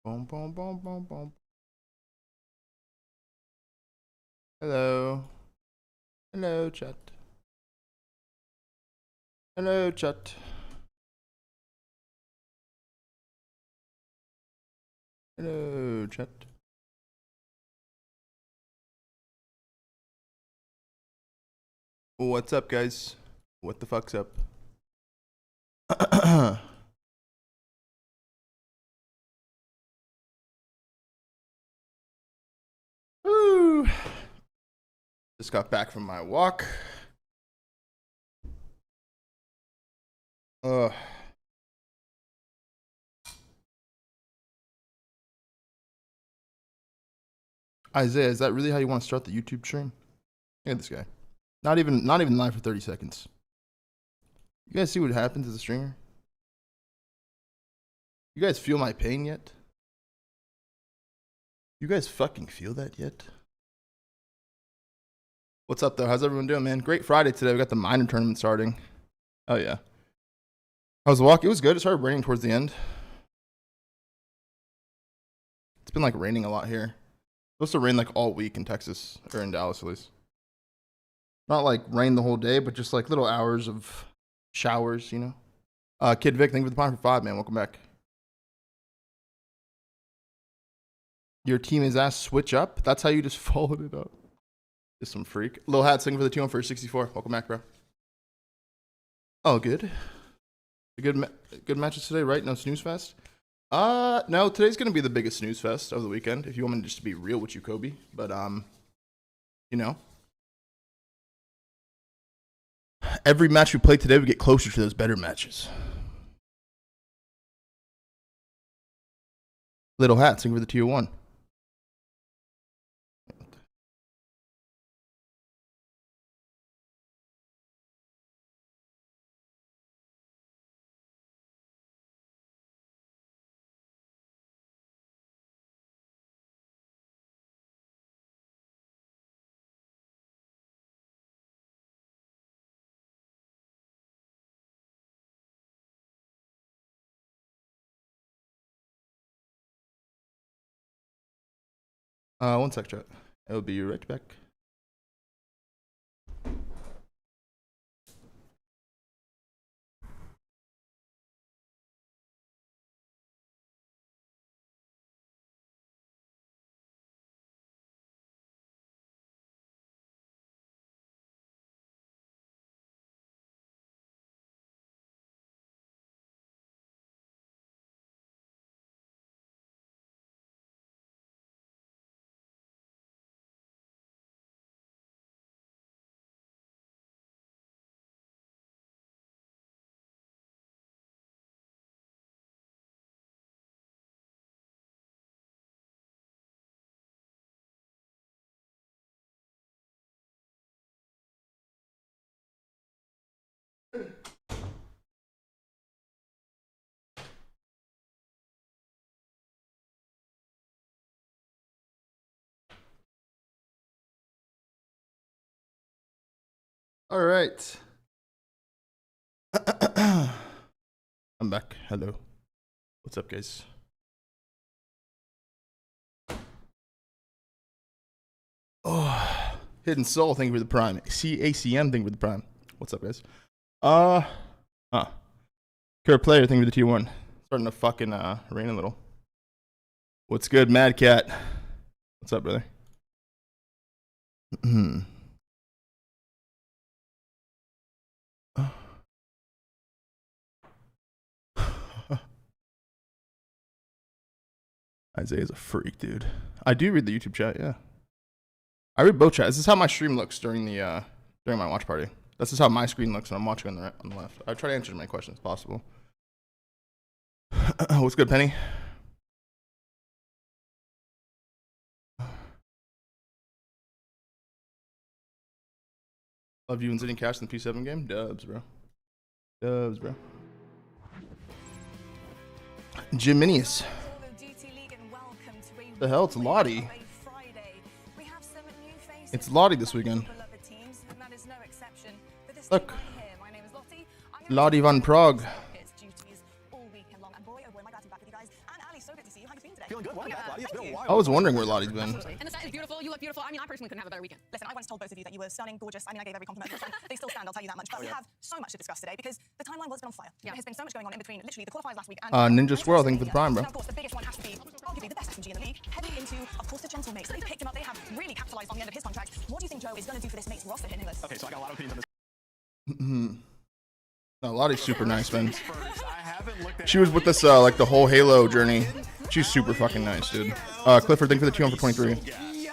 Boom, boom, boom, boom, boom. Hello. Hello, chat. Hello, chat. Hello, chat. What's up, guys? What the fuck's up? Woo. Just got back from my walk. Ugh. Isaiah, is that really how you want to start the YouTube stream? Look at this guy. Not even live for 30 seconds. You guys see what happens as a streamer? You guys feel my pain yet? You guys fucking feel that yet? What's up, though? How's everyone doing, man? Great Friday today. We got the minor tournament starting. Oh, yeah. I was walking. It was good. It started raining towards the end. It's been, like, raining a lot here. It's supposed to rain, like, all week in Texas. Or in Dallas, at least. Not, like, rain the whole day, but just, like, little hours of showers, you know? Kid Vic, thank you for the Prime for 5, man. Welcome back. Your team is asked switch up? That's how you just followed it up. Just some freak. Lil Hat singing for the 2 on first 64. Welcome back, bro. Oh, good. Good matches today, right? No snooze fest? No, today's gonna be the biggest snooze fest of the weekend. If you want me just to be real with you, Kobe. But you know. Every match we play today, we get closer to those better matches. Little Hat singing for the tier 1. One sec, chat. I'll be right back. All right. I'm back. Hello. What's up, guys? Oh, Hidden Soul, thank you for the Prime. CACM, thank you for the Prime. What's up, guys? Current player, thank you for the tier 1. Starting to fucking rain a little. What's good, Mad Cat? What's up, brother? Isaiah's a freak, dude. I do read the YouTube chat, yeah. I read both chat. This is how my stream looks during the during my watch party. This is how my screen looks when I'm watching on the left. I try to answer as many questions as possible. What's good, Penny? Love you and sitting cash in the P7 game. Dubs, bro. Dubs, bro. Jiminius. The hell, it's Lottie. It's Lottie this weekend. Look. Lottie Van Prague. I was wondering where Lottie's been. And the set is beautiful. You look beautiful. I mean, I personally couldn't have a better weekend. Listen, I once told both of you that you were stunning, gorgeous. I mean, I gave every compliment. They still stand, I'll tell you that much. But we have so much to discuss today because the timeline was been on fire. There has been so much going on in between, literally, the qualifiers last week and Ninja Swirl, thank you for the prime, bro. And of course, the biggest one has to be arguably the best SMG in the league, heading into, of course, the Gentle Mix. They've picked him up. They have really capitalized on the end of his contract. What do you think Joe is going to do for this mate's roster hitting this? Okay, so I got a lot of opinions on this. No, Lottie's super nice, man. I haven't looked at She was with us like the whole Halo journey. She's super fucking nice, dude. Clifford, thank you for the 2 for 23.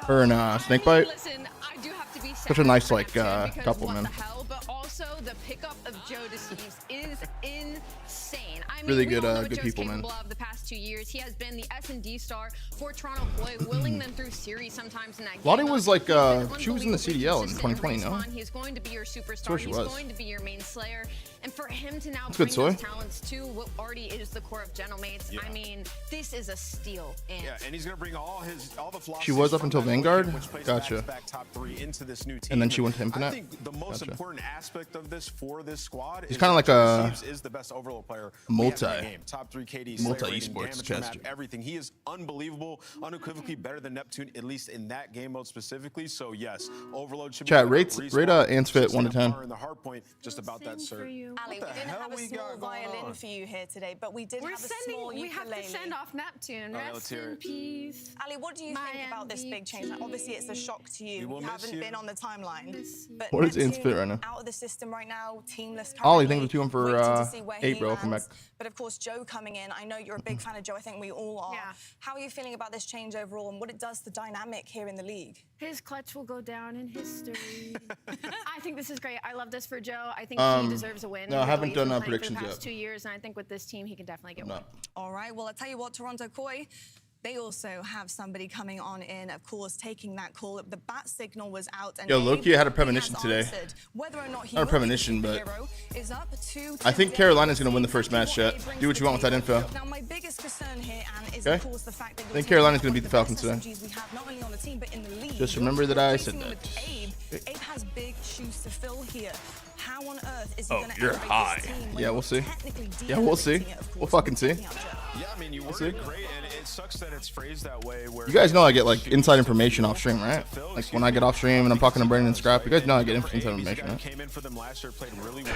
Her and Snakebite. Listen, I do have to be Such a nice like because couple, what man. the hell, but also the pickup of Joe Deceives is insane. I mean, Really we good, all know what good Joe's people, man. capable of the past 2 years. He has been the S&D star for Toronto Koi, willing them through series sometimes in that game. Lottie was like, He's been she was in the unbelievably CDL in consistent 2020, no? respawn. He's going to be your superstar. where she He's was. going to be your main slayer. And for him to now That's bring good, Soy. those talents to what already is the core of Gentlemates, I mean, this is a steal. And Yeah, and he's gonna bring all the philosophies. She was up from until that Vanguard? game, which plays Gotcha. back-to-back top 3 into this new team. And then she went to Infinite? I think the most Gotcha. important aspect of this for this squad He's is kinda that like Joe a Deceives is the best overload player multi- we have in the game. Top 3 KD, multi slayer rating, esports damage chess map, dude. everything. He is unbelievable, unequivocally better than Neptune, at least in that game mode specifically. So yes, overload should be Chat, better. rate Respawn, Ansfit 1 to 10. In the hard point, just about that, sir. Ali, What we the didn't hell have a we small got going violin on? for you here today, but we did we're have a small sending, we have ukulele. to send off Neptune. right, Rest let's hear in it. peace. Ali, what do you My think about this big change? Like, obviously, it's a shock to you. We will You miss haven't you. been on the timeline. But What is Neptune Insfit right now? out of the system right now, teamless. Ollie, currently, thank you for 2 for, waiting to see where 8, he bro. Welcome lands. back. But of course, Joe coming in. I know you're a big fan of Joe. I think we all are. Yeah. How are you feeling about this change overall and what it does to the dynamic here in the league? His clutch will go down in history. I think this is great. I love this for Joe. I think he deserves a win. no, I haven't He's been done, playing for predictions the past yet. 2 years, and I think with this team, he can definitely get No. one. All right, well, I'll tell you what, Toronto Koi, they also have somebody coming on in, of course, taking that call. The bat signal was out. And Yo, Loki had a he premonition has today. answered. Whether or not he Not a will be premonition, the but superhero is up to I think today. Carolina's gonna win the first See match, chat. what he brings Do what to you want with that the info. table. Now, my biggest concern here, Anne, is, Okay. of course, the fact that I think Carolina's gonna beat the Falcons today. We have not only on the team, but in the league. Just remember that I said Replacing that. him with Abe. Abe has big shoes to fill here. How on earth is he Oh, going to you're elevate high. this team when Yeah, you're we'll see. technically Yeah, we'll see. de-elevating it, of We'll course, fucking with see. taking out Joe? Yeah, I mean, you see. worded it great, and it sucks that it's phrased that way. Where You guys know I get like inside information off stream, right? Like when I get off stream and I'm talking to Brandon and Scrap, you guys know I get inside information, right? Came in for them last year, played really well.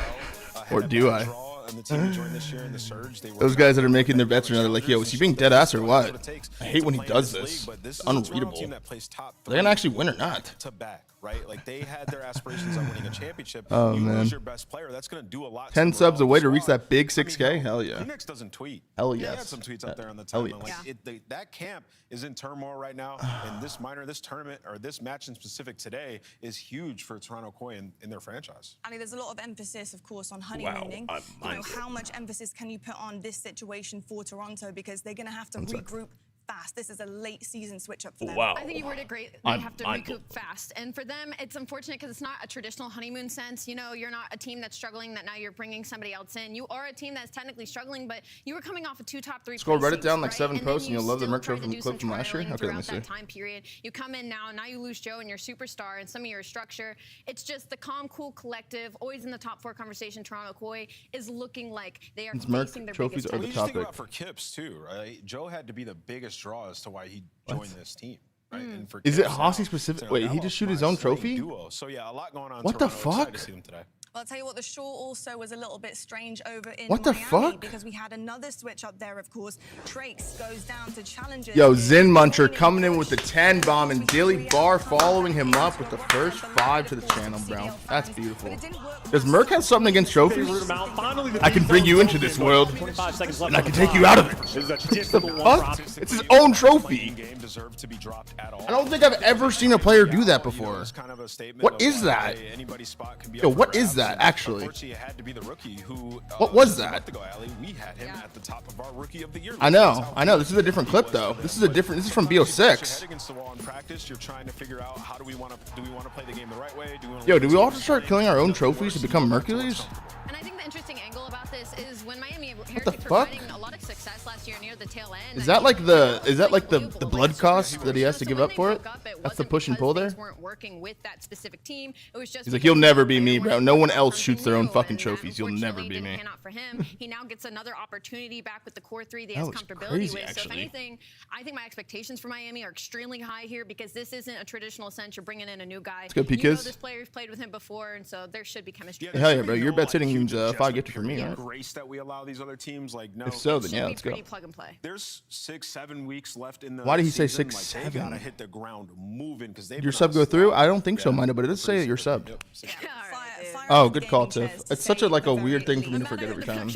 Or had a do bad I? draw, and the team joined this year in the surge. They were Those guys that are making their bets challengers, are like, yo, is he being dead ass or what? I hate when he does this. It's unreadable. Team that plays top They're gonna actually win or not? to back, right? Like they had their aspirations of winning a championship. Oh, you man. lose your best player, that's going to do a lot. to 10 the subs morale away of to the reach squad. that big I 6K? mean, Hell yeah. Phoenix doesn't tweet. Hell They had yes. some tweets out there on the Hell timeline. yes. Like that camp is in turmoil right now, and this tournament or this match in specific today is huge for Toronto Koi in their franchise. Ali, there's a lot of emphasis, of course, on honeymooning. I'm How much emphasis can you put on this situation for Toronto? Because they're going to have to regroup fast. This is a late season switch up for them. I think you worded it great. They I'm have to mindful. recoup fast. And for them, it's unfortunate because it's not a traditional honeymoon sense. You know, you're not a team that's struggling that now you're bringing somebody else in. You are a team that's technically struggling, but you were coming off a 2 top 3 Scroll place Reddit down like right? 7 And posts then and you'll love the still merch tried to from do clip some from last year. trialing Okay, let me throughout see. that time period. You come in now you lose Joe and your superstar and some of your structure. It's just the calm, cool collective, always in the top 4 conversation. Toronto Koi is looking like they are It's Merc facing their trophies biggest are Well, the you just think topic. about for Kips too, right? Joe had to be the biggest draw as to why he joined this team. Right? And for Is it Kips Hossie now, specific? it's Wait, he Arnaldo, just shoot his my own slaying trophy? Duo. So yeah, a lot going on. What the Toronto. Excited fuck? to see them today. Well, I'll tell you what, the shore also was a little bit strange over in What the Miami fuck? because we had another switch up there, of course. Trace goes down to challengers. Yo, Zen Muncher coming in with the 10 bomb and Dilly Bar following him up with the first 5 to the channel, bro. That's beautiful. Does Merc have something against trophies? I can bring you into this world, and I can take you out of it. What? It's his own trophy. Game deserved to be dropped at all. I don't think I've ever seen a player do that You know, before. it's kind of a statement What of, is like, that? hey, anybody's spot can be Yo, up what for is grabs, that, and actually? Unfortunately, it had to be the rookie who. What was just a that? month ago, Ali, we had him at the top of our rookie of the year. I know. This is a different clip though. This is a different. This is from Put your BO6. head against the wall in practice. You're trying to figure out how do we want to play the game the right way? Do we wanna Yo, win do this we all game have to start the killing our right own way? trophies to become Mercules? And I think the interesting angle about this is when Miami the Heretics fuck? providing a lot of success last year near the tail end. Is I that mean, like the unbelievable, the blood like, cost super that he has to so give when up they for it? broke up, That's the wasn't push and because pull there. things weren't working with that specific team. It was just He's like, because he'll never be they me, weren't bro. No one else from shoots their own Jinwoo, fucking and that, trophies. You'll never unfortunately, be didn't me. pan out for him. He now gets another opportunity back with the core three that he That has was comfortability crazy, with. So if actually. anything, I think my expectations for Miami are extremely high here because this isn't a traditional sense. You're bringing in a new guy. Let's go, You know PKs. this player's played with him before, and so there should be chemistry. there Hell should yeah, be bro. Your no, bet's hitting huge 5 adjustment gifted for me, period right? Grace that we allow these other teams, like no. If so, It then should yeah, be let's go. pretty plug and play. There's 6-7 weeks left in the. Why did he say season. 6-7? Like, they gotta hit the ground moving because they. Your sub go through? I don't think so, Minor, but it does say your sub. Yep, Yeah, all right, dude. Oh, good call, Tiff. It's such a like a weird thing for me to forget every time.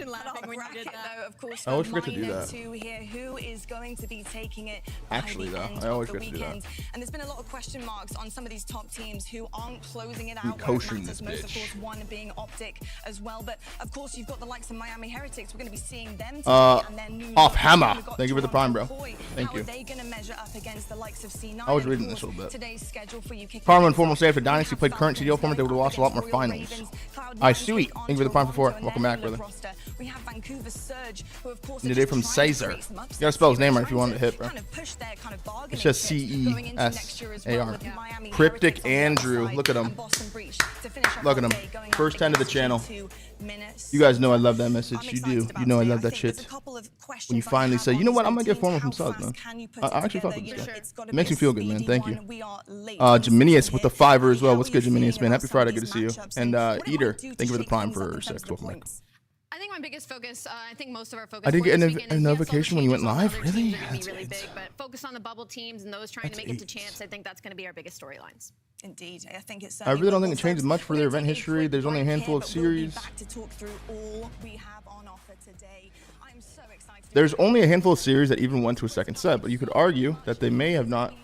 I always forget to do that. Who is going to be taking it Actually, though, I always forget to do that. And there's been a lot of question marks on some of these top teams who aren't closing it We out. kosher this Most, of bitch. course, one being Optic as well. But of course, you've got the likes of Miami Heretics. We're going to be seeing them today and their new off look. hammer. We've got Thank you for the Toronto prime, bro. Koi. Thank How you. are they going to measure up against the likes of C9? I was And of reading this a course, little bit. Today's schedule for you. Farmer and formal say after Dynasty played current CDL format, they would have lost a lot more finals. I sweet. Thank you for the prime for 4. Welcome back, brother. We have Vancouver Surge, who of course Today from Caesar. You gotta spell his name right if you want to hit, bro. It's just C-E-S-A-R. Cryptic Andrew. Look at him. Look at him. First 10 to the channel. You guys know I love that message. You do. You know I love that shit. When you finally say, you know what, I'm gonna get formal from subs, man. I actually fuck with this guy. It makes me feel good, man. Thank you. Geminius with the 5er as well. What's good, Geminius, man? Happy Friday. Good to see you. And Eater, thank you for the prime for 6. Welcome back. I think my biggest focus, I think most of our focus. I didn't for get this a weekend is, notification when you went all the live? changes, all Really? the other teams That's are gonna be really AIDS. big, but focus on the bubble teams and those trying to make it to AIDS. champs. I think that's going to be our biggest storylines. Indeed, I think it's. I really don't think it changes much for their event history. There's only a handful of series. There's only a handful of series that even went to a second set, but you could argue that they may have not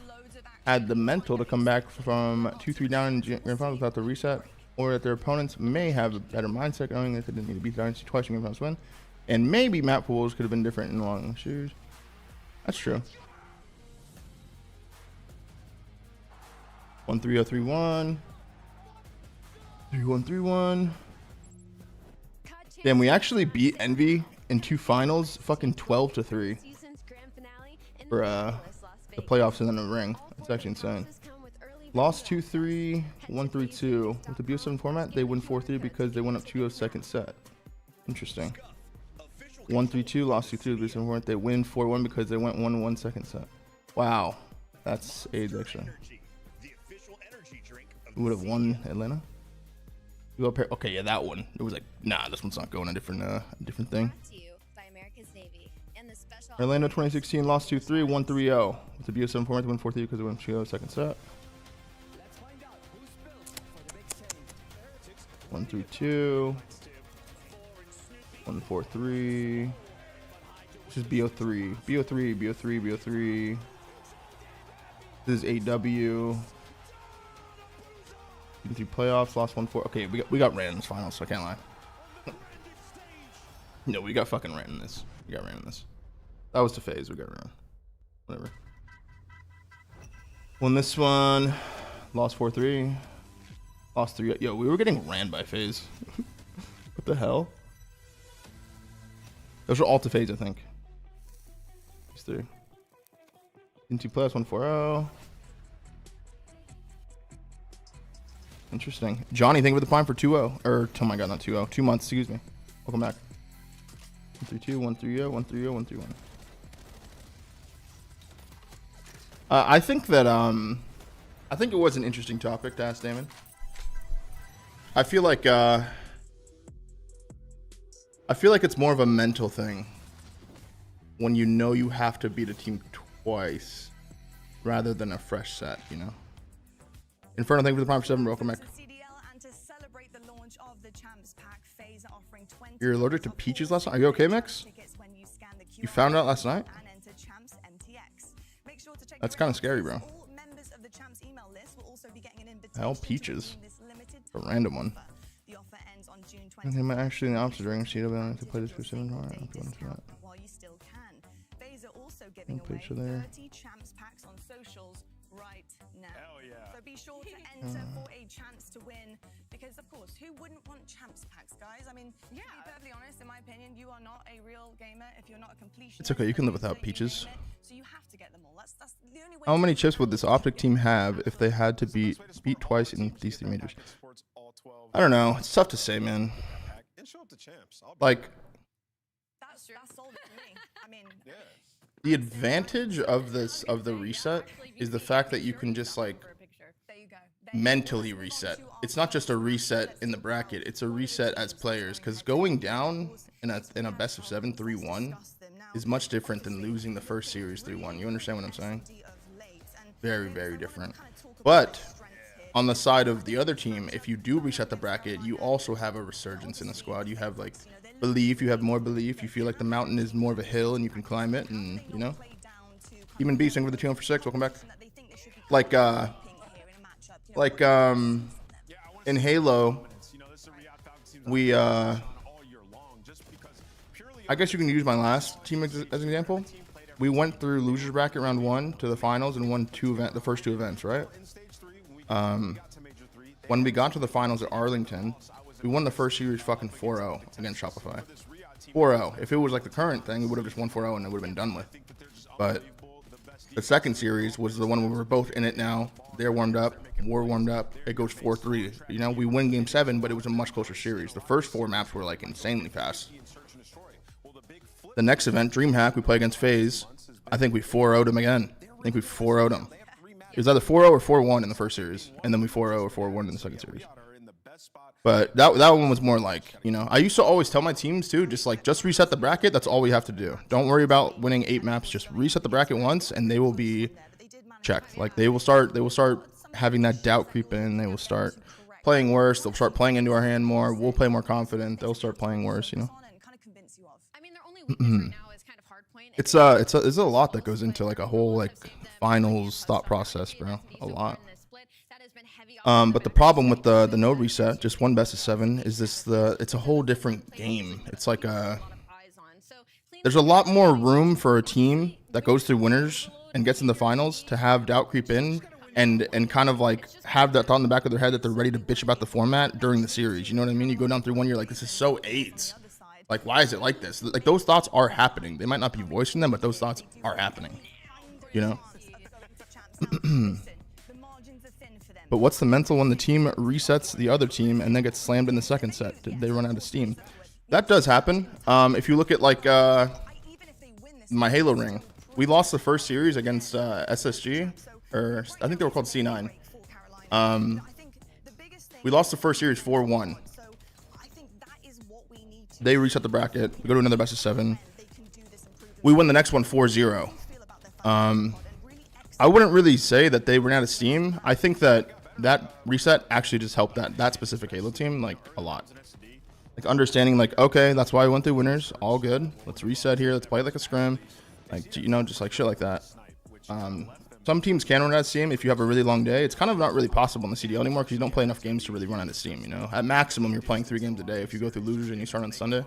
had the mental to come back from 2-3 down in grand finals without the reset, or that their opponents may have a better mindset knowing that they didn't need to beat Dynasty twice in grand finals win, and maybe map pools could have been different in the long series. That's true. 1-3-0-3-1. 3-1-3-1. Damn, we actually beat Envy in 2 finals, fucking 12-3 for the playoffs and then the ring. That's actually insane. Lost 2-3, 1-3-2. With the BO7 format, they win 4-3 because they went up 2-0 second set. Interesting. 1-3-2, lost 2-3 with the BO7 format. They win 4-1 because they went 1-1 second set. Wow. That's AIDS, actually. Who would have won Atlanta? Okay, yeah, that one. It was like, nah, this one's not going a different thing. Orlando 2016 lost 2-3, 1-3-0 with the BO7 format. They win 4-3 because they went 2-0 second set. 1-3-2, 1-4-3. This is BO3, BO3, BO3, BO3. This is AW. 3 playoffs, lost 1-4. Okay, we got ran in this final, so I can't lie. No, we got fucking ran in this. We got ran in this. That was the phase. We got ran. Whatever. Won this one. Lost 4-3. Lost 3. Yo, we were getting ran by phase. What the hell? Those were all to phase, I think. These 3. In 2 playoffs, 1-4-0. Interesting. Johnny, thank you for the prime for 2-0. Or, oh my god, not 2-0. 2 months, excuse me. Welcome back. 1-3-2, 1-3-0, 1-3-0, 1-3-1. I think that, I think it was an interesting topic to ask Damon. I feel like it's more of a mental thing when you know you have to beat a team twice rather than a fresh set, you know? Inferno, thank you for the prime for 7. Welcome back. You're allergic to peaches last night? Are you okay, Mix? You found out last night? That's kind of scary, bro. Hell, peaches. A random one. Okay, I'm actually in the opposite ring. See, I have to play this for 7. Alright, I'm going for that. Page there. Right now. Hell yeah. So be sure to enter for a chance to win, because of course, who wouldn't want champs packs, guys? I mean, yeah, to be perfectly honest, in my opinion, you are not a real gamer if you're not a completionist. It's okay, you can live without peaches. So you have to get them all. That's the only way. How many chips would this Optic team have if they had to beat twice in these 3 majors? I don't know. It's tough to say, man. And show up to champs. Like, That's sold it to me. I mean, yeah. the advantage of the reset is the fact that you can just like there you go. mentally reset. It's not just a reset in the bracket. It's a reset as players. Because going down in a best of 7, 3-1 is much different than losing the first series 3-1. You understand what I'm saying? Very, very different. But on the side of the other team, if you do reset the bracket, you also have a resurgence in the squad. You have like belief. You have more belief. You feel like the mountain is more of a hill and you can climb it. And you know, Demon Beast, thank you for the 2 for 6. Welcome back. Like in Halo, we I guess you can use my last team as an example. We went through losers bracket round 1 to the finals and won the first 2 events, right? When we got to the finals at Arlington, we won the first series fucking 4-0 against Shopify. 4-0. If it was like the current thing, we would have just won 4-0 and it would have been done with. But the second series was the one where we're both in it now. They're warmed up. We're warmed up. It goes 4-3. You know, we win game 7, but it was a much closer series. The first 4 maps were like insanely fast. The next event, DreamHack, we play against FaZe. I think we 4-0'd him again. I think we 4-0'd him. It was either 4-0 or 4-1 in the first series, and then we 4-0 or 4-1 in the second series. But that one was more like, you know, I used to always tell my teams too, just reset the bracket. That's all we have to do. Don't worry about winning 8 maps. Just reset the bracket once, and they will be checked. Like they will start having that doubt creep in. They will start playing worse. They'll start playing into our hand more. We'll play more confident. They'll start playing worse. You know. I mean, their only weakness right now is kind of hardpoint. It's a lot that goes into like a whole like finals thought process, bro. A lot. But the problem with the no reset, just one best of 7, is it's a whole different game. It's like there's a lot more room for a team that goes through winners and gets in the finals to have doubt creep in and kind of like have that thought in the back of their head that they're ready to bitch about the format during the series. You know what I mean? You go down through one, you're like, this is so AIDS. Like, why is it like this? Like, those thoughts are happening. They might not be voicing them, but those thoughts are happening. You know? But what's the mental when the team resets the other team and then gets slammed in the second set? Did they run out of steam? That does happen. If you look at, like, my Halo ring, we lost the first series against SSG, or I think they were called C9. We lost the first series 4-1. They reset the bracket. We go to another best of 7. We win the next one 4-0. I wouldn't really say that they ran out of steam. I think that reset actually just helped that specific Halo team like a lot. Like understanding like, okay, that's why we went through winners. All good. Let's reset here. Let's play like a scrim. Like, you know, just like shit like that. Some teams can run out of steam if you have a really long day. It's kind of not really possible in the CDL anymore because you don't play enough games to really run out of steam, you know? At maximum, you're playing 3 games a day if you go through losers and you start on Sunday.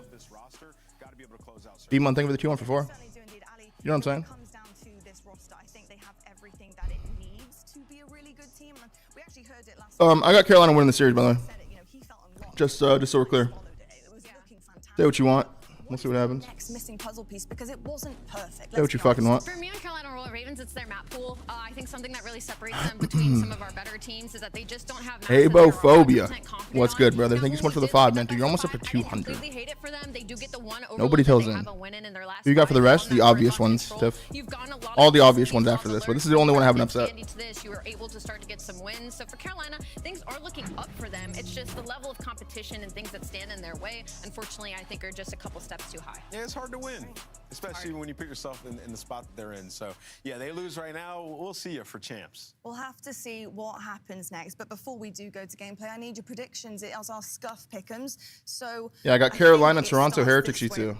B-Mon, thank you for the 2 for 4. You know what I'm saying? I got Carolina winning the series, by the way. Just so we're clear. Say what you want. We'll see what happens. Next missing puzzle piece because it wasn't perfect. Say what you fucking want. For me on Carolina Roller Ravens, it's their map pool. I think something that really separates them between some of our better teams is that they just don't have Abophobia. What's good, brother? Thank you so much for the 5, man. Dude, you're almost up to 200. Nobody tells them. Who you got for the rest? The obvious ones, Tiff. All the obvious ones after this, but this is the only one I haven't upset. You were able to start to get some wins. So for Carolina, things are looking up for them. It's just the level of competition and things that stand in their way, unfortunately, I think are just a couple steps too high. Yeah, it's hard to win, especially when you put yourself in the spot that they're in. So, yeah, they lose right now. We'll see you for champs. We'll have to see what happens next. But before we do go to gameplay, I need your predictions. It is our scuff pick'ems. So yeah, I got Carolina, Toronto, Heretics, E2.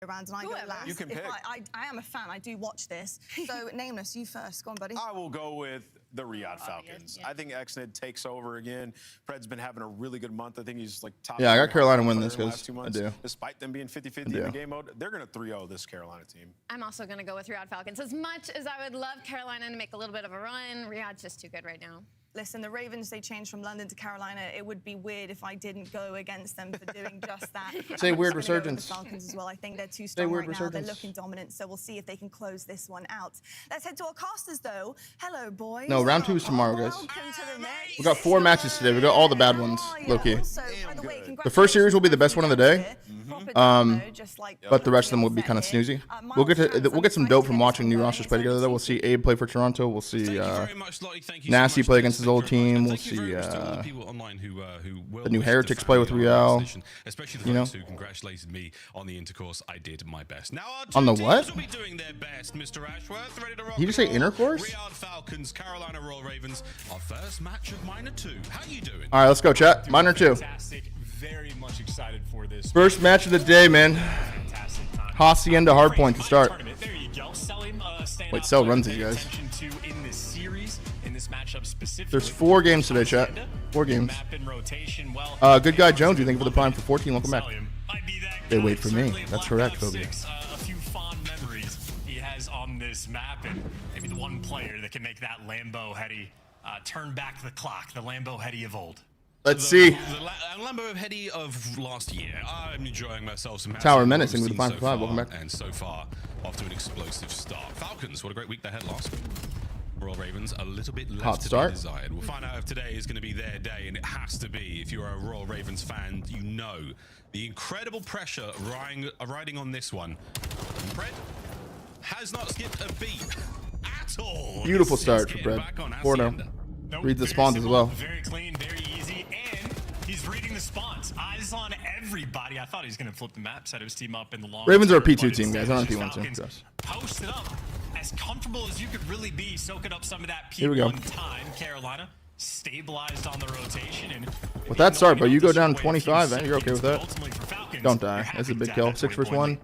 And I go last. You can pick. I am a fan. I do watch this. So, Nameless, you first. Go on, buddy. I will go with the Riyadh Falcons. I think XNID takes over again. Fred's been having a really good month. I think he's like top. Yeah, I got Carolina win this because I do. Despite them being 50-50 in the game mode, they're going to 3-0 this Carolina team. I'm also going to go with Riyadh Falcons. As much as I would love Carolina to make a little bit of a run, Riyadh's just too good right now. listen, the Ravens, they changed from London to Carolina. It would be weird if I didn't go against them for doing just that. Say I'm weird just gonna go with resurgence. the Falcons as well. I think they're too strong weird right now. They're resurgence. looking dominant, so we'll see if they can close this one out. Let's head to our casters, though. Hello, boys. No, round 2 is tomorrow, guys. Welcome to the next. We got 4 matches today. We got all the bad ones, low-key. Also, by the way, The first series will be the best one of the day. Just like But the rest of them will be kind of snoozy. We'll get some dope from watching new rosters play together. Though we'll see Abe play for Toronto. We'll see Nasty play against his old team. We'll see the new Heretics play with Real. Especially the You know? folks who congratulated me on the intercourse. I did my best. Now our On the two what? teams will be doing their best. Mr. Ashworth, ready to rock. Did you just say and roll. intercourse? Riyadh Falcons, Carolina Royal Ravens. Our first match of Minor 2. How you doing? All right, let's go, chat. Minor 2. Fantastic. Very much excited for this. First match of the day, man. Fantastic time. Hacienda Hardpoint to start. Tournament. There you go. Selim, stand Wait, out Cell player runs to these pay guys. attention to in this series, in this matchup specifically. There's 4 games today, chat. 4 games. Map in rotation. Well, Good guy Jones, you think for the prime for 14. Welcome back. Selim might be that They guy. wait for me. Certainly That's correct, Lockout Phobia. 6, a few fond memories he has on this map, and maybe the one player that can make that Lambo Hetty turn back the clock, the Lambo Hetty of old. Let's see. The Lambo Hetty of last year. I'm enjoying myself some Tower massive Menacing moves with the seen Prime for 5. so Welcome far, back. And so far, off to an explosive start. Falcons, what a great week they had last week. Royal Ravens, a little bit left Hot to start. be desired. We'll find out if today is going to be their day, and it has to be. If you're a Royal Ravens fan, you know the incredible pressure riding on this one. Pred has not skipped a beat at all. Beautiful This is start for getting Pred. back on 4-0. Hacienda. Nope, Reads the very spawns as simple, well. Very clean, very easy, and he's reading the spawns. Eyes on everybody. I thought he was going to flip the map, set his team up in the long. Ravens are a term, P2 but team, guys. instead They're not a it's P1 team. Falcons Yes. Posted up as comfortable as you could really be, soaking up some of that P1 Here we go. time. Carolina stabilized on the rotation, and With that start, bro, you go down This way a few 25, man. You're okay with seconds, that? but ultimately for Falcons, Don't you're die. happy That's a big to kill. have that 6 versus 20-point 1. lead.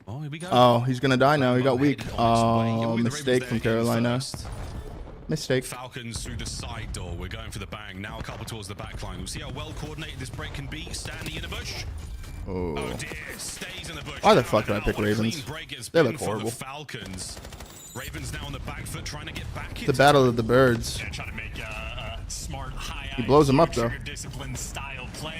Oh, here we go. Oh, he's gonna die now. He got weak. Heading on Oh, its way. The Ravens mistake there from in Carolina. first. Mistake. Falcons through the side door. We're going for the bang. Now a couple towards the back line. We'll see how well coordinated this break can be. Standing in the bush. Oh. Oh dear, stays in the bush. Why the Now fuck did I and pick out. What a clean Ravens? break it's They been look for horrible. The Falcons. Ravens now on the back foot, trying to get back The into battle of the birds. Yeah, trying to make a smart, high He blows him up, though. disciplined style play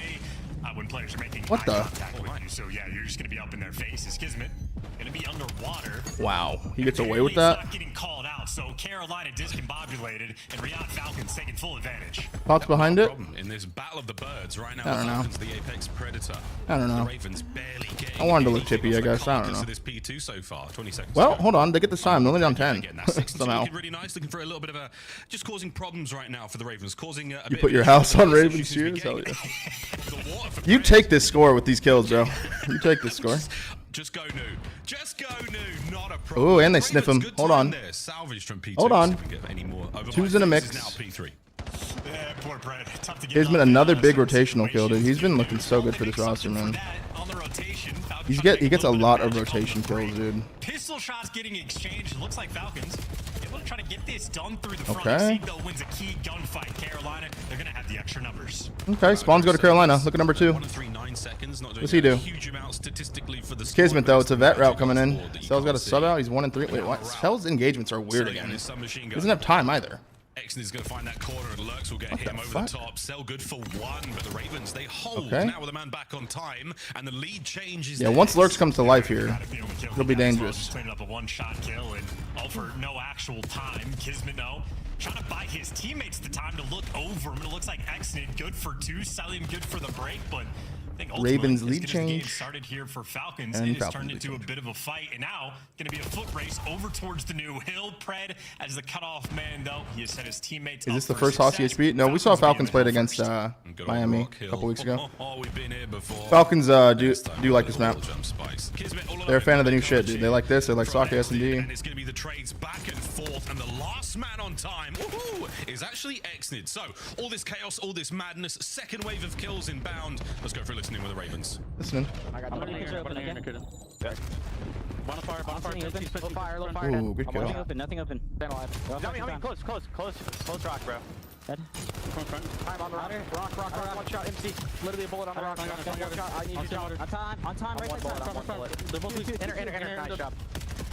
when players are making What eye the? contact with you. So yeah, you're just gonna be up in their faces. Kismet gonna be underwater. Wow. He gets away with Apparently that. He's not getting called out. So Carolina discombobulated, and Riyadh Falcons taking full advantage. Pops behind it. problem in this battle of the birds right now. I don't the know. Falcons, the apex predator. I don't know. The Ravens barely getting I wanted to look anything chippy, off I the guess. I don't carcass know. of this P2 so far. 20 seconds. Well, to go. hold on. They get this time. They're only down 10. Again, that 6-2 Somehow. looking really nice, looking for a little bit of a, just causing problems right now for the Ravens, causing a You bit put of your an house issue on with the Ravens issues we cheers? Hell get. yeah. The water for You Pred. take this score with these kills, bro. You take this score. Just go new. Just go new. Not a problem. Ooh, and they sniff him. Ravens, good Hold time on. there. Salvaged from P2. Hold on. See if we can get any more. Over Two's by in a Fix is mix. Now P3. Yeah, poor Pred. Tough to get Here's been up in another big certain rotational kill, dude. He's been looking so good They for this make roster, something man. for that on the rotation. Falcons He trying to make gets a little bit lot of magic on rotation the kills, break. dude. Pistol shots getting exchanged. It looks like Falcons able to try to get this done through the front. Okay. Seatbelt wins a key gunfight. Carolina, they're going to have the extra numbers. Okay, spawns go to Carolina. Look at number 2. 1 and 3, 9 seconds. Not doing What's he do? a huge amount statistically for the Kismet, though. It's a vet route coming in. Squad that you Cell's got can't a sub see. out. He's 1 and 3. Wait, what? Cell's engagements are weird Selling on again. his submachine He gun. doesn't have time either. Exton is going to find that corner, and Lurks will get him the over fuck? the top. Sell good for 1, but the Ravens, they hold Okay. now with a man back on time, and the lead changes. Yeah, once Lurks comes to life here, he'll be dangerous. Cleaning up a one-shot kill and all for no actual time. Kismet, no. Trying to buy his teammates the time to look over him. It looks like Exton good for 2, Selim good for the break, but I think ultimately, Ravens as lead good as the game change. started here for Falcons. And It has Falcons turned lead into a change. bit of a fight, and now going to be a foot race over towards the new hill. Pred as the cutoff man, though. He has set his teammates Is up this the for first Hoss success. HB? No, we saw Falcons being played the against first. Good old Miami Rock a Hill. couple weeks ago. Oh, we've been here before. Falcons do This time like we'll this map. jump spice. Kismet all They're a alone fan of the in new shit, dude. They like this. They like From Sake S&D. And it's going to be the trades back and forth, and the last man on time woohoo, is actually Exnid. So all this chaos, all this madness, second wave of kills inbound. Let's go for a listening with the Ravens. Listening. Ooh, good kill. Nothing open. Close rock, bro. Dead. Time on the rock. Rock. One shot, MC. Literally a bullet on the rock. One shot. I need you to. On time, right One side, bullet, front. one bullet. They're both Enter. Nice job.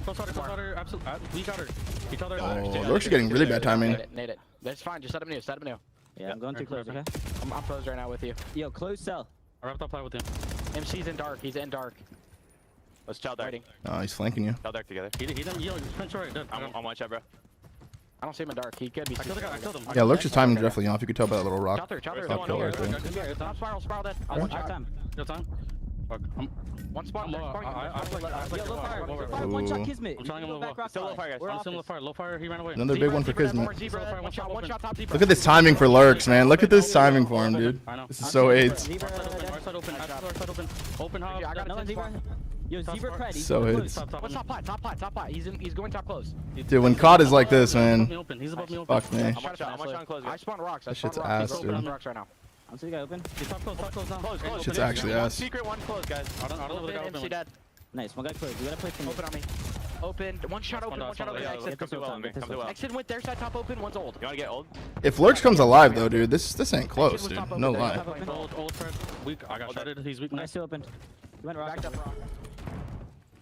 Close water, absolute. We got her. We got her. Oh, Lurk's getting really bad timing. Nade it. That's fine. Just set up new. Set up new. Yeah, I'm going too close, okay? I'm closed right now with you. Yo, close cell. I wrapped up play with him. MC's in dark. He's in dark. Let's chow dark. Oh, he's flanking you. Chow dark together. He didn't yell. He's right. I'm on one shot, bro. I don't see him in dark. He could be. I killed him. Yeah, Lurk's timing is definitely off. You could tell by that little rock. Chow there. Top kill right there. Top spiral dead. One shot time. Yo, time. One spot. Yo, low fire. One shot Kismet. I'm trying him Low low fire. Still low fire, guys. We're off. Low fire. He ran away. Another big one for Kismet. One shot top. Look at this timing for Lurks, man. Look at this timing for him, dude. This is so AIDS. Right side open. Open hop. I got no Zebra. Yo, Zebra cred. He's So close. AIDS. What's top pot? He's going top close. Dude, when COD is like this, man. He's above me open. Fuck me. I'm one shot close, I guys. spawned rocks. That shit's ass, He's dude. open rocks right now. I'm seeing the guy open. He's top close now. Close. Shit's actually One ass. secret, one close, guys. I don't know the guy MC open. dead. Nice, one guy close. We gotta play from Open on me. Open. One shot open. One shot open. Yeah, Exit. come through well on me. Come through well. Exit went their side top open. One's old. You wanna get old? If Lurks comes alive, though, dude, this ain't close, dude. No lie. Old Fred. Weak. I got shotted. He's weak. One guy still open. He went rock.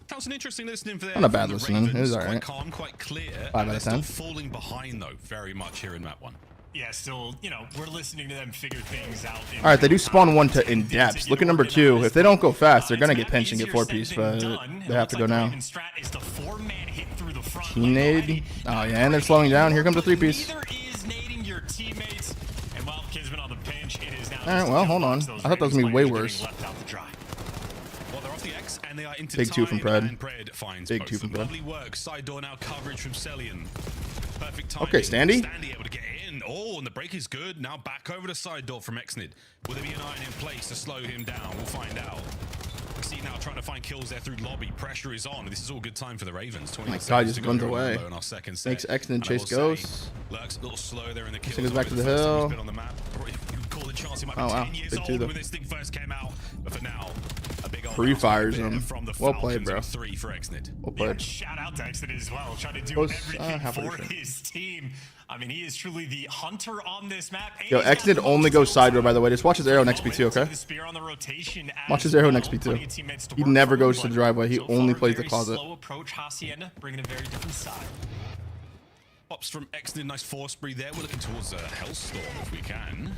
That was an interesting listening for there. Not bad from the listening. It was Ravens. alright. Quite calm, quite clear. 5 out And of they're 10. still falling behind though, very much here in map 1. Yeah, still, we're listening to them figure things out. All right, they do spawn one to in depths. Look at number 2. If they don't go fast, they're gonna get pinched and get 4-piece, but they have to go now. Nade. Oh yeah, and they're slowing down. Here comes a 3-piece. All right, well, hold on. I thought that was gonna be way worse. Well, they're off the X and they are into Big 2 from Pred. and Pred finds Big both 2 from of them. Pred. Lovely work. Side door now coverage from Celian. Perfect timing. Okay, Standy. Standy able to get in. Oh, and the break is good. Now back over to side door from Exnid. Will there be an iron in place to slow him down? We'll find out. We see now trying to find kills there through lobby. Pressure is on. This is all good time for the Ravens. 20 My God, seconds just to go runs to away. Rambo in our second set. Makes Exnid And I chase will say, ghosts. Lurks a little slow there in the kills. Goes back to the First time he's hill. been on the map. Or if you would call it chance, he might be Oh, wow. 10 years Big old 2 though. when this thing first came out. But for now, a big old Pre-fires announcement him. from the Well played, Falcons bro. and 3 for Exnid. Well played. Shout out to Exit as well, trying to do Close, everything half a for percent. his team. I mean, he is truly the hunter on this map. And Yo, he's got Exnid the only most goes side door, kills by the way. Just watch his arrow next moment P2, okay? with the spear on the rotation Watch as his arrow well. next P2. Plenty of teammates to He work never for, goes to but the driveway. He so only far, plays the very closet. Slow approach, Hacienda bringing a very different side. Pops from Exnid, nice force spree there. We're looking towards Hellstorm if we can.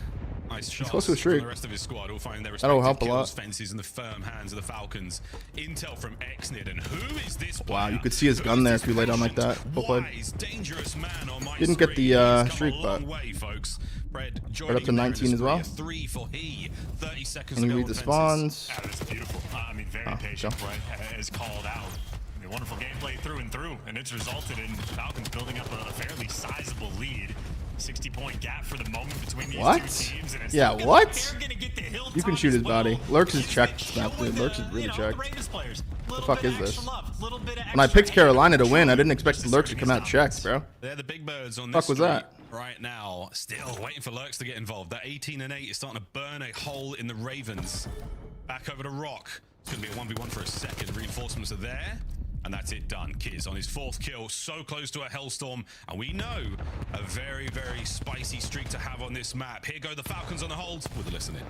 Nice shots close to a from streak. the rest of his squad. Will find their That'll respective help a lot. kills, fences in the firm hands of the Falcons. Intel from Exnid, and who is this Wow, player? you could see his Who gun is there this if you lay down like patient, that. Well played. wise, dangerous man on my Didn't get the, screen. He's streak, come a but- long way, folks. Fred up joining to there in 19 the as well. spree, a 3 for he. 30 seconds And to he go reads the on fences. spawns. Yeah, that's beautiful. I mean, very Oh, patient. go. Right, as called out. I mean, wonderful gameplay through and through, and it's resulted in Falcons building up a fairly sizable lead. 60-point gap for the moment between these What? two teams. And it's Yeah, looking what? like they're gonna get the hill You can time shoot as his body. well. Lurks is Teams checked that snap, show dude. the, Lurks is really you know, checked. the Ravens players. The Little fuck bit is of this? extra love, little bit of When I extra picked Carolina to hate. win, I didn't expect Just Lurks to asserting come out his checked, dominance. bro. They're the big birds on Fuck this was street that? right now. Still waiting for Lurks to get involved. That 18 and 8 is starting to burn a hole in the Ravens. Back over to Rock. It's going to be a 1v1 for a second. Reinforcements are there. And that's it done. Kiz on his 4th kill. So close to a Hellstorm. And we know a very, very spicy streak to have on this map. Here go the Falcons on the holds. With the listening.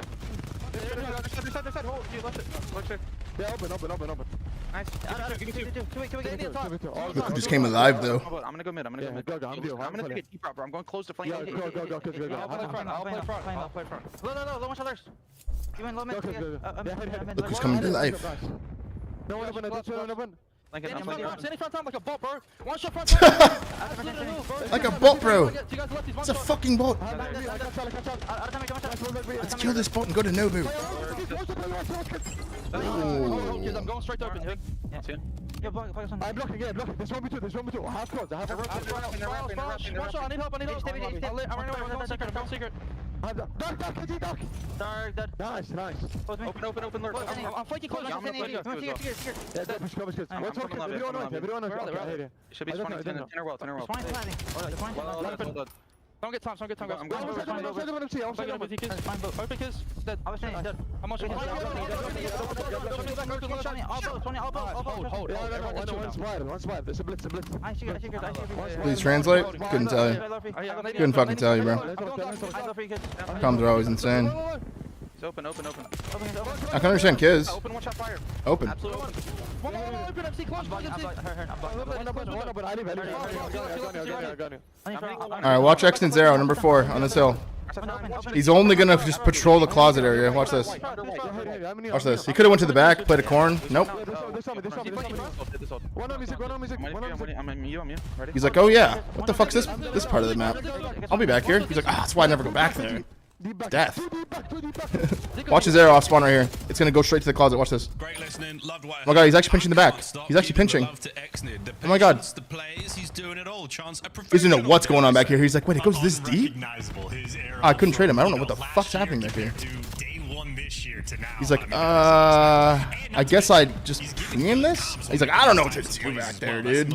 Just came alive, though. I'm gonna go mid. I'm gonna take it deep, bro. I'm going close to flame. I'll play front. Low, one shot thirst. You win low mid. Look who's coming to life. Standing front time like a bot, bro. One shot front. Like a bot, bro. It's a fucking bot. Let's kill this bot and go to Nobu. I'm going straight to open. Yo, focus on. I'm blocking, yeah, blocking. There's 1v2, there's 1v2. I have squads, I have One shot, I need help. I'm running secret. I'm going secret. Duck. Dark, dead. Nice. Open, lurk. I'm flanking close. I'm Here. Yeah, cover skills. What's okay? Everyone knows. Okay, here. Should be I don't spawning know. 10 or well. Spine planting. Don't get time. I'm going I'm spine boat. Open kiss. Dead. I was saying, dead. I'm on shot. Hold. One spire. There's a blitz. I see it. Please translate. Couldn't tell you. Couldn't fucking tell you, bro. Comms are always insane. It's open. I can understand Kiz. Open, one shot fire. Open. Absolutely open. One open, MC, close, close, MC. All right, watch Exton Zero, number 4 on this hill. He's only gonna just patrol the closet area. Watch this. Watch this. He could have went to the back, played a corn. Nope. He's like, oh yeah, what the fuck's this part of the map? I'll be back here. He's like, ah, that's why I never go back there. Death. Watch his arrow off spawn right here. It's gonna go straight to the closet. Watch this. Great listening. Loved what I Oh my god, he's actually pinching the back. He's actually pinching. Oh my god. The plays, he's doing it all. Chance, He doesn't know what's going on back here. He's like, wait, it goes this deep? I couldn't trade him. I don't know what the fuck's happening back here. He's like, I guess I just ping this? He's like, I don't know what to do back there, dude.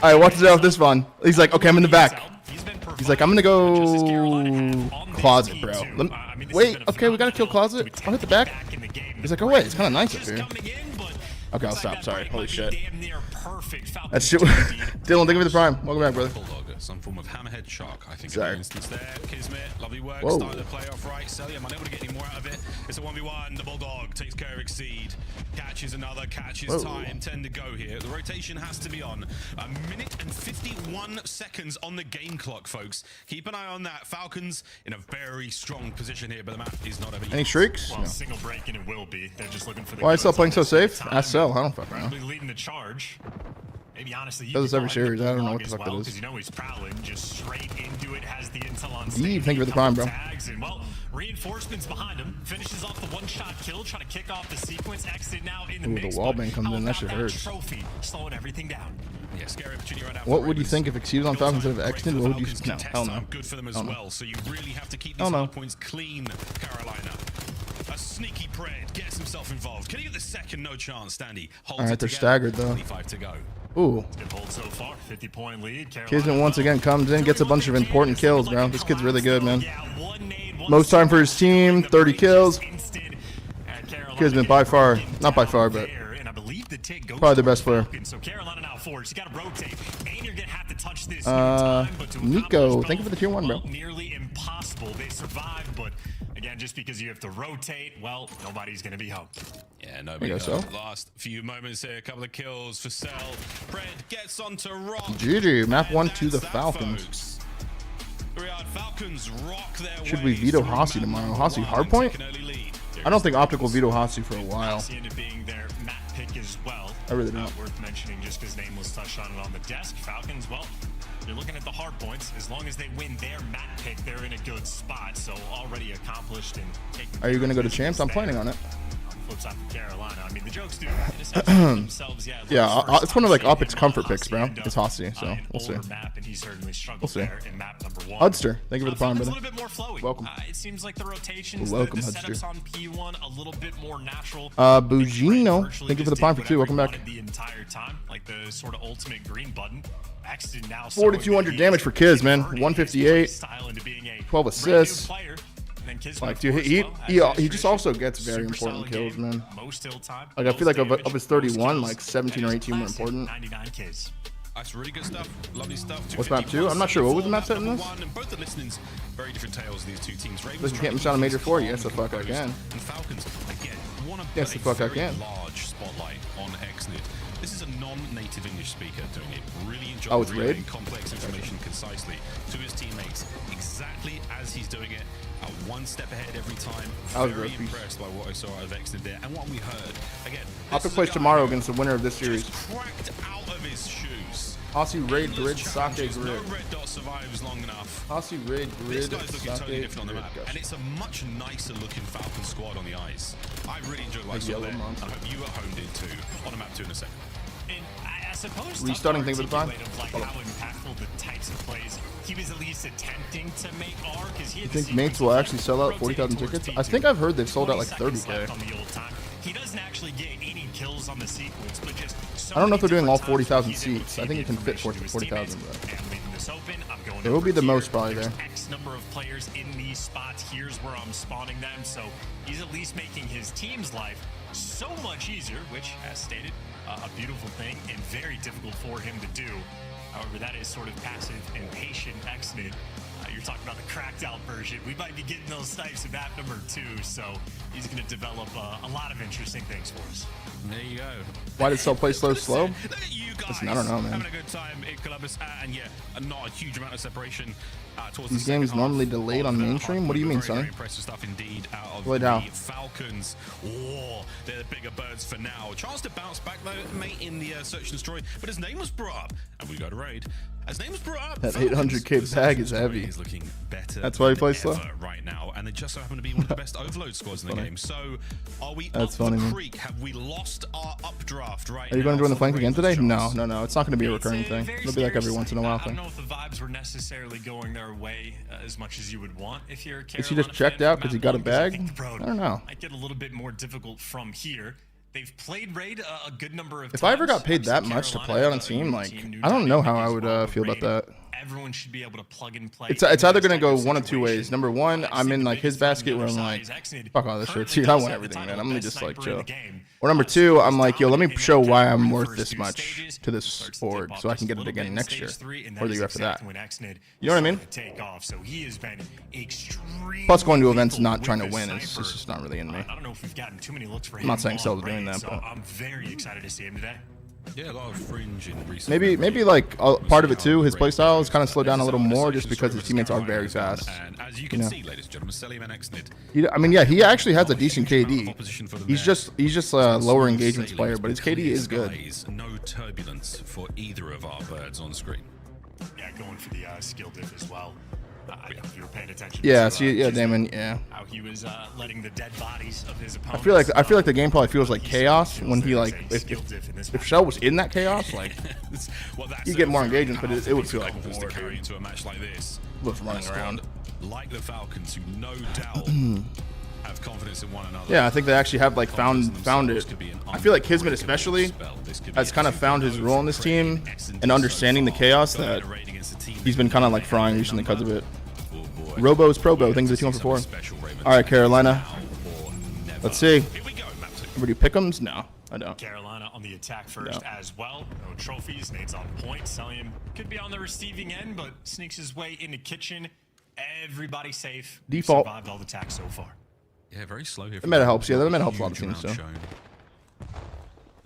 Alright, watch this out with this one. He's like, okay, I'm in the back. He's like, I'm gonna go closet, bro. Wait, okay, we gotta kill closet. I'll hit the back. He's like, oh wait, it's kind of nice up here. Okay, I'll stop. Sorry. Holy shit. That shit. Dylan, thank you for the prime. Welcome back, brother. Some form of hammerhead shark, I think. Sorry. In instance there. Kismet, lovely work. Whoa. Starting the play off right. Celia, I'm unable to get any more out of it. It's a 1v1. The Bulldog takes care of Exceed. Catches another. Catches Whoa. time. 10 to go here. The rotation has to be on. 1minute and 51 seconds on the game clock, folks. Keep an eye on that. Falcons in a very strong position here, but the map is not over Any yet. shrieks? Well, No. single break-in it will be. They're just looking for the Why is Cell goods playing on so this safe? time. Ask Cell. I don't fucking know. Probably leading the charge. Maybe honestly, Does this every could series. I don't know what Bulldog the as fuck that well, is. 'cause you know he's prowling just straight into it. Has the intel on Eve, thank you for the prime, bro. tags, and well, reinforcements behind him. Finishes off the one-shot kill, trying to kick off the sequence. Exit now in the Ooh, mix. the wall but bang comes how in. That about shit hurts. Trophy slowing everything down. Yeah, scary opportunity right now. What for would you Ravens. think if Exceed was on Falcons instead of Exton? What would you? Falcons No, contest hell no. time good for them as Hell no. well. So you really have to keep Hell these no. hard points clean, Carolina. A sneaky Pred gets himself involved. Can he get the second? No chance. Standy holds All right, it they're together. staggered, though. 25 to go. Ooh. Good hold so far. 50-point lead. Kismet once again comes in, gets a bunch of important kills, bro. This kid's really good, man. Most time for his team, 30 kills. Kismet by far, not by far, but probably the best player. So Carolina now forward. You got to rotate. And you're gonna have to touch this Nico, thank you for the tier 1, bro. Nearly impossible. They survived, but again, just because you have to rotate, well, nobody's gonna be home. Yeah, nobody There you go, knows. Cell. Last few moments here, a couple of kills for Cell. Pred gets onto Rock. GG, map And 1 to the that's that, Falcons. folks. Riyadh Falcons rock their Should we way veto through Hossie map tomorrow? number Hossie 1 hardpoint? and take an early lead. I don't think Optic will veto Hossie for a while. Hossie ended up being their map pick as well. I really don't. Worth mentioning just because name was touched on it on the desk. Falcons, well, you're looking at the hard points. As long as they win their map pick, they're in a good spot. So already accomplished and taking. Are you going to go to care of champs? I'm business planning on it. there. Flip side for Carolina. I mean, the jokes do themselves. Yeah, Yeah, it's one of like Hossie Optic's and comfort Hossie picks, bro. end up It's Hossie, so on an we'll see. older Map, and he certainly struggled We'll see. there in map number 1. Hudster, thank you for the prime, Falcons brother. a little bit more flowy. Welcome. It seems like the rotations, Welcome, the Hudster. setups on P1 a little bit more natural. Bugino, Virtually thank you for the just prime did for 2. Welcome whatever back. he wanted the entire time, like the sort of ultimate green button. Axton now 4,200 damage for Kiz, man. 158, style into being a 12 brand new assists. player. And then Kismet, Like, of dude, course, he well, as just usual, also gets very super important solid kills, game. man. Most hill time, Like, I feel like most of his damage, 31, most like kills, 17 or and 18 were classic important. 99 Ks. That's really good stuff. Lovely stuff. What's map 2? I'm not sure. What was the map set in this? And both the listenings, very different tales of these two teams. Ravens Listen, can't miss out on Major 4. Yes, the fuck I can. And Falcons, again, want to Yes, the fuck I can. large spotlight on Exnid. This is a non-native English speaker doing it. Really enjoy Oh, it's relaying Raid? complex information concisely to his teammates exactly as he's doing it. One step ahead every time. I was Very very pleased. impressed by what I saw out of Exnid there and what we heard. Again, Optic plays tomorrow against the winner of this series. just cracked out of his shoes. Hossie, Raid, Grid, Sake, Challenges, Grid. No red dot survives long enough. Hossie, Raid, This Grid, guy's looking totally Sake, different on the Grid. map, Gosh. and it's a much nicer looking Falcon squad on the ice. I really enjoyed what I Like saw yellow there. I monster. hope you at home did too. On a map 2 in a second. And I suppose Restarting thing with the prime? like how impactful the types of plays he was at least attempting to make are, because he had You think mates will actually sell out 40,000 tickets? I think I've heard they've sold out like 30K. on the old time. He doesn't actually get any kills on the sequence, but just so I don't know if many they're doing all different times 40,000 he's able to seats. I feed think the it can fit information to his 40,000, teammates. but And leaving this open, I'm going it will over be the here. most probably There's there. X number of players in these spots. Here's where I'm spawning them. So he's at least making his team's life so much easier, which, as stated, a beautiful thing and very difficult for him to do. However, that is sort of passive and patient Exnid. You're talking about the cracked out version. We might be getting those snipes in map number 2, so he's going to develop a lot of interesting things for us. There you go. Why did Cell play slow? Look at you guys. Listen, I don't know, man. Having a good time in Columbus, and yeah, not a huge amount of separation towards These the second games half normally delayed of on the mainstream? half. What do you mean, Very, Sonny? very impressive stuff indeed out of Delayed the how? Falcons. Oh, they're the bigger birds for now. Chance to bounce back though, mate, in the search and destroy, but his name was brought up, and we go to raid. His name was brought up. That Falcons, 800K the search bag and is destroy heavy. Is looking better. That's why he than plays slow? ever right now, and they just so happen to be one of the best overload squads in the game. So, are we That's up funny, the man. creek? Have we lost our updraft right now? Are you going to join the for flank again Ravens, today? Charles? No. It's not going to be a It's recurring thing. very It'll be like every once in a while I don't thing. know if the vibes were necessarily going their way as much as you would want if you're a Carolina Is he just checked fan out from 'cause he map got a 1, 'cause I bag? think the road I don't know. might get a little bit more difficult from here. They've played raid a good number of times. If I ever got paid that Obviously, much to Carolina, play on a new team, like, new I don't know how dynamic I as would well with feel about raid. that. Everyone should be able to plug and play. It's either in going to this go type one of of two ways. situation. Number one, I'm in like his basket where I'm like, fuck all this shit, dude. I want everything, man. I'm gonna just like chill. Or number two, I'm like, yo, let me show why I'm worth this much to this org, so I can get it again next year or the year after that. You know what I mean? Take off. So he has been extremely Plus, going to events not lethal trying to with win his is sniper. just not really in me. I don't know if we've gotten too many looks for him. I'm not saying on Cell's doing raid, that, so but I'm very excited to see him today. Yeah, a lot of fringe in recent. Maybe like part of it too. His playstyle is kind of slowed down a little more just because his teammates are very fast. And as you can see, ladies and gentlemen, Selim and Exnid. I mean, yeah, he actually has a decent KD. He's just a lower engagements player, but his KD is good. No turbulence for either of our birds on screen. Yeah, going for the skill diff as well. I don't know if you were paying attention. Yeah, to, see, yeah, just Damon, yeah. How he was letting the dead bodies of his I opponents. feel like the game probably feels like chaos when he like if Shell was in that chaos, like you get more engagement, but it would feel like more, carry dude. into a match like this. With running around. Like the Falcons, who no doubt have confidence in one another. Yeah, I think they actually have like found it. I feel like Kismet especially has kind of found his role in this team and understanding the chaos that he's been kind of like frying recently because of it. Robo's Probo, thanks for the 2 for 4. All right, Carolina. Let's see. Ever do pick'ems? No, I don't. Carolina on the attack first as well. No trophies. Nate's on point. Celium could be on the receiving end, but sneaks his way into kitchen. Everybody safe. Default. Survived all the attacks so far. Yeah, very slow here. The meta helps. Yeah, the meta helps a lot of teams too.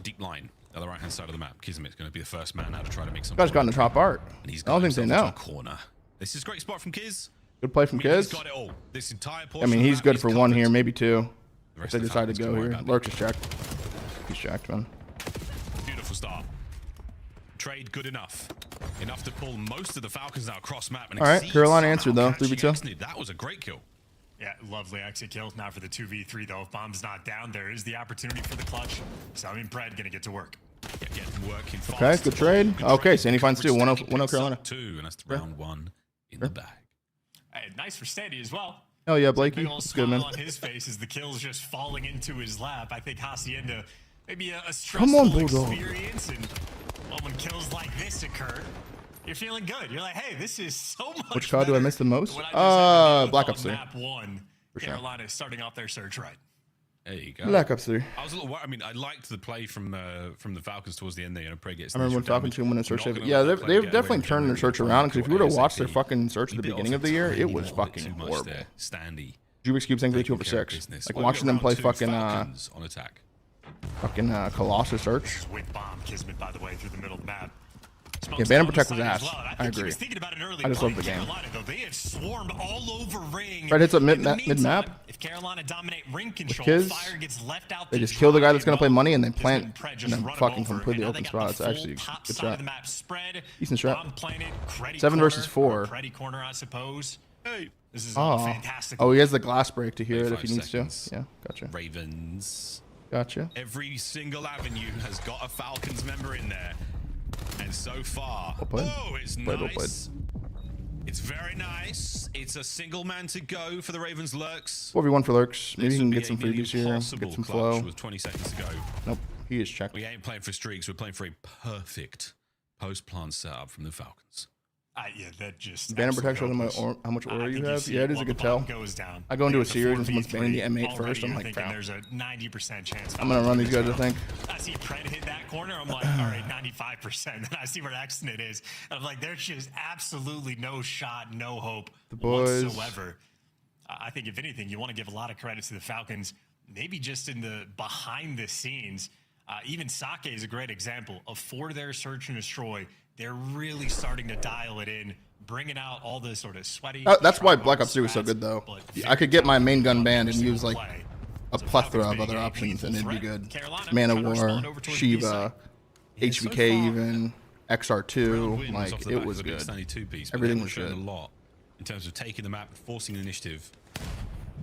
Deep line on the right hand side of the map. Kismet's going to be the first man out to try to make some. Guy's gotten the top art. And he's I don't think they know. Corner. This is a great spot from Kiz. Good play from He's Kiz. got it all. This entire I portion mean, of the he's map good is for one covered. here, maybe two. The If rest they of the decide to Falcons go can worry here. about Lurch is checked. He's checked, man. Beautiful start. Trade good enough. Enough to pull most of the Falcons now across map. And All right, exceed Carolina somehow answered, though, catching 3v2. Exnid. That was a great kill. Yeah, lovely exit kill. Now for the 2v3 though. If Bomb's not down, there is the opportunity for the clutch. Sally and Pred gonna get to work. Yeah, getting working fast. Okay, good trade. Okay, Sandy finds two. 1-0 Carolina. Two, and that's round one in the bag. Hey, nice for Standy as well. Oh yeah, Blakey. Big old That's good, smile man. on his face as the kill's just falling into his lap. I think Hacienda, maybe a Come stressful on, Bulldog. experience, and well, when kills like this occur, you're feeling good. You're like, hey, this is so much. Which card do I better miss the most? than what I just had to deal Black with Ops on 3. Map 1. For sure. Carolina is starting off their search right. There you go. Black Ops 3. I was a little worried. I mean, I liked the play from the Falcons towards the end there. You know, Prey gets. I remember when initial Falcons damage. win a search. Not gonna Yeah, let that they've play get away definitely and turned their generate search a around. Because if you would have watched their ASAP. fucking search at the He bit beginning off of the year, tiny it was little bit fucking too much horrible. there. Standy. Jubix Cubes, thanks for the 2 taking for care of 6. business. Like Well, watching them round play two, fucking Falcons on attack. Colossus search. With Bomb Kismet, by the way, through the middle of the map. Yeah, Banner Protect was ass. I think he agree. was thinking about an early I just play. love the game. Carolina, though, they have swarmed all over ring. Fred hits up In the mid-map. meantime, If Carolina dominate ring control, Kiz, fire gets left out. They to just kill the guy dry that's going to play well. money and then Kismet plant and Pred and just then run 'em fucking over, completely and now open they got spot. the It's full actually top good side of shot. the map spread. Decent strat. Bomb planted, Creddy 7 versus corner, 4. Creddy corner, I suppose. Hey. This is Oh. fantastic. Oh, he has the glass break to hear it if 35 he needs seconds. to. Yeah, gotcha. Ravens. Gotcha. Every single avenue has got a Falcons member in there. And so far, Well played. oh, it's Well nice. played. It's very nice. It's a single man to go for the Ravens Lurks. 4v1 for Lurks. Maybe This he can would get be some a nearly freebies here. impossible Get some clutch flow. With 20 seconds to go. Nope. He is checked. We ain't playing for streaks. We're playing for a perfect post-plant setup from the Falcons. Yeah, that just Banner absolutely protection on hopeless. how much I aura you think have. see Yeah, it is while a good the bomb tell. goes down. I go into a the series and someone's 4v3, banning the M8 already first. I'm you're like, thinking crap. there's a 90% chance. I'm gonna run these guys, I think. I see Pred hit that corner. I'm like, all right, 95%. Then I see where Exnit is. And I'm like, there's just absolutely no shot, no hope boys. whatsoever. I think if anything, you want to give a lot of credit to the Falcons, maybe just in the behind the scenes. Even Sake is a great example of for their search and destroy. They're really starting to dial it in, bringing out all the sort of sweaty. That's why Black Ops 2 is so good, though. I could get my main gun banned and use like a plethora of other options, and it'd be good. Man of War, Shiva, HVK, even XR2. Like it was good. Everything was good. A lot in terms of taking the map, forcing the initiative.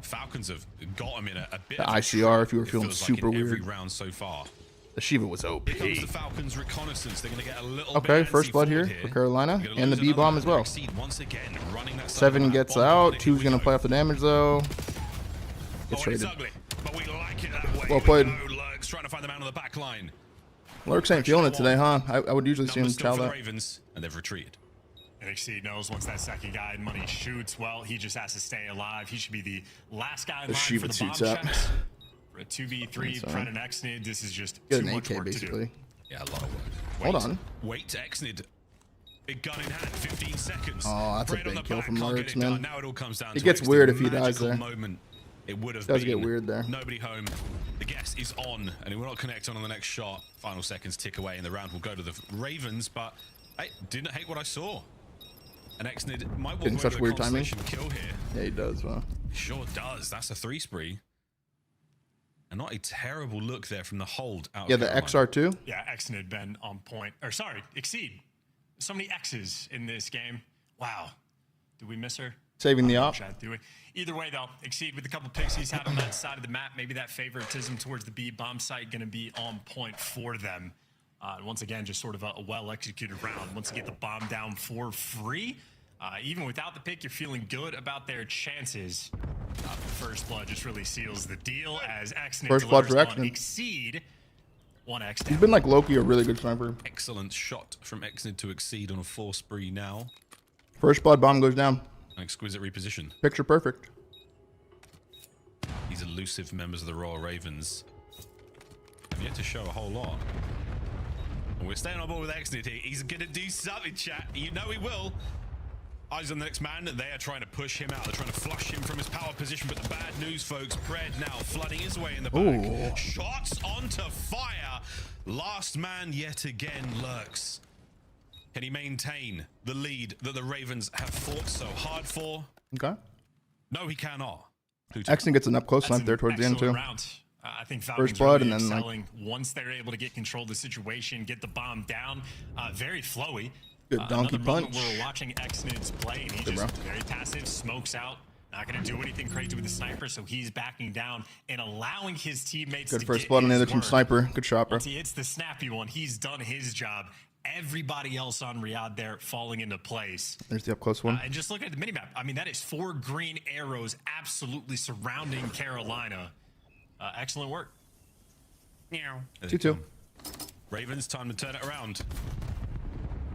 Falcons have got them in a bit. The of a ICR, trap, if you were it feeling feels super like in every weird. round so far. The Shiva was OP. Here comes the Falcons reconnaissance. They're going to get a little Okay, bit first antsy blood forward here for Carolina, They're gonna and the lose B bomb another as well. Exceed once again, running that side 7 of the gets map. out. Here 2's we gonna go. play off the damage though. Oh, Gets it's traded. ugly, but we like it that way. Well Here played. we go. Lurks trying to find the man on the back line. Lurks ain't feeling it today, huh? I would usually see him Numbers still chow for the that. Ravens, and they've retreated. And Exceed knows once that second guy in money shoots, well, he just has to stay alive. He should be the last guy in The line Shiva for the bomb suits up. checks. For a 2v3, Sorry. Pred and Exnid, this is just Get too an much AK work to do. basically. Yeah, a lot of work. Hold Wait, on. Wait, Exnid. Big gun in hand, 15 seconds. Oh, that's a Pred on big the kill back, from can't get Lurks, it done. man. Now it all comes down It to gets Exnid. weird if he dies Magical there. Moment. It would have Does been get weird there. Nobody home. The guess is on, and it will not connect on the next shot. Final seconds tick away, and the round will go to the Ravens. But hey, didn't hate what I saw. And Exnid might walk Getting away such with a weird timing. consolation kill here. Yeah, he does. Well, Sure does. That's a 3 spree. And not a terrible look there from the hold out. yeah, of the Carolina. XR2. Yeah, Exnid had been on point. Or sorry, Exceed. So many X's in this game. Wow. Did we miss her? Saving the op. Chat, do we? Either way, though, Exceed with a couple picks he's had on that side of the map. Maybe that favoritism towards the B bomb site going to be on point for them. Once again, just sort of a well-executed round. Once you get the bomb down for free, even without the pick, you're feeling good about their chances. First blood just really seals the deal as Exnid First blood delivers for on Exnid. Exceed. 1x He's been like Loki, a really good sniper. Excellent shot from Exnid to Exceed on a 4 spree now. First blood bomb goes down. An exquisite reposition. Picture perfect. These elusive members of the Royal Ravens have yet to show a whole lot. And we're staying on board with Exnid here. He's going to do something, chat. You know he will. Eyes on the next man. They are trying to push him out. They're trying to flush him from his power position. But the bad news, folks, Pred now flooding his way in the back. Ooh. Shots onto fire. Last man yet again lurks. Can he maintain the lead that the Ravens have fought so hard for? Okay. No, he cannot. Exton gets an up close snipe there towards the end too. Round. I think Falcons First blood really and then, like- excelling once they're able to get control of the situation, get the bomb down. Very flowy. Good donkey Another moment punch. where we're watching Exnid's play, and he Good, just bro. very passive, smokes out. Not going to do anything crazy with the sniper, so he's backing down and allowing his teammates Good to first get blood on the his other team work. sniper. Good shot, bro. Once he hits the snappy one, he's done his job. Everybody else on Riyadh there falling into place. There's the up close one. And just look at the minimap. I mean, that is 4 green arrows absolutely surrounding Carolina. Excellent work. Meow. 2-2. Ravens, time to turn it around.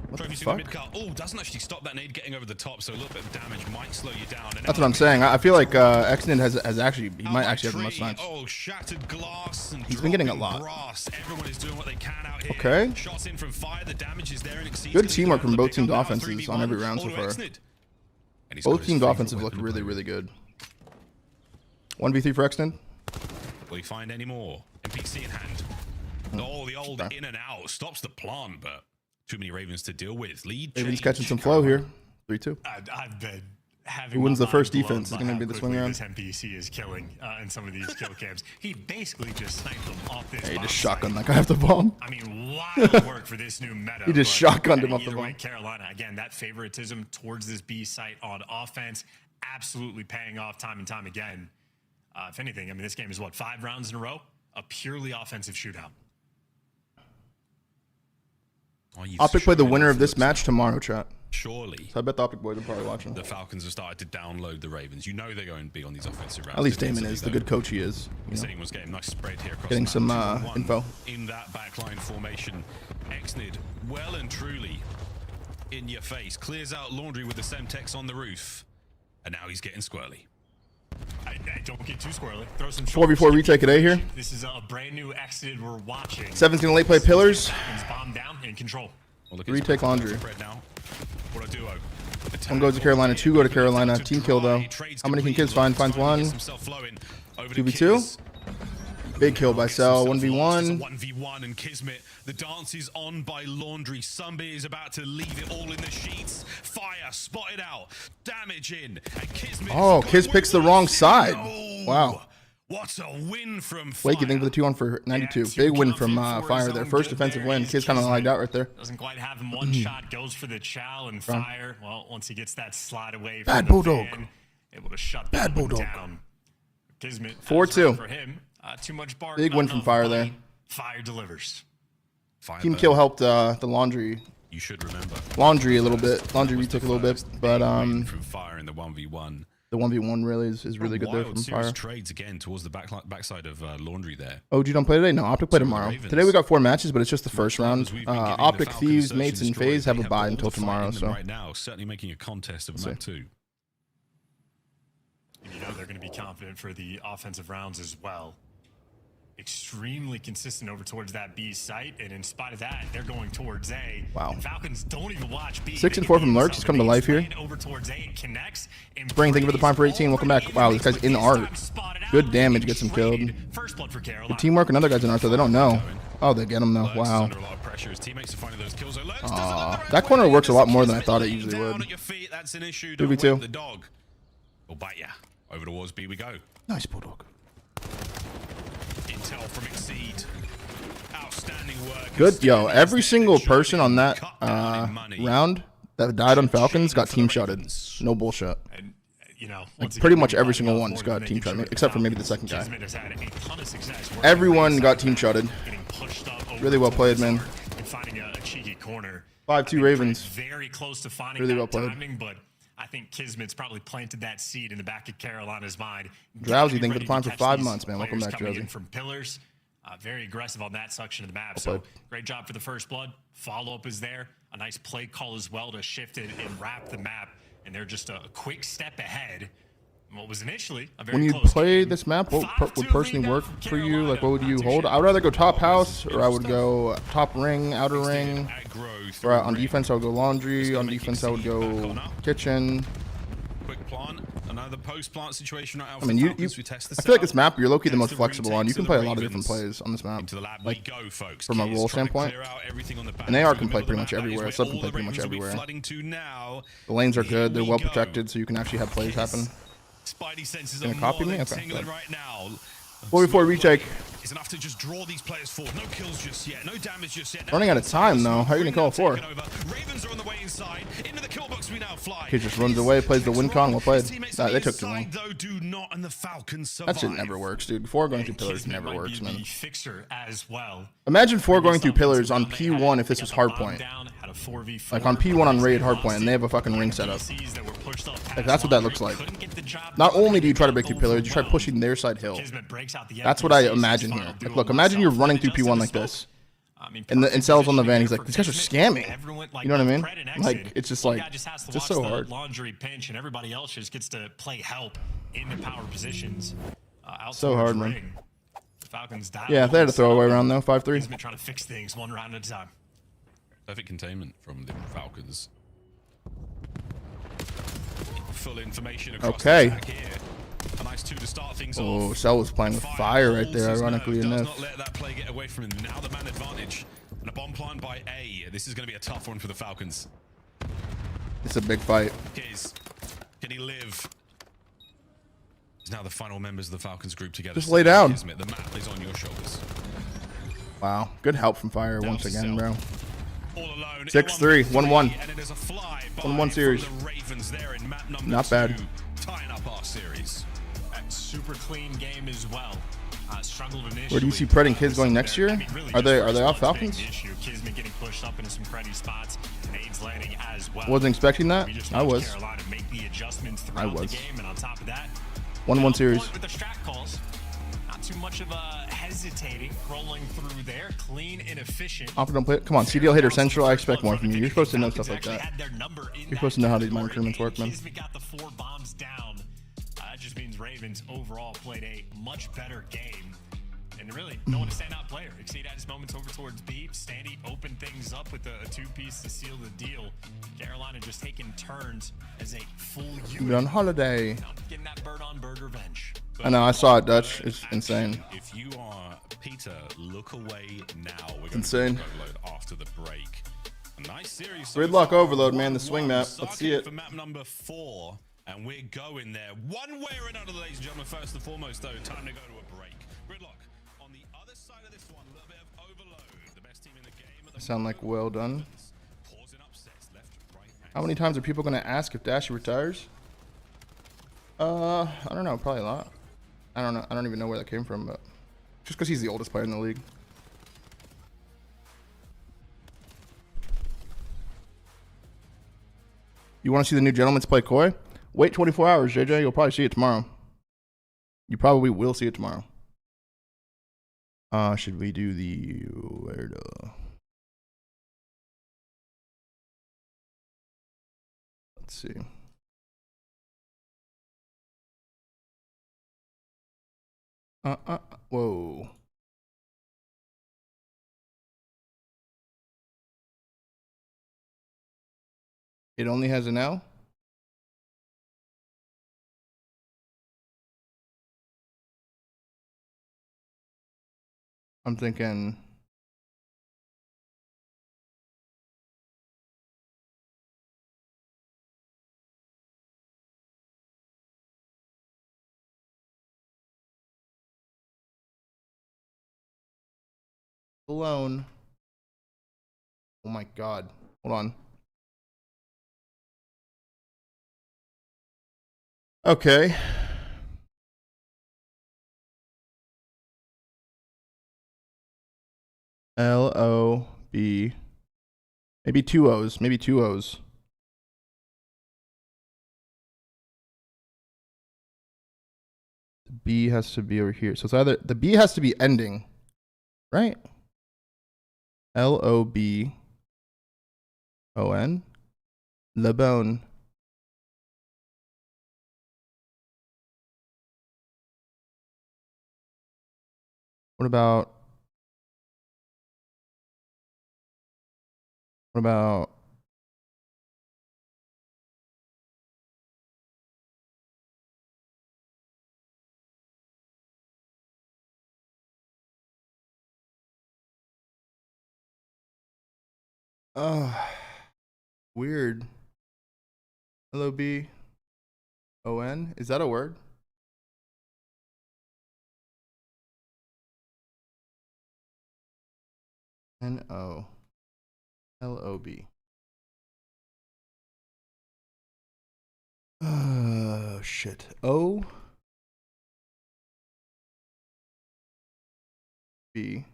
What the Trophy fuck? mid car. Oh, doesn't actually stop that nade getting over the top, so a little bit of damage might slow you down. And That's what I'm saying. I feel like Exton has actually, he might actually have the most tree. snipes. Oh, shattered glass and He's been getting a dropping lot. brass. Everyone is doing what they can out here. Okay. Shots in from fire. The damage is there and Exceed's Good gonna teamwork go from on both the teams' pick up now, offenses 3v1 on every round so all to far. Exnid. And he's got Both his teams' favorite offensive look weapon really, to play really with. good. 1v3 for Exton. Will he find any more? NPC in hand. Oh, the old Okay. in and out stops the plan, but too many Ravens to deal with. Lead Ravens change. catching some flow here. 3-2. I've been having Who wins my the first mind blown defense is by gonna how be the swing quickly round. This NPC is killing in some of these kill cams. He basically just sniped them off this. Yeah, he bomb just site. shotgunned that guy off the bomb. I mean, wild work for this new meta. He just but shotgunned him off the either way, bomb. Carolina, again, that favoritism towards this B site on offense, absolutely paying off time and time again. If anything, I mean, this game is what, 5 rounds in a row? A purely offensive shootout. Oh, you've Optic play the shown winner of this influence. match tomorrow, chat. Surely. So I bet the Optic boys are probably watching. The Falcons have started to download the Ravens. You know they're going to be on these offensive rounds. At least Damon defensively, is the though. good coach he is. You know? Seeing was getting nice spread here across Getting the some, map. 2-1 info. in that backline formation. Exnid well and truly in your face. Clears out Laundry with the Semtex on the roof. And now he's getting squirrely. I don't get too squirrely. Throw some 4v4 retake today here. This is a brand new Exited we're watching. 17 late play Pillars. Bomb down in control. Well, Retake Laundry. Now. What a duo. One goes to Carolina, 2 go to Carolina. Team kill though. How many can kids find? Finds 1. 2v2. Big kill by Cell. 1v1. 1v1 and Kismet. The dance is on by Laundry. Sunbeam is about to leave it all in the sheets. Fire spotted out. Damage in. And Kismet. Oh, Kiz picks the wrong side. Wow. What a win from Fire. Wakey, thank for the 2-1 for 92. Big win from Fire. Their first defensive win. Kiz kind of lagged out right there. Doesn't quite have him one shot. Goes for the chow and Fire. Well, once he gets that slide away from Bad the Bulldog. fan, able to shut Bad that one Bulldog. down. Kismet. 4-2. For him. Too much bark. Big win from Fire there. Fire delivers. Team kill helped the Laundry. You should remember. Laundry a little bit. Laundry retook a little bit, but from Fire in the 1v1. The 1v1 really is really good there from Fire. Trades again towards the backside of Laundry there. OG don't play today? No, Optic play tomorrow. Today we got 4 matches, but it's just the first round. Optic, Thieves, Mates, and FaZe have a bye until tomorrow. So right now, certainly making a contest of map 2. You know they're going to be confident for the offensive rounds as well. Extremely consistent over towards that B site, and in spite of that, they're going towards A. Wow. And Falcons don't even watch B. 6 and 4 from Lurks has come to life here. Over towards A and connects. Spring, thank you for the prime for 18. Welcome back. Wow, this guy's in art. Good damage, gets him killed. Good teamwork. Another guy's in art, though. They don't know. Oh, they get him though. Wow. That corner works a lot more than I thought it usually would. 2v2. The dog will bite ya. Over towards B we go. Nice Bulldog. Intel from Exceed. Outstanding work. Good, yo. Every single person on that round that died on Falcons got team shotted. No bullshit. And, you know, like pretty much every single one just got team shotted, except for maybe the second guy. Everyone got team shotted. Really well played, man. And finding a cheeky corner. 5-2 Ravens. Very close to finding really that well played. timing, but I think Kismet's probably planted that seed in the back of Carolina's mind. Drowsy, thank you for the plan for 5 months, man. Welcome back, Drowsy. From Pillars, very aggressive on that section of the map. So great job for the first blood. Follow-up is there. A nice play call as well to shift it and wrap the map. And they're just a quick step ahead. What was initially a very when you close play game. this map, what would personally work for you? Like, what would you hold? I would rather go top house, or I would go top ring, outer ring. Or on defense, I would go Laundry. On defense, I would go kitchen. Quick plant, another post plant situation right out. I mean, I feel like this map you're low-key the most flexible on. You can play a lot of different plays on this map, like from a role standpoint. And AR can play pretty much everywhere. Sub can play pretty much everywhere. The lanes are good. They're well protected, so you can actually have plays happen. Spidey senses Gonna copy me? Okay. right now. 4v4 retake. It's enough to just draw these players forward. No kills just yet. No damage just yet. Running out of time though. How are you gonna call it 4? Ravens are on the way inside. Into the kill box we now fly. Kid just runs away, plays the win con. Well played. They took too long. Though do not, and the Falcons that shit never works, dude. 4 going through pillars never works, man. Fixer as well. Imagine 4 going through pillars on P1 if this was hardpoint. Like on P1 on raid hardpoint, and they have a fucking ring set up. Like that's what that looks like. Not only do you try to break through pillars, you try pushing their side hill. That's what I imagine here. Like, look, imagine you're running through P1 like this, and Cell's on the van. He's like, these guys are scamming. You know what I mean? Like, it's just like, just so hard. Laundry pinch, and everybody else just gets to play help in the power positions. So hard, man. Falcons yeah, they had a throwaway round though. 5-3. He's been trying to fix things one round at a time. Perfect containment from the Falcons. Full information across the back here. A nice 2 to start things off. Cell was playing with fire right there, ironically enough. Does not let that play get away from him. Now the man advantage. And a bomb plant by A. This is going to be a tough one for the Falcons. It's a big fight. Can he live? He's now the final members of the Falcons group together. Just lay down. The map is on your shoulders. Wow. Good help from Fire once again, bro. All alone. 6-3, 1-1. And it is a fly 1-1 series. The Ravens there in map number Not bad. 2, tying up our series. Super clean game as well. Struggled initially. Where do you see Pred and Kids going next year? I mean, really Are they off Falcons? Kids been getting pushed up into some cruddy spots. Nades landing as well. Wasn't expecting that. I was. Carolina make the adjustments throughout the game, and on top of that, 1-1 series. With the strat calls, not not too much of a hesitating, rolling through there, clean and efficient. Opera don't play it. Come on, CDL hitter central. I expect more from you. You're supposed to know stuff like that. You're supposed to know how these mine tournaments work, man. Kismet got the 4 bombs down. That just means Ravens overall played a much better game. And really, no one a standout player. Exceed had his moments over towards B. Standy opened things up with a 2-piece to seal the deal. Carolina just taking turns as a full unit. Be on holiday. Getting that bird on bird revenge. I know, I saw it, Dutch. It's insane. If you are Peter, look away now. We're going insane. to overload after the break. A nice series. Gridlock overload, man. The swing map. Let's see it. For map number 4, and we're going there one way or another, ladies and gentlemen. First and foremost, though, time to go to a break. Gridlock on the other side of this one. A little bit of overload. The best team in the game. At the Sound like well done. Pausing upsets, left, right, How many times are people going to ask if Dashy retires? I don't know. Probably a lot. I don't know. I don't even know where that came from, but just because he's the oldest player in the league. You want to see the new Gentleman's Play Koi? Wait 24 hours, JJ. You'll probably see it tomorrow. You probably will see it tomorrow. Should we do the where the? Let's see. Whoa. It only has an L? I'm thinking. Alone. Oh my god. Hold on. Okay. LOB. Maybe 2 O's. Maybe 2 O's. The B has to be over here. So it's either the B has to be ending, right? LOBON. Le Bone. What about weird. LOBON. Is that a word? NOLOB. Oh shit. O B.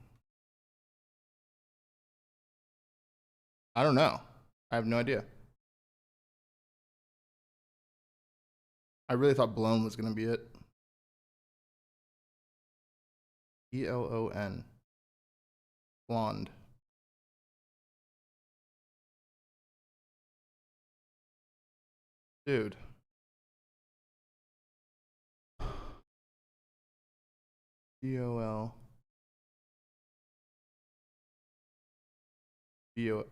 I don't know. I have no idea. I really thought blown was gonna be it. ELON. Blonde. Dude. DOL. BO.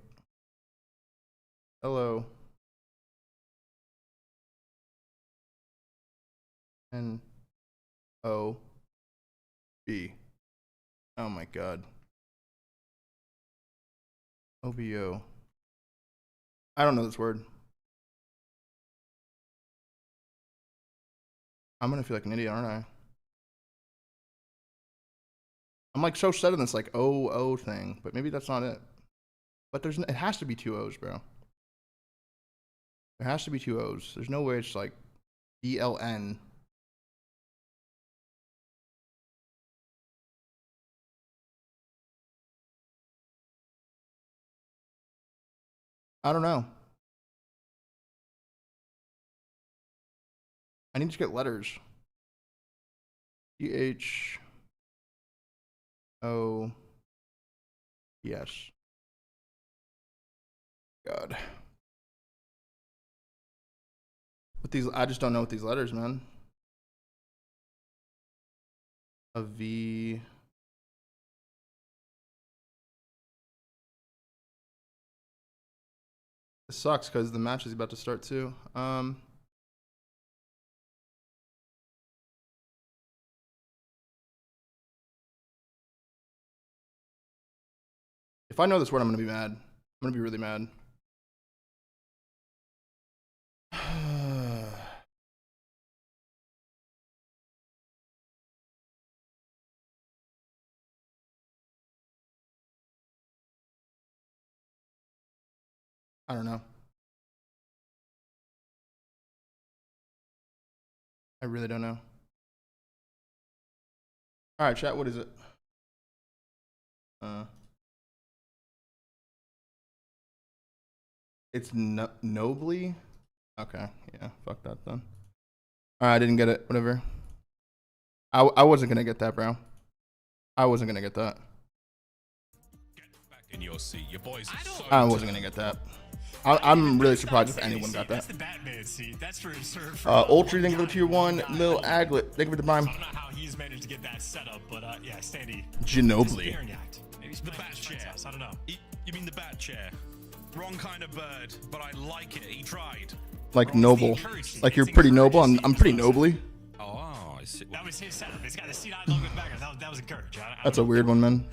Hello. NOB. Oh my god. OBO. I don't know this word. I'm gonna feel like an idiot, aren't I? I'm like so set in this like O thing, but maybe that's not it. But it has to be 2 O's, bro. There has to be 2 O's. There's no way it's like ELN. I don't know. I need to get letters. EH. Oh. Yes. God. With these, I just don't know what these letters, man. A V. It sucks because the match is about to start too. If I know this word, I'm gonna be mad. I'm gonna be really mad. I don't know. I really don't know. All right, chat. What is it? It's nobly. Okay, yeah. Fuck that then. All right, I didn't get it. Whatever. I wasn't gonna get that, bro. I wasn't gonna get that. Get back in your seat. Your boys are so I wasn't gonna get that. I'm really surprised if anyone got that. That's the Batman seat. That's reserved. Ultra, thank you for the tier 1. Lil Aglet, thank you for the prime. I don't know how he's managed to get that set up, but yeah, Standy. Ginobili. Maybe he's The playing bat his friend's chair. house. I don't know. You mean the bat chair? Wrong kind of bird, but I like it. He tried. Like noble. Like you're pretty noble. I'm pretty nobly. Oh, I see. That was his setup. He's got the seat on the back. That was encouraged. That's a weird one, man.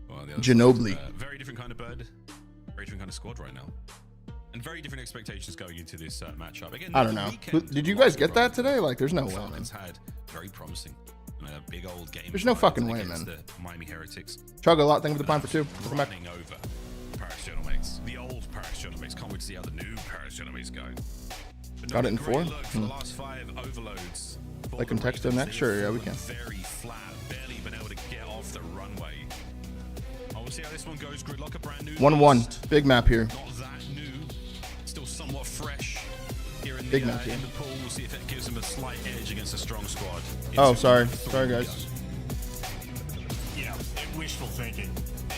Well, the other Ginobili. side is, very different kind of bird. Very different kind of squad right now. And very different expectations going into this matchup. Again, I don't know. Did you guys get that today? Like, there's no way, man. Falcons had very promising. A big old game. There's no fucking way, man. The Miami Heretics. Chug a lot. Thank you for the prime for 2. Welcome back. Running over Paris Genomics. The old Paris Genomics. Can't wait to see how the new Paris Genomics go. But Got it in great 4? look for the last 5 overloads. Like, can text them next? Sure, yeah, we can. Very flat. Barely been able to get off the runway. I will see how this one goes. Gridlock, a brand new 1-1. Big map here. Not that new. Still somewhat fresh. Here in Big the, match, yeah. in the pool, we'll see if it gives them a slight edge against a strong squad. Oh, It's sorry. a Sorry, guys. You know, wishful thinking.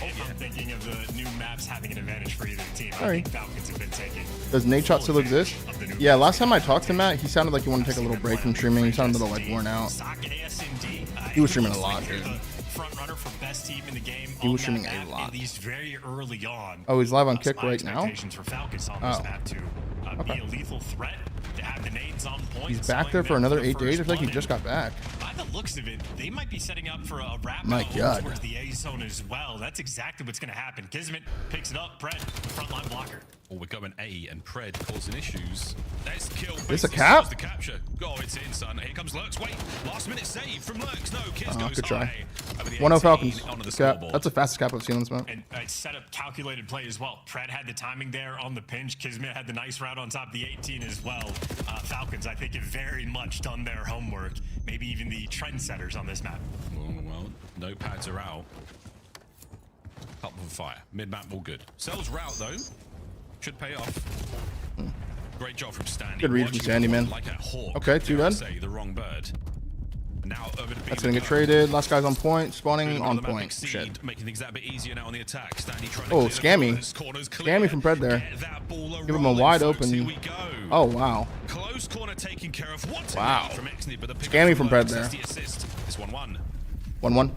If I'm thinking of the new maps having an advantage for either team, Sorry. I think Falcons have been taking. Does Nate Shot still exist? Yeah, last time I talked to Matt, he sounded like he wanted to take a little break from streaming. He sounded a little like worn out. He was streaming a lot, dude. Front runner for best team in the game. He was on that streaming a map, lot. At least very early on. Oh, he's live on Kick Spy right now? expectations for Falcons on this map to be a lethal threat, to have the nades on point. He's back there for another 8 days. I feel like he just got back. By the looks of it, they might be setting up for a wrap My God. towards the A zone as well. That's exactly what's going to happen. Kismet picks it up. Pred, the frontline blocker. Oh, we're going A and Pred causing issues. Nice kill. This a Basis cap? was the capture. Oh, it's in, son. Here comes Lurks. Wait, last minute save from Lurks. No, Kiz goes good try. high. Over the 1-0 18 Falcons. onto the Cap. scoreboard. That's the fastest cap I've seen on this map. And set up calculated play as well. Pred had the timing there on the pinch. Kismet had the nice route on top of the 18 as well. Falcons, I think, have very much done their homework. Maybe even the trendsetters on this map. Well, no pads are out. Up for fire. Mid-map all good. Sells route, though. Should pay off. Great job from Standy. Good read from Watching Sandy, man. Like a hawk. Okay, 2 dare I dead. say, the wrong bird. Now over to B. That's gonna get traded. Last guy's on point. Spawning Moving on the map point. exceed, Shit. making things that bit easier now on the attack. Standy trying to Oh, clear the Scammy. corners clear. Scammy from Pred there. Get that ball Give him a rolling, wide folks. open. Here we go. Oh, wow. Close corner taken care of. What a Wow. lead from Exney, but the pick Scammy up from Lurks, Pred there. that's the assist. It's 1-1. 1-1.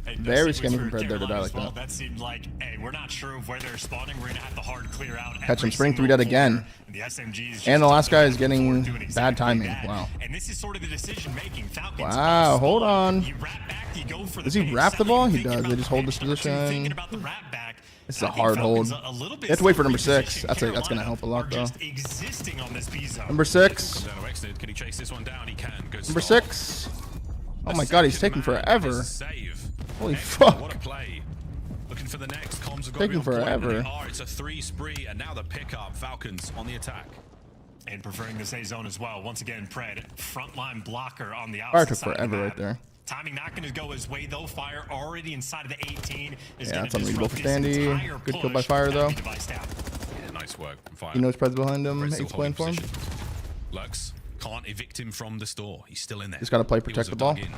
Hey, Very sequence scammy for from Pred there to Carolina die as like well. that. That seemed like, hey, we're not sure of where they're spawning. We're gonna have to hard clear out. Catch him. every Spring 3 single dead again. corner. And the SMGs And the just last guy is doing getting exactly bad timing. that. Wow. And this is sort of the decision making. Falcons. Wow, hold on. You wrap back, you go for the Does he pace. wrap the Not even ball? He thinking does. about They just the hold this pitch, not even thinking position. about the wrap back. This is a I think hard hold. Falcons a little bit You have to wait for number slower 6. position. That's gonna help a lot, Carolina though. are just existing on this B zone. Number 6. Comes down to Exney. Can he chase this one down? He can. Good Number stop. 6. Oh my god, he's taking forever. Save. Holy Excellent. fuck. What a play. Looking for the next. Comms have got Taking to be on point, and forever. they are. It's a 3 spree, and now the pickup. Falcons on the attack. And preferring this A zone as well. Once again, Pred, frontline blocker on the Fire outside. took side of the forever map. right there. Timing not going to go his way though. Fire already inside of the 18 is Yeah, going that's to unreadable disrupt for this Standy. entire Good kill by push. Fire, Gotta though. be devised out. Yeah, nice work from Fire. He knows Pred's behind him. Pred's still He's playing for holding him. position. Lurks can't evict him from the store. He's still in there. Just gotta play He protect was the ball. dug in.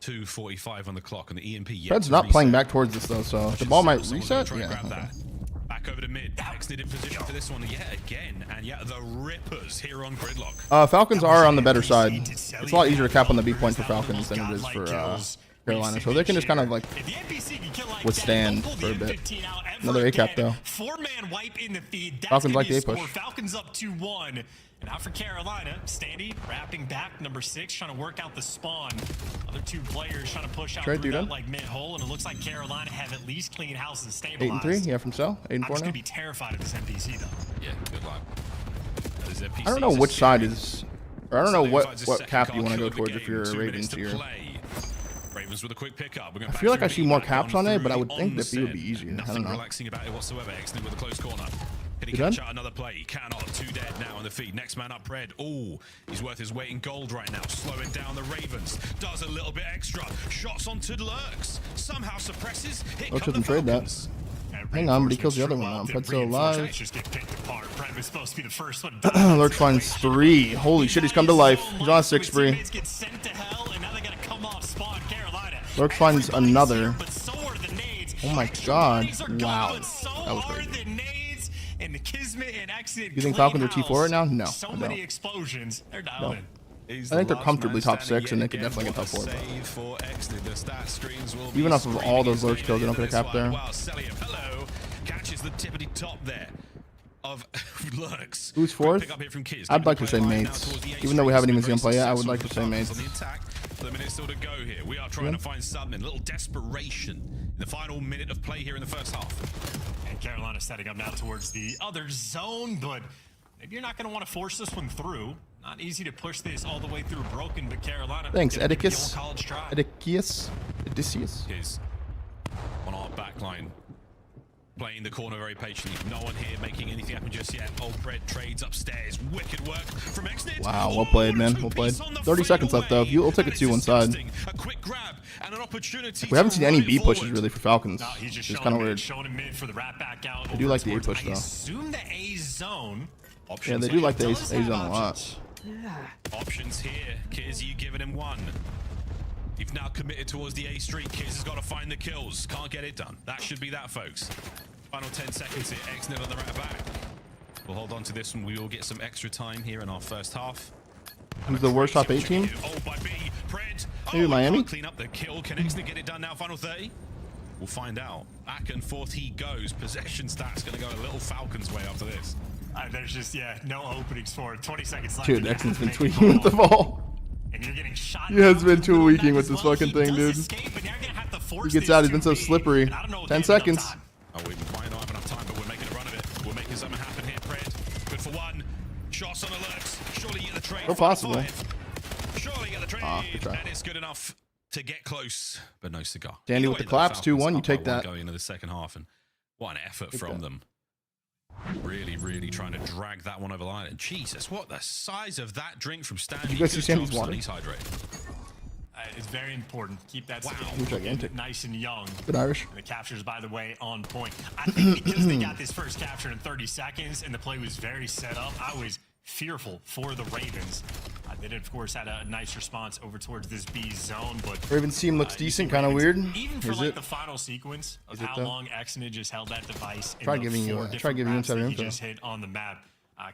2:45 on the clock, and the EMP. Fred's not playing back towards this though, so the ball might reset. Try and Yeah. grab that. Back over to mid. Exnid in position for this one yet again, and yet the Rippers here on Gridlock. Falcons are on the better side. It's a lot easier to cap on the B point for Falcons than it is for Carolina, so they can just kind of like withstand for a bit. Another A cap though. 4-man wipe in the feed. That's Falcons like gonna the be A a score. push. Falcons up 2-1. And out for Carolina, Standy wrapping back number 6, trying to work out the spawn. Other 2 players trying to push out Trade through dude that in. like mid-hole, and it looks like Carolina have at least clean house and 8 stabilized. and 3. Yeah, from Cell. 8 and I'm 4 just now. gonna be terrified of this NPC though. Yeah, good luck. Those NPCs I don't know are which side serious. is. Or I don't So know they what provides a what second cap car you want to kill go of the towards game, if you're 2 minutes Ravens to here. play. Ravens with a quick pickup. I feel like I see more caps on it, but I would think the B would be easier. I Nothing don't know. relaxing about it whatsoever. Exnid with a close corner. Can he You done? catch out another play? He cannot. 2 dead now on the feed. Next man up, Pred. Oh, he's worth his weight in gold right now. Slowing down the Ravens. Does a little bit extra. Shots onto Lurks. Somehow suppresses. Hit Lurks come the doesn't trade that. Falcons. Hang on, but he kills the other one now. Pred's still alive. Just get picked apart. Pred was supposed to be the first one. Lurks finds 3. Holy shit, he's come to life. He's on a 6 spree. Teammates get sent to hell, and now they gotta come off spawn. Carolina. Lurks finds Everybody's another. here, but so are the nades. Oh my Extra god. bodies are gone, Wow. but so That was are crazy. the nades, and the Kismet and Exit You think clean Falcons are T4 right house. now? No, So I many don't. explosions. They're dialed No. in. He's I think the they're last comfortably man top standing 6, and they yet could again. definitely get What top 4. a save for Exnid. The stat screens will Even be off of all those screaming lurch his kills, they don't name get a into cap this one. there. Wow, Selim, hello. Catches the tippity top there of Lurks. Who's Quick 4th? pick up here from Kiz. I'd like to say Line now mates. towards the A Even though we street. haven't even It's been seen him play yet, I would successful like to for say the mates. Falcons on the attack. For the minute still to go here. We are trying to find something. A little desperation in the final minute of play here in the first half. And Carolina setting up now towards the other zone, but maybe you're not going to want to force this one through. Not easy to push this all the way through broken, but Carolina. Thanks, gonna give it the Edicus. old college try. Edicius. Odysseus. Is on our back line. Playing the corner very patiently. No one here making anything happen just yet. Old Pred trades upstairs. Wicked work from Exnid. Wow, well played, man. Well played. 30 seconds left, though. You'll take it 2 one side. A quick grab and an opportunity. We haven't to seen any run it B pushes forward. really for Falcons. No, he's just It's showing kind of mid, weird. showing him mid for the wrap back out. They do like the A push, I though. assume the A zone. Yeah, Options they do here. like the A Tell us zone that a lot. options. Options here. Kiz, you giving him one. You've now committed towards the A street. Kiz has got to find the kills. Can't get it done. That should be that, folks. Final 10 seconds here. Exnid on the right back. We'll hold on to this one. We will get some extra time here in our first half. Who's the worst top 8 team? Oh, by B. Pred. Maybe Miami? Can't clean up the kill. Can Exnid get it done now? Final 30. We'll find out. Back and forth he goes. Possession stats going to go a little Falcons way after this. There's just, no openings for it. 20 seconds left. Dude, and you have Exnid's to been make a tweaking with the call. ball. And you're getting shot. He has down been to too the weaking back with as this well. fucking He thing, does dude. escape, but now you're gonna have to force He gets this out. He's been so 2B. slippery. And I don't know if 10 they have enough seconds. time. Oh, we might not have enough time, but we're making a run of it. We're making something happen here, Pred. Good for one. Shots on alerts. Surely you get the trade. Oh, possible. 5-5. Surely you get the trade. good try. And it's good enough to get close, but no cigar. Dandy Either with way, the claps, Falcons 2-1, you up by take one that. Going into the second half, and what an effort Take from that. them. Really, really trying to drag that one over the line. And Jesus, what the size of that drink from Stanley. you guys see Good Sandy's job, water? He's hydrated. It's very important. Keep that Wow. skin You're gigantic. nice and young. Good Irish. And the captures, by the way, on point. I think because they got this first capture in 30 seconds and the play was very set up, I was fearful for the Ravens. They did, of course, had a nice response over towards this B zone, but Ravens team looks you see decent, kind of Ravens, weird. Even for Is like it? the final sequence of Is it how though? long Exnid just held that device. Try in the giving you- four try different giving you maps insider that he info. just hit on the map.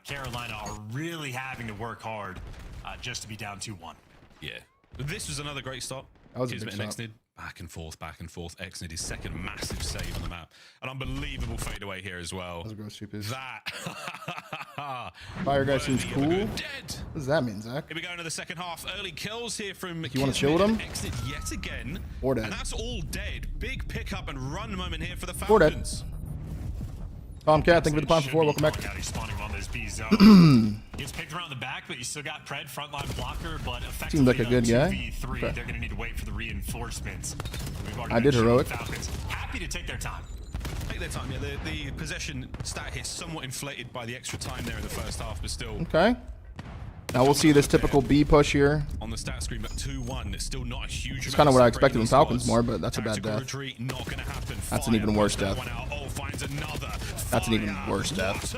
Carolina are really having to work hard just to be down 2-1. Yeah. This was another great stop. That was a Kismet big and stop. Exnid. Back and forth, back and forth. Exnid, his second massive save on the map. An unbelievable fadeaway here as well. That was a gross stupid. That. Fire guy seems Worthy of a cool. good dead. What does that mean, Zach? Here we go into the second half. Early kills here from You wanna chill with Kismet him? and Exnid yet again. Or dead. And that's all dead. Big pickup and run moment here for the Or dead. Falcons. Tomcat, thank you for the pound for 4. Welcome back. He's spawning on this B zone. Gets picked around the back, but you still got Pred, frontline blocker, but effectively Seems like a good guy. 2v3. Okay. They're going to need to wait for the reinforcements. We've already I did mentioned heroic. Falcons happy to take their time. Take their time. Yeah, the possession stat here somewhat inflated by the extra time there in the first half, but still. Okay. Now we'll see this typical B push here. On the stat screen, but 2-1. It's still not a huge. It's kind of what I expected from Falcons more, but that's a bad death. Not gonna happen. That's an even worse death. Finds another. That's an even worse death.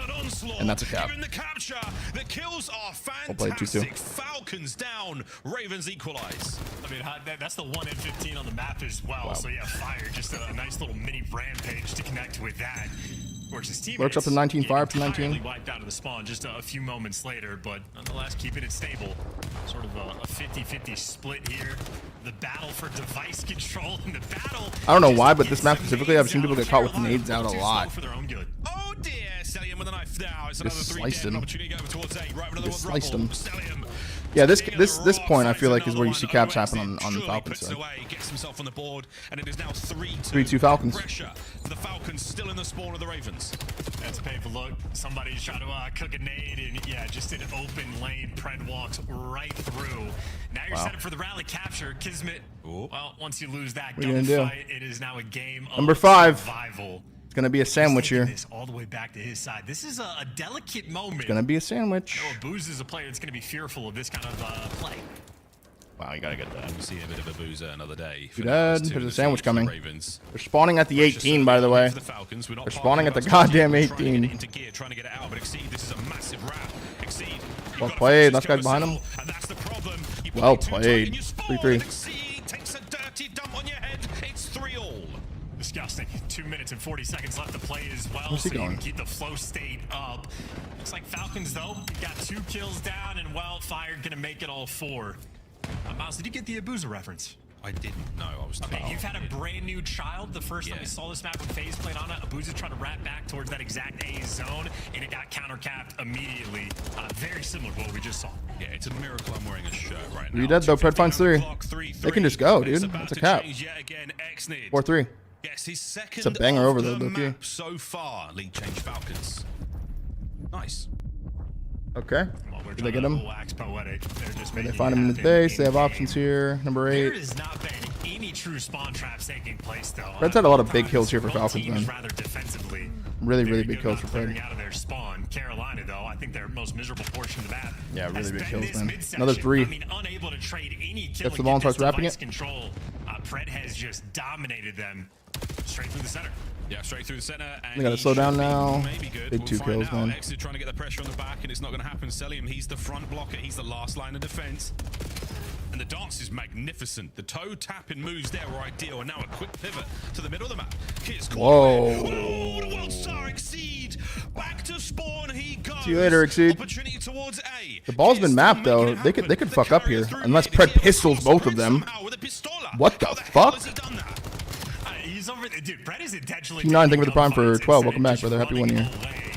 And that's a cap. Even the capture. The kills are We'll play 2-2. fantastic. Falcons down. Ravens equalize. I mean, that's the 1 in 15 on the map as well. Wow. So yeah, Fire just a nice little mini rampage to connect with that. Of course, his teammates Lurks up to 19, fire up to 19. entirely wiped out of the spawn just a few moments later, but nonetheless keeping it stable. Sort of a 50-50 split here. The battle for device control and the battle. I don't know why, but this map specifically, I've seen people get caught with nades out a lot. For their own good. Oh dear, Stellium with a knife now. It's another Just 3 sliced dead. him. Opportunity to go towards A. Right, another Just one. sliced him. Stellium. Yeah, this point I feel like is where you see caps happen on the Falcons side. Gets himself on the board, and it is now 3-2. 3-2 Falcons. Pressure for the Falcons still in the spawn of the Ravens. That's a painful look. Somebody's trying to cook a nade, and yeah, just an open lane. Pred walks right through. Now you're set up for the rally capture. Kismet. Well, once you lose that What are you gonna do? gunfight, it is now a game of Number 5. survival. It's gonna be a sandwich Taking here. this all the way back to his side. This is a delicate moment. It's gonna be a sandwich. Booze is a player that's going to be fearful of this kind of play. Wow, you gotta get that. We'll see a bit of a boozer another day. Too bad. There's a sandwich coming. Ravens. They're spawning at the 18, by the way. For the Falcons, we're not They're spawning at the parking goddamn us, trying to get 18. it into gear, trying to get it out, but Exceed, this is a massive wrap. Exceed. you've Well got to played. finish Last this guy's behind him. and that's the problem. You Well play too tight played. and you spawn, 3-3. and Exceed takes a dirty dump on your head. It's 3-all. Disgusting. 2 minutes and 40 seconds left to play as well, Where's he so you going? can keep the flow state up. Looks like Falcons, though, got 2 kills down, and Wildfire gonna make it all 4. Miles, did you get the Abuza reference? I didn't know. I was Okay, told. you've had a brand new child. The first time we saw this map with FaZe played on it, Abuza tried to wrap back towards that exact A zone, and it got counter-capped immediately. Very similar to what we just saw. Yeah, it's a miracle I'm wearing a shirt right now. You dead though. Pred finds 3. 3-3. They can just go, It's dude. about That's a to cap. change yet again. Exnid 4-3. gets his second It's a banger of over the the low-key. map so far. Lead change Falcons. Nice. Okay. Well, we're Did they trying get to him? wax poetic. They're just They making find it him in the happen base. They have in-game. options here. Number There 8. has not been any true spawn traps taking place, though. Red's had a lot of big kills here for Both Falcons, teams man. rather defensively. Really, Very really big good kills about for clearing Pred. out of their spawn. Carolina, though, I think their most miserable portion of the map. Yeah, really has big been kills, this man. midsection. Another 3. I mean, unable to trade any kill. Gets the and ball and get starts wrapping device it. Control. Pred has just dominated them straight through the center. Yeah, straight through the center. And They gotta he slow down should be now. maybe good. Big We'll 2 find kills, out. man. Exit trying to get the pressure on the back, and it's not going to happen. Celium, he's the front blocker. He's the last line of defense. And the dance is magnificent. The toe tapping moves there were ideal. And now a quick pivot to the middle of the map. Kids Whoa. Oh, the World Star Exceed. Back to spawn he goes. See you later, Exceed. Opportunity towards A. The ball's been Kids mapped, still though. making it They could happen. fuck up carrier here. through Unless mid. Pred He pistols across both of Pred them. somehow with a pistola. What the How hell fuck? has he done that? He's over there. Dude, Brett is intentionally. T9, thank you for the taking prime for gunfights 12. instead Welcome of back, just brother. Happy running 1 year. away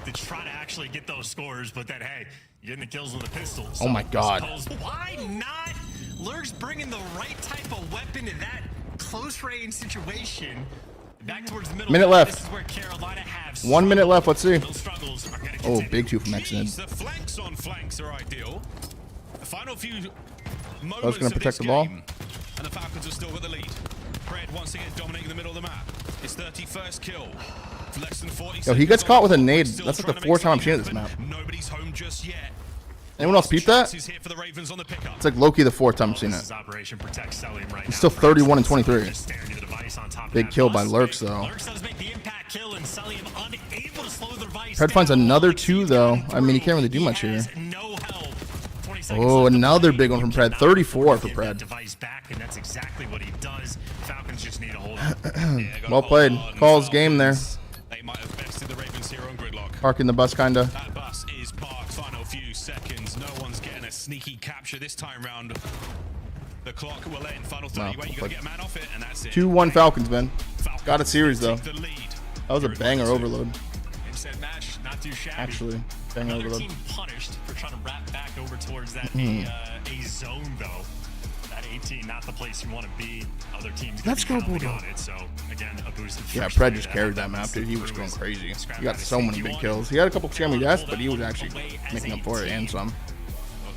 to try to actually get those scores, but then, hey, you're getting the kills with a pistol. Oh my God. Why not? Lurk's bringing the right type of weapon in that close range situation. Back towards the middle. Minute left. This is where Carolina have 1 minute left. Let's see. Those struggles are gonna Oh, continue. big 2 from Jeez, Exnid. the flanks on flanks are ideal. The final few moments gonna of protect this the ball. game, and the Falcons have still got the lead. Pred once again dominating the middle of the map. His 31st kill. For less than 40 Yo, he seconds gets on caught the with a clock, nade. still That's like trying the to 4th time make I've seen it this something map. happen. Nobody's home just yet. Anyone else peep that? Chances here for the Ravens on the pickup. It's like Loki the 4th time I've seen This it. is Operation Protect Celium right He's now. still 31 and 23. Just staring at the device on top of Big that kill by bus. Lurks, though. Lurks does make the impact kill, and Celium unable to slow the device Pred finds down. another 2, though. Exceed I mean, he can't really through. do much here. Has no help. 20 seconds Oh, left to another play. big one from You Pred. cannot 34 for give that Pred. device back, and that's exactly what he does. Falcons just need to hold on. Yeah, gotta Well hold played. on. Calls game there. They might have bested the Ravens here on Gridlock. Parking the bus, kinda. That bus is parked. Final few seconds. No one's getting a sneaky capture this time round. The clock will end. Final 30. Wow, Wait, you gotta get a man off it, and that's it. 2-1 Falcons, man. Falcons Got a series, though. take the lead. That was a Here in banger round 2. overload. Instead match, not too shabby. Actually, banger Another overload. team punished for trying to wrap back over towards that A zone, though. That 18, not the place you want to be. Other teams Let's go, counting Bulldog. on it. So again, a boost. Yeah, Pred just carried that map, dude. He was going crazy. He got so many big kills. He had a couple scammy deaths, but he was actually making up for it and some.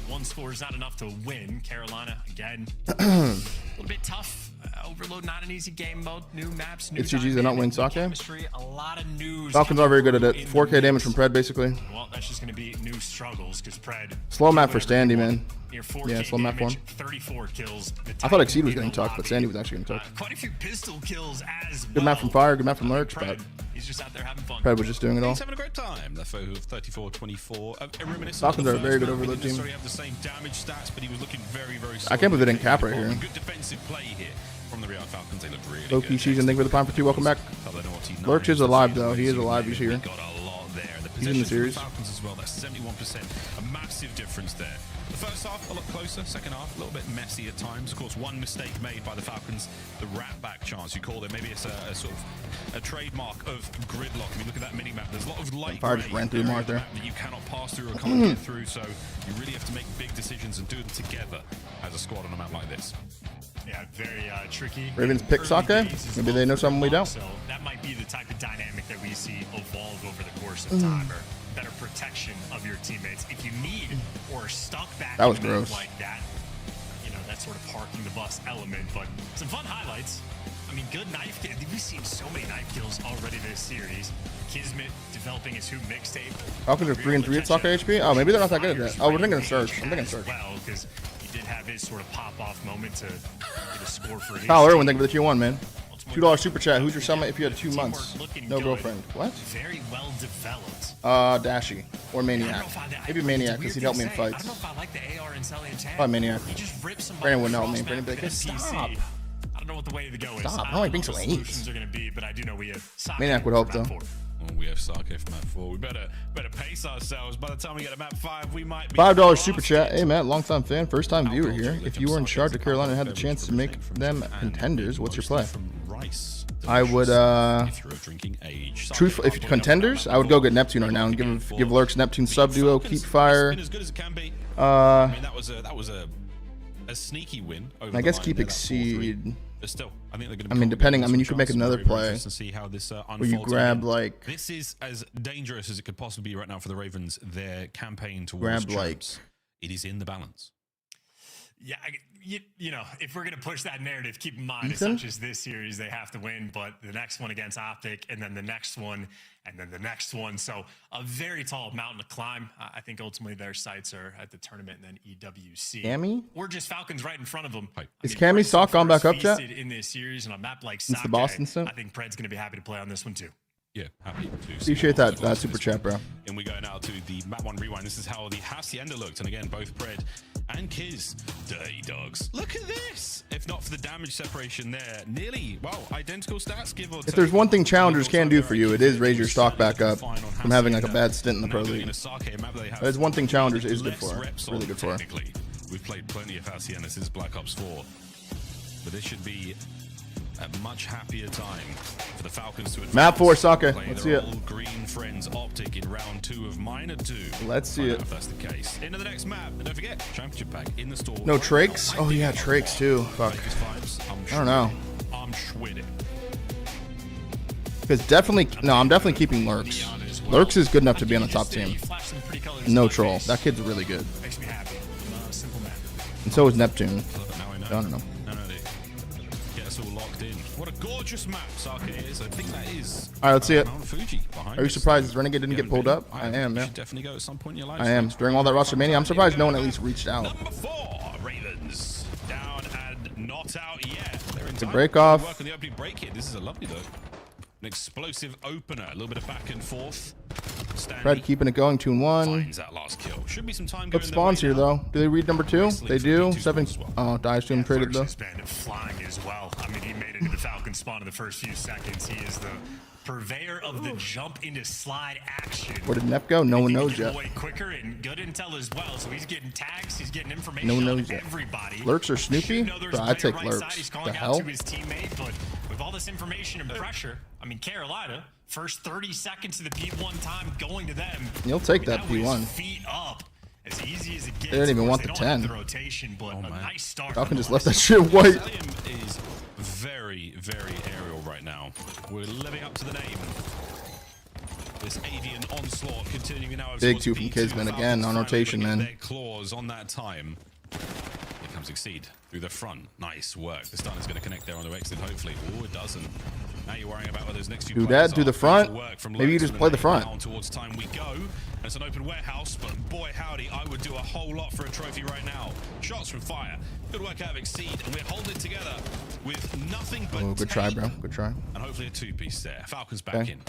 One score is not enough to win. Carolina, again, a little bit tough. Overload, not an easy game mode. New maps, new It's GG's, they're not winning sake. chemistry, a lot of news. Falcons are very good at it. in the 4K damage mix. from Pred, basically. Well, that's just going to be new struggles because Pred. Slow map for whatever Standy, you want. man. Near 4K Yeah, slow map for damage, him. 34 kills. The I thought Titan Exceed was in getting the tucked, but lobby. Sandy was actually getting tucked. Quite a few pistol kills as well. Good map from Fire, good map from Lurks, Pred, but he's just out there having fun. Pred was just doing it all. He's having a great time. The foe of 34-24. Reminiscent Falcons of are a the very first good map. He overload didn't team. necessarily have the same damage stats, but he was looking very, very I can't believe they didn't cap right here. Good defensive play here from the Real Falcons. They look really Low-key good. season, thank you for the prime for 2. Welcome back. Lurch is alive, though. He is alive. He's here. Got a lot there. The He's in the possession for series. Falcons as well. That's 71%. A massive difference there. The first half a lot closer. Second half a little bit messy at times. Of course, one mistake made by the Falcons, the rat back chance you call it. Maybe it's a sort of a trademark of gridlock. I mean, look at that mini map. There's a lot of light Fire just gray ran through area Mark of the there. map that you cannot pass through or can't get through. So you really have to make big decisions and do them together as a squad on a map like this. Yeah, very tricky. Ravens pick Early Sake. days as Maybe well they know for something we Hawk, don't. So that might be the type of dynamic that we see evolve over the course Mm. of time, or better protection of your teammates. If you need or are stuck back That was in a map gross. like that, you know, that sort of parking the bus element. But some fun highlights. I mean, good knife kill. We've seen so many knife kills already this series. Kismet developing his Hoop mixtape. Falcons are 3-3 at Sake HP. Oh, maybe they're not that good at that. Oh, we're thinking of Search. I'm thinking Search. Well, because he did have his sort of pop-off moment to get a score for his Kyle team. Irwin, thank you for the Q1, man. $2 super chat. Who's your summit if you had 2 months? No girlfriend. What? Very well developed. Dashy. Or Maniac. Maybe Maniac, because he'd help me in I fights. don't know if I like the AR and Sally and Tan. Probably Maniac. He just rips somebody Brandon wouldn't help across me. map Brandon would be like, with an stop. PC. I don't know what the way to go is. Stop. I How am I don't being know so what late? solutions are going to be, but I do know we have Sake Maniac would help, for map though. 4. Well, we have Sake for map 4. We better pace ourselves. By the time we get to map 5, we might be $5 super chat. Hey, Matt, long-time fan, first-time viewer here. If you were in charge of Carolina and had the chance to make them contenders, what's your play? I would, truthful, if contenders, I would go get Neptune right now and give Lurks Neptune sub duo, keep Fire. As good as it can be. I mean, that was a sneaky win. Over I the guess line keep there, that 4-3. Exceed. But still, I think they're going to. I mean, depending. I mean, you could make another play to see how this where unfolds. you grab Again, like this is as dangerous as it could possibly be right now for the Ravens. Their campaign towards grab champs. like It is in the balance. Yeah, you know, if we're going to push that narrative, keep in mind, Ethan? it's not just this series they have to win, but the next one against Optic, and then the next one, and then the next one. So a very tall mountain to climb. I think ultimately their sights are at the tournament and then EWC. Cammy? Or just Falcons right in front of them. Is Cammy's stock gone back up, chat? In this series, and on a map like Since the Sake, Boston stuff? I think Pred's going to be happy to play on this one too. Yeah, happy to Appreciate that super chat, bro. And we go now to the map 1 rewind. This is how the Hacienda looked. And again, both Pred and Kiz, dirty dogs. Look at this. If not for the damage separation there, nearly, well, identical stats, give or take. If there's one thing challengers can do for you, it is raise your stock back up from having like a bad stint in the pro league. There's one thing challengers is good for. Really good for. We've played plenty of Hacienda since Black Ops 4. But this should be a much happier time for the Falcons to advance. Map 4, Sake. Playing Let's their see it. old green friends Optic in round 2 of Minor 2. Let's see Find it. out if that's the case. Into the next map. And don't forget, Championship Pack in the store. No Trakes? Oh yeah, Trakes too. Fuck. I don't know. I'm schwitting. Because definitely, no, I'm definitely keeping Lurks. Lurks is good enough to be on the top team. No troll. That kid's really good. Makes me happy. Simple man. And so is Neptune. I don't know. No, they get us all locked in. What a gorgeous map Sake is. I think that is. All right, let's see it. Mount Fuji behind Are you us. surprised Renegade didn't You get pulled haven't up? been? I am, You yeah. should definitely go at some point in your life. I am. During all that roster mania, I'm surprised no one at least reached out. Number 4, Ravens. Down and not out yet. They're in time. break off. Work on the opening break here. This is a lovely though. An explosive opener. A little bit of back and forth. Fred keeping it going, Tune 1. Finds that last kill. Should be some time What going spawns their here way now. though? Do they read number 2? They do. 7. Oh, Dice Doom traded though. Lurks has been flying as well. I mean, he made it to the Falcon spawn in the first few seconds. He is the purveyor of the jump into slide action. Where did Nep go? No one knows He yet. can away quicker and good intel as well. So he's getting tags. He's getting information. No one on knows yet. everybody. Lurks or Snoopy? Should know there's Bro, a I'd player take right Lurks. side. He's The calling hell? out to his teammate, but with all this information and pressure, I mean, Carolina, first 30 seconds of the P1 time going to them. You'll take I that mean, was P1. Feet up. As easy as it gets. They didn't even Of want course, the they don't 10. have the rotation, but a nice start. Falcon just left that shit white. Stallion is very, very aerial right now. We're living up to the name. This avian onslaught continuing now. Big towards 2 from B2. Kisman again on Falcons rotation, finally man. getting their claws on that time. Here comes Exceed through the front. Nice work. The stun is going to connect there on the exit, hopefully. Oh, it doesn't. Now you're worrying about where those next few Do players that, do are. the front. Beautiful work from Maybe you Lurks just from play the nade front. down towards time we go. And it's an open warehouse, but boy howdy, I would do a whole lot for a trophy right now. Shots from Fire. Good work out of Exceed, and we're holding it together with nothing but Oh, good try, tape. bro. Good try. And hopefully a two-piece there. Falcons back Okay. in.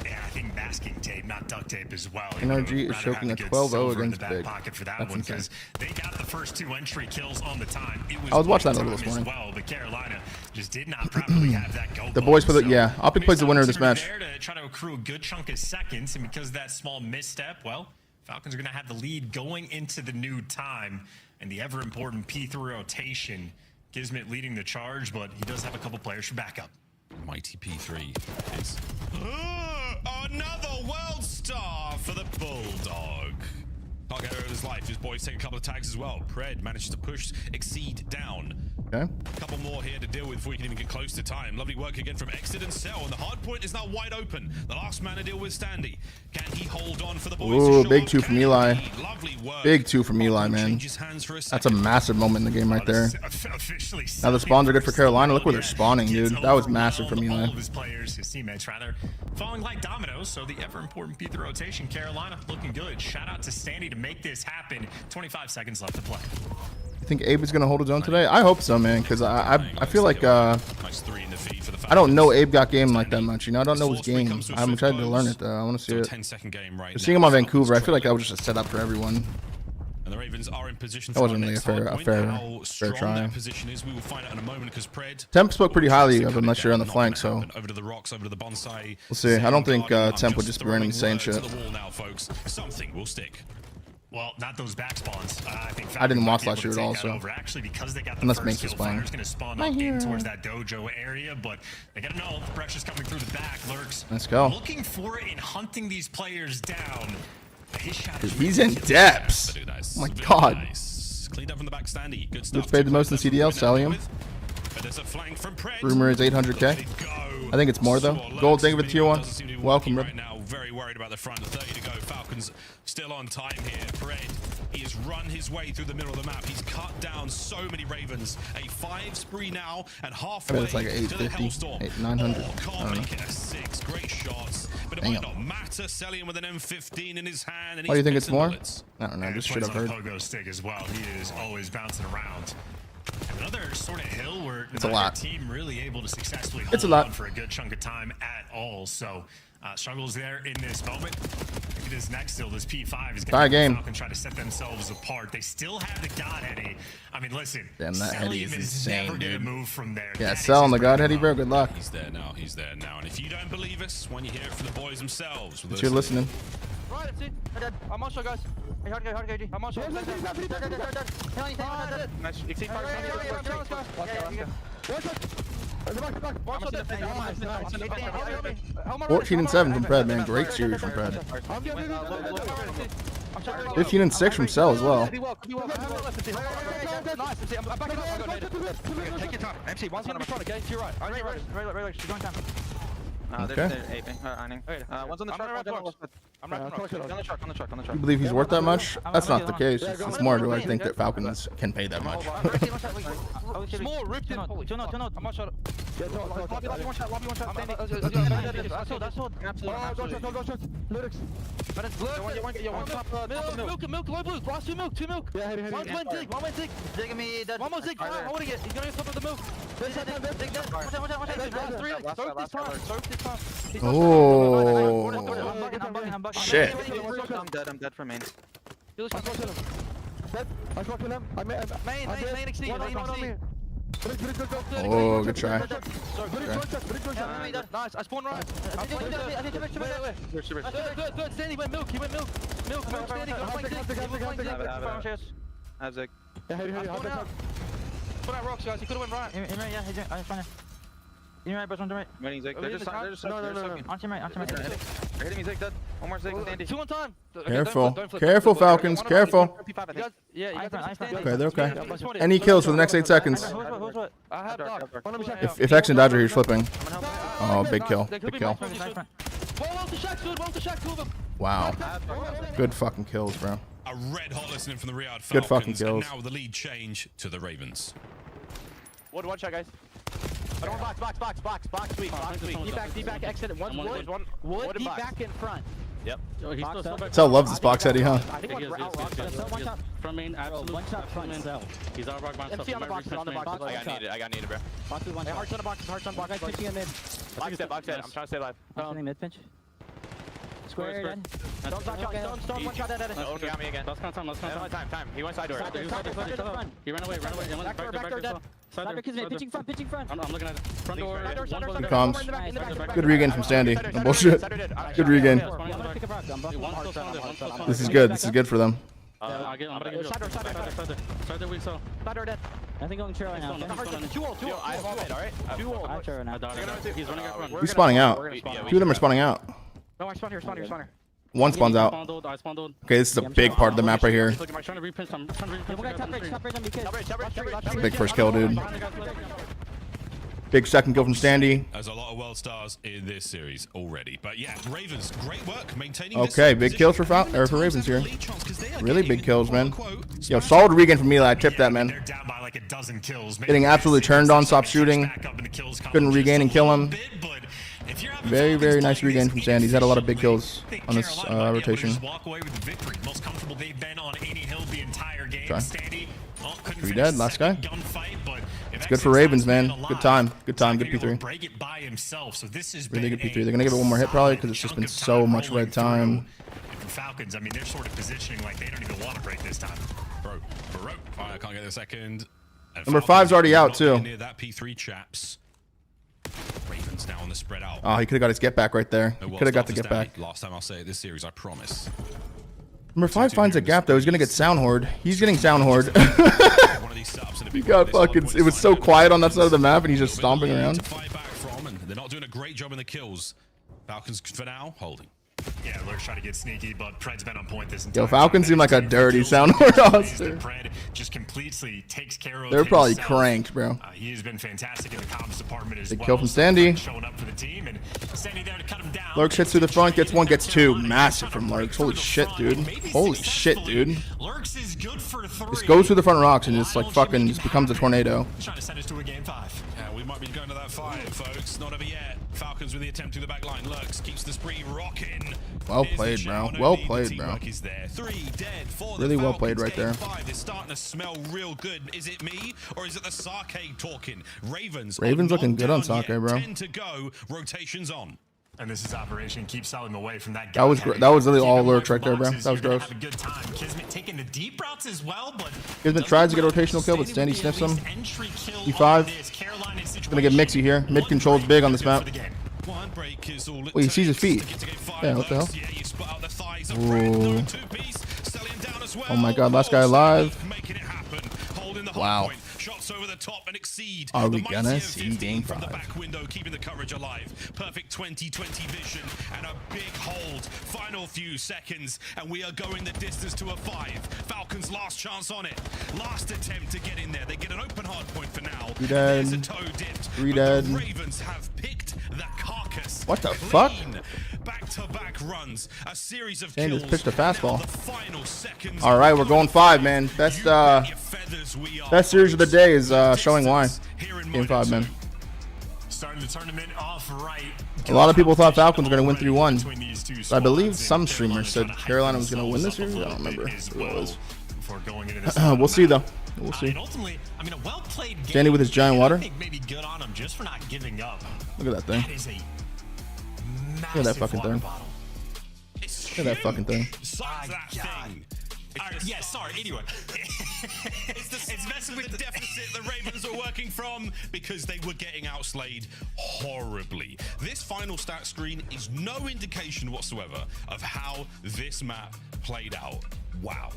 Yeah, I think masking tape, not duct tape as well. NRG is choking a 12-0 against Big. Big. For that That's one, insane. because they got the first 2 entry kills on the time. It I was watching that a time little this as morning. well, but Carolina just did not properly have that go. The boys ball. for the yeah. Optic plays the winner of this match. There to try to accrue a good chunk of seconds, and because of that small misstep, well, Falcons are going to have the lead going into the new time, and the ever important P3 rotation. Kismet leading the charge, but he does have a couple players for backup. Mighty P3 is another world star for the Bulldog. Can't get out of his life. His boys take a couple of tags as well. Pred manages to push Exceed down. Okay. A couple more here to deal with before we can even get close to time. Lovely work again from Exit and Cell, and the hard point is now wide open. The last man to deal with Standy. Can he hold on for the boys? Ooh, to show big up? 2 from Can Eli. he? Lovely work. Big 2 from Eli, Hardpoint man. changes hands for a That's a second. massive moment in the game right there. Officially Now the spawns are good for Carolina. Look where they're spawning, dude. That was massive from Eli. All of his players, his teammates rather, falling like dominoes. So the ever important P3 rotation, Carolina looking good. Shout out to Standy to make this happen. 25 seconds left to play. You think Abe is gonna hold his own today? I hope so, man. Because I feel like Nice 3 in the feed for the I don't know Falcons. Abe got game like that much. You know, I don't know his Force three game. comes with I'm Swift excited to learn blows. it though. I want to see So a it. 10-second game right Seeing now. him on Falcons Vancouver, I feel like that trailing. was just a setup for everyone. And the Ravens are in position That for wasn't our really next a fair- hard a point. fair- How fair strong try. that position is, we will find out in a moment because Pred. Temp spoke pretty highly of him Coming unless you're on the down, flank, not so gonna happen. Over to the rocks, over to the bonsai. we'll see. I don't think Guardian, I'm Temp would just be throwing running insane words shit. to the wall now, folks. Something will stick. Well, not those back spawns. I think I didn't Falcons watch might last be able year to at all, take that so- over. Actually, because they got the Unless first Minx is kill, playing. Fire's going to spawn My up in hero. towards that dojo area, but they got to know the pressure's coming through the back. Lurks Let's go. looking for it and hunting these players down. His shot is He's really in killing. depths. Very nice. Oh my Very God. Nice. Cleaned up from the back, Standy. Good stuff. Which paid the most in CDL? Cellium. But there's a flank from Pred. Rumor is 800K. I think it's more though. Gold, thank you for the tier 1. Doesn't seem to be Welcome, working bro. right now. Very worried about the front. 30 to go. Falcons still on time here. Pred, he has run his way through the middle of the map. He's cut down so many Ravens. A 5 spree now and halfway it's like to the 850, Hellstorm. 900. Oh, I can't don't make it a 6. Great shots. But it Damn. might not matter. Selling with an M15 in his hand. And Why do you think he's it's more? bullets. I don't know. And Just plays should have on heard. a pogo stick as well. He is always bouncing around. Another sort of hill where It's a neither lot. team really able to successfully It's a hold lot. on for a good chunk of time at all. So struggles there in this moment. Look at this next hill. This P5 is Tie going to game. Falcon try to set themselves apart. They still have the God Heady. I mean, listen. Damn, that Heady is Cellium insane, never gonna dude. move from there. Yeah, That is sell on his the bread God and Heady, bro. butter. Good luck. He's there now. He's there now. And if you don't believe us, when you hear it from the boys themselves, If you're listening. Right, MC. Dead. I'm on shot, guys. Hey, hard KG. I'm on shot. Dead. Nice. Exceed fire. One shot dead. Nice. 14 and 7 from Pred, man. Great series from Pred. 15 and 6 from Cell as well. Nice, MC. I'm backing up. Take your time. MC, one's gonna be front, okay? To your right. Right. She's going down. Okay. They're aping. Ironing. One's on the I'm truck. running One's on the around left. I'm wrapping up. On the truck. On the truck. On the You truck. believe he's worth that much? That's not the case. It's more do I think that Falcons can pay that much. Small, ripped in. I'm on shot. Lobby one shot. Standing. Milk, low blue. Last two milk. One went zig. Digging me. Dead. One more zig. I'm holding it. He's going to top of the milk. Watch out. Oh. I'm bugging. Shit. I'm dead for main. Main exceed. Oh, good try. Nice. I spawned right. Third. Standing. He went milk. Milk standing. I have Zig. Put out rocks, guys. He could have went right. Winning Zig. They're just They're hitting me Zig dead. One more Zig. Sandy. 2 on time. Careful. Careful, Falcons. Careful. Yeah, Okay, they're okay. Any kills for the next 8 seconds. I have dark. If X and Dodger here flipping. Oh, big kill. Big kill. One to Shack, two of them. Wow. Good fucking kills, bro. A red hot listening from the Riyadh Falcons. Good fucking And kills. now the lead change to the Ravens. Wood, one shot, guys. I don't box, sweep. D back, exit. One wood, Wood D box. back in front. Yep. He's still back. Cell loves this box Eddie, huh? I think one's out rock. One shot. From main, absolute. One shot front. He's out rock by himself. MC on the box, on the box. I got needed, bro. Box is one shot. Hearts on the box, hearts on box. Pitching in mid. Box it. I'm trying to stay alive. Mid pinch. Square dead. Stone, stone, one shot dead. Oh, got me again. Last time. Time. He went side door. He ran away. Back door dead. Side door kids mid. Pitching front. I'm looking at it. Front door. Good comms. Good regain from Sandy. No bullshit. Good regain. This is good. This is good for them. I'm gonna get Side door we saw. Side door dead. Nothing going trail right now. Two ult. I have all mid, alright? I have trail right now. He's running out front. Who's spawning out? Two of them are spawning out. No, I spawn here. One spawns out. I spawned old. Okay, this is a big part of the map right here. I'm trying to repinch. I'm trying to repinch. One guy top bridge on BK. Big first kill, dude. Big second kill from Standy. There's a lot of world stars in this series already. But yeah, Ravens, great work maintaining Okay, big kills for Ravens here. Really big kills, man. Yo, solid regain from Mila. I tipped that, man. They're down by like a dozen kills. Getting absolutely turned on, stopped shooting. Couldn't regain and kill him. Very, very nice regain from Sandy. He's had a lot of big kills on this rotation. Walk away with the victory. Most comfortable they've been on any hill the entire game. Try. Standy, couldn't 3 dead, last guy. gunfight, but It's good for Ravens, man. Good time. Good time. Good P3. Break it by himself. So this is Really good P3. They're gonna give it one more hit probably because it's just been so much red time. Falcons, I mean, they're sort of positioning like they don't even want to break this time. Bro. I can't get the second. And Number Falcons 5's already out, not too. Near that P3, chaps. Ravens now on the spread out. Oh, he could have got his get back right there. He could have got the get back. Last time I'll say it this series, I promise. Number 5 finds a gap though. He's gonna get sound horde. He's getting sound horde. One of these setups in a He big got way. There's a lot of fucking. points It was to so find. quiet on that side of the map, and he's just stomping To around. fight back from, and they're not doing a great job in the kills. Falcons for now holding. Yeah, Lurk's trying to get sneaky, but Pred's been on point this entire Yo, Falcons time. seem like a dirty sound horde roster. Pred just completely takes care of They're probably himself. cranked, bro. He has been fantastic in the comms department as Big well. kill from Sandy. Showing up for the team and Sandy there to cut him down. Lurks hits through the front, gets 1, gets 2. Massive from Lurks. Holy shit, dude. Holy shit, dude. Lurks is good for 3. Just goes through the front rocks and just like fucking just becomes a tornado. Trying to send us to a game 5. Yeah, we might be going to that 5, folks. Not over yet. Falcons with the attempt through the back line. Lurks keeps the spree rocking. Well Here's the played, bro. shot. Well Only the played, bro. teamwork is there. 3 dead for the Really well played Falcons. right there. Game 5 is starting to smell real good. Is it me or is it the Sake talking? Ravens Ravens are looking not good on down Sake, yet. bro. 10 to go. Rotations on. And this is Operation Keep Salim away from that. That was that was literally all Lurks right there, bro. That was gross. Have a good time. Kismet taking the deep routes as well, but Kismet tries to get a rotational kill, but Sandy sniffs him. E5. Gonna get Mixy here. Mid control's big on this map. One break is all it Wait, he sees his takes feet. to get 5 Yeah, what the hell? lurks. Yeah, you spot out the thighs of Ooh. Fred. They're a 2-piece. Selling down as well. Oh my god, last guy alive. Making it happen. Holding the Wow. hard point. Shots over the top and exceed. Are The we gonna mighty see M15 game from the 5? back window, keeping the coverage alive. Perfect 20/20 vision and a big hold. Final few seconds, and we are going the distance to a 5. Falcons' last chance on it. Last attempt to get in there. They get an open hard point for now. 3 dead. There's a toe dipped. 3 but dead. The Ravens have picked the carcass. What the fuck? Back-to-back runs. A series of Sandy kills. just pitched a fastball. Now the final seconds. All right, we're going 5, man. Best best series of the day is showing why. Game 5, man. Starting the tournament off right. A lot of people thought Falcons were gonna win 3-1. But I believe some streamers said Carolina was gonna win this series. I don't remember who it was. We'll see though. We'll see. And ultimately, I mean, a well-played game. Sandy with his giant water. I think maybe good on him just for not giving up. Look at that thing. That is a Look at that fucking water thing. bottle. It's Look at that fucking thing. Besides that thing. Yeah, sorry. Anyway, It's messing with the deficit the Ravens were working from because they were getting outslayed horribly. This final stat screen is no indication whatsoever of how this map played out. Wow.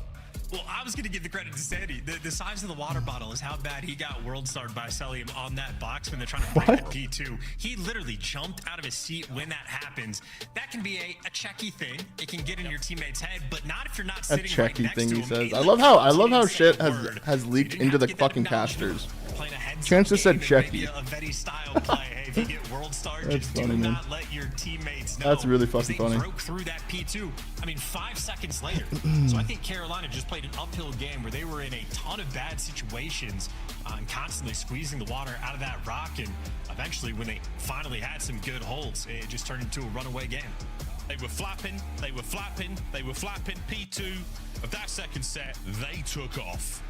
well, I was going to give the credit to Sandy. The size of the water bottle is how bad he got world starred by Celium on that box when they're trying to break the P2. He literally jumped out of his seat when that happens. That can be a checky thing. It can get in your teammate's head, but not if you're not A sitting right checky next thing to he him. says. He I love how literally shit didn't say a has word. leaked You didn't into have the to get that fucking acknowledgement. casters. Playing a heads Chance just said Checky. Of any style play. Hey, if you get World Star, That's just funny, do man. not let your teammates know. That's really because fucking they funny. broke through that P2. I mean, 5 seconds later. So I think Carolina just played an uphill game where they were in a ton of bad situations and constantly squeezing the water out of that rock. And eventually, when they finally had some good holds, it just turned into a runaway game. They were flapping, they were flapping, they were flapping. P2 of that second set, they took off.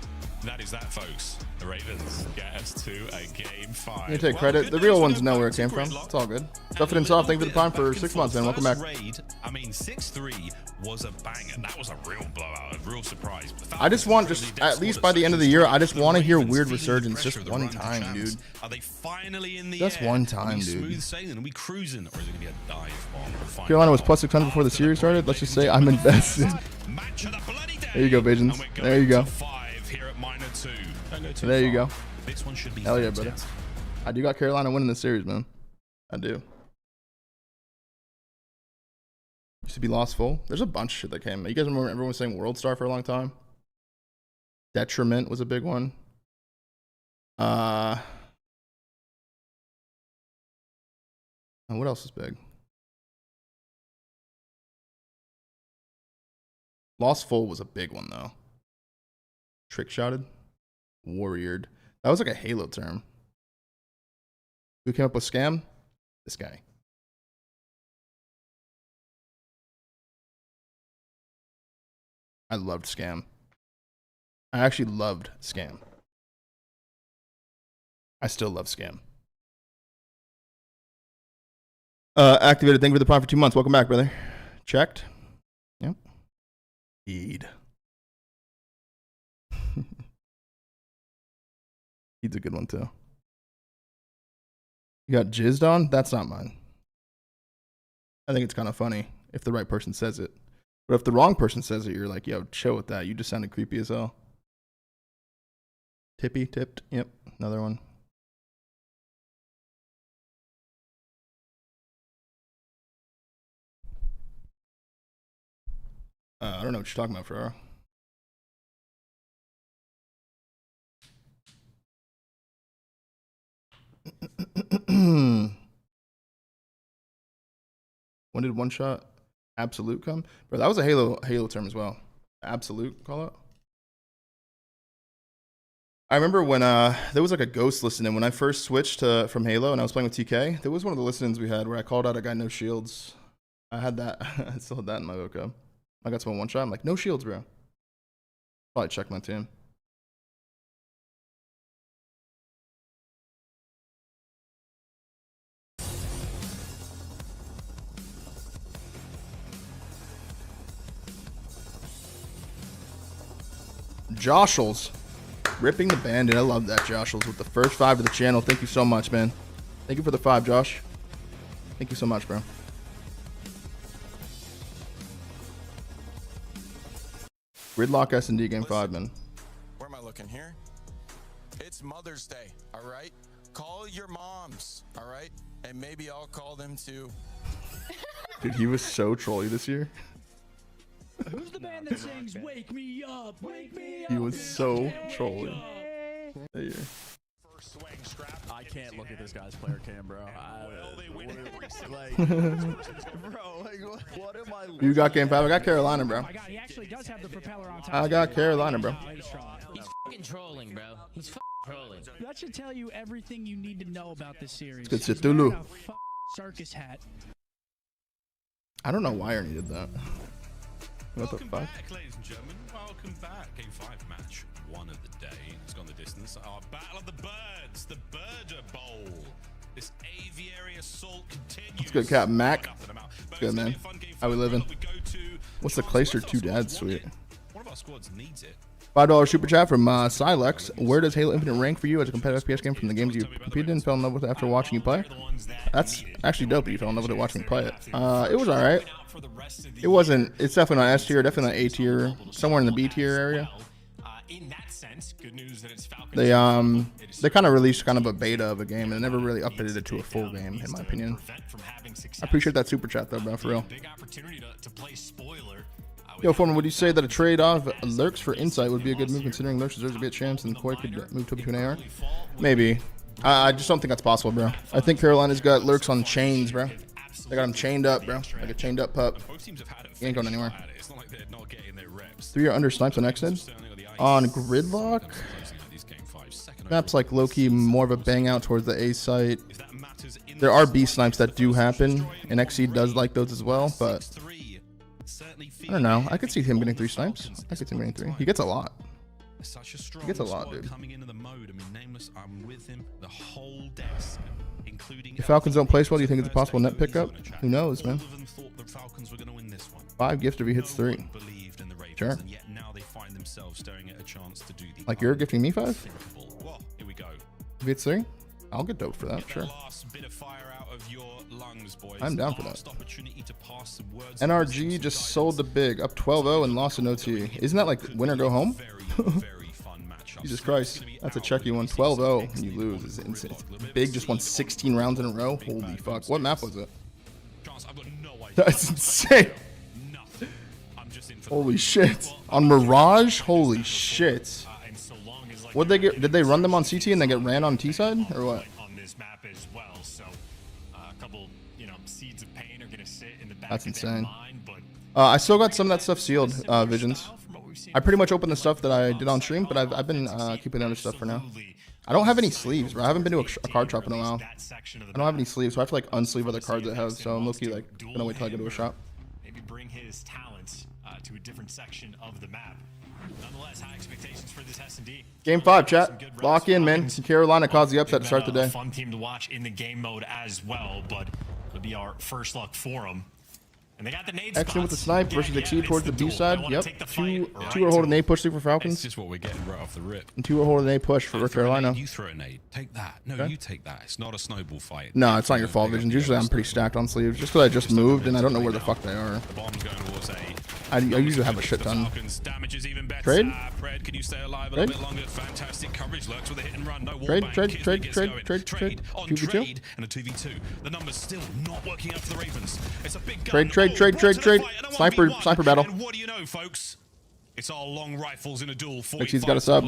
That is that, folks. The Ravens get us to a game 5. You take credit. The real ones know where it came from. It's all good. Stuffing and soft. Thank you for the time for 6 months, man. Welcome back. Raid, I mean, 6-3 was a banger. That was a real blowout, a real surprise. I just want, just at least by the end of the year, I just want to hear Weird Resurgence just one time, dude. Are they finally in the Just air? one time, Are we dude. Smooth sailing? Are we cruising, or is it gonna be a dive bomb? We'll find Carolina was out. plus 600 before the series started. Let's just say I'm invested. Match of the bloody day. There you go, Visions. And we're There you going go. to 5 here at minor 2. Don't go too There you far. go. This one should be Hell yeah, brother. fantastic. I do got Carolina winning this series, man. I do. Used to be Lost Full. There's a bunch of shit that came. You guys remember everyone was saying World Star for a long time? Detriment was a big one. And what else is big? Lost Full was a big one though. Trick shotted. Warriored. That was like a Halo term. Who came up with scam? This guy. I loved scam. I actually loved scam. I still love scam. Activated. Thank you for the prime for 2 months. Welcome back, brother. Checked. Yep. Eid. Eid's a good one too. You got jizzed on? That's not mine. I think it's kind of funny if the right person says it. But if the wrong person says it, you're like, yo, chill with that. You just sounded creepy as hell. Tippy, tipped. Yep, another one. I don't know what you're talking about, Ferraro. When did One Shot Absolute come? Bro, that was a Halo term as well. Absolute, call it. I remember when there was like a ghost listening when I first switched from Halo and I was playing with TK. There was one of the listenings we had where I called out a guy no shields. I had that. I still had that in my vocab. I got someone one shot. I'm like, no shields, bro. Probably check my team. Joshels. Ripping the bandit. I love that, Joshels, with the first 5 of the channel. Thank you so much, man. Thank you for the 5, Josh. Thank you so much, bro. Gridlock S&D game 5, man. Where am I looking here? It's Mother's Day, all right? Call your moms, all right? And maybe I'll call them too. Dude, he was so trolly this year. Who's the band that sings "Wake Me Up, Wake Me Up"? He was so trolly. That year. I can't look at this guy's player cam, bro. What am I? You got game 5. I got Carolina, bro. Oh my God, he actually does have the propeller on top. I got Carolina, bro. He's fucking trolling, bro. He's trolling. That should tell you everything you need to know about this series. Good He's Cthulhu. wearing a circus hat. I don't know why Ernie did that. What the Welcome fuck? back, ladies and gentlemen. Welcome back. Game 5 match 1 of the day. It's gone the distance. Our Battle of the Birds, the Birder Bowl. This aviary assault continues. What's good, Cap? Mac? What's good, man? How we living? What's the Clayster 2 Dad Sweet? One of our squads needs it. $5 super chat from Silex. Where does Halo Infinite rank for you as a competitive FPS game from the games you competed in and fell in love with after watching you play? That's actually dope that you fell in love with it watching me play it. It was alright. It wasn't, it's definitely not S tier, definitely not A tier, somewhere in the B tier area. In that sense, good news that it's Falcons. They kind of released kind of a beta of a game and never really updated it to a full game, in my opinion. I appreciate that super chat though, bro, for real. Big opportunity to play spoiler Yo, Foreman, would you say that a trade off Lurks for Insight would be a good move, considering Lurks deserves to be a champs and Koi could move to between AR? Maybe. I just don't think that's possible, bro. I think Carolina's got Lurks on chains, bro. They got him chained up, bro. Like a chained up pup. He ain't going anywhere. 3 or under snipes on Exit. On Gridlock, map's like low-key more of a bang out towards the A site. There are B snipes that do happen, and XC does like those as well, but I don't know. I could see him getting 3 snipes. I could see him getting 3. He gets a lot. He gets a lot, dude. If Falcons don't place well, do you think it's a possible net pickup? Who knows, man? 5 gift if he hits 3. Sure. Like you're gifting me 5? If it's 3? I'll get dope for that, sure. I'm down for that. NRG just sold the big, up 12-0 and lost an OT. Isn't that like win or go home? Jesus Christ, that's a checky one. 12-0 and you lose. It's insane. Big just won 16 rounds in a row. Holy fuck. What map was it? That's insane. Holy shit. On Mirage? Holy shit. What'd they get? Did they run them on CT and then get ran on T side? Or what? That's insane. I still got some of that stuff sealed, Visions. I pretty much opened the stuff that I did on stream, but I've been keeping the other stuff for now. I don't have any sleeves, bro. I haven't been to a card shop in a while. I don't have any sleeves, so I have to like unsleeve other cards I have. So I'm low-key like gonna wait till I go to a shop. Maybe bring his talents to a different section of the map. Nonetheless, high expectations for this S&D. Game 5, chat. Lock in, man. Carolina caused the upset to start the day. Fun team to watch in the game mode as well, but it'll be our first luck for them. And they got the nade Action with the snipe versus Exceed towards the B side. Yep. Two are holding A push through for Falcons. It's just what we're getting right off the rip. And 2 are holding A push for Carolina. You throw a nade. Take that. No, okay. You take that. It's not a snowball fight. No, it's not your fault, Visions. Usually I'm pretty stacked on sleeves. Just because I just moved and I don't know where the fuck they are. The bomb's going towards A. I usually have a shit ton. Trade? Pred, can you stay alive a little bit longer? Fantastic coverage. Lurks with a hit and run. No trade. On trade 2v2 and a 2v2. The numbers still not working out for the Ravens. It's a big gun. Trade. Sniper battle. And what do you know, folks? It's our long rifles in a duel. He's got a sub.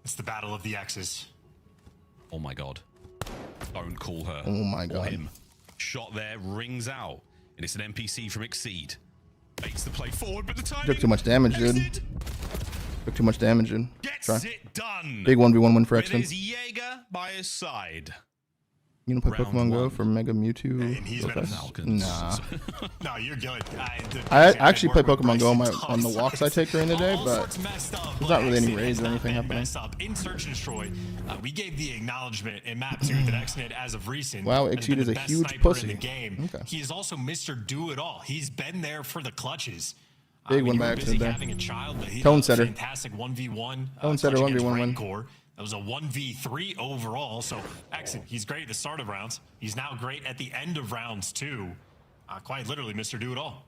It's the battle of the X's. Oh my god. Don't call her. Oh my god. Or him. Shot there, rings out. And it's an NPC from Exceed. Makes the play forward, but the time took too much damage, dude. Took too much damage, dude. Gets it done. Big 1v1 win for Exton. With his Jaeger by his side. You gonna play Pokemon Go for Mega Mewtwo? And he's Nah. No, you're good. I actually play Pokemon Go on the walks I take during the day, but there's not really any raids or anything happening. In Search and Destroy, we gave the acknowledgement in Map 2 that XNet as of recent. Wow, Exceed is a huge pussy. Okay. He is also Mr. Do-It-All. He's been there for the clutches. Big one by accident there. Tone setter. Fantastic 1v1. Tone setter 1v1 win. That was a 1v3 overall, so excellent. He's great at the start of rounds. He's now great at the end of rounds too. Quite literally, Mr. Do-It-All.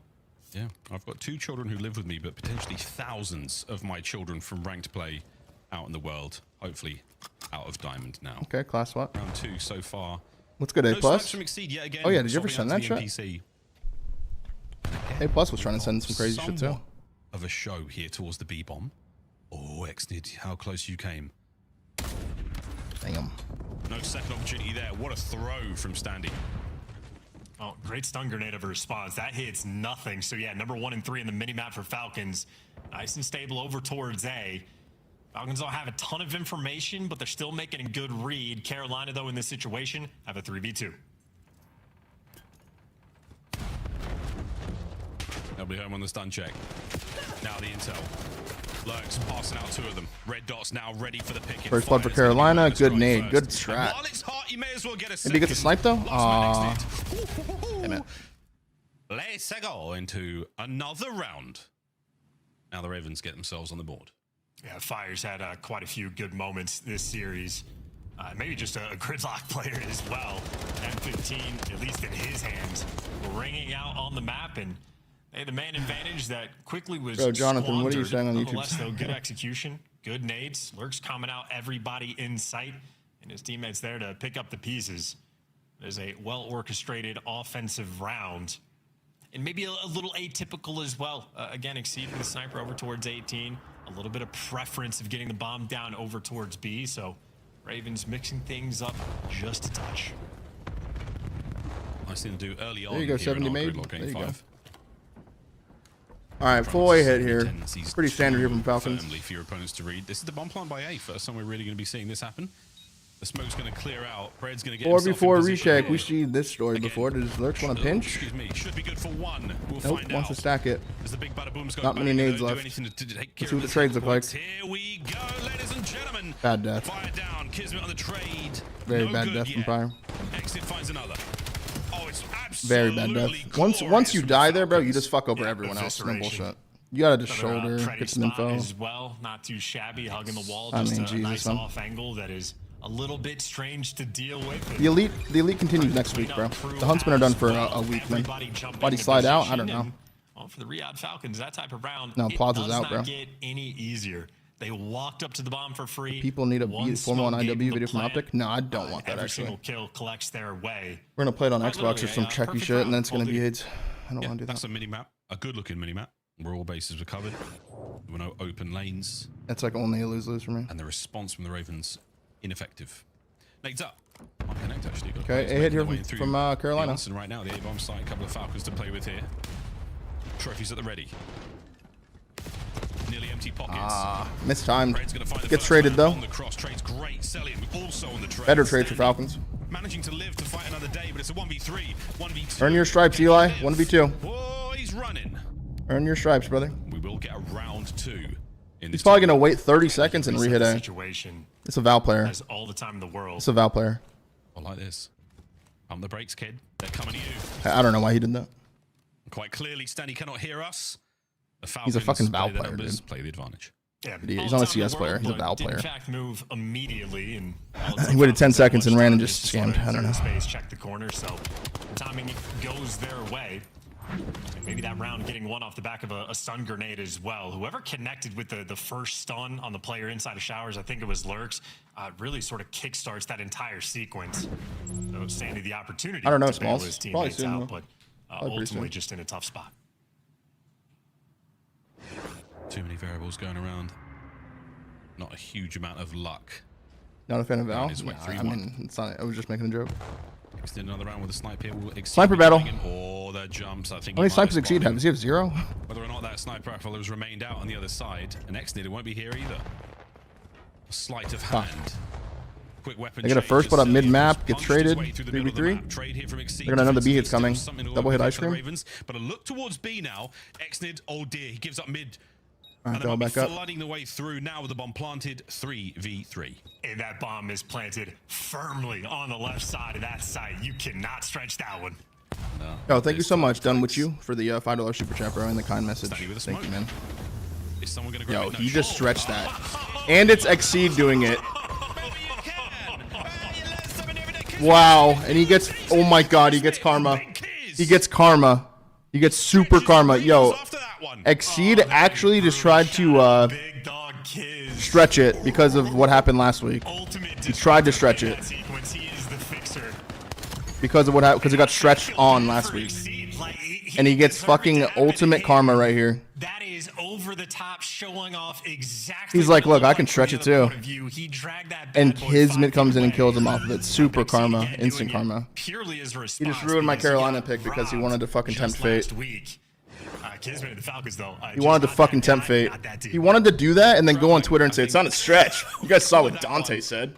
Yeah, I've got 2 children who live with me, but potentially thousands of my children from ranked play out in the world. Hopefully, out of Diamond now. Okay, class swap. Round 2 so far. What's good, A+? From Exceed yet again. Oh yeah, did you ever send that shot? A+ was trying to send some crazy shit too. Of a show here towards the B bomb. Oh, Exnid, how close you came. Damn. No second opportunity there. What a throw from Standy. Oh, great stun grenade of a response. That hits nothing. So yeah, number 1 and 3 in the mini-map for Falcons. Nice and stable over towards A. Falcons don't have a ton of information, but they're still making a good read. Carolina, though, in this situation, have a 3v2. They'll be home on the stun check. Now the intel. Lurks passing out 2 of them. Red dots now ready for the pick. First blood for Carolina. Good nade. Good strat. While it's hot, you may as well get a Maybe he gets a snipe though? Damn it. Let's go into another round. Now the Ravens get themselves on the board. Yeah, Fire's had quite a few good moments this series. Maybe just a Gridlock player as well. M15, at least in his hands, ringing out on the map, and the man advantage that quickly was Jonathan, what are you saying on YouTube? Nonetheless, though, good execution, good nades. Lurks coming out, everybody in sight, and his teammates there to pick up the pieces. There's a well-orchestrated offensive round. and maybe a little atypical as well. Again, exceeding the sniper over towards 18. A little bit of preference of getting the bomb down over towards B. So Ravens mixing things up just a touch. Nice thing to do early on. There you go, here in 70 our made. gridlock game There you go. 5. All right, full A hit here. Tendencies Pretty standard here from Falcons. Firmly for your opponents to read. This is the bomb plant by A. First time we're really going to be seeing this happen. The smoke's going to clear out. Bread's going to get 4v4 himself in position recheck. We here. see this story before. Does Lurks want to pinch? Excuse me. Should be good for one. We'll Nope, find wants out. to stack it. As the big bada boom's got Not many nades left. To take Let's care see what of the this trades look like. point. Here we go, ladies and gentlemen. Bad death. Fire down. Kismet on the trade. Very No bad good death from yet. Fire. Exit finds another. Oh, it's Very absolutely bad death. Once glorious you from die the there, bro, you Falcons. just fuck over everyone else. No evisceration. bullshit. You gotta just Another, shoulder, Freddy get some spot info. as well. Not too shabby, hugging the wall. I Just mean, a Jesus, nice man. off angle that is a little bit strange to deal with. The elite continues next week, bro. The Huntsmen are done for a week, man. Why'd he slide out? I don't know. Well, for the Riyadh Falcons, that type of round, No, it Plaza's does out, not bro. get any easier. They walked up to the bomb for free. People need a One Formula 1 smoke gave them IW the video from plan. Optic. No, I don't want that Every actually. single kill collects their way. We're gonna play it on Quite Xbox or literally, some a checky perfect shit, and then it's round. gonna be All AIDS. I don't Yeah, want to do that's that. a mini map, a good looking mini map where all bases were covered. There were no open lanes, That's like only a lose for me. and the response from the Ravens ineffective. Nades up. I'll connect actually. Got Okay, players a hit making here their way from- through from, Carolina. Johnson right now. The A-bomb site, a couple of Falcons to play with here. Trophies at the ready. Nearly empty pockets. Mistimed. Red's gonna find the Gets first traded man though. on the cross. Trades great. Selling also on the trade. Better trade for Standing, Falcons. Managing to live to fight another day, but it's a 1v3, 1v2. Earn your stripes, Can he Eli. live? 1v2. Oh, he's running. Earn your stripes, brother. We will get a round 2. In He's this probably gonna wait 30 seconds and Reset rehit the A. situation. It's a Val player. Has all the time in the world. It's a Val player. I like this. Pump the brakes, kid. They're coming to you. I don't know why he did that. Quite clearly, Stanny cannot hear us. The He's a Falcons fucking Val play their player, numbers, dude. play the advantage. Yeah, He's all not a the time in CS the player. world, He's a but Val did player. in fact move immediately, and He waited 10 seconds and ran and just scammed. I don't know. Space, check the corner, so the timing goes their way. And maybe that round getting one off the back of a stun grenade as well. Whoever connected with the first stun on the player inside of Showers, I think it was Lurks, really sort of kickstarts that entire sequence. So Sandy the opportunity I don't know, to bail Smalls. his Probably teammates soon, out, though. but Probably pretty ultimately soon. just in a tough spot. Too many variables going around. Not a huge amount of luck. Not a fan of Val. Round is Nah, went I 3-1. mean, it's not. I was just making a joke. Extend another round with a sniper here. Will exceed Sniper the battle. dragon. Oh, the jumps. I think How many he might snipers have exceed spotted have? Does he have 0? Whether or not that sniper rifle has remained out on the other side. And Exnid won't be here either. A sleight of hand. Quick weapon They got a change first as one up Celia mid-map, gets punched his traded, way through the middle of the 3v3. map. Trade here from Exceed. They got another B hit Defensively, coming. still something to Double work hit with ice for the cream. Ravens, but a look towards B now. Exnid, oh dear, he gives up mid. All right, And throw they'll it be back up. flooding the way through now with the bomb planted. 3v3. And that bomb is planted firmly on the left side of that site. You cannot stretch that one. No. Yo, thank you so much, Done With You, for the $5 super chat, bro, and the kind message. Stanley with a Thank you, smoke. man. Is someone going to grab Yo, it? No. he just Oh, stretched that. And it's Exceed doing it. Wow, and he gets, oh my god, he gets karma. He gets karma. He gets super karma. Yo, Exceed actually just tried to stretch it because of what happened last week. He tried to stretch it because of what happened, because it got stretched on last week. And he gets fucking ultimate karma right here. That is over the top, showing off exactly. He's like, what it look, I looked can like stretch from it the other too. point of view. He dragged that And bad boy Kismet 5 comes in and feet kills away. him off of it. Super karma, instant karma. Purely as a He response. just ruined my because he Carolina got pick because he robbed wanted to fucking tempt just fate. last week. Kismet and the Falcons, though. He wanted to fucking tempt fate. He wanted to do that and then go on Twitter and say, it's not a stretch. You guys saw what Dante said.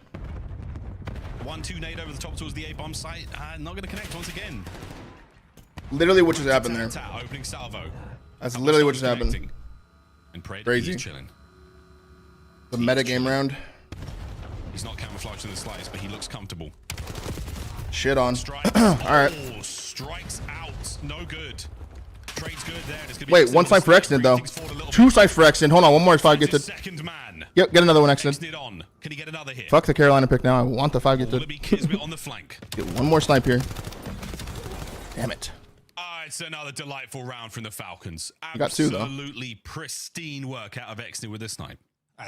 1-2 nade over the top towards the A-bomb site. Not going to connect once again. Literally what just happened there. Opening salvo. That's literally what just happened. And Pred, Crazy. he's chilling. The metagame round. He's not camouflaged in the slightest, but he looks comfortable. Shit on. Strikes. Alright. Oh, strikes out. No good. Trade's good there. It's gonna be Wait, Exnid one on snipe for the Exnid though. Things forward a little 2 bit. snipes for Exnid. Hold on, one more 5 Finds gets his it. second man. Yep, get another one Exnid. Exnid on. Can he get another hit? Fuck the Carolina pick now. I want the 5 get Will it be it. Kismet on the flank? Get one more snipe here. Damn it. It's another delightful round from the Falcons. You got 2 though. Absolutely pristine work out of Exnid with this snipe.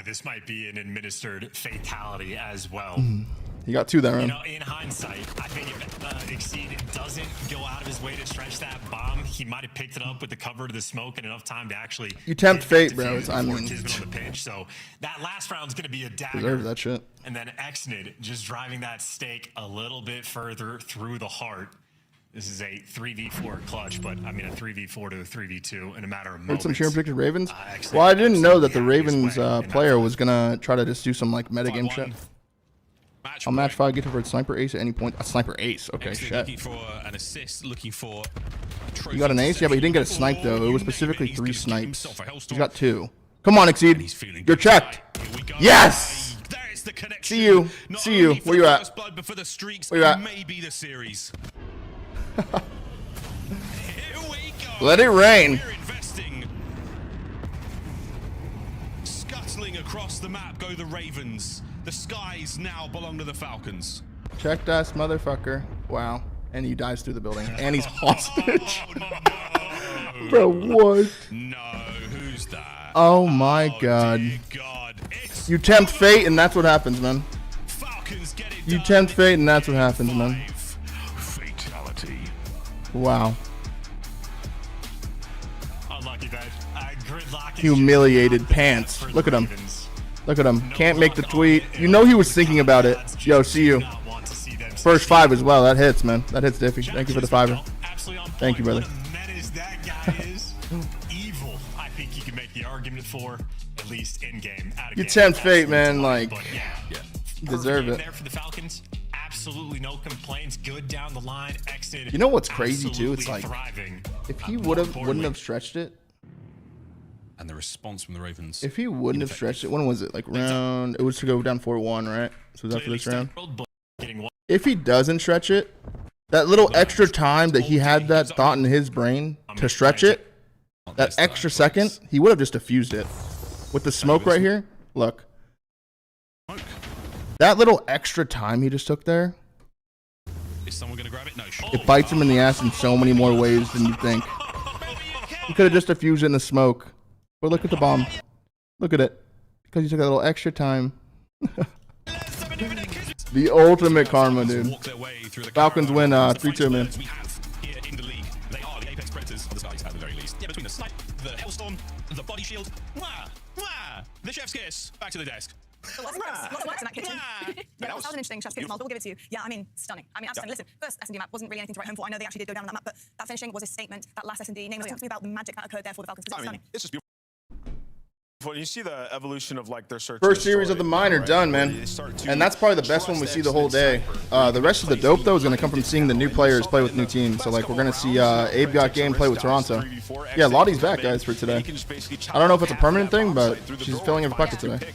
This might be an administered fatality as well. You got 2 there, You man. know, in hindsight, I think if Exceed doesn't go out of his way to stretch that bomb, he might have picked it up with the cover to the smoke and enough time to actually. You tempt hit fate, that bro. defuse It's, I before mean, Kismet on the pitch. So that last round's going to be a dagger. Deserve that shit. And then Exnid just driving that stake a little bit further through the heart. This is a 3v4 clutch, but I mean a 3v4 to a 3v2 in a matter of Heard moments. some cheering predicted Ravens. Exnid Well, I didn't know that the absolutely had his Ravens way in that player fight. was gonna try to just do some like metagame 5-1. shit. Match I'll match point. 5, get to for a sniper ace at any point. A sniper ace. Okay, Excellent, shit. looking for an assist, looking for a trophy. You got an ace? Yeah, but he didn't get a snipe though. It You was name specifically He's 3 gonna give snipes. himself a Hellstorm. He's got 2. Come on, Exceed. He's feeling You're good checked. tonight. Here we go. Yes. There is the connection. See you. Not See you. only for Where you the at? first blood, but for the streaks Where you and at? maybe the series. Here we go. Let it rain. We're investing. Scuttling across the map go the Ravens. The skies now belong to the Falcons. Checked ass motherfucker. Wow. And he dives through the building. And he's hostage. Bro, what? No, who's that? Oh my god. Dear God. It's You tempt fate and that's what happens, man. Falcons get it You done. tempt fate and that's what happens, man. Fatality. Wow. Unlucky that gridlock is Humiliated just not pants. for the Look at him. Ravens. Look at him. No Can't make the luck tweet. on it. You know he was thinking about it. Yo, see you. Do not want to see them First succeed. 5 as well. That hits, man. That hits Diffy. Thank you for the 5. Absolutely on Thank you, point. brother. What a menace that guy is. Evil. I think you can make the argument for, at least in game. Out of You game. tempt fate, Absolute man, time, like, but yeah. you deserve Perfect it. game there for the Falcons. Absolutely no complaints. Good down the line. Exit. You know what's crazy, too? It's absolutely like, thriving. If he More wouldn't importantly, have stretched it, And the response from the Ravens. if he wouldn't have stretched it, when was it? Like round, it was to go down 4-1, right? So was that for this round? getting one. If he doesn't stretch it, that little extra time that he had that thought in his brain to stretch it, that extra second, he would have just diffused it. With the smoke right here, look. That little extra time he just took there, Is someone going to grab it? No. it bites him in the ass in so many more ways than you think. He could have just diffused it in the smoke. But look at the bomb. Look at it. Because he took a little extra time. The ultimate karma, dude. Falcons win 3-2, man. We have here in the league. They are the Apex Predators of the skies at the very least. Yeah, between the snipe, the Hellstorm, the body shield. Wah! Wah! The chef's kiss. Back to the desk. Lots of works in that kitchen. Yeah, that was an interesting chef's kiss. I'll give it to you. Yeah, I mean, stunning. I mean, absolutely. Listen, first S&D map wasn't really anything to write home for. I know they actually did go down on that map, but that finishing was a statement. That last S&D, name was talk to me about the magic that occurred there for the Falcons. I mean, it's just beautiful. When you see the evolution of like their search. First series of the minor done, man. And that's probably the best one we see the whole day. The rest of the dope, though, is going to come from seeing the new players play with new teams. So, like, we're going to see Abe got game play with Toronto. Yeah, Lottie's back, guys, for today. I don't know if it's a permanent thing, but she's filling in for Puckett today.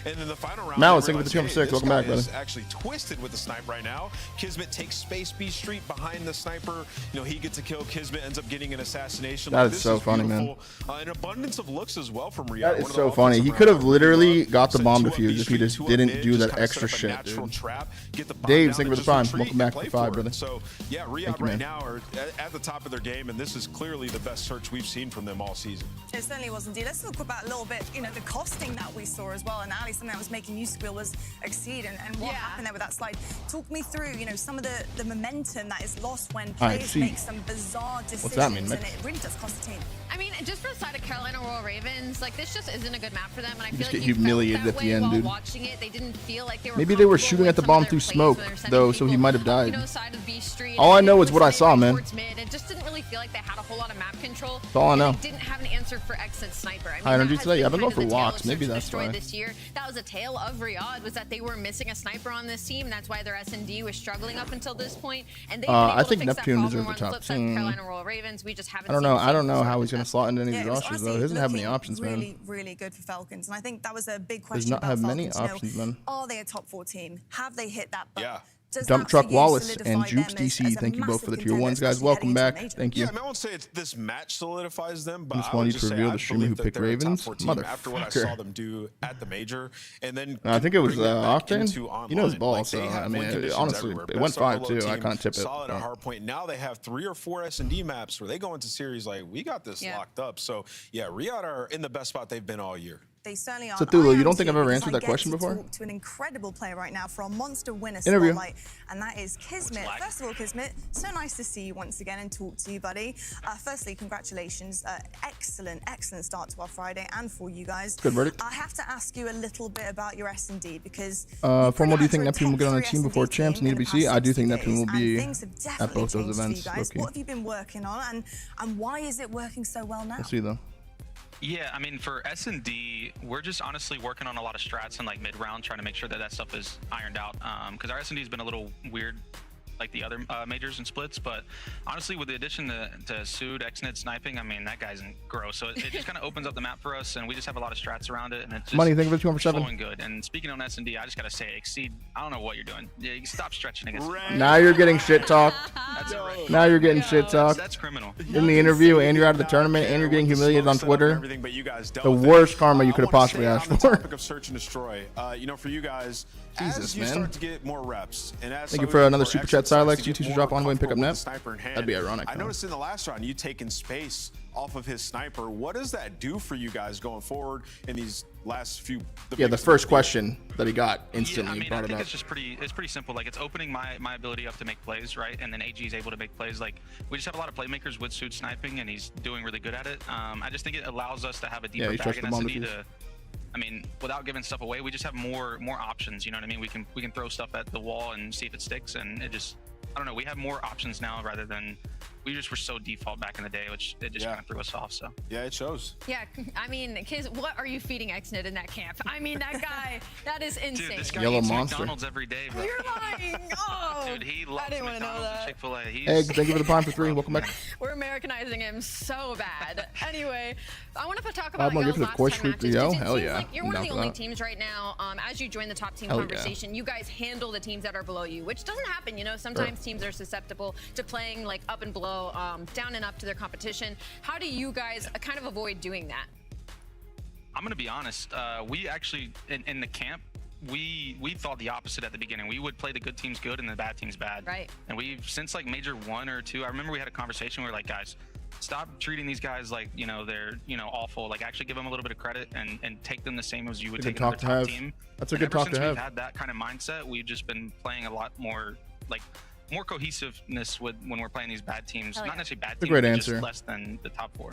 And then the final round, Mal, let's take it with the 2 for 6. Welcome back, brother. Actually twisted with the snipe right now. Kismet takes space B Street behind the sniper. You know, he gets a kill. Kismet ends up getting an assassination. That Like, is so funny, man. beautiful. An abundance of looks as well from Riyadh. That One is of the so offensive funny. He rounds could have really literally well. got the Sent bomb 2 up defused B if he Street, just 2 up didn't mid, do just that kinda extra set up a shit, natural dude. trap, get the bomb Dave, down thank you and for the just prime. retreat Welcome back and for play 5, it. brother. So, yeah, Riyadh Thank you, right man. now are at the top of their game, and this is clearly the best search we've seen from them all season. It certainly was indeed. Let's talk about a little bit, you know, the costing that we saw as well. And Ali, something that was making you squeal was Exceed and what happened there with that slide. Talk me through, you know, some of the momentum that is lost when players Exceed. make some bizarre decisions. What's that mean, Mick? And it really does cost the team. I mean, just for the side of Carolina Royal Ravens, like this just isn't a good map for them, and I feel just like get you felt humiliated that at the way end, while dude. watching it. They didn't feel like they were. Maybe they were comfortable shooting with at the some bomb of through their plays smoke, when they're sending though, so he people might have up, you died. know, side of B Street, All I and know they is were what I sending saw, right man. towards mid. It just didn't really feel like they had a whole lot of map control. That's all I and know. they didn't have an answer for Exit Sniper. I mean, High that energy has today? been Yeah, I've been kind going of for the tale walks. of Maybe Search and that's Destroy why. this year. That was a tale of Riyadh, was that they were missing a sniper on this team. That's why their S&D was struggling up until this point. And they've been able I to think fix Neptune that deserves problem. the On the top flip side, team. Carolina Royal Ravens, we just haven't I don't seen know. the I same don't know sort how of he's going to success. slot into any of Yeah, these it was rosters, though. He honestly doesn't have any looking options, really, man. really good for Falcons. And I think that was a big Does question not about have many Falcons. You know, options, man. Are they a top 4 team? Have they hit that? Yeah. Does Dump that Truck for you Wallace solidify and them Jukes as DC. a Thank you both massive for the tier contender, ones, guys. especially Welcome heading back. into the major? Thank you. Yeah, I mean, I won't say this match solidifies them, but Just I wanted would to just say reveal I the streamer who believe that picked they're a top Ravens? 4 team after what I Motherfucker. saw them do at the major, and then I think it was bring that back Octane. into He knows online. ball, Like, so they have I mean, win conditions honestly, everywhere. it went Best on 5 low too. I team, kind of tip it. solid at hard point. Now they have 3 or 4 S&D maps where they go into series like we got this locked up. So yeah, Riyadh are in the best spot they've been all year. They certainly are. So Thulu, you don't think I've ever answered that question before? To an incredible player right now for our Monster Winner Interview. Spotlight, and that is Kismet. First of all, Kismet, so nice to see you once again and talk to you, buddy. Firstly, congratulations. Excellent start to our Friday and for you guys. Good verdict. I have to ask you a little bit about your S&D because... Formal, do you think Neptune will get on the team before Champs and EWC? I do think Neptune will be at both those events. Okay. What have you been working on, and why is it working so well now? Let's see though. Yeah, I mean, for S&D, we're just honestly working on a lot of strats and like mid-round, trying to make sure that that stuff is ironed out. Because our S&D has been a little weird, like the other majors and splits. But honestly, with the addition to Sood, Xnid sniping, I mean, that guy's gross. So it just kind of opens up the map for us, and we just have a lot of strats around it, and it's just Money, think of it 2 for 7. flowing good. And speaking on S&D, I just gotta say, Exceed, I don't know what you're doing. Yeah, you stop stretching against. Now you're getting shit talk. Now you're getting shit talk. That's criminal. In the interview, and you're out of the tournament, and you're getting humiliated on Twitter. The worst karma you could have possibly asked for. Topic of search and destroy. You know, for you guys, as you start to get more reps, and as thank you for another super chat, Silex. You two should drop on and pick up net. That'd be ironic. I noticed in the last round you taking space off of his sniper. What does that do for you guys going forward in these last few? The first question that he got instantly I mean, brought I it think up. it's just pretty simple. Like, it's opening my ability up to make plays, right? And then AG is able to make plays. Like, we just have a lot of playmakers with Sood sniping, and he's doing really good at it. I just think it allows us to have a deeper bag in S&D to, I mean, without giving stuff away, we just have more options. You know what I mean? We can throw stuff at the wall and see if it sticks, and it just, I don't know. We have more options now rather than we just were so default back in the day, which it just kind of threw us off. So yeah, it shows. Yeah, I mean, kids, what are you feeding Xnid in that camp? I mean, that guy, that is insane. Dude, this guy Yellow eats monster. McDonald's every day, bro. You're lying. Oh, dude, he loves McDonald's and Chick-fil-A. Egg, thank you for the prime for 3. Welcome back. We're Americanizing him so bad. Anyway, I want to talk I'm about gonna your give it a last course 10 for matches. yo. 'Cause it Hell seems yeah. like you're one of I'm the down only for that. teams right now, as you join the top team Hell yeah. conversation, you guys handle the teams that are below you, which doesn't happen. You know, sometimes teams are susceptible to playing like up and below, down and up to their competition. How do you guys kind of avoid doing that? I'm gonna be honest. We actually in the camp, we thought the opposite at the beginning. We would play the good teams good and the bad teams bad. Right. And we've since like major 1 or 2. I remember we had a conversation. We were like, guys, stop treating these guys like they're awful. Like, actually give them a little bit of credit and take them the same as you would take another top team. That's a good talk to have. We've had that kind of mindset. We've just been playing a lot more more cohesiveness when we're playing these bad teams. Not necessarily bad teams, great but answer. just less than the top 4.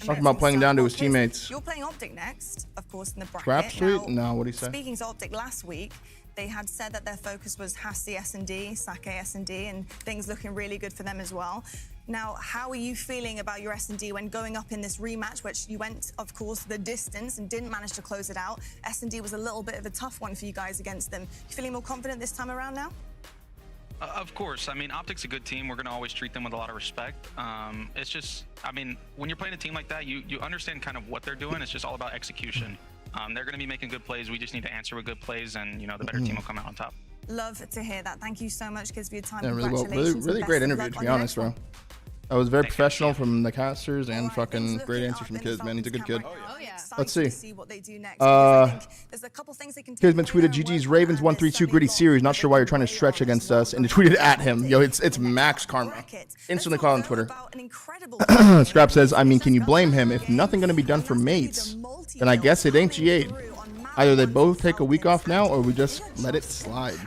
Talking about playing down to his teammates. You're playing Optic next, of course, in the bracket. Trap Suite? No, what do you say? Speaking to Optic last week, they had said that their focus was Hasi S&D, Sake S&D, and things looking really good for them as well. Now, how are you feeling about your S&D when going up in this rematch, which you went, of course, the distance and didn't manage to close it out? S&D was a little bit of a tough one for you guys against them. You feeling more confident this time around now? Of course. I mean, Optic's a good team. We're going to always treat them with a lot of respect. It's just, I mean, when you're playing a team like that, you understand kind of what they're doing. It's just all about execution. They're going to be making good plays. We just need to answer with good plays, and, the better team will come out on top. Love to hear that. Thank you so much, Kiz, for your time. Yeah, really great interview, to be honest, bro. I was very professional from the casters and fucking great answers from Kiz, man. He's a good kid. Oh, yeah. Let's see. Kismet tweeted GG's Ravens 132 gritty series. Not sure why you're trying to stretch against us, and tweeted at him. Yo, it's max karma. Instantly call on Twitter. Scrap says, I mean, can you blame him? If nothing gonna be done for mates, then I guess it ain't G8. Either they both take a week off now, or we just let it slide.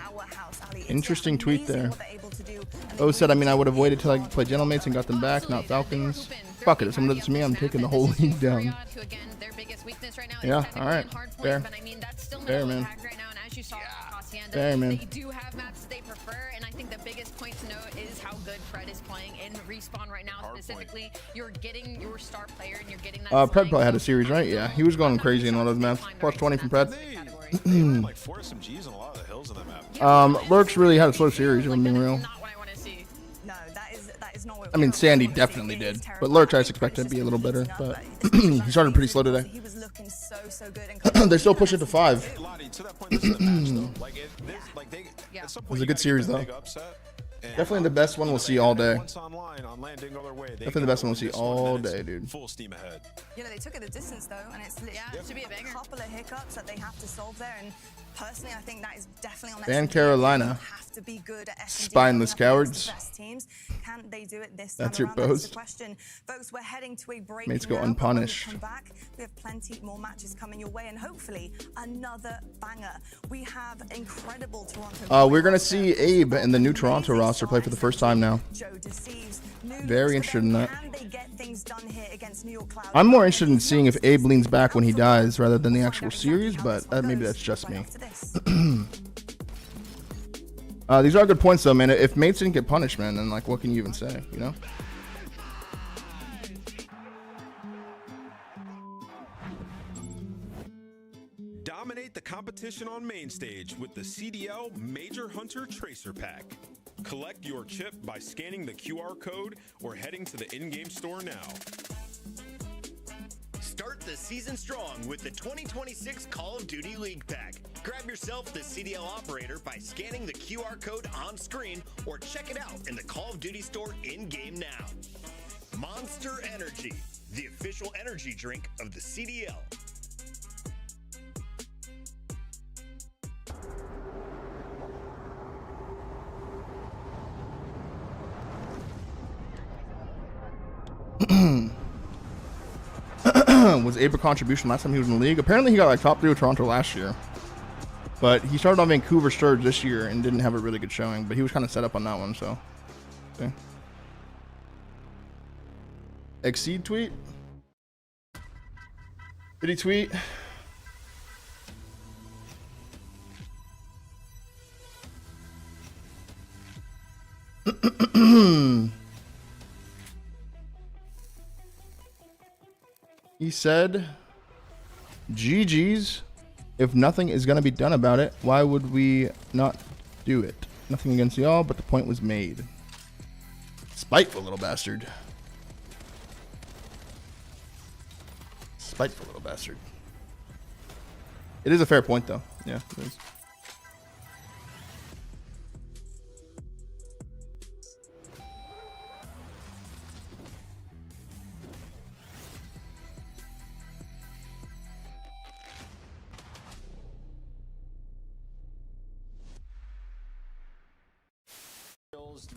Interesting tweet there. O said, I mean, I would have waited till I played Gentlemates and got them back, not Falcons. Fuck it, if someone does it to me, I'm taking the whole league down. Yeah, alright. Fair. Fair, man. Fair, man. They do have maps they prefer, and I think the biggest point to note is how good Fred is playing in Respawn right now. Specifically, you're getting your star player, and you're getting that. Pred probably had a series, right? Yeah, he was going crazy in all those maps. Plus 20 from Pred. Like 4 SMGs on a lot of the hills in that map. Lurks really had a slow series, if I'm being real. No, that is not what I mean, Sandy definitely did, but Lurks I expected to be a little better, but he started pretty slow today. He was looking so good. They still push it to 5. Hey, Lottie, to that point, this is the match, though. At some It was point, a you good gotta series, get a though. big upset, and Definitely the best one we'll see all day. once online, on land didn't go their way, they Definitely the best one we'll see got this all and it's day, dude. Full steam ahead. They took it a distance though, and it's literally it should be a banger. couple of hiccups that they have to solve there. And personally, I think that is definitely on Van Carolina. to be good at S&D. Spineless cowards. Best teams. Can they do it this That's time your around? That's boast. the question. Folks, we're heading to a break. Mates go now, but when we unpunished. come back, we have plenty more matches coming your way, and hopefully another banger. We have incredible Toronto. We're gonna see Abe in the new Toronto roster play for the first time now. Very interested in that. I'm more interested in seeing if Abe leans back when he dies rather than the actual series, but maybe that's just me. These are good points though, man. If mates didn't get punished, man, then like what can you even say, you know? Dominate the competition on main stage with the CDL Major Hunter Tracer Pack. Collect your chip by scanning the QR code or heading to the in-game store now. Start the season strong with the 2026 Call of Duty League Pack. Grab yourself the CDL operator by scanning the QR code on screen or check it out in the Call of Duty store in-game now. Monster Energy, the official energy drink of the CDL. Was Abe a contribution last time he was in the league? Apparently he got like top 3 with Toronto last year. But he started on Vancouver Sturge this year and didn't have a really good showing. But he was kind of set up on that one, so. Okay. Exceed tweet? Did he tweet? He said, GG's. If nothing is going to be done about it, why would we not do it? Nothing against y'all, but the point was made. Spiteful little bastard. Spiteful little bastard. It is a fair point, though. Yeah, it is.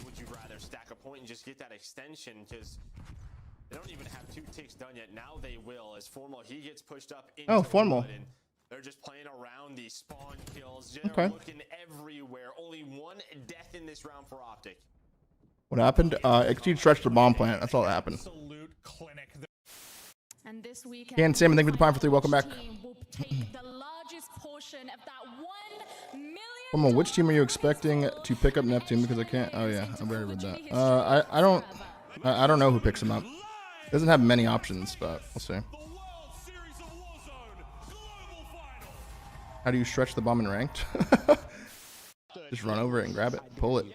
Would you rather stack a point and just get that extension? Because they don't even have 2 ticks done yet. Now they will, as Formal, he gets pushed up into Formal. the wood, and they're just playing around these spawn kills. They're looking everywhere. Only 1 death in this round for Optic. What happened? Exceed stretched the bomb plant. That's all that happened. And this weekend, Can Sam, thank you for the prime for 3. Welcome back. Formal, which team are you expecting to pick up Neptune? Because I can't. Oh yeah, I already read that. I don't know who picks him up. Doesn't have many options, but we'll see. How do you stretch the bomb in ranked? Just run over it and grab it, pull it.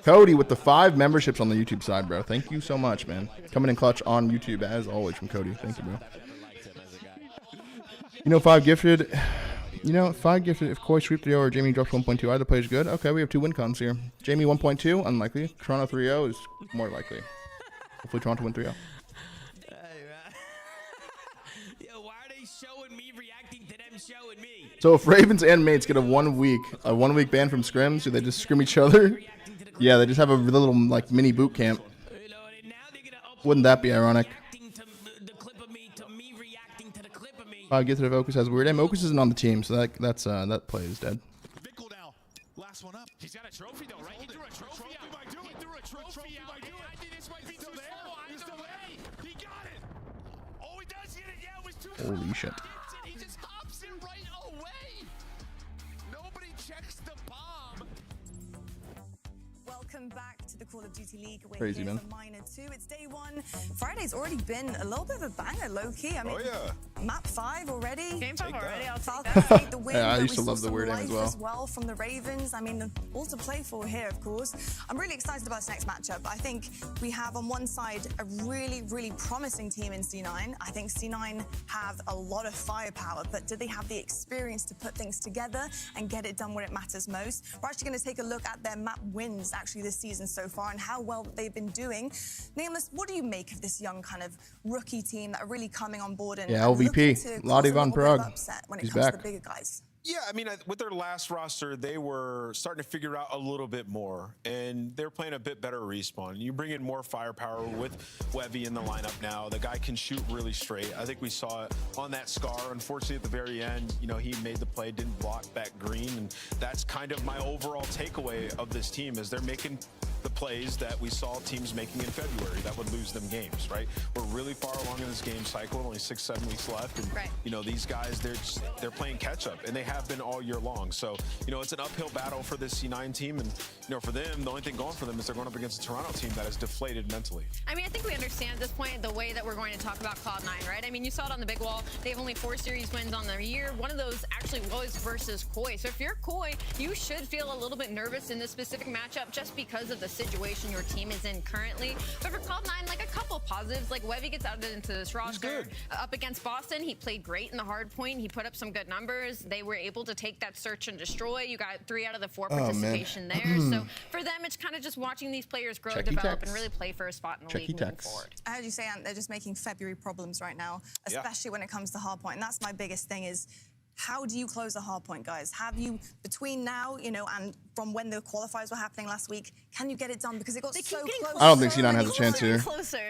Cody with the 5 memberships on the YouTube side, bro. Thank you so much, man. Coming in clutch on YouTube as always from Cody. Thank you, bro. You know, 5 gifted. You know, 5 gifted. If Koi sweep 3-0 or Jamie drops 1.2, either play is good. Okay, we have 2 win cons here. Jamie 1.2, unlikely. Toronto 3-0 is more likely. Hopefully Toronto win 3-0. Yo, why are they showing me reacting to them showing me? So if Ravens and mates get a 1 week ban from scrims, do they just scrim each other? Yeah, they just have a little like mini boot camp. Wouldn't that be ironic? Get to the Ocus has weird aim. Ocus isn't on the team, so that play is dead. Last one up. He's got a trophy though, right? He threw a trophy out. He threw a trophy out. I think this might be too slow. He got it. Oh, he does get it. Yeah, it was too slow. Holy shit. He just hops it right away. Nobody checks the bomb. Welcome back to the Call of Duty League. We're Crazy, here man. for Minor 2. It's day 1. Friday's already been a little bit of a banger, low-key. I mean, map 5 already. Game 5 already. I'll take Falcons that. take the win. Yeah, I but used we to saw love the some weird aim as life well. From the Ravens. I mean, all to play for here, of course. I'm really excited about this next matchup. I think we have on one side a really, really promising team in C9. I think C9 have a lot of firepower, but do they have the experience to put things together and get it done when it matters most? We're actually going to take a look at their map wins actually this season so far and how well they've been doing. Nameless, what do you make of this young kind of rookie team that are really coming on board and Yeah, LVP LVP, Lottie Von Prague. He's back. Yeah, I mean, with their last roster, they were starting to figure out a little bit more, and they're playing a bit better respawn. You bring in more firepower with Webby in the lineup now. The guy can shoot really straight. I think we saw it on that Scar. Unfortunately, at the very end, you know, he made the play, didn't block back Green, and that's kind of my overall takeaway of this team is they're making the plays that we saw teams making in February that would lose them games, right? We're really far along in this game cycle, only 6-7 weeks left, and you know, these guys, they're playing catch up, and they have been all year long. So, you know, it's an uphill battle for this C9 team, and you know, for them, the only thing going for them is they're going up against a Toronto team that is deflated mentally. I mean, I think we understand at this point the way that we're going to talk about Cloud9, right? I mean, you saw it on the big wall. They have only 4 series wins on the year. One of those actually was versus Koi. So if you're Koi, you should feel a little bit nervous in this specific matchup just because of the situation your team is in currently. But for Cloud9, like a couple positives, like Webby gets added into this roster up against Boston. He played great in the hard point. He put up some good numbers. They were able to take that search and destroy. You got 3 out of the 4 participation there. So for them, it's kind of just watching these players grow, develop, and really play for a spot in the league moving forward. I heard you say, Ant, they're just making February problems right now, especially when it comes to hardpoint. And that's my biggest thing is, how do you close a hardpoint, guys? Have you, between now, you know, and from when the qualifiers were happening last week, can you get it done? Because it got so close. I don't think C9 has a chance here.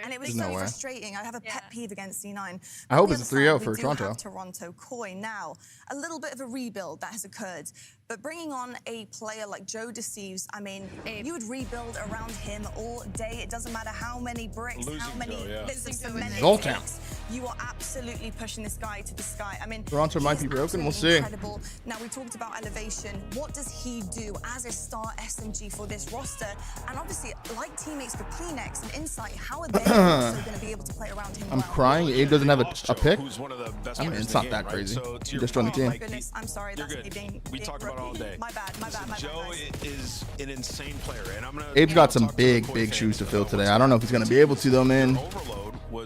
And it was so frustrating. I have a pet peeve against C9. I hope it's a 3-0 for Toronto. Toronto Koi now. A little bit of a rebuild that has occurred. But bringing on a player like Joe Deceives, I mean, you would rebuild around him all day. It doesn't matter how many bricks, how many, there's so many bricks. You are absolutely pushing this guy to the sky. I mean, Toronto might be broken. We'll see. Incredible. Now, we talked about elevation. What does he do as a star SMG for this roster? And obviously, like teammates for Kleenex and Insight, how are they also going to be able to play around him? I'm crying. Abe doesn't have a pick. Who's one of the best I mean, it's not that crazy. So you just joined the team. My goodness, I'm sorry. That's me being we talked about it all day. My bad. Joe is an insane player, and I'm gonna. Abe's got some big shoes to fill today. I don't know if he's gonna be able to though, man.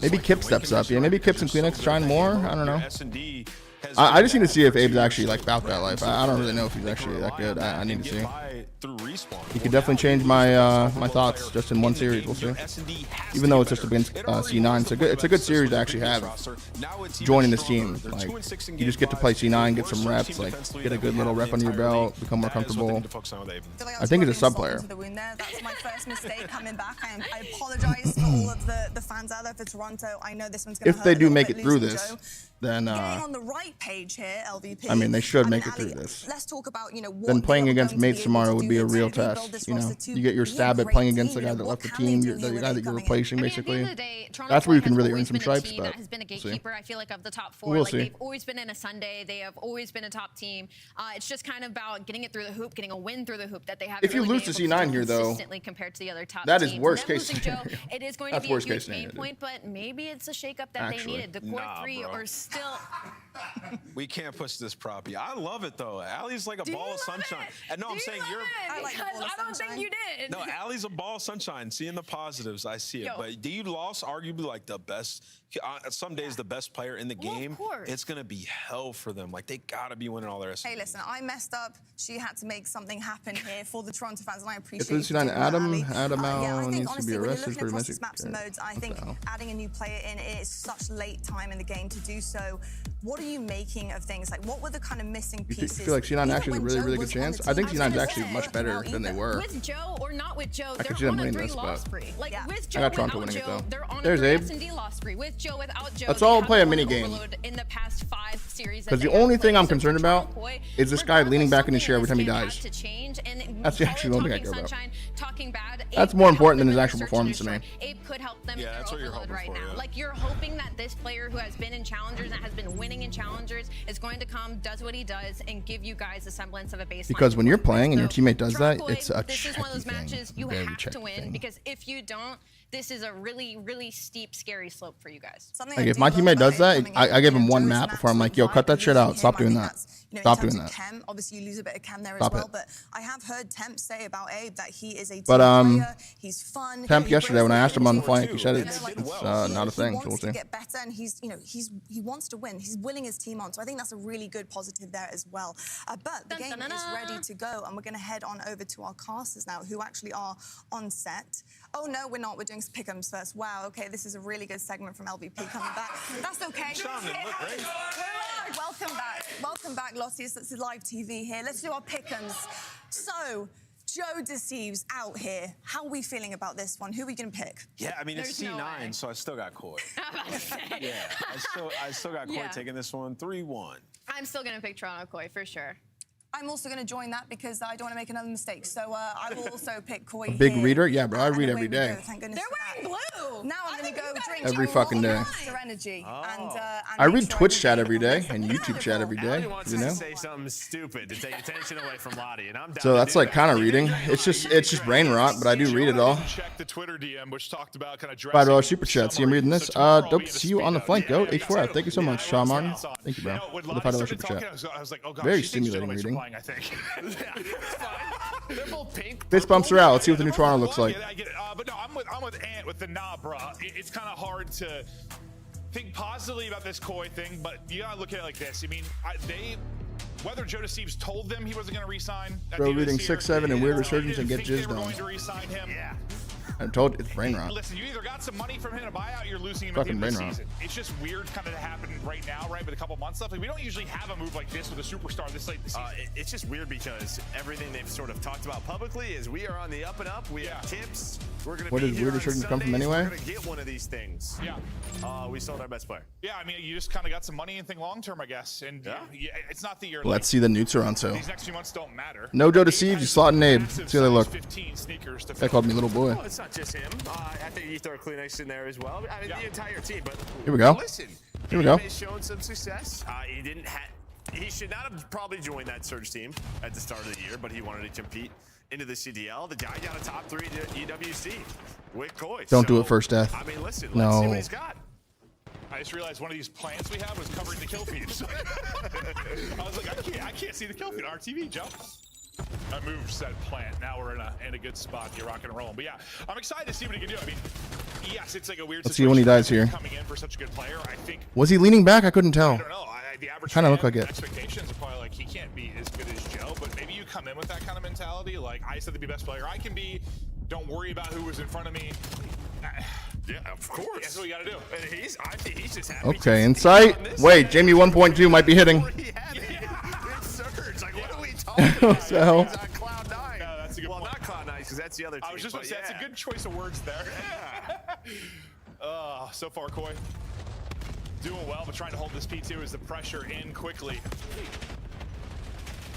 Maybe Kip steps up. Yeah, maybe Kip's and Kleenex trying more. I don't know. I just need to see if Abe's actually like about that life. I don't really know if he's actually that good. I need to see. He could definitely change my my thoughts just in one series. We'll see. Even though it's just against C9, it's a good series to actually have. Joining this team, like you just get to play C9, get some reps, like get a good little rep under your belt, become more comfortable. I think he's a sub player. That's my first mistake coming back. I apologize for all of the fans out there for Toronto. I know this one's going to hurt. If they do make it through this, then getting on the right page here, LVP. I mean, they should make it through this. Let's talk about, you know, then playing against mates tomorrow would be a real test. You know, you get your stab at playing against the guy that left the team, the guy that you're replacing, basically. That's where you can really earn some stripes. But has been a gatekeeper, I feel like, of the top 4. We'll like see. They've always been in a Sunday. They have always been a top team. It's just kind of about getting it through the hoop, getting a win through the hoop that they have. If you lose to C9 here, though, compared to the other top that is teams. worst case scenario. Joe, it is going to be a huge pain point, but maybe it's a shakeup that they needed. The core 3 are still. We can't push this proppy. I love it though. Allie's like a ball of sunshine. And no, I'm saying you're. Because I don't think you did. No, Allie's a ball of sunshine. Seeing the positives, I see it. But you lost arguably like the best. Some days the best player in the game. It's gonna be hell for them. Like they gotta be winning all their SMG. Hey, listen, I messed up. She had to make something happen here for the Toronto fans, and I appreciate it. If it's Adam I think, needs honestly, to be when arrested you're for looking across domestic. the maps and modes, I think adding a new player in, it is such late time in the game to do so. What are you making of things? Like, what were the kind of missing pieces? You feel like C9 actually has a really good chance? I think C9's actually much better than they were. With Joe or not with Joe, I they're on a 3 loss spree. Like with Joe, I got Toronto without winning Joe, it, though. they're on There's a 3 Abe. S&D loss spree. With Joe, without Joe, Let's all play a mini game. In the past 5 series. Because the only thing I'm concerned about is this guy leaning back in his chair every time he dies. That's the actual only thing I care about. That's more important than his actual performance to me. Abe could help them. Yeah, that's what you're hoping for. Yeah. Like you're hoping that this player who has been in challengers and has been winning in challengers is going to come, does what he does, and give you guys a semblance of a baseline. Because when you're playing and your teammate does that, it's a this is one of those matches you have to win thing. because if you don't, this is a really, really steep, scary slope for you guys. Like if my teammate does that, I give him one map before I'm like, yo, cut that shit out. Stop doing that. in Stop terms doing of that. chem, obviously you lose a bit of chem there Stop as well. it. But I have heard Temp say about Abe that he is a team But, player. He's fun. Temp he yesterday brings when I the asked him on the energy. flank, he said it's not a thing. He So we'll wants to see. get better, and he wants to win. He's willing his team on, so I think that's a really good positive there as well. But the game is ready to go, and we're going to head on over to our casters now, who actually are on set. Oh no, we're not. We're doing pick'ems first. Wow. Okay, this is a really good segment from LVP coming back. That's okay. Welcome back. Welcome back, Lottie. It's live TV here. Let's do our pick'ems. So, Joe Deceives out here. How are we feeling about this one? Who are we going to pick? Yeah, I mean, it's There's no C9, way. so I still got Koi. I'm about to say. Yeah, I still got Koi Yeah. taking this one 3-1. I'm still going to pick Toronto Koi for sure. I'm also going to join that because I don't want to make another mistake. So I will also pick Koi. Big here. reader? Yeah, bro, I And read away every we go. day. Thank goodness They're for wearing that. blue. Now I'm going to go drink Every more fucking day. Monster Energy. And I make read sure Twitch can chat get every on day this and YouTube chat every day. wants You to know. say something stupid to take attention away from Lottie, and I'm down So to that's do like that. kind of reading. It's just brain rot, but I do read it all. Check the Twitter DM, which talked about kind of $5 super chat. See, I'm reading this. Dope to see you on the flank, Goat. H4F. Thank you so much, Sean Martin. Thank you, bro. For the $5 super chat. I was like, oh god, Very she thinks stimulating Gentleman's reading. replying, I think. They're both pink. Fist bumps are out. Let's see what the new Toronto looks like. I get it. But no, I'm with Ant with the nah, bruh. It's kind of hard to think positively about this Koi thing, but you gotta look at it like this. I mean, whether Joe Deceives told them he wasn't going to resign. Bro, reading 6-7 and weird resurgence and get jizzed on. To resign him. Yeah. I told you, it's brain rot. Listen, you either got some money from him to buy out, you're losing him Fucking at the end of the brain rot. season. It's just weird kind of to happen right now, right? With a couple months left. Like, we don't usually have a move like this with a superstar this late in the season. It's just weird because everything they've sort of talked about publicly is we are on the up and up. We have tips. We're going to Where be does here weird on resurgence come from Sundays. anyway? We're going to get one of these things. Yeah. We sold our best player. Yeah, I mean, you just kind of got some money and think long term, I guess. And it's not that you're. Let's see the new Toronto. These next few months don't matter. No Joe Deceives, you slot and Abe. See how they look. 15 sneakers to They called me little boy. Well, it's not just him. I think you throw Kleenex in there as well. I mean, the entire team. But Here we go. Listen, Here we go. He's shown some success. He didn't. He should not have probably joined that Surge team at the start of the year, but he wanted to compete into the CDL. The guy got a top 3 EWC with Koi. Don't do it first, Death. I mean, listen. No. Let's see what he's got. I just realized one of these plants we have was covering the kill feed. So I was like, I can't see the kill feed on our TV, Joe. I moved said plant. Now we're in a good spot. You're rocking and rolling. But yeah, I'm excited to see what he can do. I mean, yes, it's like a weird Let's see when he dies here. coming in for such a good player. I think. Was he leaning back? I couldn't tell. I don't know. The average Kind of looked fan like it. expectations are probably like he can't be as good as Joe, but maybe you come in with that kind of mentality. Like I said, to be best player I can be. Don't worry about who was in front of me. Yeah, of course. That's what we got to do. And I think he's just happy. Okay, insight. Wait, Jamie 1.2 might be hitting. It's Surge. Like, what are we talking about? What the hell? He's on Cloud 9. No, that's a good point. Not Cloud 9, because that's the other team. I was just going to say, that's a good choice of words there. So far, Koi doing well, but trying to hold this P2 as the pressure in quickly.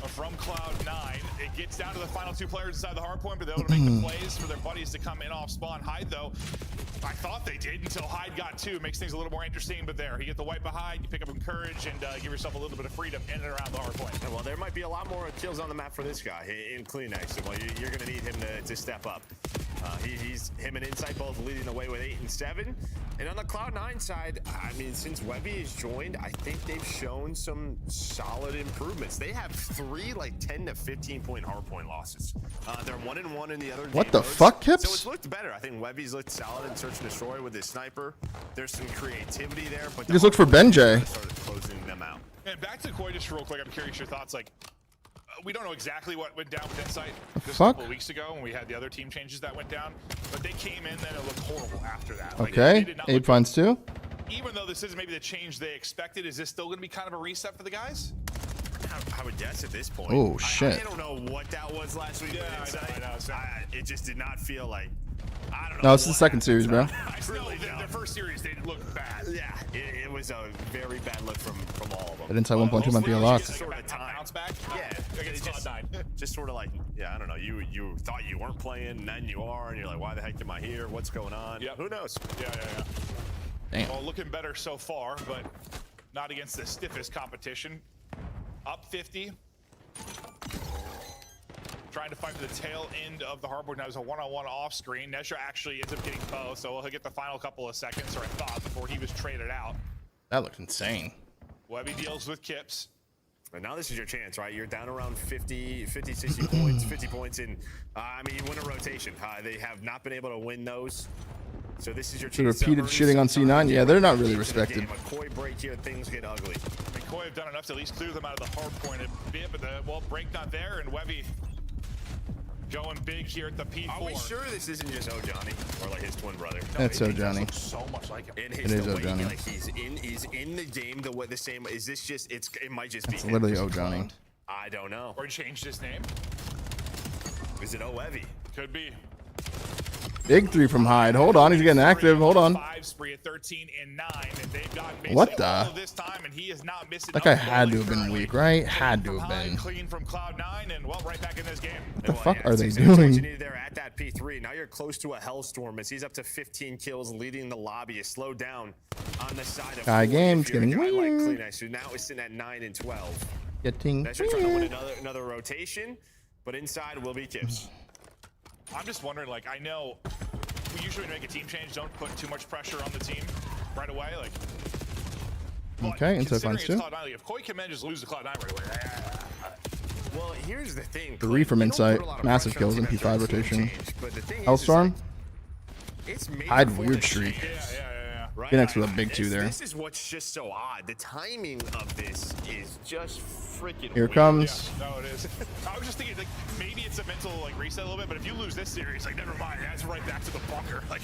From Cloud9, it gets down to the final 2 players inside the hard point, but they're able to make the plays for their buddies to come in off spawn. Hyde, though, I thought they did until Hyde got 2. Makes things a little more interesting, but there. You get the wipe behind, you pick up encourage, and give yourself a little bit of freedom in and around the hard point. Well, there might be a lot more kills on the map for this guy in Kleenex. Well, you're going to need him to step up. Him and Insight both leading the way with 8 and 7. And on the Cloud9 side, I mean, since Webby has joined, I think they've shown some solid improvements. They have 3 like 10 to 15 point hardpoint losses. They're 1-1 in the other. What the modes. fuck, Kips? So it's looked better. I think Webby's looked solid in Search and Destroy with his sniper. There's some creativity there, but Just look for Benjay. started closing them out. And back to Koi just real quick, I'm curious your thoughts. Like, we don't know exactly what went down with Insight just a couple of weeks ago when we had the other team changes that went down, but they came in, then it looked horrible after that. Like, Okay, they did not Abe look finds 2. even though this isn't maybe the change they expected, is this still going to be kind of a reset for the guys? I would guess at this point. Oh, shit. I don't know what that was last week. Yeah, I know. It just did not feel like. I don't know. No, it's the second series, bro. I still, their first series, they looked bad. Yeah, it was a very bad look from all of them. That Insight 1.2 might be a lot. Sort of time. Bounce back? Yeah, Against Cloud9. just sort of like, yeah, I don't know. You thought you weren't playing, and then you are, and you're like, why the heck am I here? What's going on? Yep. Who knows? Yeah. Damn. Well, looking better so far, but not against the stiffest competition. Up 50. Trying to find the tail end of the hardboard. Now there's a one-on-one off screen. Nezha actually ends up getting both, so he'll get the final couple of seconds, or I thought, before he was traded out. That looks insane. Webby deals with Kips. But now this is your chance, right? You're down around 50, 60 points, 50 points in. I mean, you win a rotation. They have not been able to win those. So this is your chance. The repeated shitting on C9. Yeah, they're not really respected. McCoy break here, things get ugly. McCoy have done enough to at least clear them out of the hard point a bit, but the break not there, and Webby going big here at the P4. Are we sure this isn't just O'Johnny or like his twin brother? That's O'Johnny. So much like him. It is O'Johnny. Like he's in the game the same. Is this just? It might just be. It's literally O'Johnny. I don't know. Or changed his name. Is it O'Evy? Could be. Big 3 from Hyde. Hold on, he's getting active. Hold on. 5 spree at 13 and 9, and they've gotten What the? all of this time, and he is not missing. That guy had to have been weak, right? Had to have been. Clean from Cloud9, and well, right back in this game. What the fuck are they What you doing? needed there at that P3. Now you're close to a hellstorm as he's up to 15 kills, leading the lobby. Is slowed down on the side of Guy game's getting like weird. Kleenex, who now is sitting at 9 and 12. Getting That's trying to win another rotation, but inside will be Tips. I'm just wondering, like, I know we usually make a team change, don't put too much pressure on the team right away. Like, Okay, inside finds 2. Cloud9, like, if Koi can just lose the Cloud9 right away. Well, here's the thing. 3 from Insight. Massive kills in P5 rotation. Hellstorm. Hyde weird streak. Phoenix with a big 2 there. This is what's just so odd. The timing of this is just freaking Here weird. comes. Yeah, no, it is. I was just thinking, like, maybe it's a mental like reset a little bit, but if you lose this series, like, never mind. That's right back to the bunker. Like,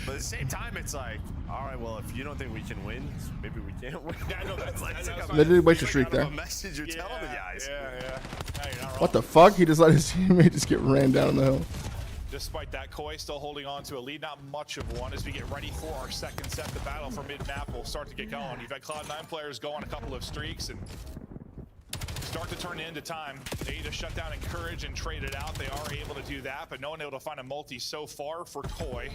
but at the same time, it's like, all right, well, if you don't think we can win, maybe we can't win. Yeah, I know that's like They did waste a streak there. A message you're telling the guys. Yeah. No, you're not wrong. What the fuck? He just let his teammate just get ran down the hill. Despite that, Koi still holding on to a lead, not much of one, as we get ready for our second set. The battle for mid-map will start to get going. You've had Cloud9 players go on a couple of streaks and start to turn into time. They need to shut down Encourage and trade it out. They are able to do that, but no one able to find a multi so far for Koi.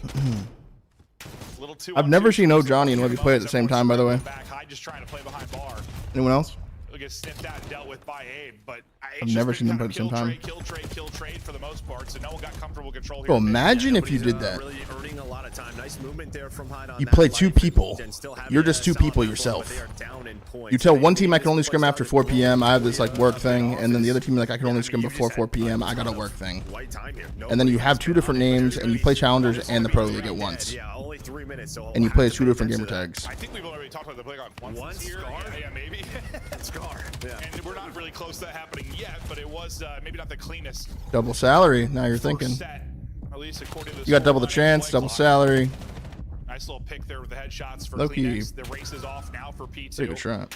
Little I've never seen O'Johnny and Webby play at the same time, by the way. Hyde just trying to play behind bar. Anyone else? It'll get sniffed out and dealt with by Abe, but I've never seen them play at the same time. Kill trade for the most part, so no one got comfortable control here. Bro, imagine if you did that. Really earning a lot of time. Nice movement there from Hyde on You that play light, 2 but people. then still having You're just a 2 solid people map, but yourself. they are down in points. You tell one team I can only scrim after 4 p.m. I have this like work thing, and then the other team like I can only scrim before 4 p.m. I got a work thing. White time here. And then you have 2 different names, and you play challengers and the pro league at once. Yeah, only 3 minutes. So And you play 2 different gamer tags. I think we've already talked about the playground once this year. Yeah, maybe. Scar. Yeah. And we're not really close to that happening yet, but it was maybe not the cleanest. Double salary. Now you're thinking. Set, at least according to You got double the chance, double salary. Nice little pick there with the headshots for Low-key. Kleenex. The race is off now for P2. Pretty good shot.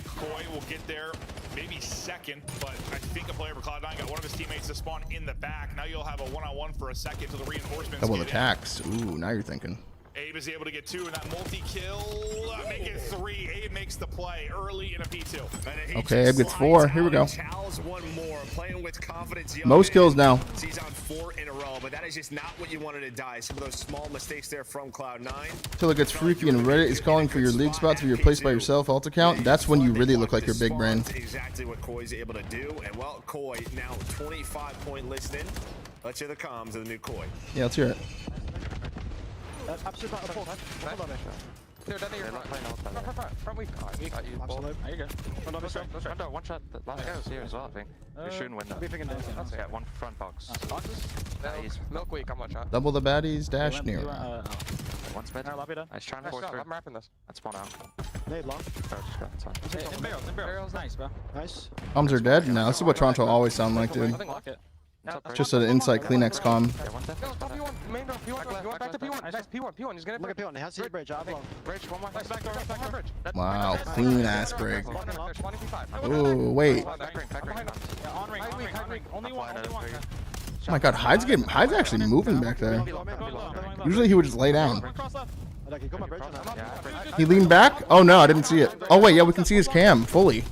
Koi will get there maybe second, but I think a player for Cloud9 got one of his teammates to spawn in the back. Now you'll have a one-on-one for a second to the reinforcements. Double get in. attacks. Ooh, now you're thinking. Abe is able to get 2 in that multi-kill. Make it 3. Abe makes the play early in a P2. Okay, Abe gets 4. Here we go. Chals one more, playing with confidence. Most kills now. He's on 4 in a row, but that is just not what you wanted to die. Some of those small mistakes there from Cloud9. Till it gets freaky and Reddit is calling for your league spots if you're placed by yourself alt account. That's when you really look like your big brain. Exactly what Koi's able to do. And well, Koi now 25-point list in. Let's hear the comms of the new Koi. Yeah, let's hear it. Absolute battle of 4. Dude, then you're not playing front weak. Absolute. There you go. One shot. Last guy was here as well, I think. You're shooting window. Yeah, one front box. Milk weak, I'm one shot. Double the baddies, dash near. One sped. I was trying to force through. I'm wrapping this. Let's spawn out. Nade long. In barrels, nice, bro. Nice. Comms are dead? No, this is what Toronto always sound like, dude. Lock it. Just an Insight Kleenex comm. Main door, P1, back to P1. Nice, P1, he's gonna look at P1, he has the bridge, I have bridge, one more. Nice, back door, bridge. Wow, clean ass break. Ooh, wait. Only one. Oh my god, Hyde's actually moving back there. Usually he would just lay down. He leaned back? Oh no, I didn't see it. Oh wait, yeah, we can see his cam fully.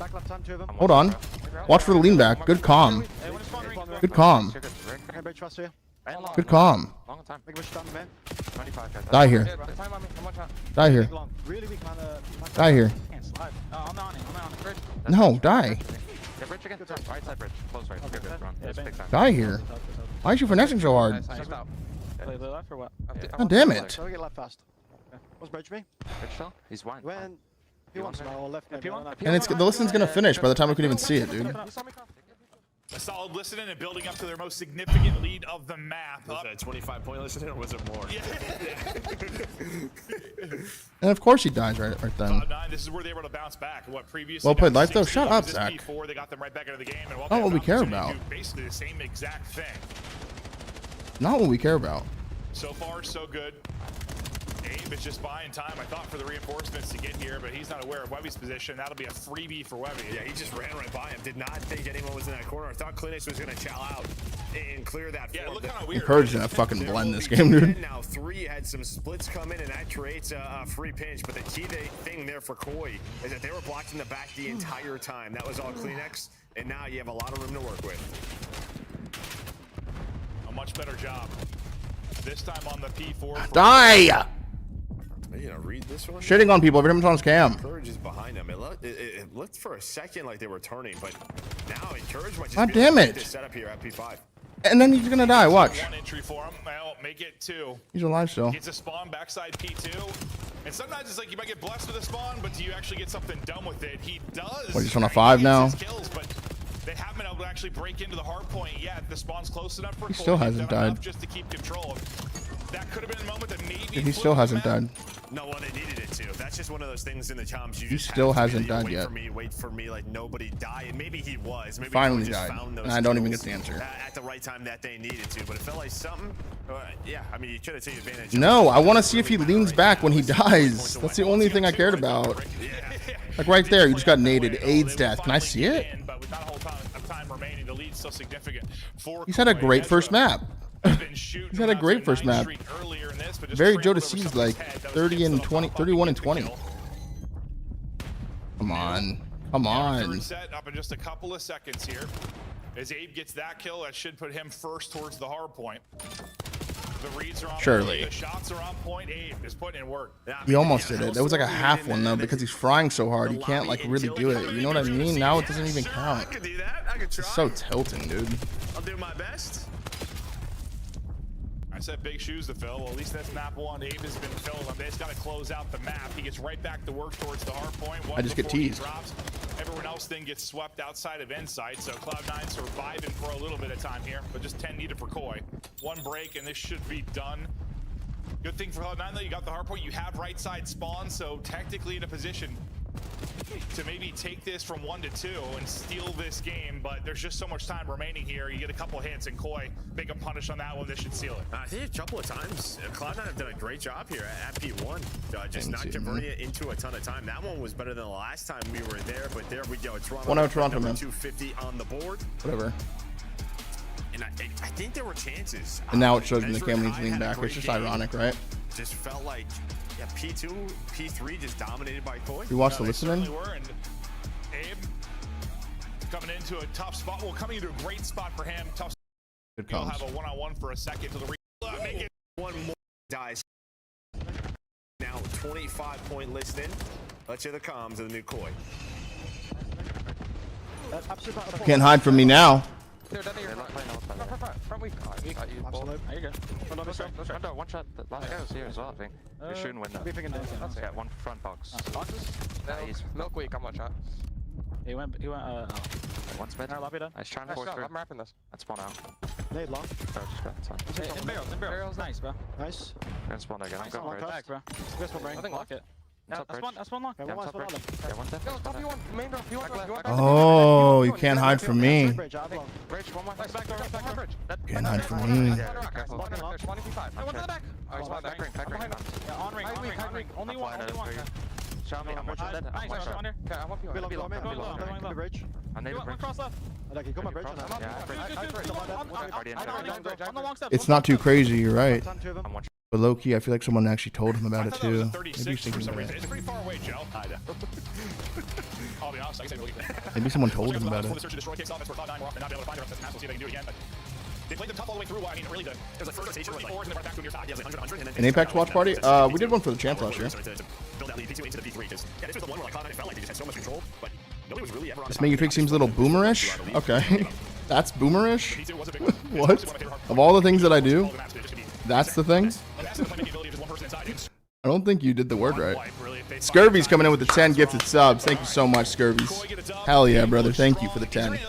Hold on. Watch for the lean back. Good comm. Good comm. Good comm. Die here. Die here. Die here. No, die. Die here. Why is you finessing so hard? God damn it. What's bridge me? Bridge still? He's wine. When And it's the listen's gonna finish by the time we can even see it, dude. A solid listening and building up to their most significant lead of the map. Was that a 25-point listening or was it more? And of course he dies right then. This is where they were able to bounce back. What previously? Well played, life though. Shut up, Zach. Before they got them right back into the game, and Not what we care about. Basically the same exact thing. Not what we care about. So far, so good. Abe is just buying time, I thought, for the reinforcements to get here, but he's not aware of Webby's position. That'll be a freebie for Webby. Yeah, he just ran right by him. Did not think anyone was in that corner. I thought Clinics was going to chow out and clear that. Yeah, look kind of weird. Encouraging that fucking blend this game, dude. Now 3 had some splits come in, and that creates a free pinch. But the key thing there for Koi is that they were blocked in the back the entire time. That was all Kleenex, and now you have a lot of room to work with. A much better job. This time on the P4. Die! You know, read this one. Shitting on people every time it's on his cam. Courage is behind them. It looked for a second like they were turning, but now Encourage might just God damn it! Set up here at P5. And then he's gonna die. Watch. One entry for him. Well, make it 2. He's alive still. Gets a spawn backside P2. And sometimes it's like you might get blessed with a spawn, but do you actually get something done with it? He does. What, he's on a 5 now? Kills, but they haven't been able to actually break into the hard point yet. The spawn's close enough for He still hasn't died. Just to keep control. That could have been a moment that maybe He still hasn't died. No, well, they needed it to. That's just one of those things in the comms. You He just still have to hasn't be like, died yet. Wait for me, like nobody died. And maybe he was. Maybe Finally he just died. found those And I don't even kills get the answer. at the right time that they needed to. But it felt like something. Yeah, I mean, you should have taken advantage. No, I want to see if he leans back when he dies. That's the only thing I cared about. Like right there, you just got naded. AIDS death. Can I see it? He's had a great first map. He's had a great first map. Very Jodeci's like 30 and 20, 31 and 20. Come on. Come on. Set up in just a couple of seconds here. As Abe gets that kill, that should put him first towards the hard point. The reads are on Surely. point. The shots are on point. Abe is putting in work. He almost did it. That was like a half one though because he's frying so hard. He can't like really do it. You know what I mean? Now it doesn't even count. I could do that. I could try. It's so tilting, dude. I'll do my best. I said big shoes to fill. Well, at least that's map 1. Abe has been filled. They just got to close out the map. He gets right back to work towards the hard point. I just get teased. Drops. Everyone else then gets swept outside of Insight. So Cloud9 surviving for a little bit of time here, but just 10 needed for Koi. 1 break and this should be done. Good thing for Cloud9 though, you got the hard point. You have right side spawn, so technically in a position to maybe take this from 1 to 2 and steal this game, but there's just so much time remaining here. You get a couple hits and Koi make a punish on that one. This should seal it. I think a couple of times Cloud9 have done a great job here at P1, just not converting it into a ton of time. That one was better than the last time we were there, but there we go. Toronto, 1-0 Toronto, man. 250 on the board. Whatever. And I think there were chances. And now it shows me the camera needs to lean back. It's just ironic, right? Just felt like P2, P3 just dominated by Koi. You watched the listening? Abe coming into a tough spot. Well, coming into a great spot for him. Tough. Good He'll comms. have a one-on-one for a second to the make it. One more dies. Now 25-point listing. Let's hear the comms of the new Koi. Can't hide from me now. Front weak. You're good. Under one shot. The last guy was here as well, I think. You're shooting window. Yeah, 1 front box. Milk weak, I'm one shot. He went, One split. I was trying to force through. I'm wrapping this. That's spawn out. Nade long. Oh, just got it. In barrels, nice, bro. Nice. Gonna spawn again. I'm Nice going on for back, bro. This one, Nothing lock it. What's up, Bridge? That's one lock. Yeah, what's up, Bridge? Yeah, one step. Yo, top you one. Main door. You want Oh, you can't hide from me. Bridge, one more. Back door, bridge. Can't hide from me. Careful. 25. One to the back. Oh, he's back ring. Yeah, on ring. Only one. Shout me how much I'm dead. I'm one shot. Okay, I want you. Be long. Bridge. I need a bridge. Cross left. Like, you come on bridge. It's not too crazy, you're right. I'm one shot. But low key, I feel like someone actually told him about it too. Maybe he's thinking about It's it. pretty far away, Joe. I'll be honest. Maybe someone told him about it. They played them tough all the way through. I mean, really, it was like first rotation was like 4 and then right back to your side. Yeah, it was like 100. An Apex watch party? We did one for the champ last year. Build that lead P2 into the P3 because this was the one where like Cloud9 felt like they just had so much control, but nobody was really ever on This Matrix seems a little boomerish. Okay. That's boomerish? What? Of all the things that I do, that's the thing? I don't think you did the word right. Really, if they Scurvy's coming in with the 10 gifted subs. Thank you so much, Scurvy's. Hell yeah, brother. Thank you for the 10.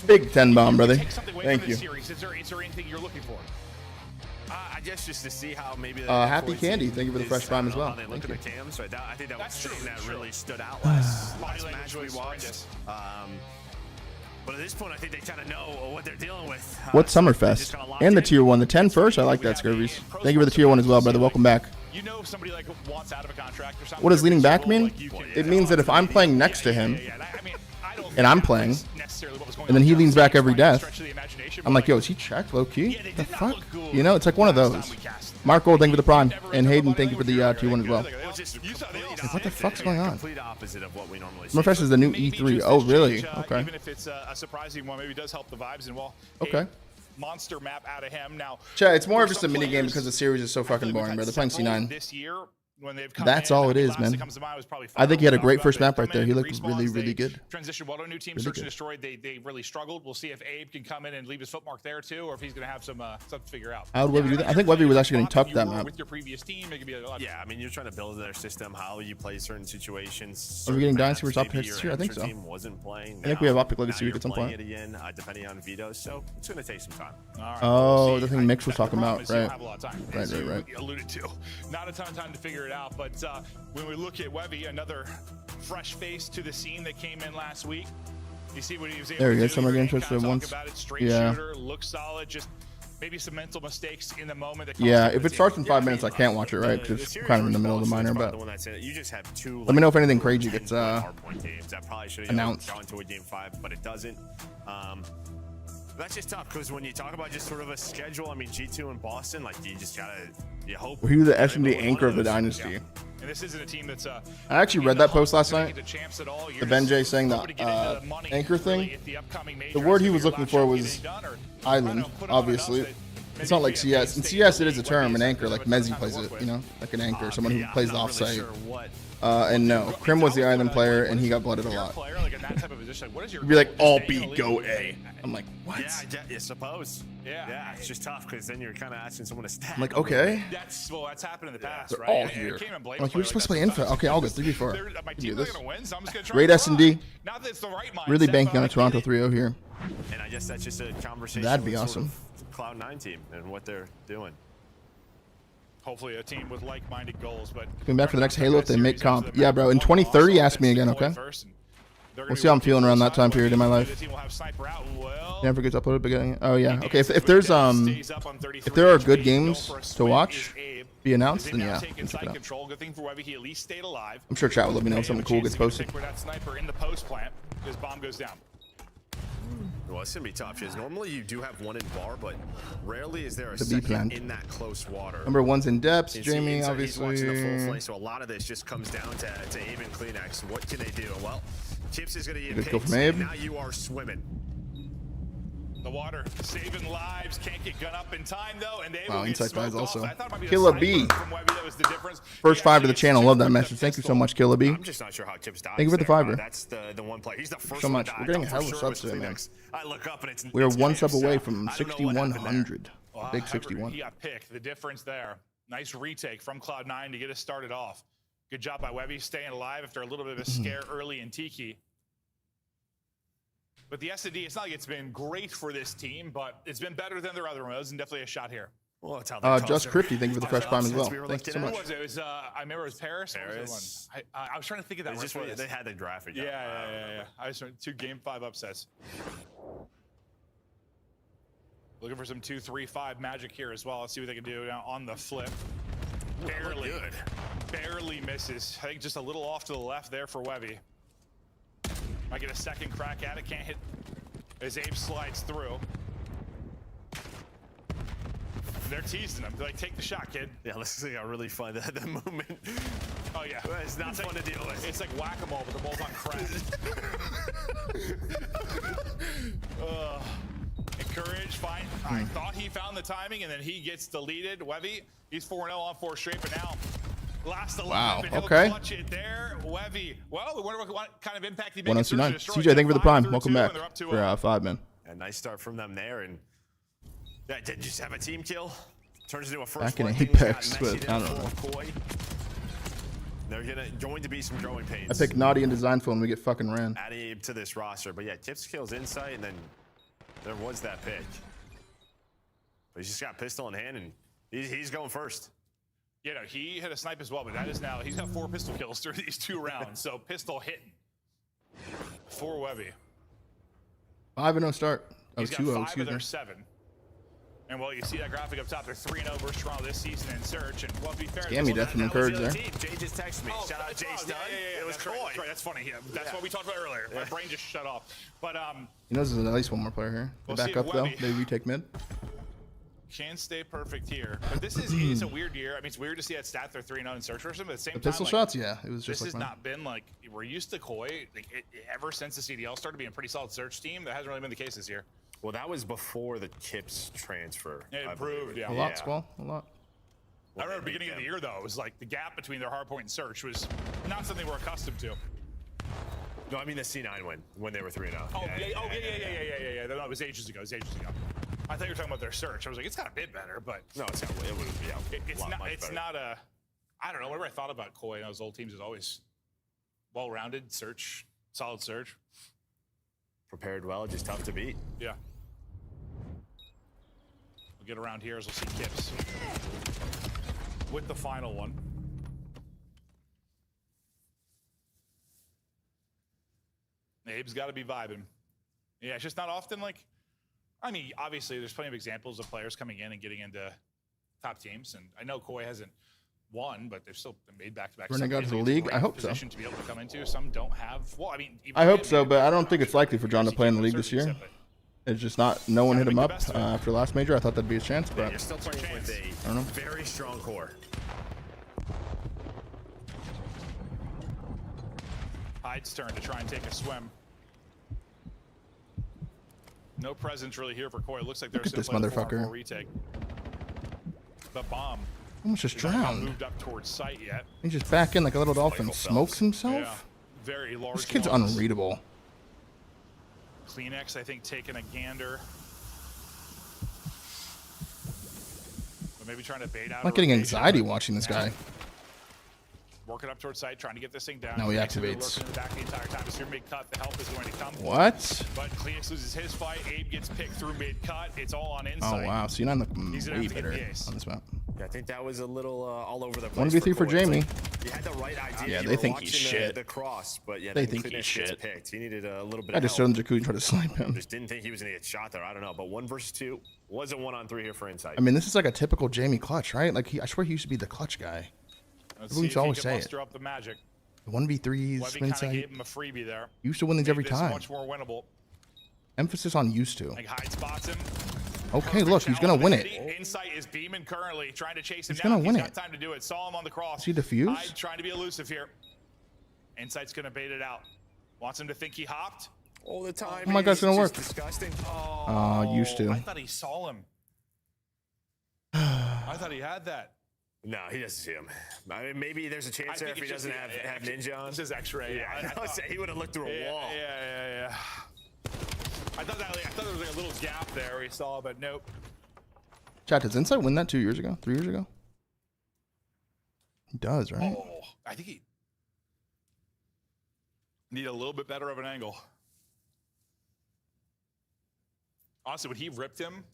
Big 10 bomb, brother. Thank you. Is there anything you're looking for? I guess just to see how maybe Happy Candy. Thank you for the fresh prime as well. They look Thank at the you. cams, right? I think that was something that really stood out last match we watched. But at this point, I think they kind of know what they're dealing with. What Summerfest? And the tier 1. The 10 first. I like that, Scurvy's. Thank you for the tier 1 as well, brother. Welcome back. You know, if somebody like wants out of a contract or something. What does leaning back mean? It means that if I'm playing next to him, and I'm playing, and then he leans back every death, I'm like, yo, is he checked low key? The fuck? You know, it's like one of those. Mark Gold, thank you for the prime. And Hayden, thank you for the tier 1 as well. Like, what the fuck's going on? Summerfest is the new E3. Oh, really? Okay. Even if it's a surprising one, maybe it does help the vibes. And well, okay. Monster map out of him now. Chat, it's more of just a mini game because the series is so fucking boring, bro. They're playing C9. This year, when they've come That's all it is, man. I think he had a great first map right there. He looked really, really good. Transition well to a new team, really Search and Destroy. They really struggled. We'll see if Abe can come in and leave his footmark there too, or if he's going to have some stuff to figure out. How would Webby do that? I think Webby was actually getting tucked that map. With your previous team, it could be a lot. Yeah, I mean, you're trying to build their system, how you play certain situations. Are we getting Dynasty versus Optic this year? I think so. I think we have Optic Legacy at some point. Again, depending on vetoes, so it's going to take some time. Oh, the thing Mix was talking about, right? Right. Alluded to. Not a ton of time to figure it out, but when we look at Webby, another fresh face to the scene that came in last week. You see what he was able there he to is. do. Summer Game Kind Switch of once. about it. Straight shooter, looks solid. Just maybe some mental mistakes in the moment. That Yeah, if it starts in 5 minutes, I can't watch it, right? Because I'm kind of in the middle of the minor. But you just have two. Let me know if anything crazy gets That probably should have announced. gone to a game 5, but it doesn't. That's just tough because when you talk about just sort of a schedule, I mean, G2 and Boston, like you just gotta, you hope. He was the S&D anchor of the dynasty. And this isn't a team that's I actually read that post last night. The Ben J saying the anchor thing. The word he was looking for was island, obviously. It's not like CS. In CS, it is a term, an anchor, like Mezzi plays it, you know, like an anchor, someone who plays the offsite. And no, Krim was the island player, and he got blooded a lot. He'd be like, all B, go A. I'm like, what? Yeah, I suppose. Yeah, it's just tough because then you're kind of asking someone to stack. I'm like, okay. That's happened in the past, They're right? all here. I'm like, you were supposed to play Infa. Okay, I'll go 3v4. My Do team's this. gonna win, so I'm just gonna try. Raid S&D. Not that it's the right mindset, Really banking on a but Toronto 3-0 here. And I guess that's just a conversation. That'd be with awesome. Sort of Cloud9 team and what they're doing. Hopefully a team with like-minded goals, but Coming back for the next Halo if they make comp. Yeah, bro. In 2030, ask me again, okay? We'll see how I'm feeling around that time period in my life. Never gets uploaded beginning. Oh yeah. Okay. If there's if there are good games to watch, be announced, then yeah. Check it out. Good thing for Webby, he at least stayed alive. I'm sure chat will let me know if something cool gets posted. Where that sniper in the post plant, his bomb goes down. Well, it's gonna be tough because normally you do have one in bar, but rarely is there a The B second plant. in that close water. Number one's in depths. You see Jamie, inside, he's watching the full obviously. flame, so a lot of this just comes down to Abe and Kleenex. What can they do? Well, Chips is gonna get Good kill picked, from Abe. and now you are swimming. The water saving lives, can't get gun up in time though, and they Wow, will get Insight guys smoked also. off. I thought it might be a Killa sniper B. from Webby that was the difference. First 5 to the channel. Love that message. Thank you so much, Killa B. I'm just not sure how Chips dies. Thank you for the there. fiver. That's the one player. He's the first So one much. to die. We're getting a I hell thought of for subs sure it today, was man. Kleenex. I look up and it's We are it's one him, sub away so from I don't know what happened there. 6,100. Big 61. He got picked. The difference there. Nice retake from Cloud9 to get us started off. Good job by Webby staying alive after a little bit of a scare early in Tiki. But the S&D, it's not like it's been great for this team, but it's been better than their other ones, and definitely a shot here. Well, that's how Just Crifty, thank you for the fresh prime as well. Thank you so Who much. was it? It was, I remember it was Paris. What was the other one? I was trying to think of that. It's just they had the graphic. Yeah. I just went 2 game 5 upsets. Looking for some 2-3-5 magic here as well. Let's see what they can do now on the flip. Barely misses. I think just a little off to the left there for Webby. Might get a second crack at it. Can't hit as Abe slides through. They're teasing him. They're like, take the shot, kid. Yeah, let's see how really fun that moment. Oh, yeah. It's not fun to deal with. It's like whack-a-mole, but they're both on crack. Encourage, fine. I thought he found the timing, and then he gets deleted. Webby, he's 4-0 on 4 straight, but now last 11. Wow, and he'll okay. clutch it there. Webby, well, we wonder what kind of impact he makes. 109. CJ, thank you for the prime. Welcome back for 5, man. A nice start from them there, and that did just have a team kill. Turns into a first Back in blood. Apex, but I don't know. They're going to be some growing pains. I pick Naughty and Design Film. We get fucking ran. Adding to this roster, but yeah, Kips kills Insight, and then there was that pick. But he's just got pistol in hand, and he's going first. You know, he hit a snipe as well, but that is now, he's got 4 pistol kills through these 2 rounds. So pistol hitting for Webby. 5-0 start. Oh, He's got 2-0, 5 excuse of their me. 7. And well, you see that graphic up top. They're 3-0 versus Toronto this season in Search. And well, to be fair, Scammy death from encourage there. Jay just texted me. Shout out Jay Stun. It was Coy. Right. That's funny. Yeah, that's what we talked about earlier. My brain just shut off. But he knows there's at least one more player here. They back up though. They retake mid. Can stay perfect here. But this is a weird year. I mean, it's weird to see that stat. They're 3-0 in Search versus him. But at the same time, pistol shots, yeah, it was just this like has not been like we're used to Coy. Like ever since the CDL started being a pretty solid Search team. That hasn't really been the case this year. Well, that was before the Kips transfer. It improved, yeah. A lot, Squall, a lot. I remember beginning of the year though, it was like the gap between their hardpoint and Search was not something we're accustomed to. No, I mean the C9 win when they were 3-0. Oh yeah. No, it was ages ago. I thought you were talking about their Search. I was like, it's got a bit better, but no, it's got it would be it's not a. I don't know. Whatever I thought about Coy and those old teams is always well-rounded Search, solid Search. Prepared well, just tough to beat. Yeah. We'll get around here as we'll see Kips with the final one. Abe's got to be vibing. Yeah, it's just not often like. I mean, obviously, there's plenty of examples of players coming in and getting into top teams, and I know Coy hasn't won, but they've still been made back-to-back. Renegade to the league? I hope so. Position to be able to come into. Some don't have. Well, I mean, I hope so, but I don't think it's likely for John to play in the league this year. It's just not. No one hit him up after last major. I thought that'd be a chance, but you're still playing with a very strong core. Hyde's turn to try and take a swim. No presence really here for Coy. It looks like there's this motherfucker. Retake. The bomb. Almost just drowned. Moved up towards site yet. He's just back in like a little dolphin. Smokes himself. Yeah, very large. This kid's unreadable. Kleenex, I think, taking a gander. But maybe trying to bait out. I'm not getting anxiety watching this guy. Working up towards site, trying to get this thing down. Now he activates. In the back the entire time. As your mid cut, the help is going to come. What? But Kleenex loses his fight. Abe gets picked through mid cut. It's all on inside. Oh wow, C9 look way better on this map. Yeah, I think that was a little all over the place. 1v3 for Jamie. You had the right idea. Yeah, you they were think he's watching shit. The cross, but yeah, they think he's shit. Picked. He needed a little bit. I just showed him Jacuzzi and tried to snipe him. Just didn't think he was gonna get shot there. I don't know, but 1 versus 2 wasn't 1-on-3 here for Insight. I mean, this is like a typical Jamie clutch, right? Like I swear he used to be the clutch guy. Let's see if always he can say muster it. up the magic. The 1v3s, Webby kind of gave him a freebie there. Used to win these every time. Much more winnable. Emphasis on used to. Like Hyde spots him. Okay, look, he's gonna win it. Insight is beaming currently, trying to chase him He's down. gonna win He's it. got time to do it. Saw him on the cross. Is he defused? Hyde trying to be elusive here. Insight's gonna bait it out. Wants him to think he hopped. All the time. Oh my God, it's gonna work. Disgusting. Used to. I thought he saw him. I thought he had that. No, he doesn't see him. I mean, maybe there's a chance there if he doesn't have Ninja on. This is X-ray. Yeah, he would have looked through a wall. Yeah. I thought there was like a little gap there where he saw, but nope. Chat, does Insight win that 2 years ago? 3 years ago? He does, right? Oh, I think he need a little bit better of an angle. Honestly, when he ripped him,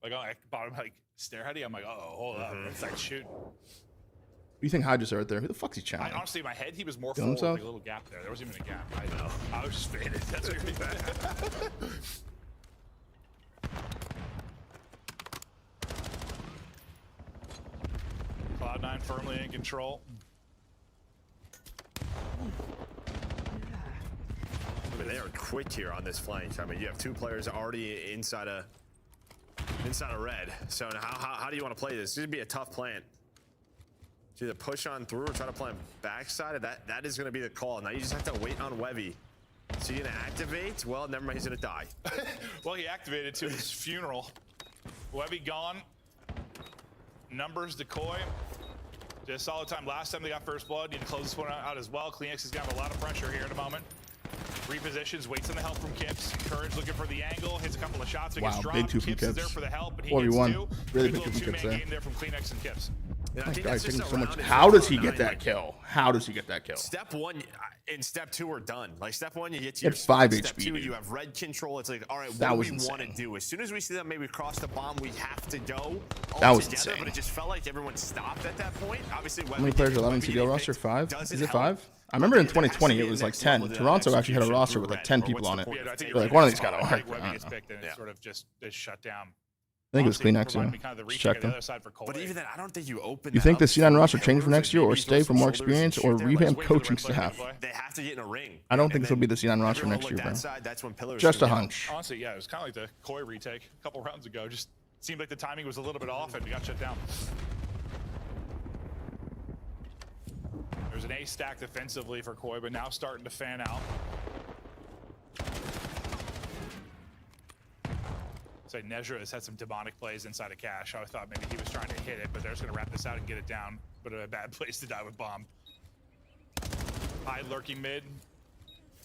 like on bottom, like stare heady, I'm like, oh, hold up, it's like shoot. What do you think Hyde just right there? Who the fuck's he challenging? Honestly, in my head, he was more Kill forward, himself? like a little gap there. There wasn't even a gap. I know. I was just faded. That's what you're Cloud9 firmly in control. But they are quick here on this flank. I mean, you have 2 players already inside of red. So how do you want to play this? This would be a tough plant. To either push on through or try to plant backside. That is going to be the call. Now you just have to wait on Webby. So you're going to activate? Well, never mind. He's going to die. Well, he activated to his funeral. Webby gone. Numbers decoy. Did a solid time last time they got first blood. Need to close this one out as well. Kleenex has got a lot of pressure here in a moment. Repositions, waits on the help from Kips. Courage looking for the angle, hits a couple of shots. Wow, Gets big 2 from Kips is Kips. there for the help, but he 4v1. gets 2. Really Big big 2 little from Kips two-man there. game there from Kleenex and Kips. And I My think guy's that's just taking so much. around How does he Cloud9, get that like, kill? How does he get that kill? Step 1 and step 2 are done. Like step 1, you get to He had your 5 step HP, 2, dude. you have red control. It's like, all right, That what was do we want to insane. do? As soon as we see them maybe cross the bomb, we have to go all That was together. insane. But it just felt like everyone stopped at that point. Obviously, How many players are allowed in CDL roster? 5? Is it 5? I remember in 2020 it was like 10. Toronto actually had a roster with like 10 people on it. Yeah, I think They're like, one of these got to I think work. Webby I gets don't know. picked and it sort of just is shut down. I think it was Honestly, Kleenex, provided yeah. me kind of the Just retake check on the them. other side for Cole. But even then, I don't think you open. You that think the up C9 for roster change for pillars next year, and or maybe stay those for more shoulders and experience, shoot or there, like, revamp wait for the coaching red player to staff? play. They have to get in a ring. I don't think And this will be the then C9 roster everyone next look year, that bro. side, that's when pillars Just a can get- hunch. Honestly, yeah, it was kind of like the Koi retake a couple rounds ago. Just seemed like the timing was a little bit off and we got shut down. There's an ace stack defensively for Koi, but now starting to fan out. Say Nezra has had some demonic plays inside of Cash. I thought maybe he was trying to hit it, but they're just going to wrap this out and get it down. But a bad place to die with bomb. High lurking mid.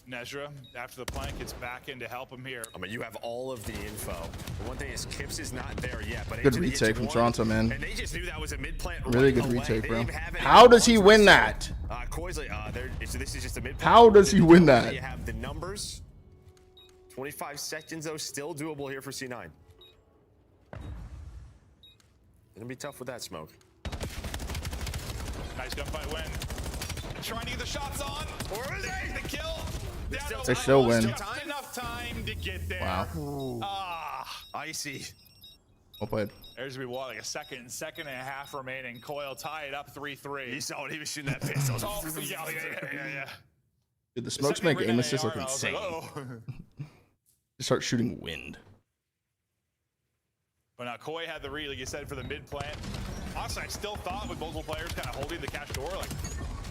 Nezra, after the plank, gets back in to help him here. I mean, you have all of the info. The one thing is, Kips is not there yet. But Good Anthony hits retake from one, Toronto, man. And they just knew that was a mid plant. Really right good away. retake, They bro. didn't even have any How does he bombs win reset. that? Koi's like, so this is just a mid plant. How does he win that? You have the numbers. 25 seconds, though, still doable here for C9. Gonna be tough with that smoke. Nice gunfight win. Trying to get the shots on. Or is it the kill? They still win. Just enough time to get there. Wow. Ah, icy. Well played. There's gonna be what, like a second and a half remaining. Coil tie it up 3-3. You saw when he was shooting that pistol. Oh, yeah. Dude, the smokes make aim assist look I was insane. like, oh. They start shooting wind. But now Koi had the read, like you said, for the mid plant. Honestly, I still thought with multiple players kind of holding the cash door, like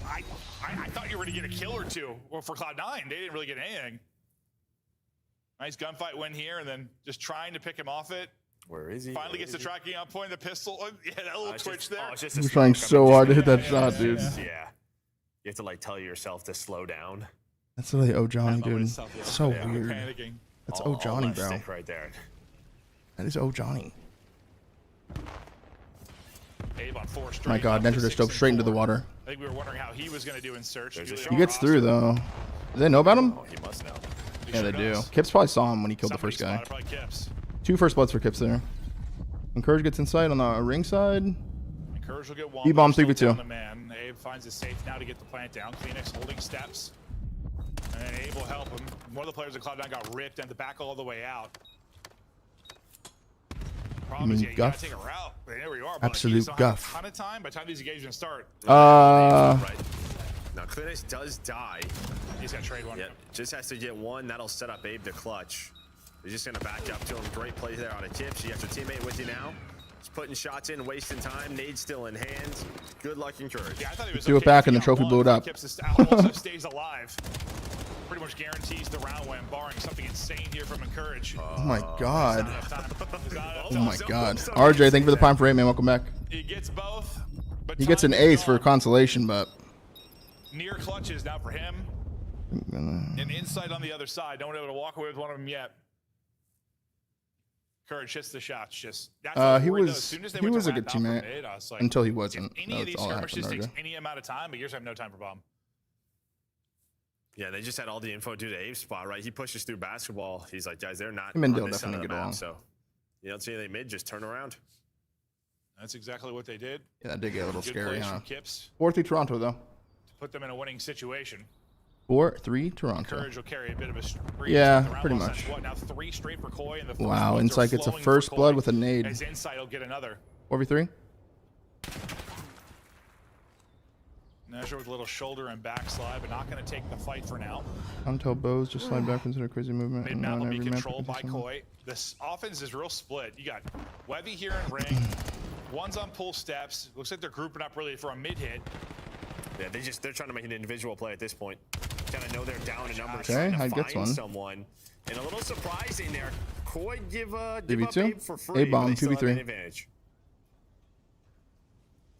I thought you were gonna get a kill or two. Well, for Cloud9, they didn't really get anything. Nice gunfight win here, and then just trying to pick him off it. Where is he? Finally gets the tracking on point, the pistol. Oh, yeah, that little twitch there. He's trying so hard to hit that shot, dude. Yeah. You have to like tell yourself to slow down. That's really Oh Johnny, dude. It's so Yeah, weird. panicking. That's All Oh Johnny, left bro. stick right there. That is Oh Johnny. Abe on 4 straight. My God, up to Nedra just dove 6 and straight into the 4. water. I think we were wondering how he was going to do in search. He gets through though. Do they know about him? Oh, he must know. Yeah, they do. Kips probably saw him when he killed the first guy. Probably Kips. 2 first bloods for Kips there. Encourage gets inside on the ring side. Encourage will get one. E-bomb but they're still 3v2. down the man. Abe finds it safe now to get the plant down. Kleenex holding steps. And then Abe will help him. One of the players at Cloud9 got ripped and the back all the way out. Problem is, mean yeah, you gotta Guff? take a route. There we are. But Absolute like, you don't have Guff. a ton of time by the time these engagements start. Right. Now, Kleenex does die. He's got to trade one. Yeah, just has to get one. That'll set up Abe to clutch. He's just going to back up to him. Great play there on a tip. You got your teammate with you now. He's putting shots in, wasting time. Nade still in hand. Good luck and courage. Yeah, I thought he was Do it okay back and the on trophy one, blew it but up. Kips also stays alive. Pretty much guarantees the round win, barring something insane here from Encourage. Oh my God. Oh Oh my God. RJ, thank you for the prime for 8, man. Welcome back. He gets both. But He gets an time is ace for gone. consolation, but Near clutches now for him. And insight on the other side. No one able to walk away with one of them yet. Courage hits the shots. Just that's what I he worried, though. was As soon as they he went was to a good wrap out for teammate mid, I was like, until he wasn't. if any of these That's all that skirmishes happened, takes RJ. any amount of time, but yours have no time for bomb. Yeah, they just had all the info due to Abe's spot, right? He pushes through basketball. He's like, guys, they're not Him and on Dill this side of definitely the get map, along. so you don't see anything mid, just turn around. That's exactly what they did. Yeah, that did get a little Good scary, plays huh? from Kips 4-3 Toronto though. to put them in a winning situation. 4-3 Toronto. Courage will carry a bit of a streak. Yeah, The round pretty loss, much. that's what, now 3 straight for Koi, and the first Wow, bloods are Insight gets a flowing first for blood Koi, with a nade. As Insight will get another. 4v3. Nezra with a little shoulder and backslide, but not going to take the fight for now. Until bows just slide back into their crazy movement. Mid and map not will be every map controlled by can do Koi. This offense is real split. You got Webby here in ring. One's on pull steps. Looks like they're grouping up really for a mid hit. Yeah, they're trying to make an individual play at this point. Kind of know they're down in numbers. Okay, trying to Hyde gets find one. someone. And a little surprising there. Koi give up 3v2? Abe for free. A-bomb, but they still have 2v3. an advantage.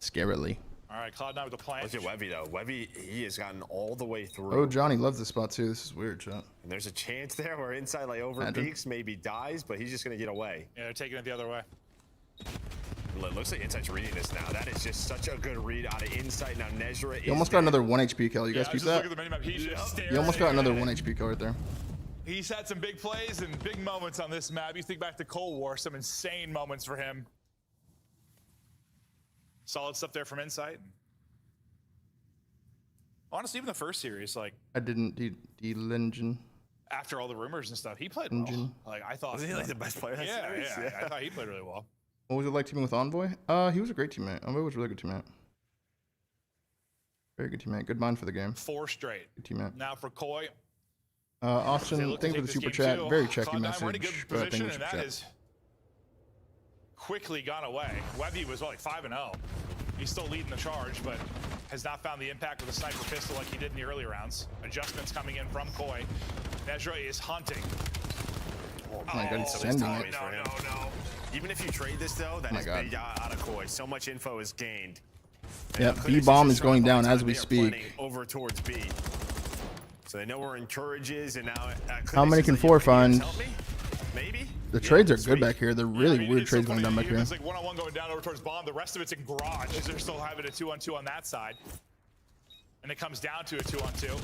Scarily. All right, Cloud9 with the plant. Look at Webby though. Webby, he has gotten all the way through. Oh, Johnny loves this spot too. This is weird, chat. And there's a chance there where Inside like over Imagine. peaks, maybe dies, but he's just gonna get away. Yeah, they're taking it the other way. It looks like Insight's reading this now. That is just such a good read out of Insight. Now Nezra You almost got another 1 HP kill. You guys keep that? You almost got another 1 HP kill right there. He's had some big plays and big moments on this map. You think back to Cold War, some insane moments for him. Solid stuff there from Insight. Honestly, even the first series, like I didn't de-Lingen. After all the rumors and stuff, he played well. Like I thought, was he like the best player? That series? Yeah, I thought he played really well. What was it like teaming with Envoy? He was a great teammate. Envoy was a really good teammate. Very good teammate. Good mind for the game. 4 straight. Good teammate. Now for Koi. Austin, thank you for the super chat. Too. Very checky message, message, but thank you for the and super that chat. has quickly gone away. Webby was like 5-0. He's still leading the charge, but has not found the impact with a sniper pistol like he did in the early rounds. Adjustments coming in from Koi. Nezra is hunting. Oh my god, he's sending it. No. Even if you trade this though, that is big out of Koi. So much info is gained. Yeah, B-bomb is going down as we speak. Over towards B. So they know where Encourage is, and now how many can 4 find? Maybe. The trades are good back here. They're really weird trades going down back here. It's like 1-on-1 going down over towards bomb. The rest of it's in garage. They're still having a 2-on-2 on that side. And it comes down to a 2-on-2.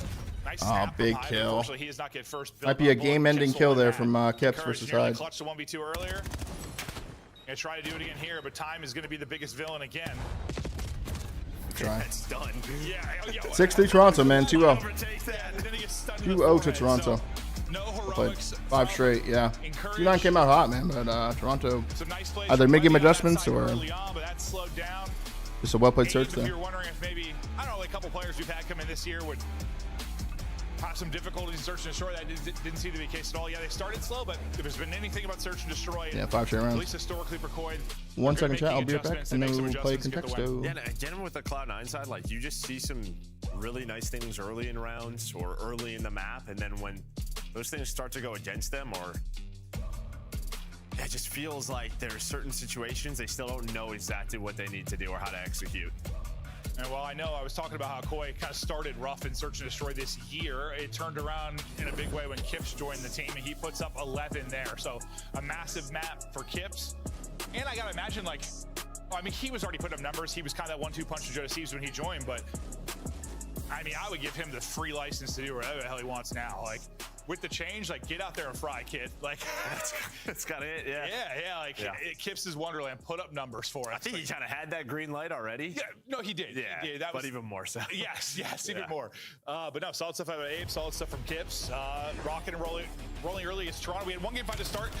Nice snap big from Hyde. kill. Unfortunately, he does not get first. Might be a game-ending kill there from Kips versus Hyde. Clutched the 1v2 earlier. Gonna try to do it again here, but time is gonna be the biggest villain again. Try. It's done. Yeah. 6-3 Toronto, man. 2-0. 2-0 to Toronto. No played 5 straight, yeah. G9 came out hot, man, but Toronto either mid-game adjustments or just a well-played search there. If you're wondering if maybe, I don't know, a couple players we've had come in this year would have some difficulties in search and destroy. That didn't seem to be the case at all. Yeah, they started slow, but if there's been anything about search and destroy, yeah, 5 straight rounds. At least historically for Koi. 1 second chat, I'll be right back, and then we will play Contexto. Yeah, again with the Cloud9 side, like you just see some really nice things early in rounds or early in the map, and then when those things start to go against them, or it just feels like there's certain situations they still don't know exactly what they need to do or how to execute. And while I know I was talking about how Koi kind of started rough in Search and Destroy this year, it turned around in a big way when Kips joined the team, and he puts up 11 there. So a massive map for Kips. And I gotta imagine, like, I mean, he was already putting up numbers. He was kind of that 1-2 punch to Joe Steves when he joined, but I mean, I would give him the free license to do whatever the hell he wants now. Like, with the change, like, get out there and fry, kid. Like, that's kind of it, yeah. Yeah, like, Kips' Wonderland, put up numbers for us. I think he kind of had that green light already. Yeah, no, he did. Yeah, that but even more so. Yes, even more. But no, solid stuff out of Abe, solid stuff from Kips. Rocking and rolling early against Toronto. We had 1 game fight to start.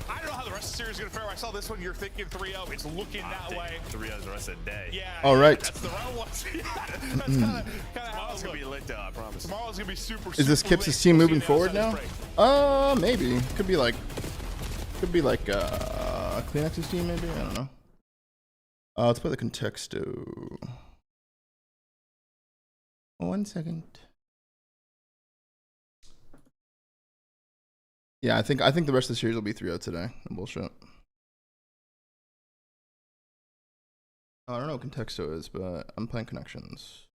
I don't know how the rest of the series is going to fare. I saw this one, you're thinking 3-0. It's looking that way. 3-0 the rest of the day. Yeah. All right. That's the round one. That's kind of how it's going to be lit up, I promise. Tomorrow's going to be super Is this Kips' team moving forward now? Maybe. Could be like Kleenex's team, maybe? I don't know. Let's play the Contexto. 1 second. Yeah, I think the rest of the series will be 3-0 today. No bullshit. I don't know what Contexto is, but I'm playing Connections.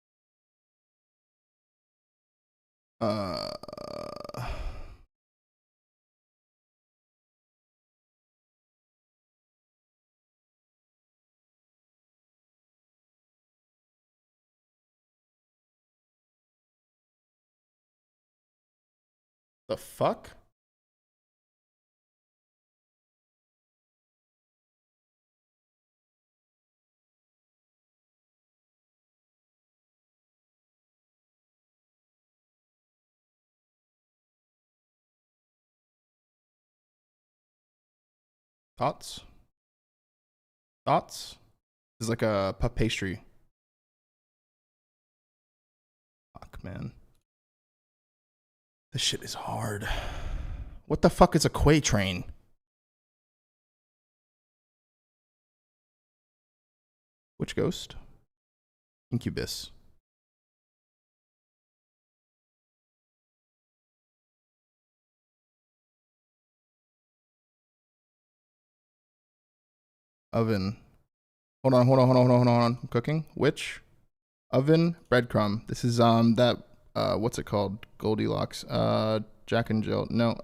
The fuck? Thoughts? Thoughts? It's like a puff pastry. Fuck, man. This shit is hard. What the fuck is a Quay train? Which ghost? Incubus. Oven. Hold on. Cooking? Which? Oven, breadcrumb. This is that what's it called? Goldilocks. Jack and Jill. No,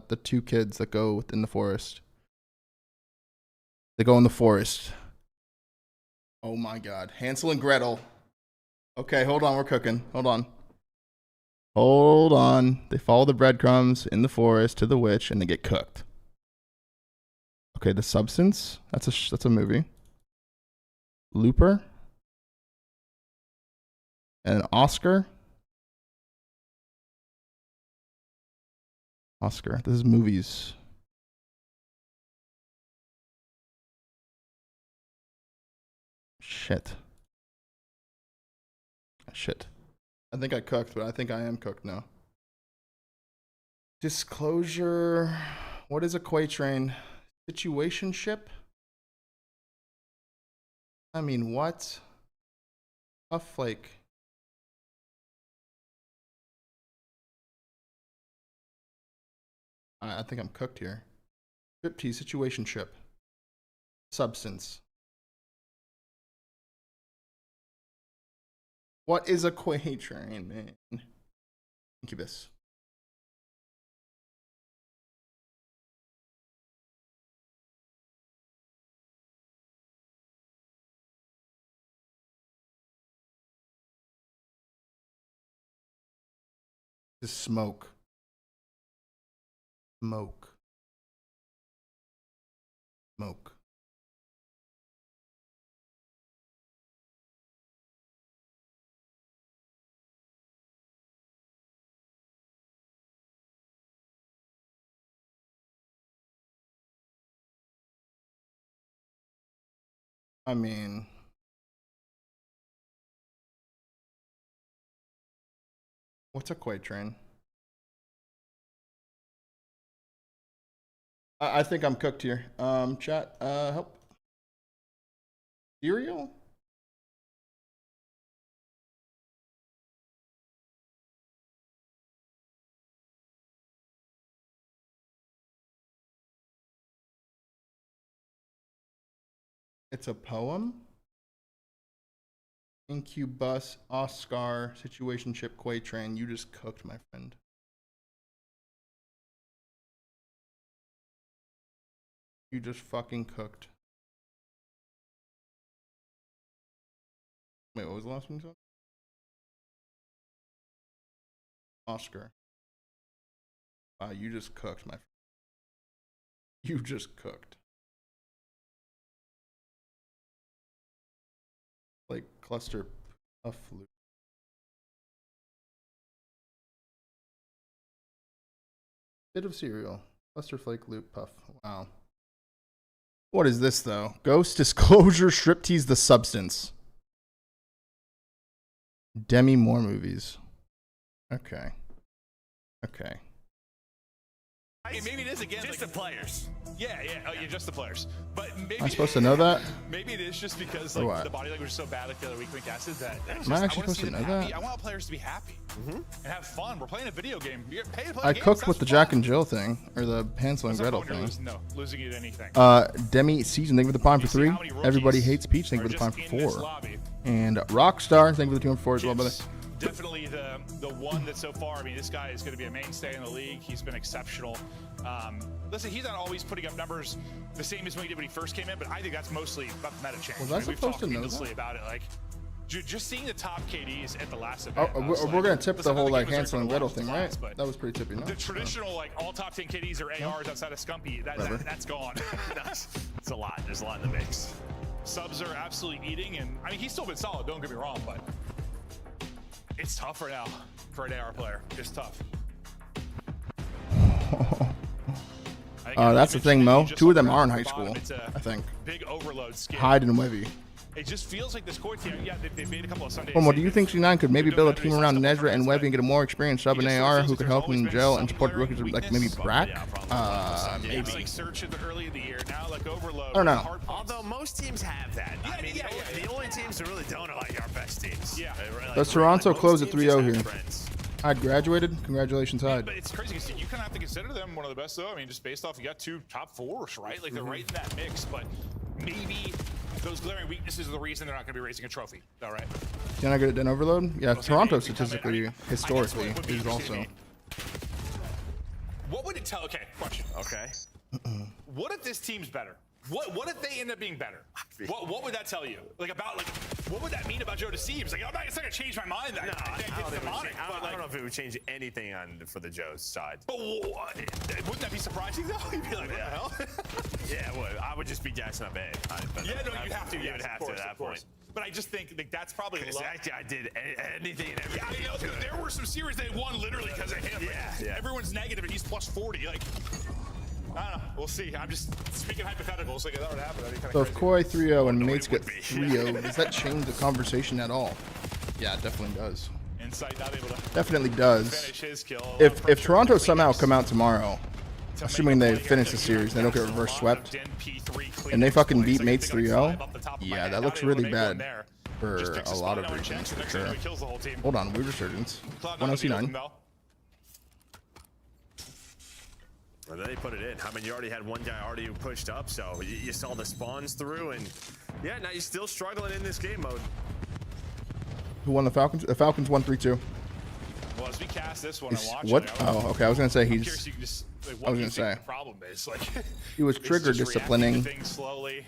the 2 kids that go within the forest. They go in the forest. Oh my God. Hansel and Gretel. Okay, hold on. We're cooking. Hold on. Hold on. They follow the breadcrumbs in the forest to the witch and they get cooked. Okay, The Substance. That's a movie. Looper. And Oscar. Oscar. This is movies. Shit. I think I cooked, but I think I am cooked now. Disclosure. What is a Quay train? Situationship? I mean, what? Puff Flake. I think I'm cooked here. Striptease, situationship. Substance. What is a Quay train, man? Incubus. This is smoke. Smoke. Smoke. I mean, what's a Quay train? I think I'm cooked here. Chat, help. Cereal? It's a poem. Incubus, Oscar, situationship, Quay train. You just cooked, my friend. You just fucking cooked. Wait, what was the last one you said? Oscar. Wow, you just cooked, my friend. You just cooked. Like cluster puff loop. Bit of cereal. Cluster flake loop puff. Wow. What is this though? Ghost, Disclosure, Striptease, The Substance. Demi Moore movies. Okay. Okay. Maybe it is again just like, the players. Yeah. Oh, yeah, just the players. But maybe Am I supposed to know that? Maybe it is just because like the body language is so bad like the other week with acid that. Am I actually supposed to know that? I want players to be happy and have fun. We're playing a video game. You're paying to play I cooked with the Jack and Jill thing, or the Hansel and Gretel thing. Losing at anything. Demi Season, thank you for the prime for 3. Everybody Hates Peach, thank you for the prime for 4. And Rockstar, thank you for the 2 and 4 as well, brother. Definitely the one that so far, I mean, this guy is going to be a mainstay in the league. He's been exceptional. Listen, he's not always putting up numbers the same as when he did when he first came in, but I think that's mostly about the meta change. Was I supposed to know that? About it, like just seeing the top KDs at the last event. We're gonna tip the whole like Hansel and Gretel thing, right? That was pretty tippy. No? The traditional like all top 10 KDs or ARs outside of Scumpy, that's gone. That's a lot. There's a lot in the mix. Subs are absolutely eating, and I mean he's still been solid. Don't get me wrong, but it's tough right now for an AR player. It's tough. That's the thing, Mo. 2 of them are in high school, I think. Big overload skill. Hyde and Webby. It just feels like this core team, yeah, they've made a couple of Sundays. Well, do you think C9 could maybe build a team around Nezra and Webby and get a more experienced sub in AR who could help him gel and support the rookies like maybe Brack? Maybe. Like Search early in the year, now like Overload. I don't know. Although most teams have that. I mean, the only teams that really don't are like our best teams. Yeah. Does Toronto close at 3-0 here? Hyde graduated. Congratulations, Hyde. But it's crazy because you kind of have to consider them one of the best, though. I mean, just based off, you got 2 top 4s, right? Like they're right in that mix, but maybe those glaring weaknesses are the reason they're not going to be raising a trophy. All right. Can I get it done overload? Yeah, Toronto statistically, historically, is also. What would it tell? Okay, question. Okay. What if this team's better? What if they end up being better? What would that tell you? Like what would that mean about Joe Deceives? Like, it's not gonna change my mind. I don't know if it would change anything for the Joe's side. But wouldn't that be surprising though? You'd be like, what the hell? Yeah, well, I would just be gassing up A. You'd have to. You would have to at that point. But I just think like that's probably I did anything and everything. Yeah, I know. There were some series they won literally because of him. Yeah. Everyone's negative and he's plus 40. Like, I don't know. We'll see. I'm just speaking hypotheticals. Like, if that would happen, that'd be kind So of if crazy. Koi 3-0 and Mates get 3-0, does that change the conversation at all? Yeah, it definitely does. Insight not able to Definitely does. finish his kill. If Toronto somehow come out tomorrow, assuming they finish the series, they don't get reverse swept, and they fucking beat Mates 3-0, yeah, that looks really bad for a lot of reasons, for sure. Hold on, Weird Resurgence. 10C9. And then they put it in. I mean, you already had one guy already pushed up, so you saw the spawns through, and yeah, now you're still struggling in this game mode. Who won the Falcons? The Falcons won 3-2. Well, as we cast this one and watch What? it, Oh, okay. I was gonna say I'm he's. curious, you can just, like, I what was do you gonna think say. the problem is like He was is he trigger just disciplining. reacting to things slowly.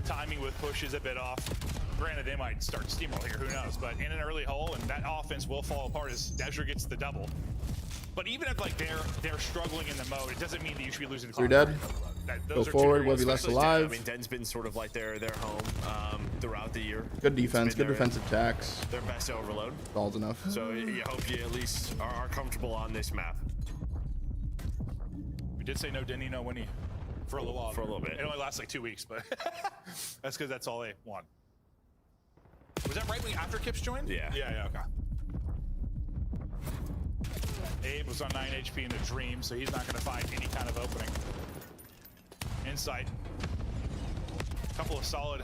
Timing with pushes a bit off. Granted, they might start to steamroll here. Who knows? But in an early hole, and that offense will fall apart as Desher gets the double. But even if like they're struggling in the mode, it doesn't mean that you should be losing the Three clock. dead. Those Go are two forward. areas, Webby less especially alive. I mean, Den's been sort of like their home throughout the year. Good defense. It's been Good defensive tax. Their best overload. Balls enough. So you hope you at least are comfortable on this map. We did say no Denny, no Winnie for a little while. For a little bit. It only lasts like 2 weeks, but that's because that's all they want. Was that right after Kips joined? Yeah. Yeah, okay. Abe was on 9 HP in the dream, so he's not going to find any kind of opening. Insight. A couple of solid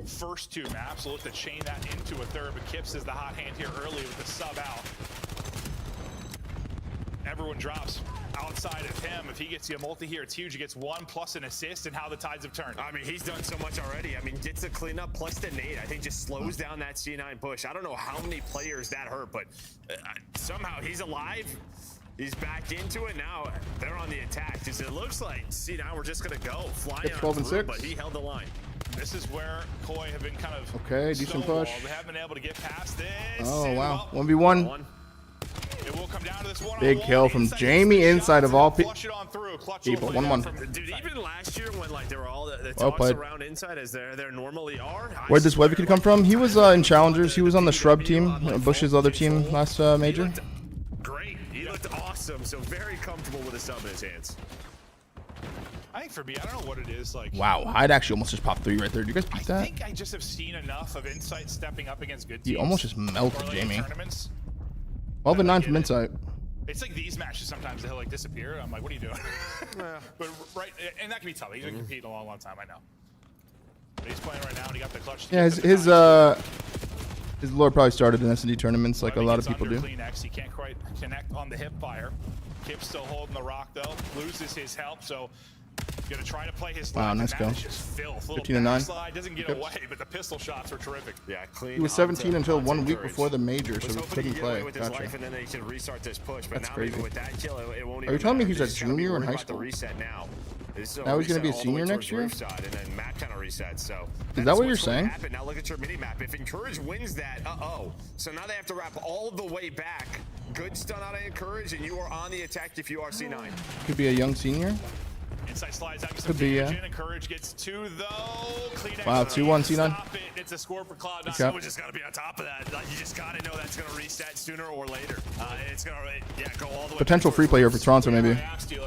first two maps. We'll look to chain that into a third, but Kips is the hot hand here early with the sub out. Everyone drops outside of him. If he gets you a multi here, it's huge. He gets 1 plus an assist, and how the tides have turned. I mean, he's done so much already. I mean, gets the cleanup plus the nade. I think just slows down that C9 push. I don't know how many players that hurt, but somehow he's alive. He's back into it now. They're on the attack. Because it looks like C9 we're just gonna go flying on 12 and through, 6. but he held the line. This is where Koi have been kind of Okay, decent push. They haven't been able to get past this. Oh wow, 1v1. It will come down to this one. Big kill from Jamie inside of all people. 1-1. Dude, even last year when like there were all the Well talks played. around inside as there normally are. Where'd this Webby kid come from? He was in Challengers. He was on the Shrub team, Bush's other team last major. Great. He looked awesome. So very comfortable with a sub in his hands. I think for me, I don't know what it is like. Wow, I'd actually almost just popped 3 right there. Did you guys beat I that? think I just have seen enough of Insight stepping up against good teams. He almost just melted early in Jamie. tournaments. 12 and 9 from Insight. It's like these matches sometimes they'll like disappear. I'm like, what are you doing? But right, and that can be tough. He's been competing a long, long time. I know. But he's playing right now, and he got the clutch. Yeah, his lore probably started in S&D tournaments like a lot of people do. Clean X. He can't quite connect on the hip fire. Kip's still holding the rock though. Loses his help, so gonna try to play his. Wow, nice kill. 15 and 9. Slide doesn't get away, but the pistol shots were terrific. Yeah, clean. He was 17 until 1 week before the major, so he couldn't play. With his Gotcha. life, and then they could restart this push. But That's now crazy. even with that kill, it won't even Are you telling me matter. he's a Just gotta be junior in worried high about the school? reset now. Now he's gonna be a senior next year? Side, and then Matt kind of resets. So Is that what you're saying? Happen. Now look at your mini map. If Encourage wins that, so now they have to wrap all the way back. Good stun out of Encourage, and you are on the attack if you are C9. Could be a young senior. Inside slides out. Could be, yeah. Encourage gets 2 though. Clean X Wow, 2-1 C9. Stop it. It's a score for Cloud9. Okay. Someone just got to be on top of that. Like, you just got to know that's going to reset sooner or later. It's going to go all the way. Potential free player for Toronto maybe. I asked you,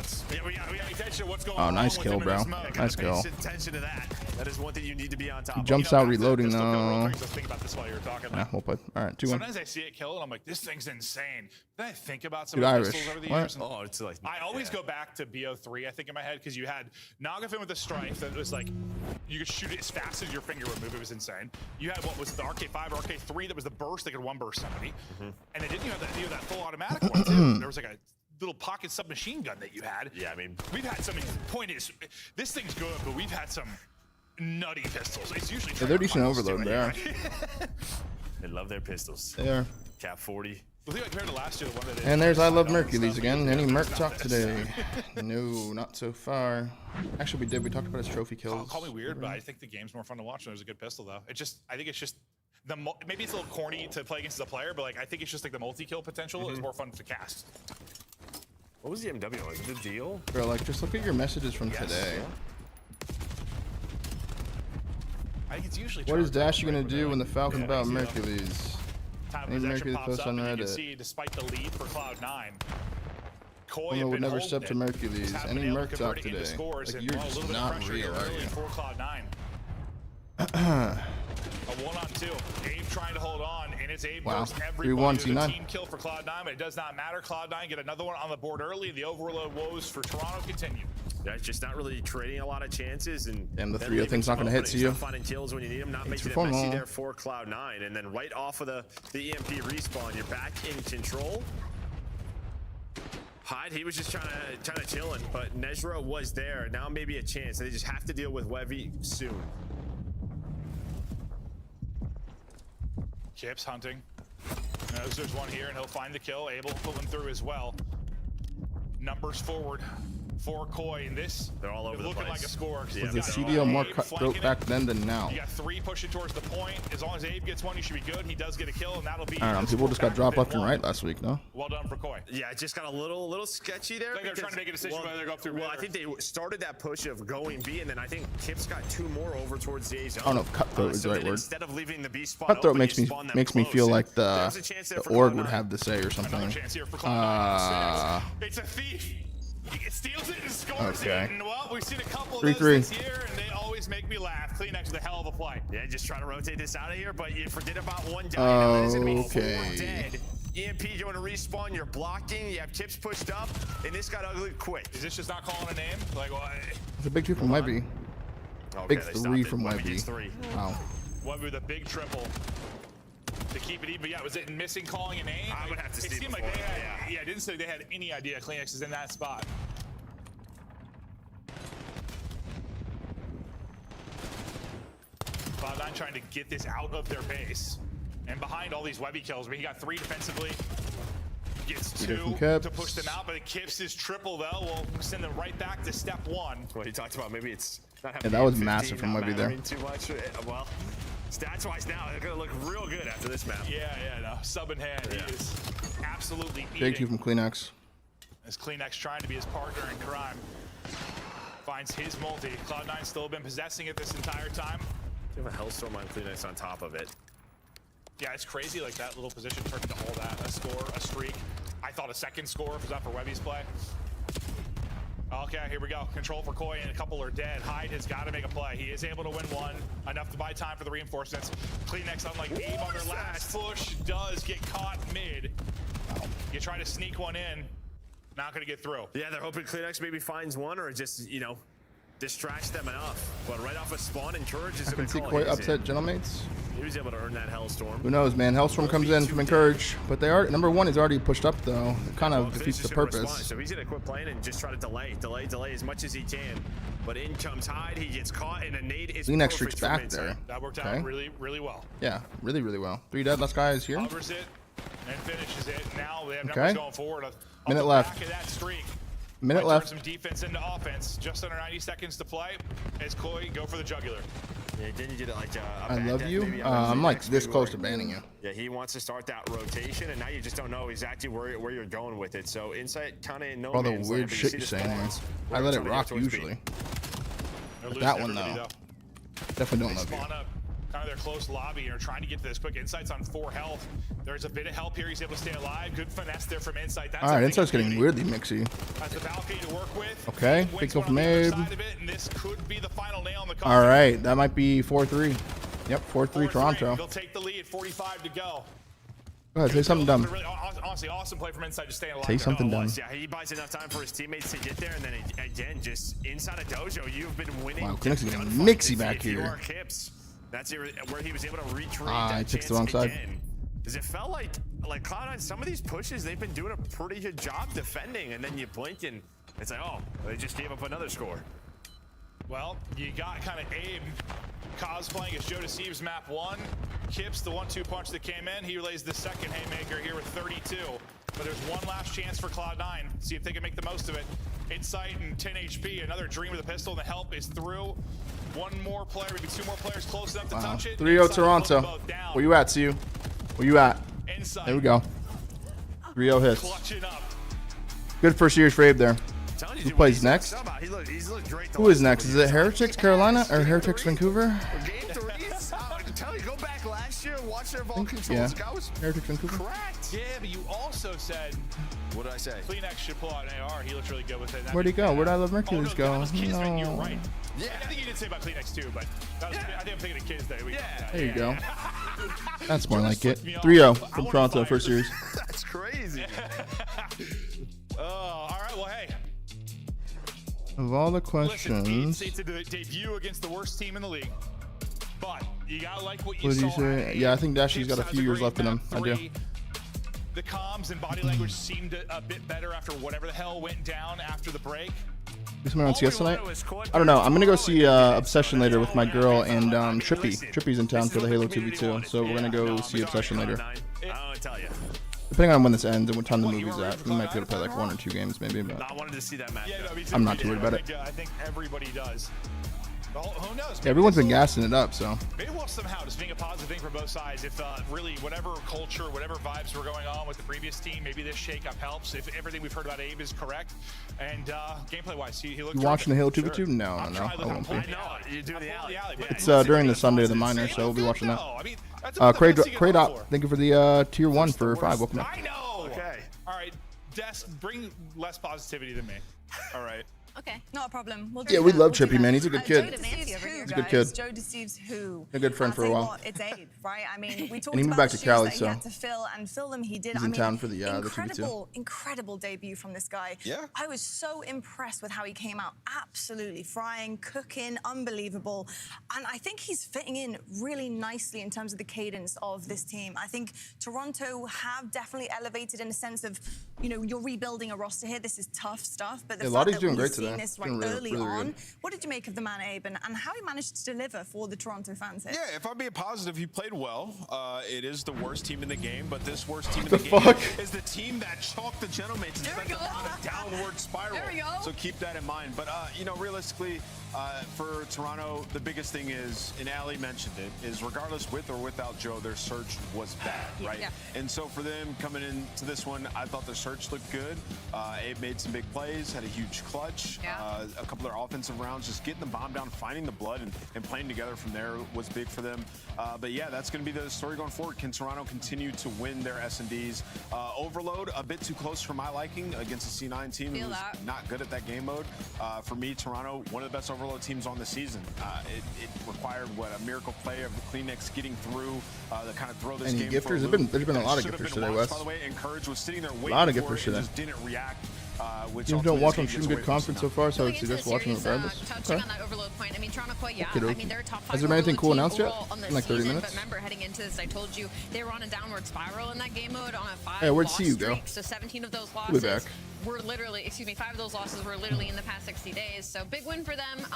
we got attention to what's going Oh, on nice with kill, him in bro. this mode. Nice kill. Pay attention to that. That is one thing you need to be on top He of. jumps out reloading Pistol kill real though. quick, so think about this while you're talking. Yeah, well played. All right, 2-1. Sometimes I see it kill and I'm like, this thing's insane. Then I think about some Dude, of the Irish. pistols over the What? years. And Oh, it's like I always go back to BO3, I think, in my head, because you had Nagafin with the Strife that was like, you could shoot it as fast as your finger would move. It was insane. You had what was the RK5 or RK3 that was the burst that could one burst somebody. And then didn't you have that full automatic one too? There was like a little pocket submachine gun that you had. Yeah, I mean, we've had some. Point is, this thing's good, but we've had some nutty pistols. It's usually Yeah, they're decent overload there. They love their pistols. They are. Cap 40. The thing compared to last year, the one that And there's I Love Mercules again. Any Merc talk today? No, not so far. Actually, we did. We talked about his trophy kills. Call me weird, but I think the game's more fun to watch when there's a good pistol, though. I think it's just maybe it's a little corny to play against the player, but like I think it's just like the multi-kill potential is more fun to cast. What was the MW? Was it a deal? Bro, like just look at your messages from today. I think it's usually. What is Dashy gonna do when the Falcons about Mercules? Time Any possession Mercules pops post up, on and you can Reddit. see, despite the lead for Cloud9, Koi Would never step to Mercules. Any Merc talk today? Like you're just not real, are you? For Cloud9. A 1-on-2. Abe trying to hold on, and it's Abe Wow. versus everybody. 3-1 There's a T9. team kill for Cloud9, but it does not matter. Cloud9 get another one on the board early. The overload woes for Toronto continue. Yeah, it's just not really trading a lot of chances, and Damn, the then 3-0 leaving thing's not some gonna hit openings, to you. not finding kills when you need them, not making it for messy long. there for Cloud9, and then right off of the EMP respawn, you're back in control. Hyde, he was just trying to chill it, but Nezra was there. Now maybe a chance. They just have to deal with Webby soon. Kips hunting. Knows there's one here, and he'll find the kill. Able to pull him through as well. Numbers forward for Koi, and this they're all over the looking place. like a score. Was the CDO more cutthroat back then than now? You got 3 pushing towards the point. As long as Abe gets one, you should be good. He does get a kill, and that'll be. I don't know. People just got dropped left and right last week, no? Well done for Koi. Yeah, it just got a little sketchy there. I think they're trying to make a decision whether they go up through Well, mid I think they started that push of going B, and then I think Kips got 2 more over towards the A zone. I don't know if cutthroat is the right word. Instead of leaving the B spot Cutthroat open, makes you me spawn them makes me close, feel and like there's a chance there the for org Cloud9. would have to say or something. Another chance here for Cloud9. It's a thief. He steals it and scores Okay. it. And, well, we've seen a couple of 3-3. those this year, and they always make me laugh. Kleenex with a hell of a play. Yeah, just trying to rotate this out of here, but you forget about one down. There's gonna be 4 Okay. dead. EMP going to respawn. You're blocking. You have Kips pushed up, and this got ugly quick. Is this just not calling a name? Like, what? It's a big 2 from Webby. Okay, Big they 3 stopped it. from Webby Webby. gets 3. Wow. Webby with a big triple to keep it even. But yeah, was it missing calling a name? I would have to It see seemed like before. they had, yeah, it didn't say they had any idea Kleenex is in that spot. Cloud9 trying to get this out of their base. And behind all these Webby kills, I mean, he got 3 defensively. Gets 2 to push them out, but Kips' triple, though, will send them right back to step 1. Well, he talked about maybe it's not Yeah, having that was 15, massive from not Webby there. mattering too much. Well, stats-wise now, they're going to look real good after this map. Yeah, no. Sub in hand. Yeah. He is absolutely Big 2 eating. from Kleenex. As Kleenex trying to be his partner in crime. Finds his multi. Cloud9 still been possessing it this entire time. You have a Hellstorm on Kleenex on top of it. Yeah, it's crazy. Like that little position turned into all that. A score, a streak. I thought a second score if it was not for Webby's play. Okay, here we go. Control for Koi, and a couple are dead. Hyde has got to make a play. He is able to win one. Enough to buy time for the reinforcements. Kleenex, unlike Abe on their last push, does get caught mid. You try to sneak one in. Not going to get through. Yeah, they're hoping Kleenex maybe finds one or just, you know, distracts them enough. But right off a spawn, encourages I them can to see call Koi it easy. upset Gentlemates. He was able to earn that Hellstorm. Who knows, man? Hellstorm comes in from Encourage, but they are number 1 is already pushed up though. It kind of defeats the purpose. So he's gonna quit playing and just try to delay as much as he can. But in comes Hyde, he gets caught, and a nade is Kleenex perfect streaks from back inside. there. That worked Okay. out really, really well. Yeah, really, really well. 3 dead. Last guy is here. Covers it and finishes it. Now they have Okay. numbers going forward. Minute the left. Back of that streak. Minute Might left. Turn some defense into offense. Just under 90 seconds to play. As Koi go for the jugular. Yeah, didn't you get it like a I bad love death you. maybe? I'm like this close to banning you. Yeah, he wants to start that rotation, and now you just don't know exactly where you're going with it. So Insight kind of in no All the man's weird land, but you shit see you're the saying there. spawns. I let it Trying to rock get towards B. usually. They're But losing that one everybody, though, definitely don't love Spawn you. up kind of their close lobby and are trying to get to this quick. Insight's on 4 health. There's a bit of help here. He's able to stay alive. Good finesse there from Insight. That's All right, something Insight's getting Beauty weirdly mixy. has the balcony to work with. Okay, Wins big kill one from on the other Abe. side of it, and this could be the final nail in the coffin. All right, that might be 4-3. Yep, 4-3 4-3. Toronto. They'll take the lead. 45 to go. Go ahead, say something dumb. Really, honestly, awesome play from Insight to stay alive. Say something dumb. Yeah, he buys enough time for his teammates to get there, and then again, just inside a dojo, you've been winning. Wow, Kleenex is getting gunfights. mixy back If you here. are Kips, that's where he was able to retreat I that picked chance the wrong side. again. Because it felt like Cloud9, some of these pushes, they've been doing a pretty good job defending, and then you blink and it's like, oh, they just gave up another score. Well, you got kind of Abe cosplaying as Joe Deceives map 1. Kips the 1-2 punch that came in. He relays the second haymaker here with 32. But there's one last chance for Cloud9. See if they can make the most of it. Insight and 10 HP. Another Dream with a pistol. And the help is through. One more player, maybe 2 more players close enough to touch it. 3-0 Toronto. Where you at, Siu? Where you at? Insight. There we go. 3-0 hits. Clutching up. Good first series for Abe there. Who plays next? Who is next? Is it Heretics Carolina or Heretics Vancouver? Go back last year and watch their ball controls. Yeah. The guy was Heretics Vancouver. correct. Yeah, but you also said What did I say? Kleenex should pull out an AR. He looks really good with it. Where'd he go? Where'd I Love Mercury's go? Kismet, you're No. right. Yeah, I think you did say about Kleenex too, but that was, I think I'm thinking of Kids Day. There you go. That's more like it. 3-0 from Toronto first series. That's crazy. All right, well, hey. Of all the Listen, questions, it's a debut against the worst team in the league, but you gotta like what you what did saw. you say? Yeah, I think Dashy's got a few years left in him. I do. The comms and body language seemed a bit better after whatever the hell went down after the break. Is someone on CS tonight? I don't know. I'm gonna go see Obsession later with my girl and Trippy. Trippy's in town for the Halo 2v2, so we're gonna go see Obsession later. I'll tell you. Depending on when this ends and what time the movie's at, we might be able to play like 1 or 2 games maybe. But I wanted to see that match. Yeah, no, me too. I'm not too worried about it. I think everybody does. Well, who knows? Yeah, everyone's been gassing it up, so. Maybe we'll somehow just being a positive thing for both sides. If really whatever culture, whatever vibes were going on with the previous team, maybe this shakeup helps. If everything we've heard about Abe is correct, and gameplay-wise, he looks. You watching the Halo 2v2? No, I won't be. I know. You do the alley. It's during the Sunday of the Minor, so we'll be watching that. Kraydop, thank you for the tier 1 for 5. Welcome back. I know. Okay. All right, Des, bring less positivity than me. All right. Okay, not a problem. We'll Yeah, we love Trippy, man. He's a good kid. Joe Deceives who, He's a good kid. Joe Deceives who? A good friend for a while. What, it's Abe, right? I mean, we talked And he moved about back the to Cali, shoes that he so had to fill, and fill them he did. he's I in mean, town for the 2v2. incredible debut from this guy. Yeah. I was so impressed with how he came out. Absolutely frying, cooking, unbelievable. And I think he's fitting in really nicely in terms of the cadence of this team. I think Toronto have definitely elevated in the sense of, you know, you're rebuilding a roster here. This is tough stuff, but the fact Lottie's that doing we've great seen today. this Doing really on. good. What did you make of the man Abe and how he managed to deliver for the Toronto fans here? Yeah, if I'm being positive, he played well. It is the worst team in the game, but this worst team in The the game fuck? is the team that chalked the Gentlemen and sent them on a downward spiral. There we go. So keep that in mind. But, you know, realistically, for Toronto, the biggest thing is, and Ali mentioned it, is regardless with or without Joe, their search was bad, right? Yeah. And so for them coming into this one, I thought their search looked good. Abe made some big plays, had a huge clutch. Yeah. A couple of their offensive rounds, just getting the bomb down, finding the blood, and playing together from there was big for them. But yeah, that's going to be the story going forward. Can Toronto continue to win their S&Ds? Overload, a bit too close for my liking against a C9 team who's not good at that game mode. For me, Toronto, one of the best Overload teams on the season. It required, a miracle play of the Kleenex getting through to kind of throw this Any game gifters? for a loop. There's been a lot of Should've gifters been today, watched, Wes. By the way, Encourage was sitting there A waiting lot of for gifters it today. and just didn't react. Which You don't ultimately watch this them game stream gets good away from content so C9. far, so I would Going into suggest the watching series, regardless. touching on that Overload point, I mean, Toronto Koi, yeah. Okay, I mean, they're a top 5 Has there been anything cool Overload announced team yet? overall on the In like 30 season, minutes? But remember, heading into this, I told you they were on a downward spiral in that game mode on a 5 Hey, where'd loss CU go? streak. So 17 of those We'll be losses back. were literally, 5 of those losses were literally in the past 60 days. So big win for them,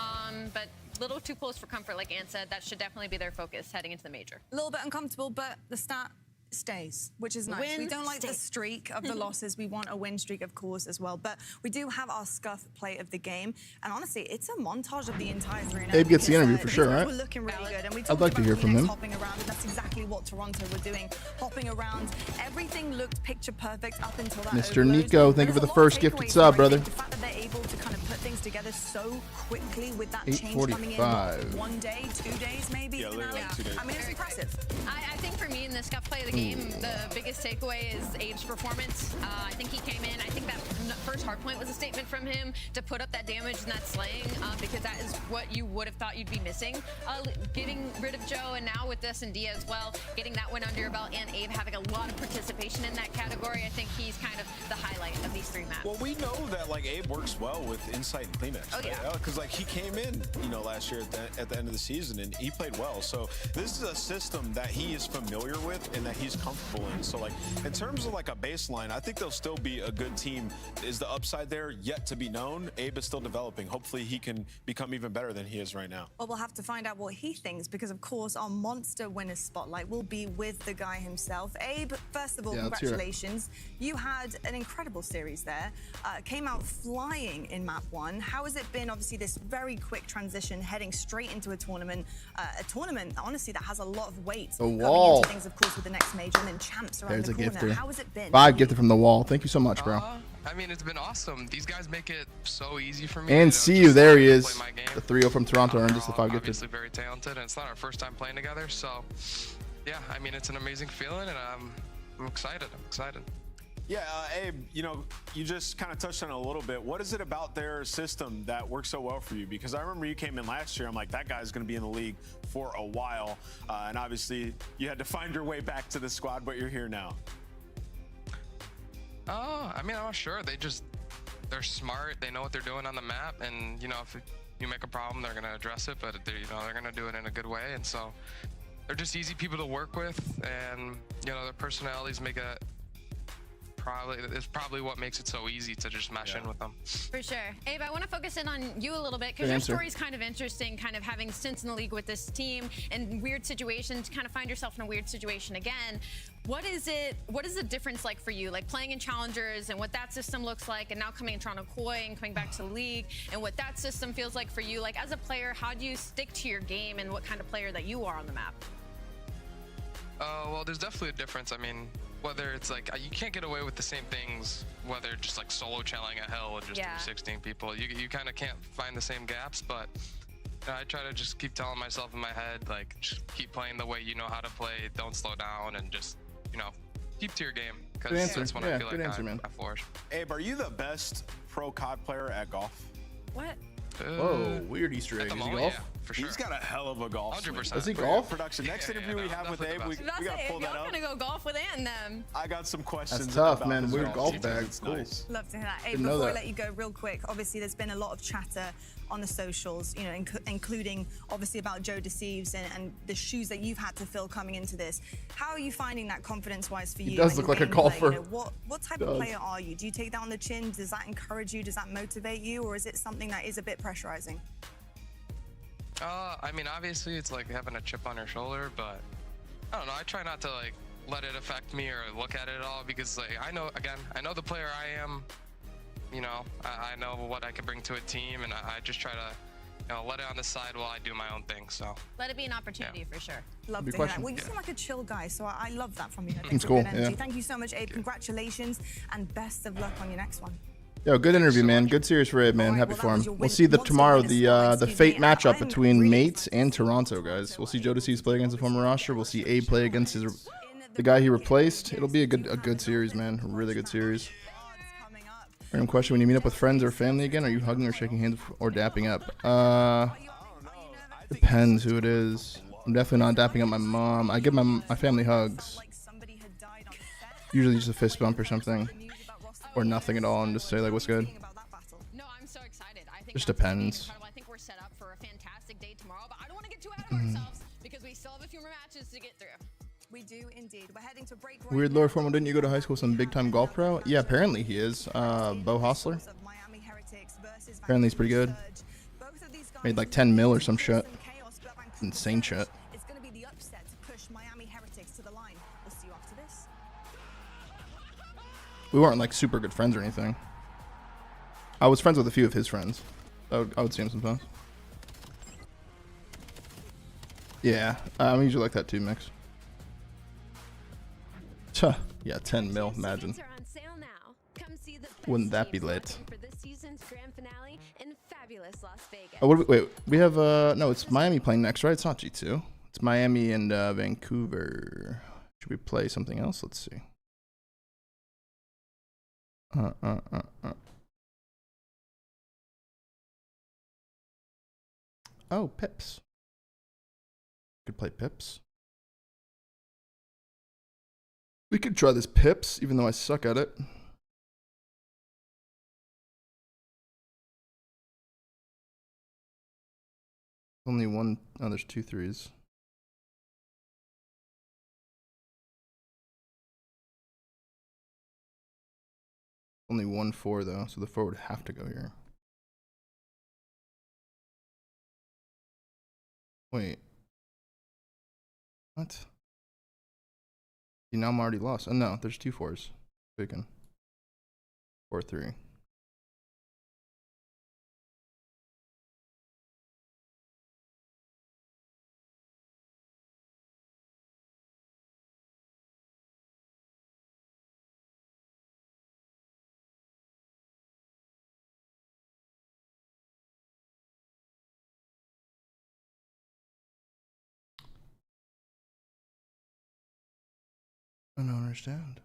but a little too close for comfort, like Ant said. That should definitely be their focus heading into the major. A little bit uncomfortable, but the stat stays, which is nice. Win We don't like the stays. streak of the losses. We want a win streak, of course, as well. But we do have our scuff play of the game. And honestly, it's a montage of the entire 3-0. Abe gets the because, interview for sure, these guys right? We're looking really good. And we I'd talked like to about hear from Kleenex him. hopping around, and that's exactly what Toronto were doing. Hopping around. Everything looked picture perfect up until that Mr. overload. Nico, thank you for the first gifted sub, brother. The fact that they're able to kind of put things together so quickly with that change coming in 8:45. 1 day, 2 days maybe. Yeah, literally 2 days. I mean, it's impressive. I think for me in the scuff play of the game, the biggest takeaway is Abe's performance. I think he came in. I think that first hard point was a statement from him to put up that damage and that slaying, because that is what you would have thought you'd be missing. Getting rid of Joe, and now with S&D as well, getting that win under your belt, and Abe having a lot of participation in that category. I think he's kind of the highlight of these 3 maps. Well, we know that like Abe works well with Insight and Kleenex. Oh, yeah. Because like he came in, last year at the end of the season and he played well. So this is a system that he is familiar with and that he's comfortable in. So like in terms of like a baseline, I think they'll still be a good team. Is the upside there yet to be known? Abe is still developing. Hopefully he can become even better than he is right now. Well, we'll have to find out what he thinks because, of course, our monster winner's spotlight will be with the guy himself. Abe, first of all, congratulations. You had an incredible series there. Came out flying in map 1. How has it been, obviously, this very quick transition heading straight into a tournament, honestly, that has a lot of weight. The wall. Into things, of course, with the next major and then champs around There's the a corner. gifter. How has it been? 5 gifted from the wall. Thank you so much, bro. I mean, it's been awesome. These guys make it so easy for me. And see you. There he is. The 3-0 from Toronto earned just the 5 gifted. Obviously very talented, and it's not our first time playing together. So, yeah, I mean, it's an amazing feeling, and I'm excited. I'm excited. Yeah, Abe, you just kind of touched on it a little bit. What is it about their system that works so well for you? Because I remember you came in last year. I'm like, that guy's going to be in the league for a while. And obviously, you had to find your way back to the squad, but you're here now. I mean, I'm not sure. They're smart. They know what they're doing on the map. And, if you make a problem, they're going to address it. But, they're going to do it in a good way. And so they're just easy people to work with. And, their personalities make it it's probably what makes it so easy to just mesh in with them. For sure. Abe, I want to focus in on you a little bit because your story is kind of interesting, kind of having stints in the league with this team and weird situations, kind of find yourself in a weird situation again. What is the difference like for you, like playing in Challengers and what that system looks like, and now coming in Toronto Koi and coming back to the league and what that system feels like for you? Like as a player, how do you stick to your game and what kind of player that you are on the map? Well, there's definitely a difference. I mean, whether it's like you can't get away with the same things, whether just like solo challing a hell and just 16 people. You kind of can't find the same gaps, but I try to just keep telling myself in my head, like, just keep playing the way you know how to play, don't slow down, and just, keep to your game. Because that's when I feel like I flourish. Abe, are you the best pro COD player at golf? What? Whoa, weird Easter egg. Is he golf? Yeah, for sure. He's got a hell of a golf 100%. Does he golf? Production. Next interview we have with Abe, we got to pull that up. Y'all gonna go golf with them. I got some questions. That's tough, about man. his Weird golf bag. It's Cool. nice. Love to hear that. Abe, before I let you go, real quick, obviously there's been a lot of chatter on the socials, including obviously about Joe Deceives and the shoes that you've had to fill coming into this. How are you finding that confidence-wise for you? He does look like a golfer. What type of player are you? Do you take that on the chin? Does that encourage you? Does that motivate you? Or is it something that is a bit pressurizing? I mean, obviously it's like having a chip on your shoulder, but I don't know. I try not to like let it affect me or look at it at all because like I know the player I am. I know what I can bring to a team, and I just try to let it on the side while I do my own thing. So let it be an opportunity for sure. Love to hear that. Well, you seem like a chill guy, so I love that from you. It's cool. Yeah. Thank you so much, Abe. Congratulations and best of luck on your next one. Yo, good interview, man. Good series for Abe, man. Happy for him. We'll see tomorrow the fate matchup between Mates and Toronto, guys. We'll see Joe Deceives play against the former roster. We'll see Abe play against the guy he replaced. It'll be a good series, man. A really good series. Random question: when you meet up with friends or family again, are you hugging or shaking hands or dapping up? Depends who it is. I'm definitely not dapping up my mom. I give my family hugs. Usually just a fist bump or something. Or nothing at all, and just say like, "What's good?" No, I'm so excited. I think just depends. I think we're set up for a fantastic day tomorrow, but I don't want to get too ahead of ourselves because we still have a few more matches to get through. We do indeed. We're heading to break. Weird lore formal. Didn't you go to high school with some big time golf pro? Yeah, apparently he is. Bo Hostler. Apparently he's pretty good. Made like 10 mil or some shit. Insane shit. It's going to be the upset to push Miami Heretics to the line. We'll see you after this. We weren't like super good friends or anything. I was friends with a few of his friends. I would see him sometimes. Yeah, I'm usually like that too, Mix. Yeah, 10 mil, imagine. Wouldn't that be lit? Oh, wait, we have, no, it's Miami playing next, right? It's not G2. It's Miami and Vancouver. Should we play something else? Let's see. Oh, Pips. Could play Pips. We could try this Pips, even though I suck at it. Only one. Oh, there's 2 threes. Only 1 4 though, so the 4 would have to go here. Wait. What? See, now I'm already lost. Oh no, there's 2 4s. Bacon. 4 3. I don't understand.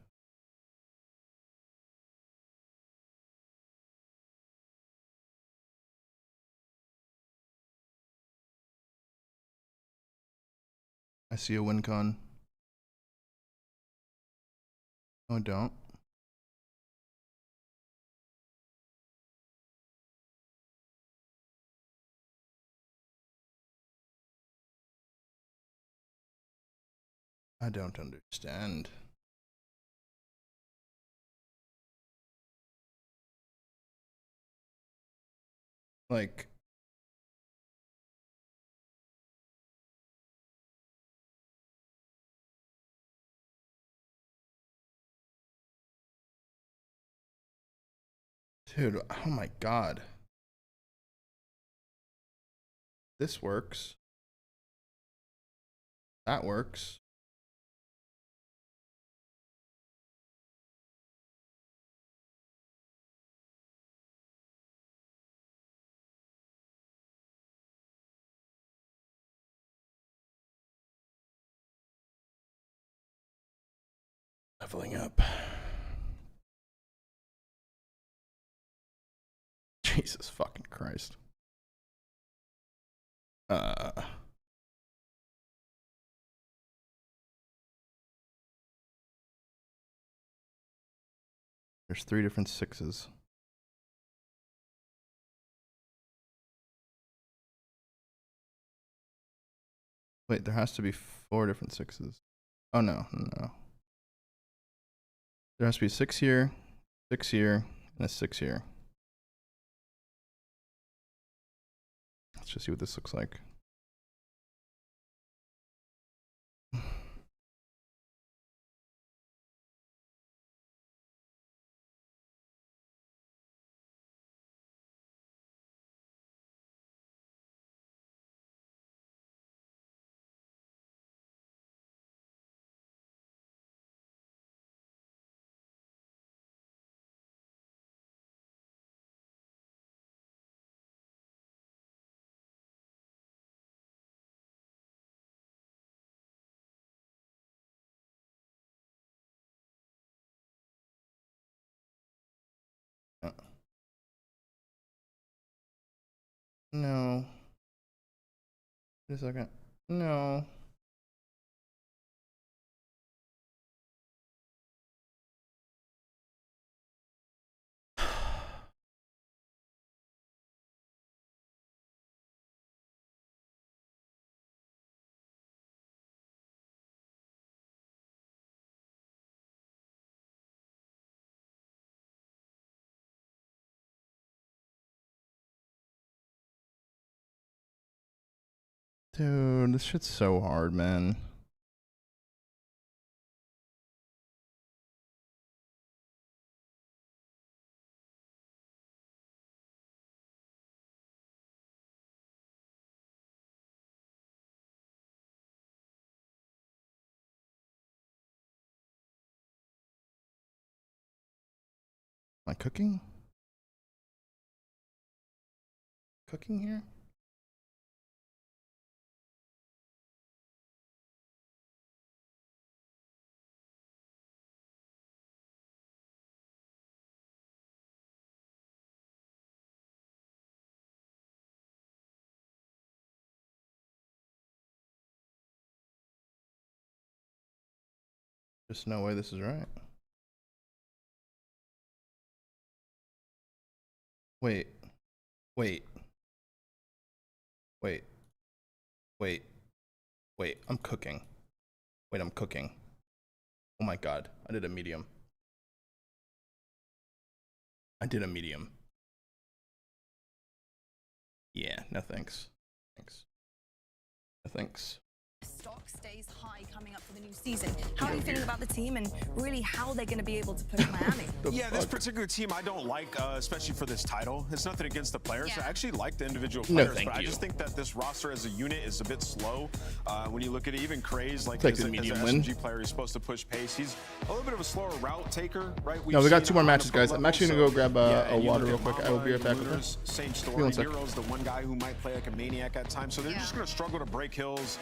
I see a win con. No, I don't. I don't understand. Like, dude, oh my god. This works. That works. Leveling up. Jesus fucking Christ. There's 3 different 6s. Wait, there has to be 4 different 6s. Oh no, no. There has to be 6 here, 6 here, and a 6 here. Let's just see what this looks like. No. Wait a second. No. Dude, this shit's so hard, man. Am I cooking? Cooking here? There's no way this is right. Wait. Wait. Wait. Wait, I'm cooking. Wait, I'm cooking. Oh my god, I did a medium. Yeah, no thanks. No thanks. Stock stays high coming up for the new season. How are you feeling about the team and really how they're going to be able to push Miami? Yeah, this particular team I don't like, especially for this title. It's nothing against the players. I actually like the individual players, but I just think that this roster as a unit is a bit slow. When you look at it, even Craze, like as an SMG player, he's supposed to push pace. He's a little bit of a slower route taker, right? No, we got 2 more matches, guys. I'm actually going to go grab a water real quick. I will be right back with her. Same story. Hero's the one guy who might play like a maniac at times, so they're just going to struggle to break hills,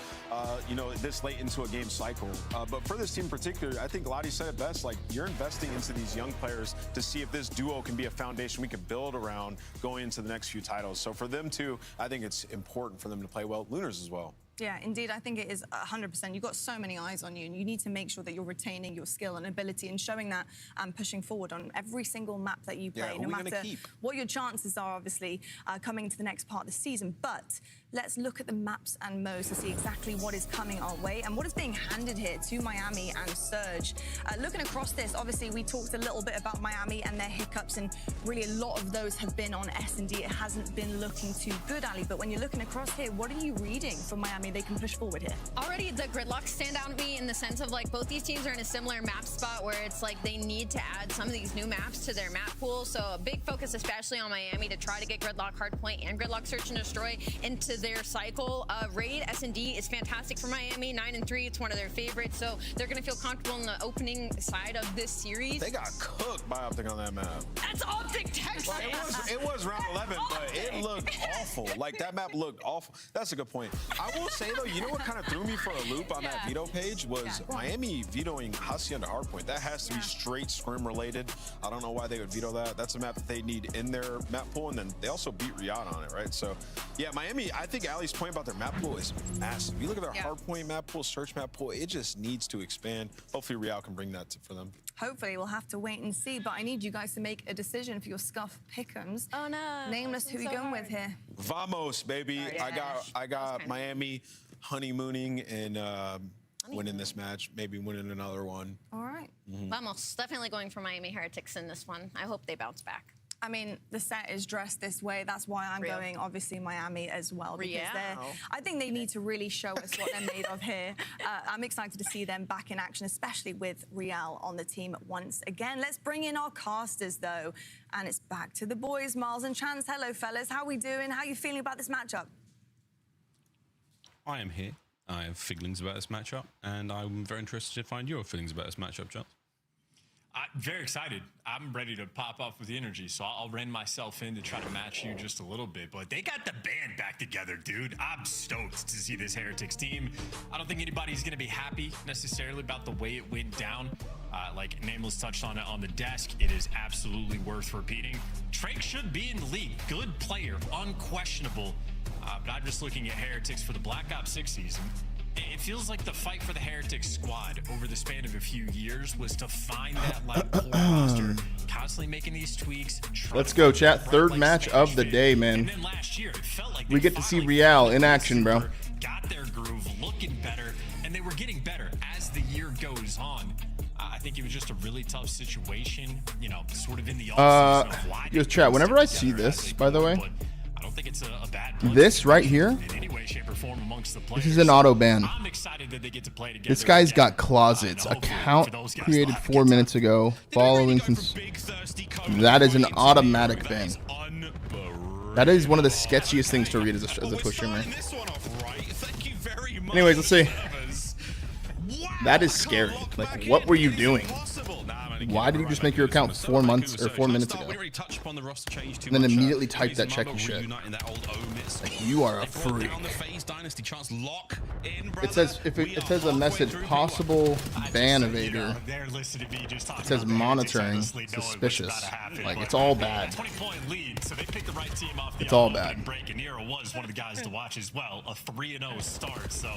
you know, this late into a game cycle. But for this team in particular, I think Lottie said it best, like you're investing into these young players to see if this duo can be a foundation we can build around going into the next few titles. So for them too, I think it's important for them to play well. Lunars as well. Yeah, indeed. I think it is 100%. You've got so many eyes on you, and you need to make sure that you're retaining your skill and ability and showing that and pushing forward on every single map that you play, no matter what your chances are, obviously, coming into the next part of the season. But let's look at the maps and modes to see exactly what is coming our way and what is being handed here to Miami and Surge. Looking across this, obviously, we talked a little bit about Miami and their hiccups, and really a lot of those have been on S&D. It hasn't been looking too good, Ali. But when you're looking across here, what are you reading from Miami? They can push forward here. Already the gridlocks stand out to me in the sense of like both these teams are in a similar map spot where it's like they need to add some of these new maps to their map pool. So a big focus especially on Miami to try to get gridlock hardpoint and gridlock search and destroy into their cycle. Raid S&D is fantastic for Miami, 9-3. It's one of their favorites. So they're going to feel comfortable in the opening side of this series. They got cooked by Optic on that map. That's Optic Texas. Like, it was round 11, but it looked awful. Like that map looked awful. That's a good point. I will say though, you know what kind of threw me for a loop on that veto page was Miami vetoing Hacienda Hardpoint. That has to be straight scrim related. I don't know why they would veto that. That's a map that they need in their map pool, and then they also beat Riyadh on it, right? So yeah, Miami, I think Ali's point about their map pool is massive. You look at their Hardpoint map pool, search map pool, it just needs to expand. Hopefully Riyadh can bring that for them. Hopefully, we'll have to wait and see, but I need you guys to make a decision for your Scuff pick'ems. Oh no. Nameless, who are you going with here? Vamos, baby. I got Miami honeymooning and winning this match, maybe winning another one. All right. Vamos, definitely going for Miami Heretics in this one. I hope they bounce back. I mean, the set is dressed this way. That's why I'm going, obviously, Miami as well. Because I think they need to really show us what they're made of here. I'm excited to see them back in action, especially with Real on the team once again. Let's bring in our casters, though. And it's back to the boys, Miles and Chance. Hello, fellas. How are we doing? How are you feeling about this matchup? I am here. I have feelings about this matchup, and I'm very interested to find your feelings about this matchup, Chance. I'm very excited. I'm ready to pop off with the energy, so I'll rein myself in to try to match you just a little bit. But they got the band back together, dude. I'm stoked to see this Heretics team. I don't think anybody's going to be happy necessarily about the way it went down. Like Nameless touched on it on the desk, it is absolutely worth repeating. Trake should be in the league. Good player, unquestionable. But I'm just looking at Heretics for the Black Ops 6 season. It feels like the fight for the Heretics squad over the span of a few years was to find that like core roster, constantly making these tweaks. Let's go, chat. Third match of the day, man. And then last year, it felt like we get to see Real in action, bro. Got their groove, looking better, and they were getting better as the year goes on. I think it was just a really tough situation, you know, sort of in the offseason. Yo, chat, whenever I see this, by the way, I don't think it's a bad this right here, in any way, shape, or form amongst the this is an auto ban. I'm excited that they get to play together. This guy's got closets. Account created 4 minutes ago. Following that is an automatic ban. That is one of the sketchiest things to read as a Twitch streamer. Anyways, let's see. That is scary. Like, what were you doing? Why did you just make your account 4 months or 4 minutes ago? And then immediately type that checky shit. Like, you are a freak. It says it says a message possible ban evader. It says monitoring suspicious. Like, it's all bad. It's all bad. Nero was one of the guys to watch as well. A 3-0 start. So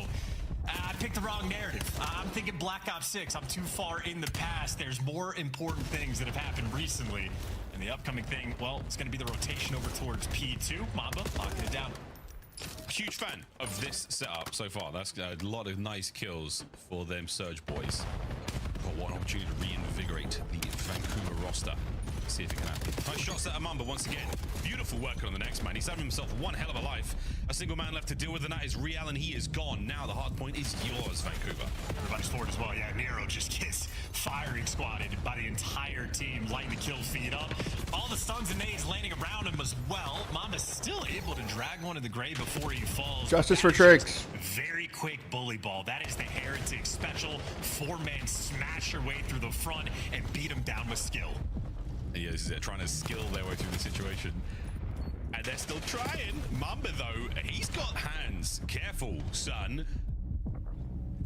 I picked the wrong narrative. I'm thinking Black Ops 6. I'm too far in the past. There's more important things that have happened recently. And the upcoming thing, well, it's going to be the rotation over towards P2. Mamba locking it down. Huge fan of this setup so far. That's a lot of nice kills for them Surge boys. Got one opportunity to reinvigorate the Vancouver roster. See if it can happen. Nice shots at Amamba once again. Beautiful work on the next man. He's having himself one hell of a life. A single man left to deal with, and that is Real, and he is gone. Now the hard point is yours, Vancouver. Everybody's forward as well. Yeah, Nero just gets firing squatted by the entire team, lighting the kill feed up. All the stuns and nades landing around him as well. Mama's still able to drag one to the grave before he falls. Justice for Tricks. Very quick bully ball. That is the Heretic special. 4-man smash your way through the front and beat him down with skill. He is trying to skill their way through the situation. And they're still trying. Mamba, though, he's got hands. Careful, son.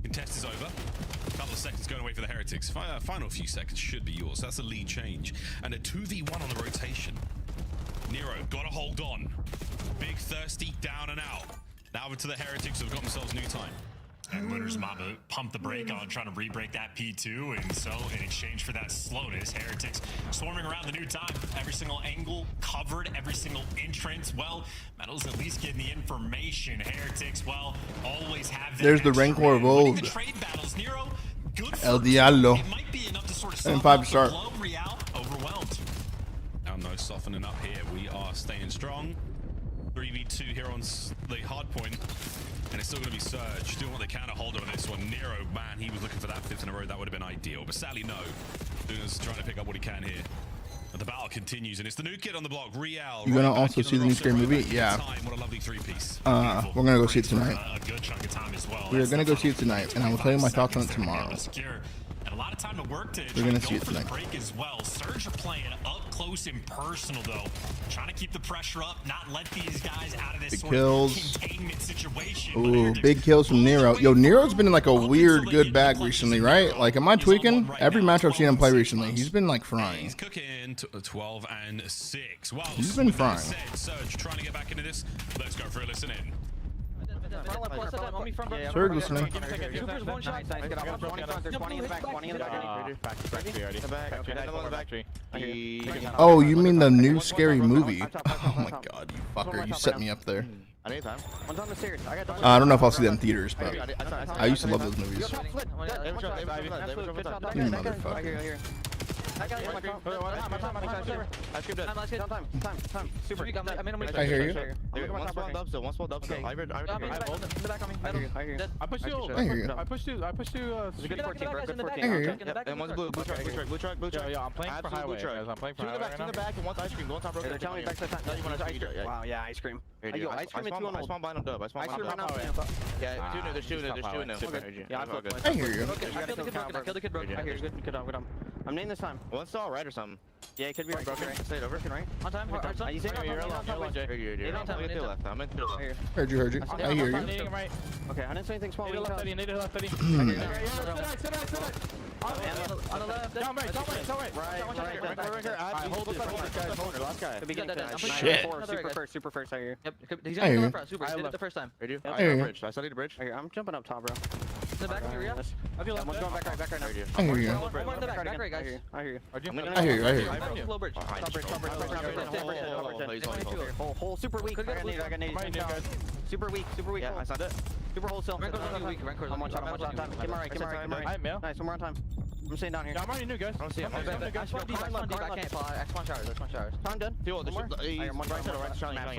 Contest is over. A couple of seconds going away for the Heretics. Final few seconds should be yours. That's a lead change. And a 2v1 on the rotation. Nero, gotta hold on. Big Thirsty down and out. Now over to the Heretics who've got themselves new time. And Winners Mamba pumped the brake on trying to re-break that P2, and so in exchange for that slowness, Heretics swarming around the new time. Every single angle covered, every single entrance. Well, Metal's at least getting the information. Heretics, well, always have that. There's the Rancor of old. The trade battles, Nero, good El Diablo. It might be enough to sort of And 5 star. Real overwhelmed. Now no softening up here. We are staying strong. 3v2 here on the hard point. And it's still going to be Surge doing what they can to hold on this one. Nero, man, he was looking for that 5th in a row. That would have been ideal. But sadly, no. Luna's trying to pick up what he can here. But the battle continues, and it's the new kid on the block, Real. You're going to also see the new Scary Movie? Yeah. What a lovely 3-piece. We're going to go see it tonight. A good chunk of time as well. We're going to go see it tonight, and I will tell you my thoughts on it tomorrow. And a lot of time to work to We're going to see it for the tonight. break as well. Surge are playing up close and personal, though. Trying to keep the pressure up, not let these guys out of this Big sort kills. of containment situation. Ooh, big kills from Nero. Yo, Nero's been in like a weird good bag recently, right? Like, am I tweaking? Every match I've seen him play recently, he's been like frying. He's cooking 12 and 6. Well, He's been frying. Surge trying to get back into this. Let's go for a listen in. Surge listening. Oh, you mean the new Scary Movie? Oh my god, you fucker. You set me up there. I don't know if I'll see that in theaters, but I used to love those movies. You motherfucker. I hear you. One small dub. I hear you. I pushed you. Good 14, bro. Good 14. I hear you. And one's blue truck. Yeah, I'm playing for highway. Guys. I'm playing for highway right now. Two in the back and one's ice cream. Go on top, bro. They're telling me back to the time. Wow, yeah, ice cream. Yo, ice cream and two on hold. I spawn behind him, dub. I spawn behind him. Yeah, there's two in there. Yeah, I hear you. I killed the kid, bro. I hear you. Good job. I'm named this time. One's still right or something. Yeah, it could be right. Stay it over. Right. On time. You say you're alone. You're on time. I'm in the left. Heard you. I hear you. Okay, I didn't say anything small. Need a left, Eddie. On the left. Down right. Right. I hold this guy's corner. Last guy. Super first. I hear. Yep. He's I hear you. gonna go super. He did it the first time. I do. I hear you. Bridge. I studied the bridge. I'm jumping up top, bro. In the back of your real. I feel like one's going back right now. I hear you. One more in the back right, guys. I hear you. I hear you. Low bridge. Hole super weak. I got nades. Super weak. Yeah, I saw that. Super wholesale. I'm on time. Get my right. Nice, one more on time. I'm staying down here. Yeah, I'm already new, guys. I don't see him. I can't fall. X1 showers. Time done. One more.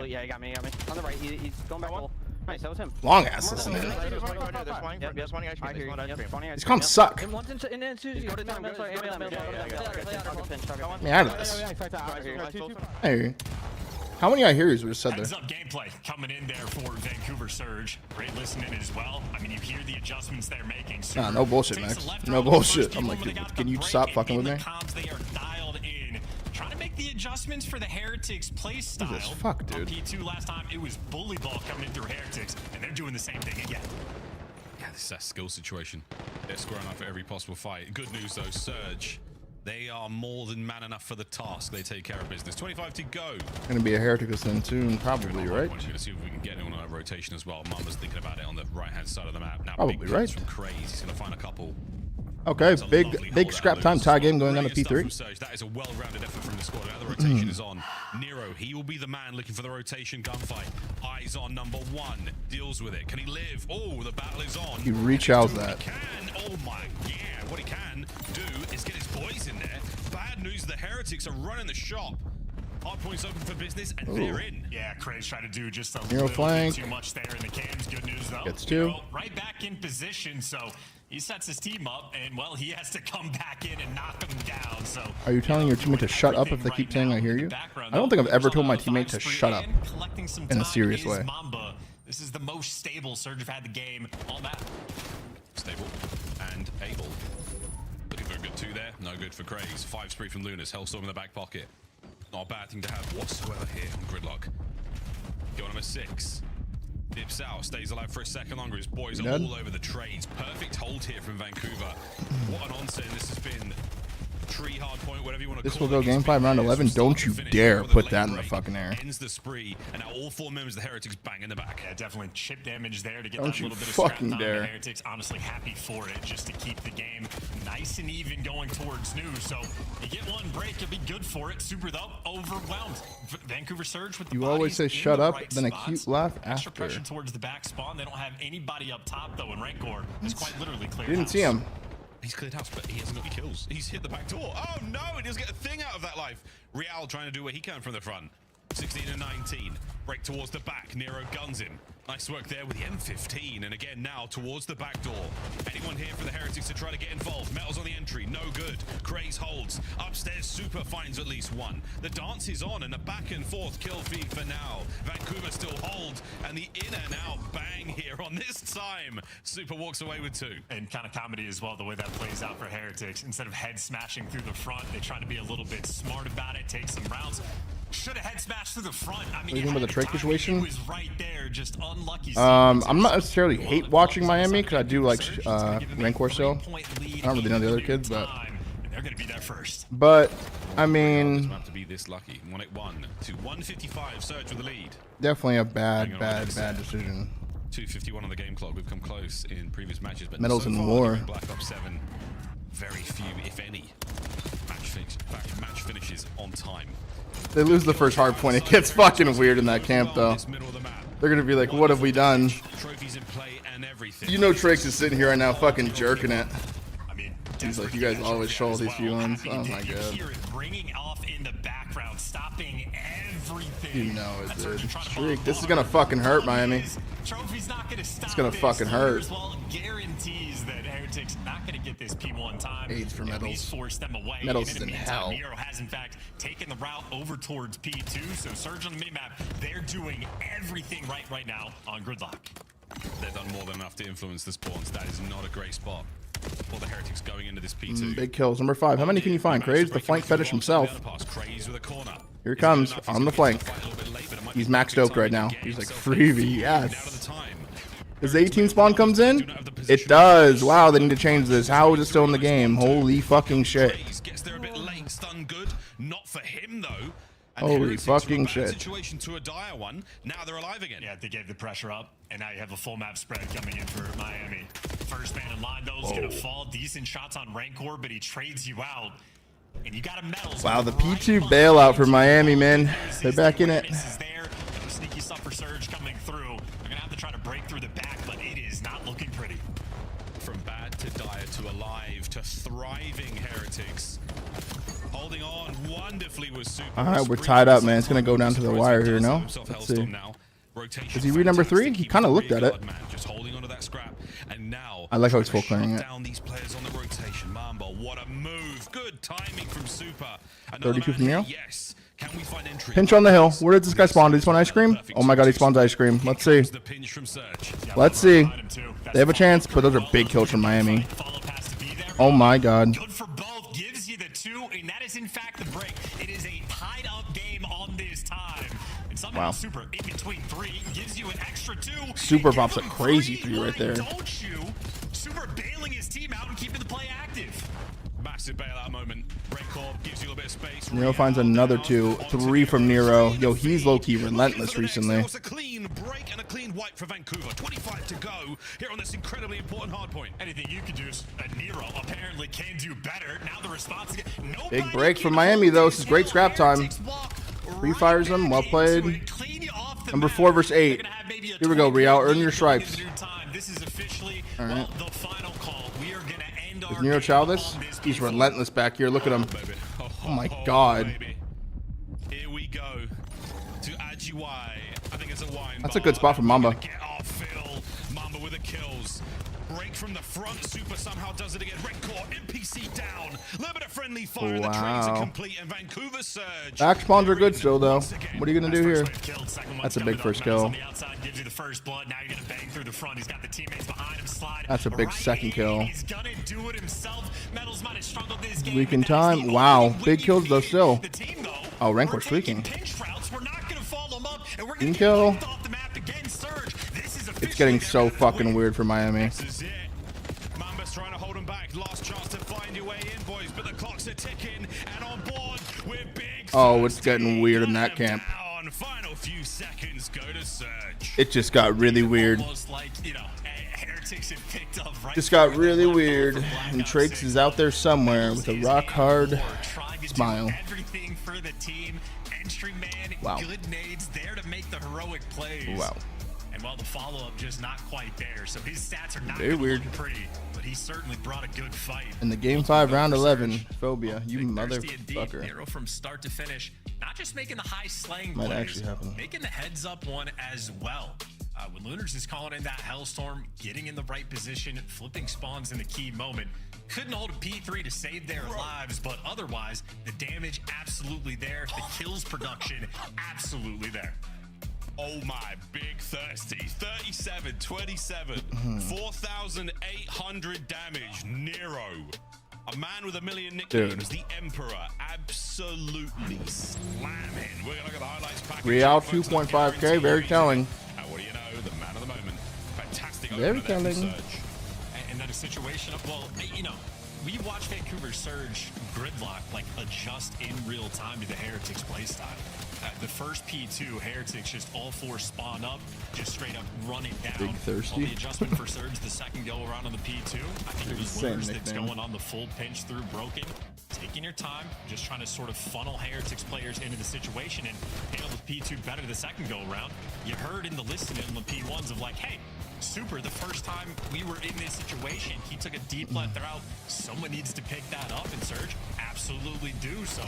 Yeah, he got me. On the right, he's going back hole. Nice, that was him. Long ass listening. These comps suck. Get me out of this. I hear you. How many I hear you just said there? Heads up gameplay coming in there for Vancouver Surge. Great listening as well. I mean, you hear the adjustments they're making. Nah, no bullshit, Max. No bullshit. I'm like, dude, can you stop fucking with me? They are dialed in. Trying to make the adjustments for the Heretics play style. Jesus, fuck, dude. On P2 last time, it was bully ball coming in through Heretics, and they're doing the same thing again. Yeah, this is that skill situation. They're squaring up for every possible fight. Good news though, Surge. They are more than man enough for the task. They take care of business. 25 to go. Gonna be a Heretic this then soon, probably, right? We're gonna see if we can get it on a rotation as well. Mama's thinking about it on the right-hand side of the map. Now, probably, big right? From Craze. He's gonna find a couple. Okay, big scrap time tie game going on to P3. That is a well-rounded effort from the squad. Now the rotation is on. Nero, he will be the man looking for the rotation gunfight. Eyes on number 1. Deals with it. Can he live? Oh, the battle is on. He reach-outs that. Oh my, yeah. What he can do is get his boys in there. Bad news, the Heretics are running the shop. Hard points open for business, and they're in. Yeah, Craig's trying to do just a Nero little flank. bit too much there in the cams. Good news, though. Gets 2. Right back in position, so he sets his team up, and, well, he has to come back in and knock them down. So, Are you telling your teammate to shut up if they keep saying I hear you? I don't think I've ever told my teammate to shut up in a serious way. Mamba. This is the most stable Surge have had the game on that. Stable and able. Looking for a good 2 there. No good for Craze. 5 spree from Lunas. Hellstorm in the back pocket. Not a bad thing to have whatsoever here on Gridlock. Go on number 6. Dips out, stays alive for a second longer. His boys are all over the trades. Perfect hold here from Vancouver. What an onset this has been. Tree hard point, whatever you want to This call will it. go game 5 round 11. Don't you dare put that in the fucking air. Ends the spree, and now all 4 members of the Heretics bang in the back. Yeah, definitely chip damage there to get Don't that you little bit of scrap fucking time. dare. The Heretics honestly happy for it, just to keep the game nice and even going towards new. So you get one break, you'll be good for it. Super though, overwhelmed. Vancouver Surge with the You always say bodies in shut the up, right then a spots. cute laugh Extra after. pressure towards the back spawn. They don't have anybody up top though, and Rancor is quite literally clear. Didn't see him. He's cleared house, but he hasn't got any kills. He's hit the back door. Oh no, he doesn't get a thing out of that life. Real trying to do what he can from the front. 16 and 19. Break towards the back. Nero guns him. Nice work there with the M15. And again now towards the back door. Anyone here for the Heretics to try to get involved? Metals on the entry. No good. Craze holds. Upstairs, Super finds at least 1. The dance is on and a back and forth kill feed for now. Vancouver still holds. And the in and out bang here on this time. Super walks away with 2. And kind of comedy as well, the way that plays out for Heretics. Instead of head smashing through the front, they try to be a little bit smart about it, take some rounds. Should have head smashed through the front. I mean, What do you think about the trade situation? was right there, just unlucky. I'm not necessarily hate watching Miami because I do like Rancor still. I don't really know the other kids, but they're gonna be there first. But I mean, to be this lucky. 1-1 to 155. Surge with the lead. definitely a bad decision. 2:51 on the game clock. We've come close in previous matches, but Medals so in far, war. Black Ops 7, very few, if any, match finishes on time. They lose the first hard point. It gets fucking weird in that camp, though. They're gonna be like, "What have we done?" Trophies in play and everything. You know, Trakes is sitting here right now, fucking jerking it. He's like, "You guys always show all these feelings." Oh my god. Ringing off in the background, stopping everything. You know it, dude. Streak. This is gonna fucking hurt, Miami. Trophy's not gonna stop. It's gonna this. fucking hurt. As well guarantees that Heretics not gonna get this P1 time. AIDS for At Medals. least force them away. Medals And is in the meantime, hell. Nero has in fact taken the route over towards P2. So Surge on the minimap, they're doing everything right now on Gridlock. They've done more than enough to influence the spawns. That is not a great spot for the Heretics going into this P2. Big kills. Number 5. How many can you find? Craze, the flank fetish himself. Here he comes on the flank. He's maxed oak right now. He's like freebie. Yes. Does the 18 spawn comes in? It does. Wow, they need to change this. How is it still in the game? Holy fucking shit. Gets there a bit late. Stun good. Not for him though. Holy fucking shit. Situation to a dire one. Now they're alive again. Yeah, they gave the pressure up, and now you have a full map spread coming in for Miami. First man in line, though, is going to fall. Decent shots on Rancor, but he trades you out. And you got a medals. Wow, the P2 bailout for Miami, man. They're back in it. Sneaky Supper Surge coming through. They're going to have to try to break through the back, but it is not looking pretty. From bad to dire to alive to thriving Heretics. Holding on wonderfully with Super. All right, we're tied up, man. It's going to go down to the wire here, no? Let's see. Does he read number 3? He kind of looked at it. Just holding onto that scrap. And now I like how he's full clearing it. down these players on the rotation. Mamba, what a move. Good timing from Super. 32 from Nero. Yes. Can we find entry? Pinch on the hill. Where did this guy spawn? Did he spawn ice cream? Oh my god, he spawns ice cream. Let's see. Let's see. They have a chance, but those are big kills from Miami. Oh my god. Good for both. Gives you the 2, and that is in fact the break. It is a tied up game on this time. And somehow Wow. Super in between 3 gives you an extra 2. Super pops a crazy 3 right there. Don't you? Super bailing his team out and keeping the play active. massive bailout moment. Rancor gives you a bit of space. Nero finds another 2. 3 from Nero. Yo, he's low-key relentless recently. A clean break and a clean wipe for Vancouver. 25 to go here on this incredibly important hard point. Anything you can do, Nero apparently can do better. Now the response again. Big break from Miami, though. This is great scrap time. Refires them. Well played. Number 4 versus 8. Here we go, Real. Earn your stripes. This is officially All right. the final call. We are going to end Is Nero Childish? He's relentless back here. Look at him. Oh my god. Here we go to AGY. I think it's a wine. That's a good spot for Mamba. Get off Phil. Mamba with the kills. Break from the front. Super somehow does it again. Rancor, NPC down. A little bit of friendly fire. And the trains are complete. And Vancouver surge. Back spawns are good still, though. What are you going to do here? That's a big first kill. Gives you the first blood. Now you're going to bang through the front. He's got the teammates behind him. Slide. That's a big second kill. He's going to do it himself. Metals might have struggled this game. Weak in time. Wow. Big kills, though, still. Oh, Rancor's streaking. Team kill. It's getting so fucking weird for Miami. Mamba's trying to hold him back. Last chance to find your way in, boys, but the clocks are ticking. And on board with big. Oh, it's getting weird in that camp. Final few seconds go to Surge. It just got really weird. Like, you know, Heretics have picked up right. Just got really weird. And Traix is out there somewhere with a rock hard smile. Everything for the team. Entry man, wow. Good nades there to make the heroic plays. Wow. And while the follow-up just not quite there, so his stats are not very weird. Pretty, but he certainly brought a good fight. In the game 5, round 11, Phobia, you motherfucker. Nero from start to finish, not just making the high slaying Might plays, actually happen. making the heads up one as well. When Lunars is calling in that Hellstorm, getting in the right position, flipping spawns in the key moment. Couldn't hold a P3 to save their lives, but otherwise, the damage absolutely there. The kills production absolutely there. Oh my, big thirsty. 37, 27, 4,800 damage. Nero. A man with a million nicknames, the Emperor, absolutely slamming. We're gonna look at the highlights package. Real 2.5k, very telling. What do you know? The man of the moment. Fantastic. Very telling. And then a situation of, well, you know, we watched Vancouver Surge gridlock, like, adjust in real time to the Heretics playstyle. The first P2, Heretics just all 4 spawn up, just straight up running down. Big thirsty. Well, the adjustment for Surge, the second go around on the P2, I think it was Lunars that's going on the full pinch through broken. Taking your time, just trying to sort of funnel Heretics players into the situation and handle the P2 better the second go around. You heard in the listening on the P1s of like, hey, Super, the first time we were in this situation, he took a deep left route. Someone needs to pick that up and Surge absolutely do. So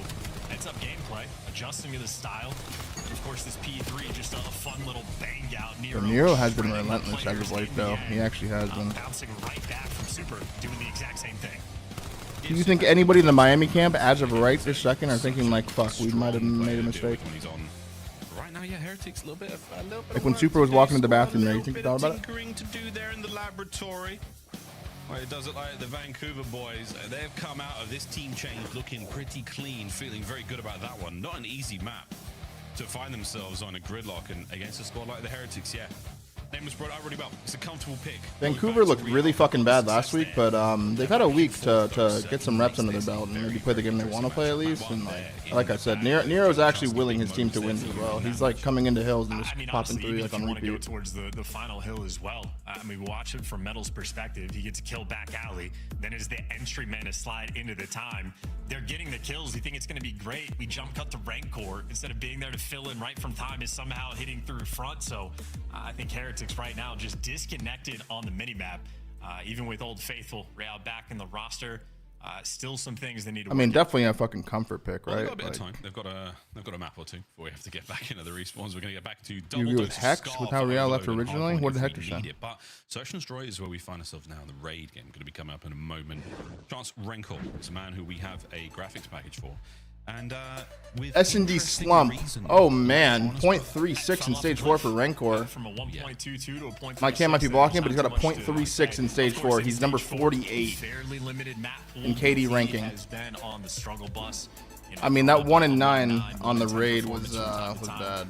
heads up gameplay, adjusting to the style. And of course, this P3 just a fun little bang out. Nero has been relentless as of late, though. He actually has been. Bouncing right back from Super, doing the exact same thing. Do you think anybody in the Miami camp, as of right this second, are thinking like, fuck, we might have made a mistake? Right now, yeah, Heretics a little bit. Like when Super was walking to the bathroom there, you think he thought about it? Tinkering to do there in the laboratory. Well, it does look like the Vancouver boys, they've come out of this team change looking pretty clean, feeling very good about that one. Not an easy map to find themselves on a gridlock and against a squad like the Heretics, yeah. Name was brought out really well. It's a comfortable pick. Vancouver looked really fucking bad last week, but they've had a week to get some reps under their belt and maybe play the game they want to play at least. And like I said, Nero's actually willing his team to win as well. He's like coming into hills and just popping through like on repeat. Go towards the final hill as well. I mean, watch it from Metal's perspective. He gets a kill back alley. Then as the entry men to slide into the time, they're getting the kills. You think it's going to be great. We jump cut to Rancor instead of being there to fill in right from time is somehow hitting through front. So I think Heretics right now just disconnected on the minimap. Even with Old Faithful Real back in the roster, still some things they need to I mean, definitely a fucking comfort pick, right? They've got a bit of time. They've got a map or two before we have to get back into the respawns. We're going to get back to you agree with Hex with how Real left originally? What did Hector say? But Search and Destroy is where we find ourselves now in the raid game. Going to be coming up in a moment. Chance Rancor is a man who we have a graphics package for. And with S&D slump. Oh man, 0.36 in stage 4 for Rancor. From a 1.22 to a 0.36. My cam might be blocking, but he's got a 0.36 in stage 4. He's number 48 in KD ranking. I mean, that 1 and 9 on the raid was bad.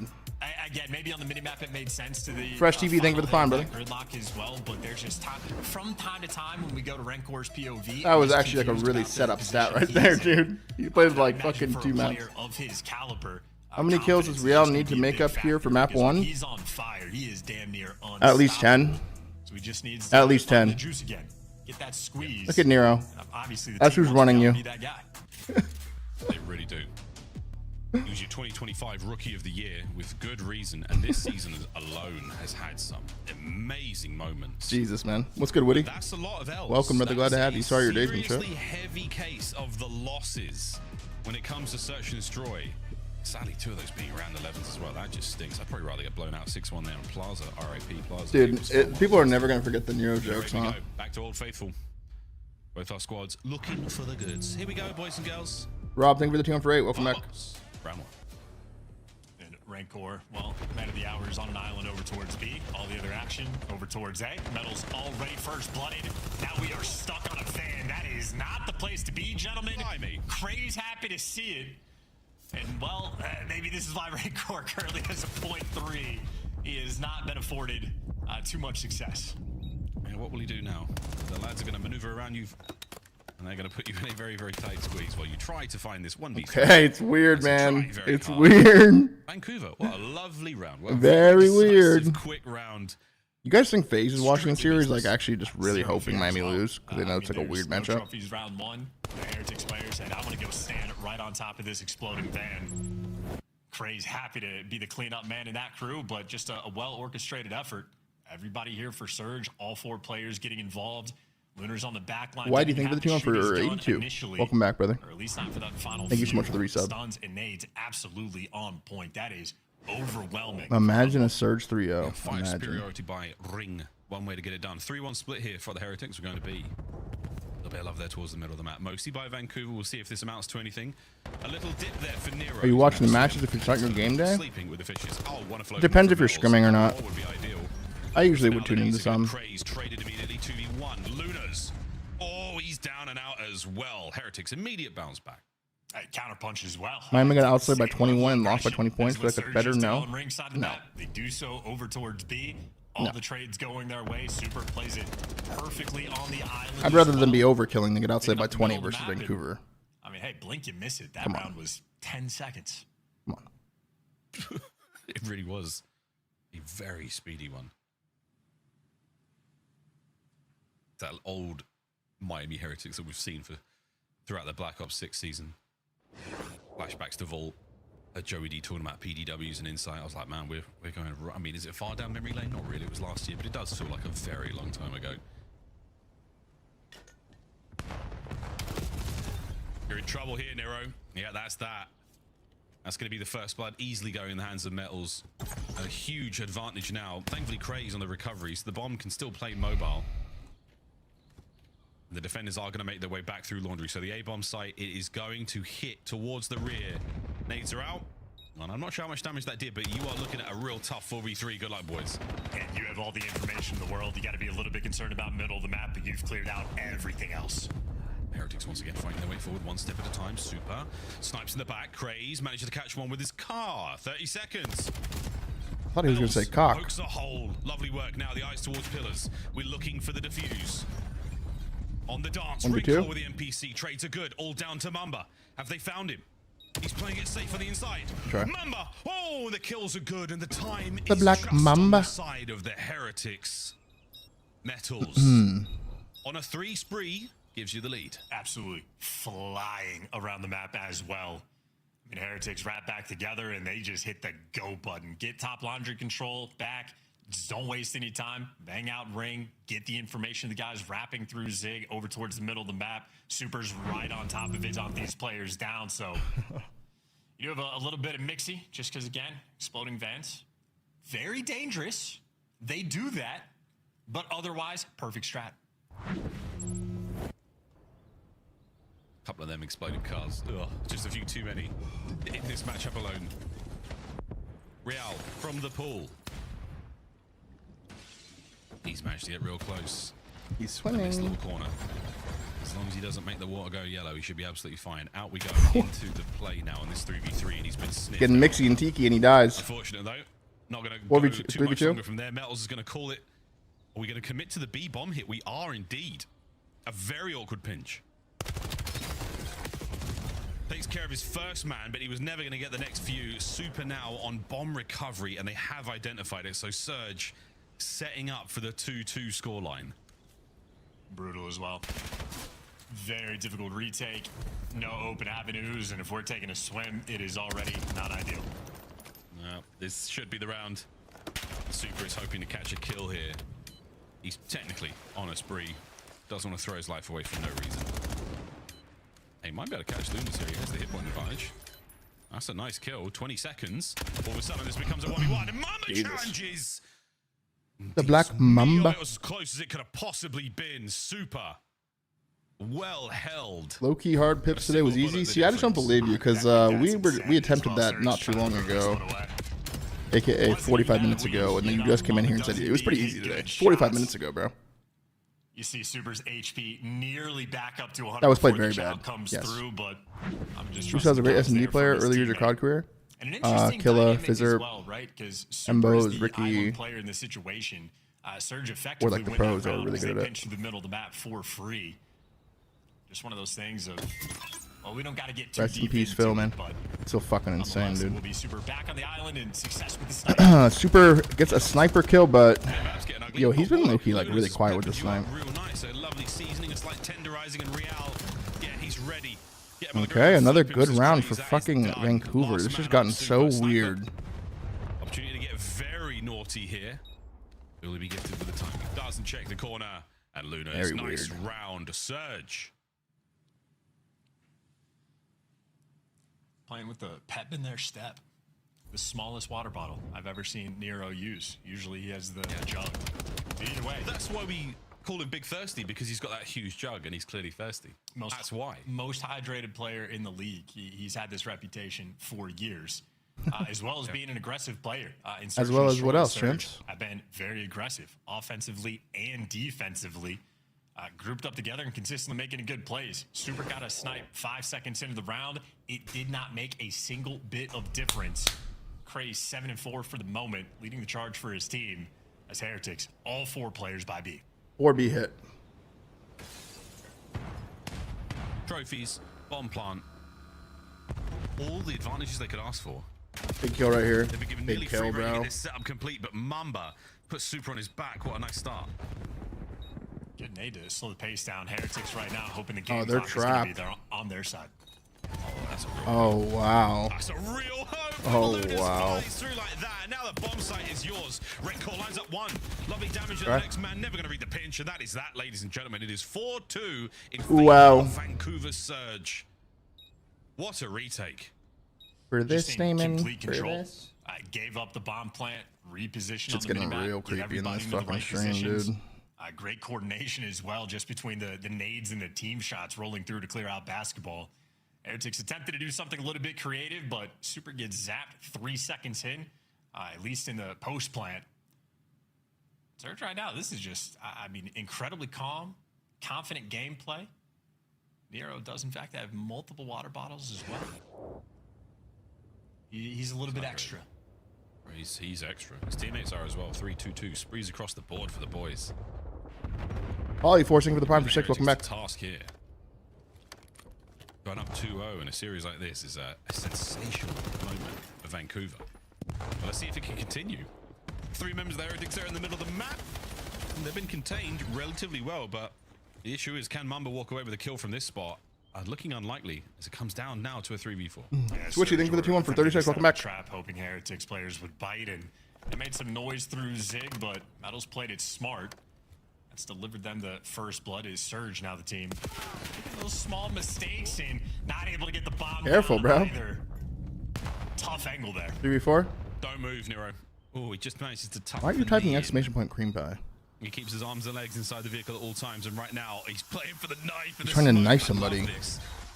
again, maybe on the minimap it made sense to the Fresh TV, thank you for the fine, brother. Gridlock as well, but there's just from time to time when we go to Rancor's POV. That was actually like a really set up stat right there, dude. He played like fucking 2 maps. Of his caliber. How many kills does Real need to make up here for map 1? He's on fire. He is damn near unstoppable. At least 10. So he just needs at least 10. The juice again. Get that squeeze. Look at Nero. Obviously, that's who's running you. That guy. They really do. He was your 2025 Rookie of the Year with good reason, and this season alone has had some amazing moments. Jesus, man. What's good, Woody? That's a lot of L's. Welcome, brother. Glad to have you. Sorry your day's been short. Seriously heavy case of the losses when it comes to search and destroy. Sadly, 2 of those being round 11s as well. That just stinks. I'd probably rather get blown out 6-1 there on Plaza. RIP Plaza. Dude, people are never going to forget the Nero jokes, huh? Back to Old Faithful. Both our squads looking for the goods. Here we go, boys and girls. Rob, thank you for the 2 on for 8. Welcome back. Round 1. And Rancor, well, man of the hour is on an island over towards B. All the other action over towards A. Metal's already first blooded. Now we are stuck on a fan. That is not the place to be, gentlemen. Craze happy to see it. And, well, maybe this is why Rancor currently has a 0.3. He has not been afforded too much success. And what will he do now? The lads are going to maneuver around you, and they're going to put you in a very, very tight squeeze while you try to find this 1v3. Okay, it's weird, man. It's weird. Vancouver, what a lovely round. What very weird. Quick round. You guys think FaZe is watching the series, like actually just really hoping Miami lose because they know it's like a weird matchup? Trophies round 1. The Heretics player said, "I want to go stand right on top of this exploding van." Craze happy to be the cleanup man in that crew, but just a well-orchestrated effort. Everybody here for Surge, all 4 players getting involved. Lunar's on the back line. Why do you think for the 2 on for 82? Welcome back, brother. Or at least not for that final Thank you so much for the resub. Stuns and nades absolutely on point. That is overwhelming. Imagine a Surge 3-0. 5 superiority by Ring. One way to get it done. 3-1 split here for the Heretics. We're going to be a little bit of love there towards the middle of the map. Mostly by Vancouver. We'll see if this amounts to anything. A little dip there for Nero. Are you watching the matches if you're starting your game day? Sleeping with the fishes. Oh, It depends if you're scrimming or not. I usually would tune into some. Craze traded immediately. 2v1. Lunas. Oh, he's down and out as well. Heretics immediate bounce back. Counter punch as well. Miami got outslayed by 21 and lost by 20 points. Feel like it's better? No. No. They do so over towards B. All the trades going their way. Super plays it perfectly on the island. I'd rather than be overkilling than get outslayed by 20 versus Vancouver. I mean, hey, blink you miss it. That round was 10 seconds. Come on. It really was a very speedy one. That old Miami Heretics that we've seen throughout the Black Ops 6 season. Flashbacks to Vault, Joey D talking about PDWs and Insight. I was like, man, we're going. I mean, is it far down memory lane? Not really. It was last year, but it does feel like a very long time ago. You're in trouble here, Nero. Yeah, that's that. That's going to be the first blood, easily going in the hands of Metals. A huge advantage now. Thankfully, Craig's on the recovery, so the bomb can still play mobile. The defenders are going to make their way back through Laundry. So the A-bomb site, it is going to hit towards the rear. Nades are out. And I'm not sure how much damage that did, but you are looking at a real tough 4v3. Good luck, boys. And you have all the information in the world. You got to be a little bit concerned about middle of the map, but you've cleared out everything else. Heretics once again fighting their way forward, 1 step at a time. Super. Snipes in the back. Craze manages to catch one with his car. 30 seconds. I thought he was going to say cock. Pokes a hole. Lovely work. Now the eyes towards pillars. We're looking for the defuse. On the dance, Rico with the NPC. Trades are good. All down to Mamba. Have they found him? He's playing it safe on the inside. Sure. Mamba! Oh, the kills are good, and the time the is Black just Mamba on the side of the Heretics. Metals. On a 3 spree, gives you the lead. Absolutely flying around the map as well. I mean, Heretics wrap back together, and they just hit the go button. Get top laundry control back. Just don't waste any time. Bang out Ring. Get the information. The guys wrapping through Zig over towards the middle of the map. Super's right on top of it on these players down. So you have a little bit of mixy just because, again, exploding vents. Very dangerous. They do that. But otherwise, perfect strat. A couple of them exploding cars. Ugh, just a few too many in this matchup alone. Real from the pool. He's managed to get real close. He's swimming. Next little corner. As long as he doesn't make the water go yellow, he should be absolutely fine. Out we go into the play now on this 3v3, and he's been sniffed. Getting Mixy and Tiki, and he dies. Unfortunate though. Not going to go 4v2, too much 3v2? longer from there. Metals is going to call it. Are we going to commit to the B bomb hit? We are indeed. A very awkward pinch. Takes care of his first man, but he was never going to get the next few. Super now on bomb recovery, and they have identified it. So Surge setting up for the 2-2 scoreline. Brutal as well. Very difficult retake. No open avenues, and if we're taking a swim, it is already not ideal. No, this should be the round. Super is hoping to catch a kill here. He's technically on a spree. Doesn't want to throw his life away for no reason. He might be able to catch Lunas here. He has the hit point advantage. That's a nice kill. 20 seconds. All of a sudden, this becomes a 1v1. And Mamba challenges. The Black Mamba. It was as close as it could have possibly been. Super. Well held. Low-key hard pips today was easy. See, I just don't believe you because we attempted that not too long ago. AKA 45 minutes ago, and then you just came in here and said it was pretty easy today. 45 minutes ago, bro. You see Super's HP nearly back up to 100. That was played very bad. Comes Yes. through, but I'm just Super was a great S&D player earlier in your COD career. Killa, Fizzer, well, right? Because Embos, Ricky, player in this situation. Surge effectively or like the pros are really good at it. To the middle of the map for free. Just one of those things of, well, we don't got to get too Rest in deep peace, into Phil, it, man. but It's so fucking insane, dude. We'll be Super back on the island and success with the sniper. Super gets a sniper kill, but yo, he's been low-key like really quiet with the snipe. Real nice. A lovely seasoning, a slight tenderizing, and Real, yeah, he's ready. Okay, another good round for fucking Vancouver. This has gotten so weird. Opportunity to get very naughty here. Will he be gifted with the time? Doesn't check the corner. And Luna is Very nice weird. round. Surge. Playing with the pep in their step. The smallest water bottle I've ever seen Nero use. Usually he has the jug. Either way. That's why we call him Big Thirsty, because he's got that huge jug and he's clearly thirsty. That's why. Most hydrated player in the league. He's had this reputation for years. As well as being an aggressive player. As well as what else, Chimps? I've been very aggressive, offensively and defensively. Grouped up together and consistently making good plays. Super got a snipe 5 seconds into the round. It did not make a single bit of difference. Craze 7-4 for the moment, leading the charge for his team as Heretics, all 4 players by B. 4B hit. Trophies, bomb plant. All the advantages they could ask for. Big kill right here. They've been given Big nearly kill, free reign to bro. get this setup complete, but Mamba puts Super on his back. What a nice start. Good nade to slow the pace down. Heretics right now hoping the game Oh, they're clock is gonna be trapped. there on their side. Oh, wow. That's a real hope. Oh, Lunas wow. flies through like that. Now the bomb site is yours. Red Core lines up 1. Lovely damage to the Okay. next man. Never going to read the pinch. And that is that, ladies and gentlemen. It is 4-2 in Wow. favor of Vancouver Surge. What a retake. For this, Just in Stamen. complete For control. this. Gave up the bomb plant, repositioned Shit's on the getting minimap, real get creepy in everybody this into the fucking right stream, positions. dude. Great coordination as well, just between the nades and the team shots rolling through to clear out basketball. Heretics attempted to do something a little bit creative, but Super gets zapped 3 seconds in, at least in the post plant. Surge right now, this is just, I mean, incredibly calm, confident gameplay. Nero does, in fact, have multiple water bottles as well. He's a little bit extra. He's extra. His teammates are as well. 3-2-2. Sprees across the board for the boys. Ollie forcing for the prime for 6. Welcome back. Task here. Going up 2-0 in a series like this is a sensational moment for Vancouver. Well, let's see if it can continue. 3 members of the Heretics there in the middle of the map. And they've been contained relatively well, but the issue is, can Mamba walk away with a kill from this spot? Looking unlikely as it comes down now to a 3v4. So what you think for the 2-1 for 30 seconds? Welcome back. Trap, hoping Heretics players would bite, and they made some noise through Zig, but Metals played it smart. That's delivered them the first blood. Is Surge now the team. Making those small mistakes and not able to get the bomb. Careful, bro. Either. Tough angle there. 3v4. Don't move, Nero. Oh, he just manages to tuck. Why are you the typing knee in. exclamation point cream pie? He keeps his arms and legs inside the vehicle at all times, and right now he's playing for the knife. He's trying to knife somebody.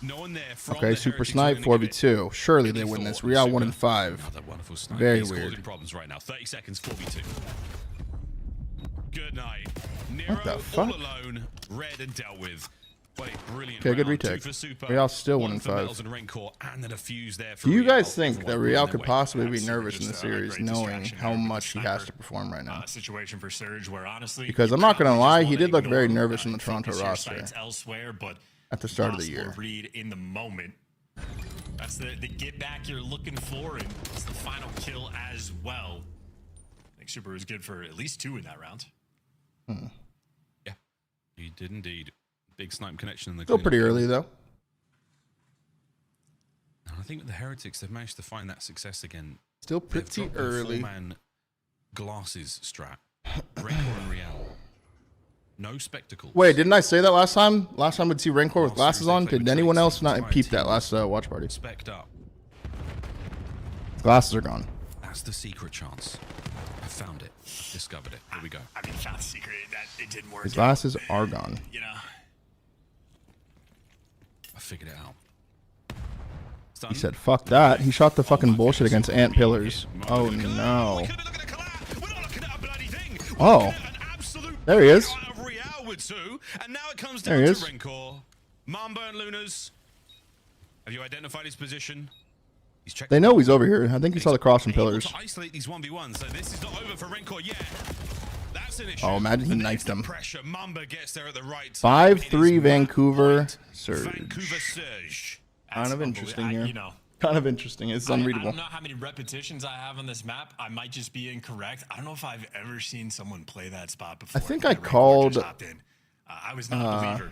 No one there from Okay, the Super Heretics Snipe are gonna give it 4v2. Surely they any win this. thought. Real Super, 1 and 5. Another wonderful snipe. Very He's weird. causing problems right now. 30 seconds, 4v2. Good night. Nero What the all fuck? alone, red and dealt with. Wait, brilliant. Okay, good round. retake. 2 for Super, Real still 1 1 for in 5. Metals and Rancor, and the defuse there for Do you Real. guys think that Everyone Real running could away. possibly be That's nervous in just the a series, great knowing distraction how there with much the he has sniper, to perform right now? Situation for Surge where honestly, Because you I'm not gonna probably lie, just he wanna did look very ignore, nervous in the Toronto focus your roster sights elsewhere, but at the start of the possible year. read in the moment. That's the get back you're looking for, and it's the final kill as well. I think Super was good for at least 2 in that round. Yeah, he did indeed. Big snipe connection in the Still pretty early though. And I think with the Heretics, they've managed to find that success again. Still They've pretty dropped the early. 4-man glasses strat. Rancor and Real. No spectacles. Wait, didn't I say that last time? Last time we'd see Rancor with glasses on. Did anyone else not peep that last watch party? Spec'd up. Glasses are gone. That's the secret chance. I found it. Discovered it. Here we go. I mean, found the secret. That it didn't work. His glasses are gone. You know. I figured it out. He said, "Fuck that." He shot the fucking bullshit against ant pillars. Oh no. Oh. There he is. And now it comes There down he to is. Rancor. Mamba and Lunas. Have you identified his position? He's checked. They know he's over here. I think he saw the crossing able pillars. to isolate these 1v1s, so this is not over for Rancor yet. That's an issue. Oh, imagine he knifed him. Pressure. Mamba gets there at the right time. 5-3 Vancouver Surge. Vancouver Surge. Kind of interesting here. You know, Kind of interesting. It's I unreadable. don't know how many repetitions I have on this map. I might just be incorrect. I don't know if I've ever seen someone play that spot before. I think I called I was not a believer.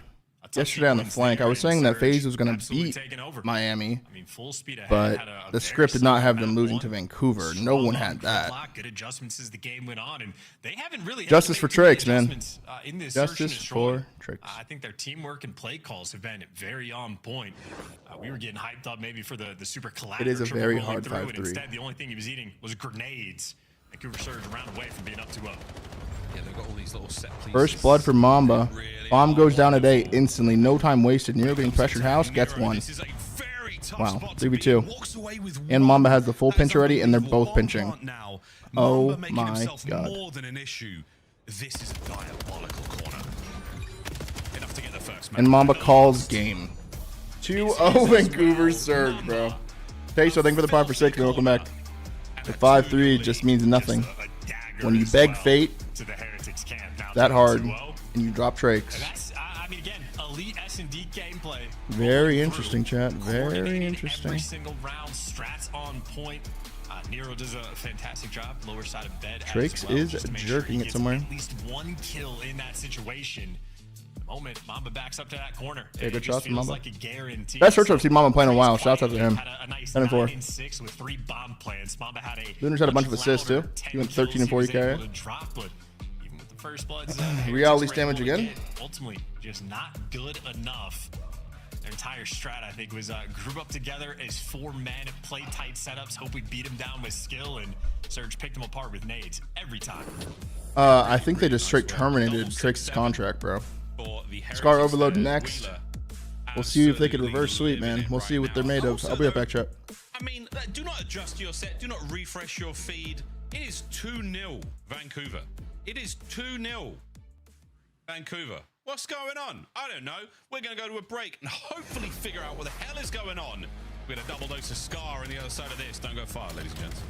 yesterday on the flank. I was saying that FaZe was going to beat Miami, I mean, full speed ahead. but Had a the very script did not solid have map them losing one. to Vancouver. No one had that. Block, good adjustments as the game went on, and they haven't really had Justice to for make too many Trix, man. adjustments, in this search and Justice destroy. for Trix. I think their teamwork and play calls have been very on point. We were getting hyped up maybe for the super collaborative. It is a very rolling hard through, and 5-3. instead, the only thing he was eating was grenades. Vancouver Surge a round away from being up 2-0. Yeah, they've got all these little set pieces. First blood for Mamba. Bomb goes down today instantly. No time wasted. Nero getting pressured house. Gets one. Wow. 3v2. And Mamba has the full pinch already, and they're both pinching. Oh my god. More than an issue. This is a diabolical corner. Enough to get the first And Mamba calls game. 2-0 Vancouver Surge, bro. Peso, thank you for the part for 6. Welcome back. The 5-3 just means nothing. When you beg fate that hard and you drop Trakes. I mean, again, elite S&D gameplay. Very interesting, chat. Very interesting. Every single round, strats on point. Nero does a fantastic job. Lower side of bed. Trakes is jerking it somewhere. At least one kill in that situation. The moment Mamba backs up to that corner. Yeah, good it shots just from feels Mamba. like a guarantee. Best search I've seen Mamba playing in a while. Shouts out to him. Had a nice 10-4. 9-6 with 3 bomb plants. Mamba had a Lunas had a bunch of assists too. He went 13 and 40 carry. First blood's Real least damage again. Ultimately, just not good enough. Their entire strat, I think, was group up together as 4 men, play tight setups, hope we beat him down with skill, and Surge picked him apart with nades every time. I think they just straight terminated Trix' contract, bro. Scar Overload next. We'll see if they could reverse sweep, man. We'll see what they're made of. I'll be right back, chat. I mean, do not adjust your set. Do not refresh your feed. It is 2-0 Vancouver. It is 2-0 Vancouver. What's going on? I don't know. We're going to go to a break and hopefully figure out what the hell is going on. We had a double dose of Scar on the other side of this. Don't go far, ladies and gents.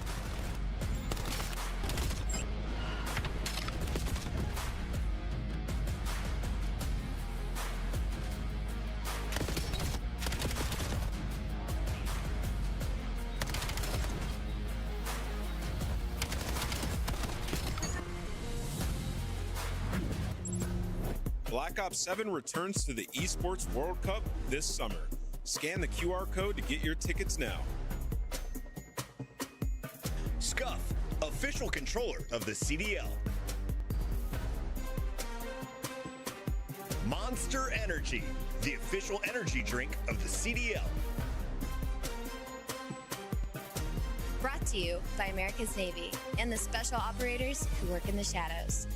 Black Ops 7 returns to the Esports World Cup this summer. Scan the QR code to get your tickets now. Scuff, official controller of the CDL. Monster Energy, the official energy drink of the CDL. Brought to you by America's Navy and the special operators who work in the shadows.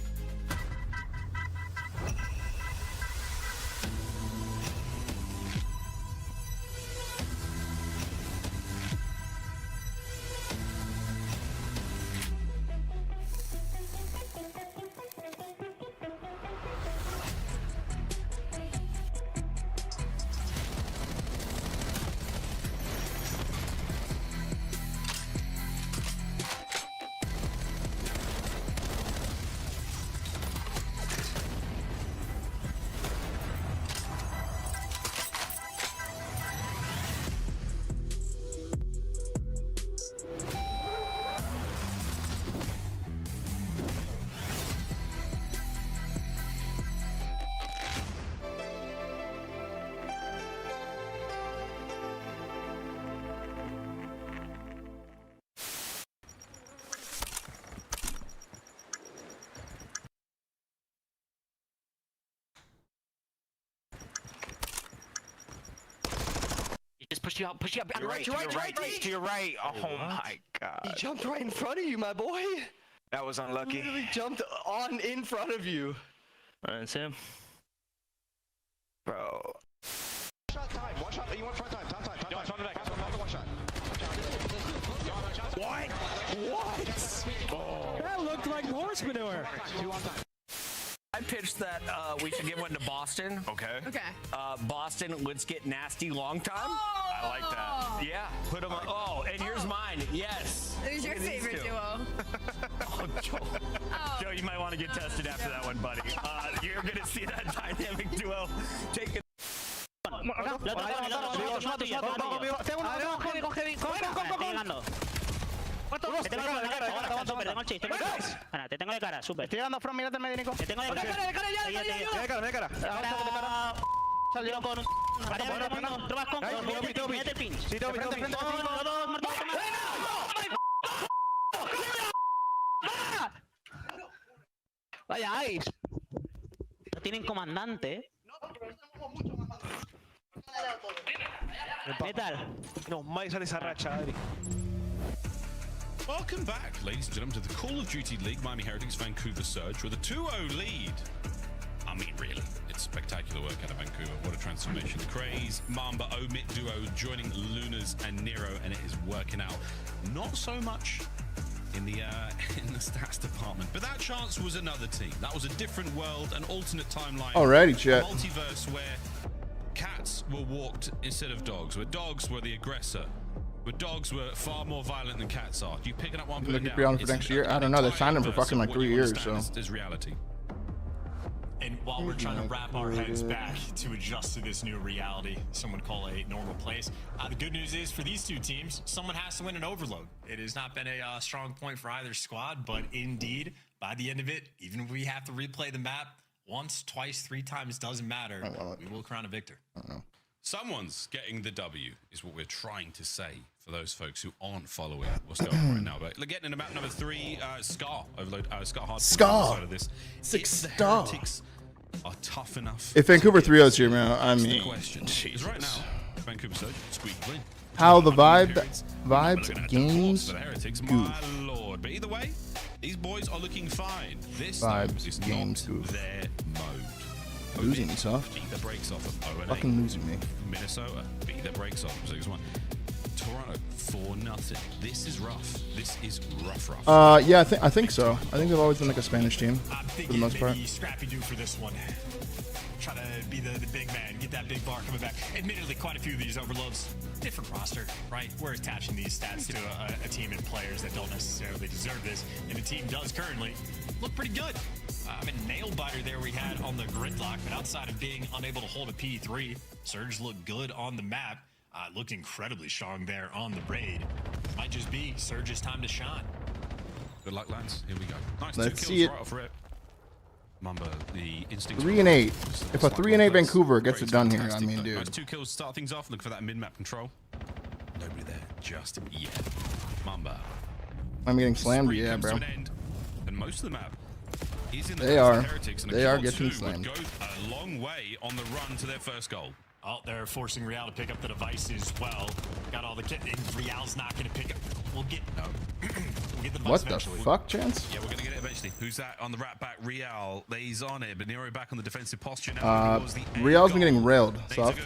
Push you up. To your right. To your right. Oh my god. He jumped right in front of you, my boy. That was unlucky. He literally jumped on in front of you. That's him. Bro. Shot time. One shot. You want front time. Time. One shot. What? That looked like horse manure. I pitched that we should give one to Boston. Okay. Boston, let's get nasty long time. I like that. Yeah, put them on. Oh, and here's mine. Yes. Who's your favorite duo? Joe, you might want to get tested after that one, buddy. You're going to see that dynamic duo take it. Te tengo de cara, super. Estoy dando front, mírate el medio, Nico. Te tengo de cara. Salió con un... Tú vas con... Mete el pinch. Sí, tengo frente. Vaya, Ice. No tienen comandante. Metal. No, más sale esa racha, Adri. Welcome back, ladies and gentlemen, to the Call of Duty League Miami Heretics Vancouver Surge with a 2-0 lead. I mean, really, it's spectacular work out of Vancouver. What a transformation. Craze, Mamba, Omit duo joining Lunas and Nero, and it is working out. Not so much in the stats department, but that chance was another team. That was a different world, an alternate timeline. Alrighty, chat. A multiverse where cats were walked instead of dogs, where dogs were the aggressor. But dogs were far more violent than cats are. You picking up one for next year? I don't know. They signed him for fucking like 3 years, so. Is reality. And while we're trying to wrap our heads back to adjust to this new reality, some would call a normal place, the good news is for these two teams, someone has to win an overload. It has not been a strong point for either squad, but indeed, by the end of it, even if we have to replay the map once, twice, 3 times, doesn't matter, we will crown a victor. Someone's getting the W is what we're trying to say for those folks who aren't following what's going on right now. But getting into map number 3, Scar overload. Scar hard. Scar. Of this. 6 star. Are tough enough. If Vancouver 3-0's here, man, I mean, Jesus. Right now, Vancouver Surge squeak clean. How the vibes, games, my lord. But either way, these boys are looking fine. This is games, not their mode. Losing me soft. Beat the brakes off of ONA. Fucking losing me. Minnesota beat their brakes off 6-1. Toronto 4-0. This is rough. This is rough. Yeah, I think so. I think they've always been like a Spanish team for the most part. Scrappy do for this one. Try to be the big man, get that big bar coming back. Admittedly, quite a few of these overloads, different roster, right? We're attaching these stats to a team and players that don't necessarily deserve this, and the team does currently look pretty good. I mean, nail biter there we had on the gridlock, but outside of being unable to hold a P3, Surge looked good on the map. Looked incredibly strong there on the raid. Might just be Surge's time to shine. Good luck, lads. Here we go. Nice. Let's 2 see kills it. right off rip. Mamba, the instinct. 3-8. If a 3-8 Vancouver gets it done here, I mean, dude. Nice 2 kills. Start things off. Look for that mid-map control. Nobody there just yet. Mamba. I'm getting slammed, yeah, bro. And most of the map. They are getting slammed. Would go a long way on the run to their first goal. Oh, they're forcing Real to pick up the device as well. Got all the kit. Real's not going to pick up. We'll get the device What eventually. the fuck, Chance? Yeah, we're going to get it eventually. Who's that on the rat back? Real. He's on it, but Nero back on the defensive posture now. Real's been getting railed. Soft.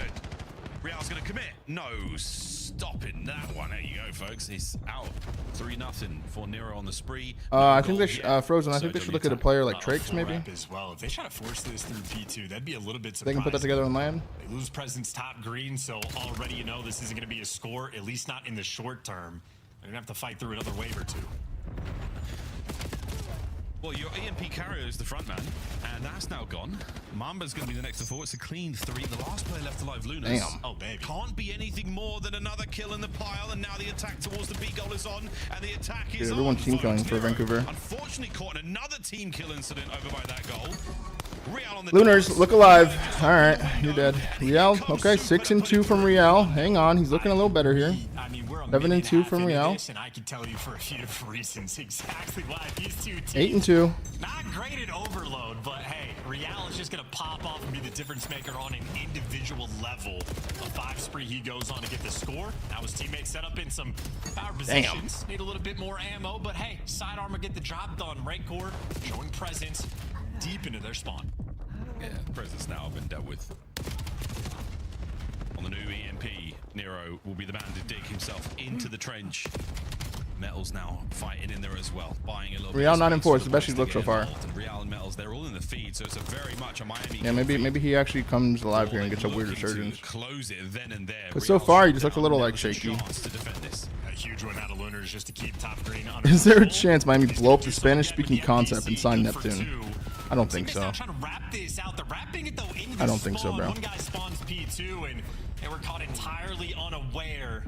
Real's going to commit. No, stopping that one. There you go, folks. He's out. 3-0 for Nero on the spree. I think they Frozen. I think they should look at a player like Trakes, maybe. As well. If they try to force this through P2, that'd be a little bit surprising. They can put that together on land. They lose presence top green, so already you know this isn't going to be a score, at least not in the short term. They're going to have to fight through another wave or 2. Well, your EMP carrier is the front man, and that's now gone. Mamba's going to be the next to 4. It's a clean 3. The last player left alive, Lunas. Damn. Oh, baby. Can't be anything more than another kill in the pile, and now the attack towards the B goal is on, and the attack is Dude, everyone's team killing for Vancouver. Unfortunately, caught in another team kill incident over by that goal. Real on the Lunars, look alive. All right, you're dead. Real, okay, 6-2 from Real. Hang on, he's looking a little better here. I mean, we're 7 and 2 from Real. And I can tell you for a few different reasons exactly why these two teams 8 and 2. not great at overload, but hey, Real is just gonna pop off and be the difference maker on an individual level. A 5 spree he goes on to get the score. Now his teammates set up in some power positions. Need a little bit more ammo, but hey, side armor get the job done. Rancor showing presence deep into their spawn. Yeah, presence now been dealt with. On the new EMP, Nero will be the man to dig himself into the trench. Metals now fighting in there as well, buying a little Real bit 9 and 4. It's for the best he's boys looked to so far. get involved, and Real and Metals, they're all in the feed, so it's a very much a Miami. Yeah, maybe he actually comes alive here and gets a weird resurgence. Close it then and there. But so far, he just looks a little like shaky. A huge one out of Lunars just to keep top green under Is there a control. chance Miami blow up the Spanish-speaking concept and sign Neptune? I don't think so. Trying to wrap this out. They're wrapping it though into I don't think so, spawn. bro. One guy spawns P2 and they were caught entirely unaware.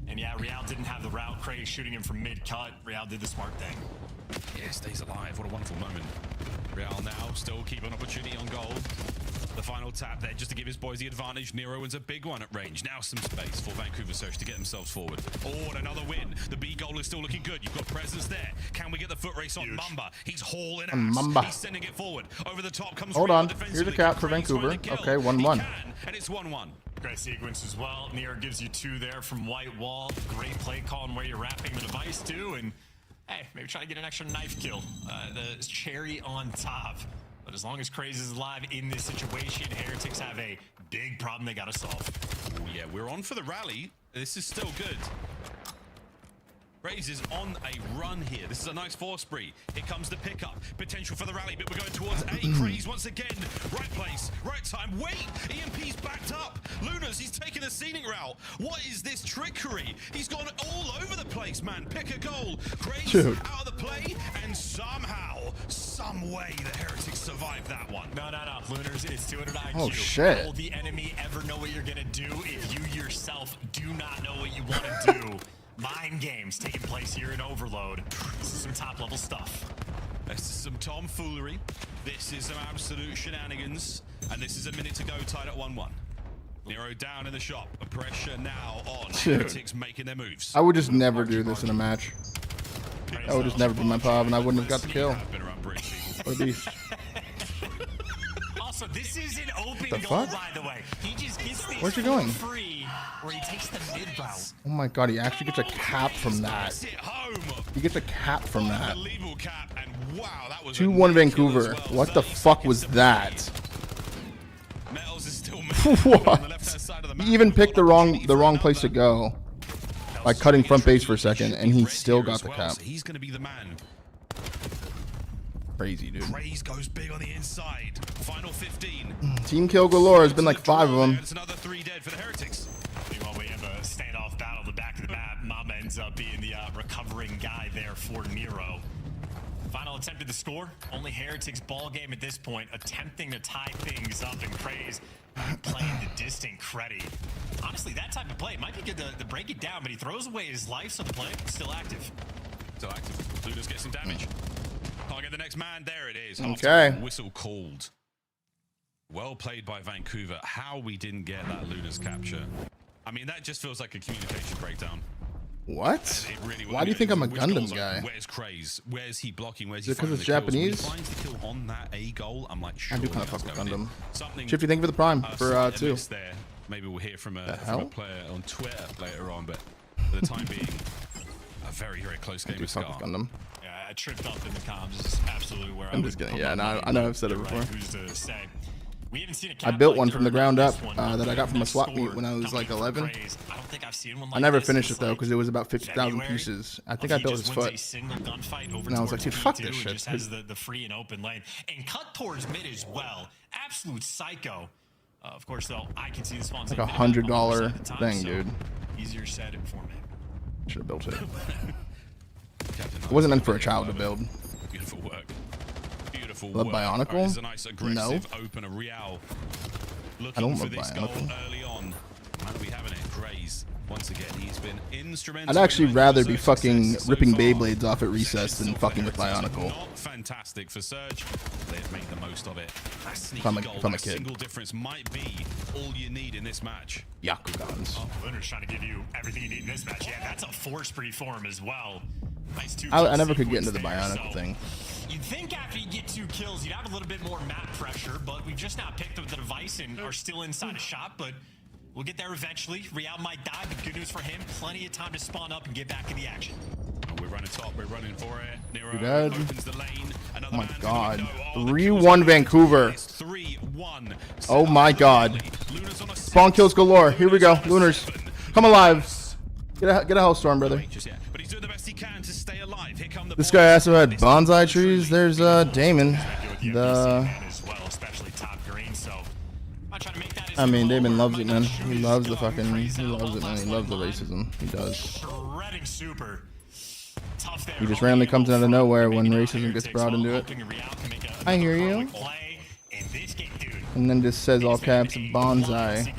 And yeah, Real didn't have the route. Craig shooting him from mid-cut. Real did the smart thing. Yeah, stays alive. What a wonderful moment. Real now still keep an opportunity on goal. The final tap there just to give his boys the advantage. Nero wins a big one at range. Now some space for Vancouver Search to get themselves forward. Oh, and another win. The B goal is still looking good. You've got presence there. Can we get the foot race on Mamba? He's hauling ass. Mamba. He's sending it forward. Over the top comes Hold Real on. defensively. Here's a cap for Craig's trying Vancouver. to kill. Okay, 1-1. He can, and it's 1-1. Great sequence as well. Nero gives you 2 there from White Wall. Great play call on where you're wrapping the device to. And hey, maybe try to get an extra knife kill. The cherry on top. But as long as Craze is alive in this situation, Heretics have a big problem they gotta solve. Oh yeah, we're on for the rally. This is still good. Craze is on a run here. This is a nice 4 spree. Here comes the pickup. Potential for the rally, but we're going towards A. Craze once again. Right place, right time. Wait! EMP's backed up. Lunas, he's taking a scenic route. What is this trickery? He's gone all over the place, man. Pick a goal. Craze out of the play, and somehow, some way, the Heretics survived that one. No. Lunars, it's 200 IQ. Oh, shit. Will the enemy ever know what you're gonna do if you yourself do not know what you want to do? Mind games taking place here in Overload. This is some top level stuff. This is some tomfoolery. This is some absolute shenanigans. And this is a minute to go, tied at 1-1. Nero down in the shop. A pressure now on. Heretics making their moves. I would just never do this in a match. That would just never be my pov, and I wouldn't have got the kill. What a beast. Also, this is an open The goal, fuck? by the way. He just gets this Where's he going? free where he takes the mid route. Oh my god, he actually gets a cap from that. He gets a cap from that. 2-1 Vancouver. What the fuck was that? What? He even picked the wrong place to go by cutting front base for a second, and he still got the cap. He's going to be the man. Crazy, dude. Craze goes big on the inside. Final 15. Team kill galore. Has been like 5 of them. It's another 3 dead for the Heretics. Meanwhile, we have a standoff battle at the back of the map. Mama ends up being the recovering guy there for Nero. Final attempt at the score. Only Heretics ball game at this point, attempting to tie things up, and Craze playing the distant Creddy. Honestly, that type of play might be good to break it down, but he throws away his life, so the play is still active. Still active. Luna's getting some damage. Can't get the next man. There it is. Okay. Whistle called. Well played by Vancouver. How we didn't get that Luna's capture. I mean, that just feels like a communication breakdown. What? Really, Why do you think I'm a which Gundam goal's guy? open? Where's Craze? Where's he blocking? Where's Is he it 'cause finding it's the kills? When he Japanese? finds the kill on that A goal, I'm like, I do surely kind of that's fuck with going in. Gundam. Something. Shifty, thank you for the prime for 2. There. Maybe we'll hear from a hell? player on Twitter later on, but for the time being, a very, very close game I do of fuck with Scar. Gundam. Yeah, I tripped up in the comms. This is absolutely where I'm just kidding. Yeah, no, I know I've said it before. Who's to say? We haven't seen a I cap built like one from the Dirk ground on up this one. that I got from a swap meet when I was like 11. I never finished it though because it was about 50,000 pieces. I think I built his foot. And I was like, dude, fuck this shit. Just has the free and open lane and cut towards mid as well. Absolute psycho. Of course, though, I can see the spawns Like $100 thing, dude. Easier said for me. Should have built it. It wasn't meant for a child to build. Beautiful work. Beautiful Love work. Bionicle? Right, this is a nice aggressive No. opener. Real I looking don't for love this goal Bionicle. early on. Man, we having it. Craze Once again, he's been instrumental. I'd actually in rather making be Surge fucking success so ripping far. Beyblades off at recess than fucking with Bionicle. Not fantastic for Surge. They've made the most of it. That sneaky If I'm a goal, kid. single difference might be all you need in this match. Yakugans. Oh, Lunar's trying to give you everything you need in this match. Yeah, that's a force pretty for him as well. Nice I never could get into the Bionicle thing. You'd think after you get 2 kills, you'd have a little bit more map pressure, but we've just now picked up the device and are still inside a shop, but we'll get there eventually. Real might die, but good news for him. Plenty of time to spawn up and get back in the action. Oh, we're running top. We're running for it. Nero You're dead. opens the lane. Another Oh my man god. through the window. Oh, the 3-1 Vancouver. It's 3-1. Oh my god. Spawn kills galore. Here we go. Lunars. Come alive. Get a Hellstorm, brother. But he's doing the best he can to stay alive. Here come the This guy also had bonsai trees. There's Damon. I mean, Damon loves it, man. He loves the fucking. He loves it, man. He loves the racism. He does. Shredding super. Tough there. He just randomly comes out of nowhere when racism gets brought into it. I hear you. And then just says all caps bonsai.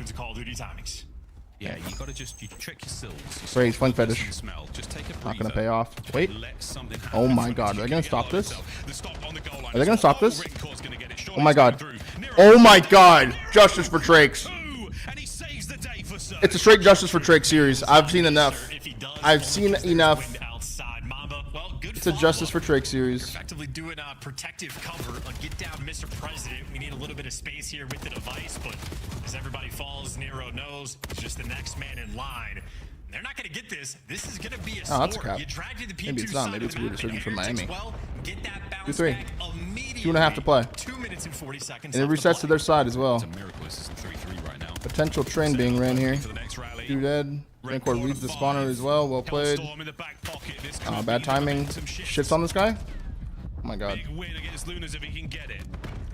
Yeah, you gotta just trick your sills. Phrase flank fetish. Smell. Just take a Not gonna pay off. Wait. Let something happen. Oh my god. Are they gonna stop this? The stop on the goal line. Are they gonna stop this? Rincor's gonna get it. Oh my god. Oh my god. Justice for Trakes. It's a straight Justice for Trakes series. I've seen enough. I've seen enough. It's a Justice for Trakes series. Effectively doing protective cover, a get down Mr. President. We need a little bit of space here with the device, but as everybody falls, Nero knows he's just the next man in line. They're not going to get this. This is going to be a Oh, that's a score. cap. You dragged to the P2 Maybe it's not. side Maybe of it's a the weird map, decision and from Heretics, Miami. well, get that bounce 2-3. back immediately. 2.5 to play. 2 minutes and 40 seconds. And it resets to their side as well. right now. Potential train being ran here. 2 dead. Rancor leads the spawner as well. Well played. Bad timing. Shits on this guy. Oh my god. Big win against Lunars if he can get it.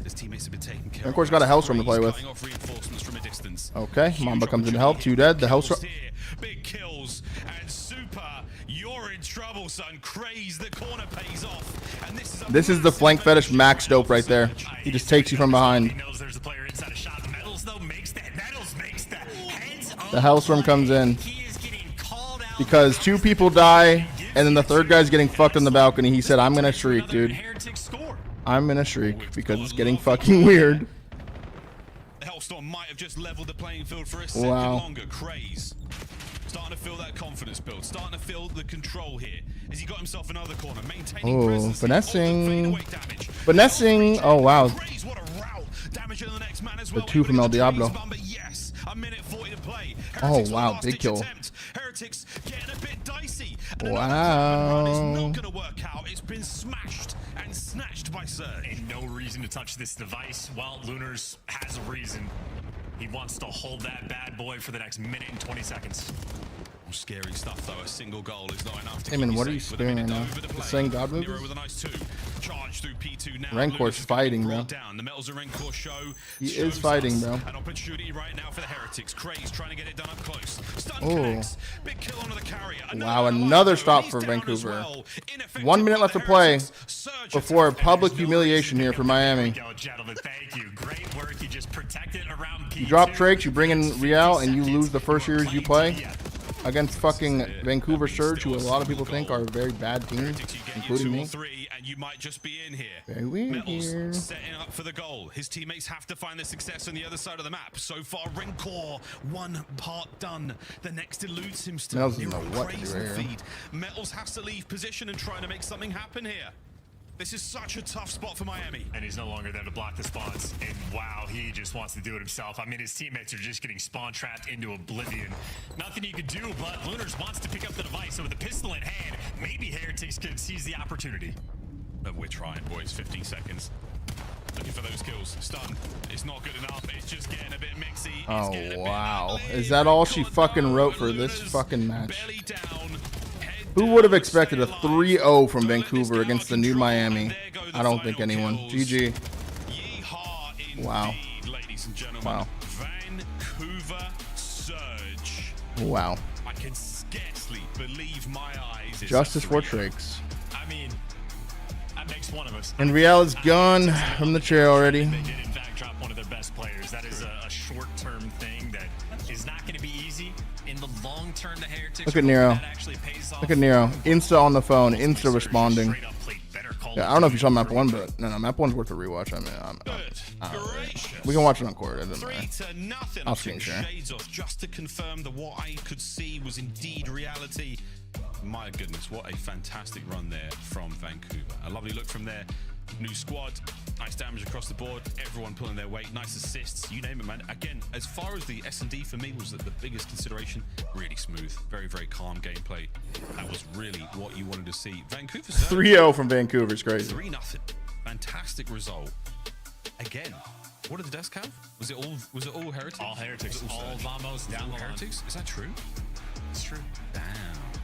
His teammates have been taken care Rancor's got a Hellstorm to play with. Cutting off reinforcements from a distance. Okay, Mamba comes in to help. 2 dead. The Hellstorm. Big kills and Super, you're in trouble, son. Craze, the corner pays off, and This is the flank fetish max dope right there. He just takes you from behind. The Hellstorm comes in because 2 people die, and then the 3rd guy's getting fucked on the balcony. He said, "I'm gonna shriek, dude. I'm gonna shriek because it's getting fucking weird." The Hellstorm might have just leveled the playing field for a second longer. Craze. Starting to feel that confidence build, starting to feel the control here. Has he got himself another corner, maintaining Oh, presence, finessing. Finessing. Oh, wow. The 2 from El Diablo. Oh, wow. Big kill. Heretics getting a bit dicey. Wow. Not gonna work out. It's been smashed and snatched by Surge. And no reason to touch this device. Well, Lunars has a reason. He wants to hold that bad boy for the next minute and 20 seconds. Scary stuff though. A single goal is not enough to Hey man, what are you spearing right now? Just saying God moves? Nero with a nice 2. Charge through P2 now. Rancor's fighting, bro. Down. The Metals of Rancor show. He is fighting, bro. An opportunity right now for the Heretics. Craze trying to get it done up close. Stun Oh. connects. Big kill onto the carrier. Wow, another stop for Vancouver. 1 minute left to play before public humiliation here for Miami. Gentlemen, thank you. Great work. You just protected around P2. You drop Trakes, you bring in Real, and you lose the first series you play against fucking Vancouver Surge, who a lot of people think are a very bad team, including me. And you might just be in here. Very weird Metals here. setting up for the goal. His teammates have to find the success on the other side of the map. So far, Rancor, 1 part done. The next eludes him still. Metals doesn't know what to do Craze right the here. feed. Metals has to leave position and try to make something happen here. This is such a tough spot for Miami. And he's no longer there to block the spawns. And wow, he just wants to do it himself. I mean, his teammates are just getting spawn trapped into oblivion. Nothing you could do, but Lunars wants to pick up the device. So with a pistol in hand, maybe Heretics could seize the opportunity. But we're trying, boys. 15 seconds. Looking for those kills. Stun. It's not good enough. It's just getting a bit mixy. Oh, wow. Is that all she fucking wrote for this fucking match? Who would have expected a 3-0 from Vancouver against the new Miami? I don't think anyone. GG. Wow. Ladies and gentlemen, Wow. Vancouver Surge. Wow. I can scarcely believe my eyes. It's Justice a for 3-0. Trakes. I mean, that makes one of us. And Real is gone from the chair already. They did, in fact, drop one of their best players. That is a short-term thing that is not going to be easy. in the long term, the Heretics. Look at Nero. That actually pays off. Look at Nero. Insta on the phone. Insta responding. Yeah, I don't know if you saw map 1, but no, map 1's worth a rewatch. I mean, we can watch it on court. It doesn't matter. 3-0. I'll screen share. Shades off just to confirm that what I could see was indeed reality. My goodness, what a fantastic run there from Vancouver. A lovely look from their new squad. Nice damage across the board. Everyone pulling their weight. Nice assists. You name it, man. Again, as far as the S&D for me was the biggest consideration. Really smooth. Very, very calm gameplay. That was really what you wanted to see. Vancouver 3-0 from Vancouver is crazy. 3-0. Fantastic result. Again, what did the desk have? Was it all Heretics? All Heretics. All Vamos down the line. Heretics? Is that true? It's true. Damn.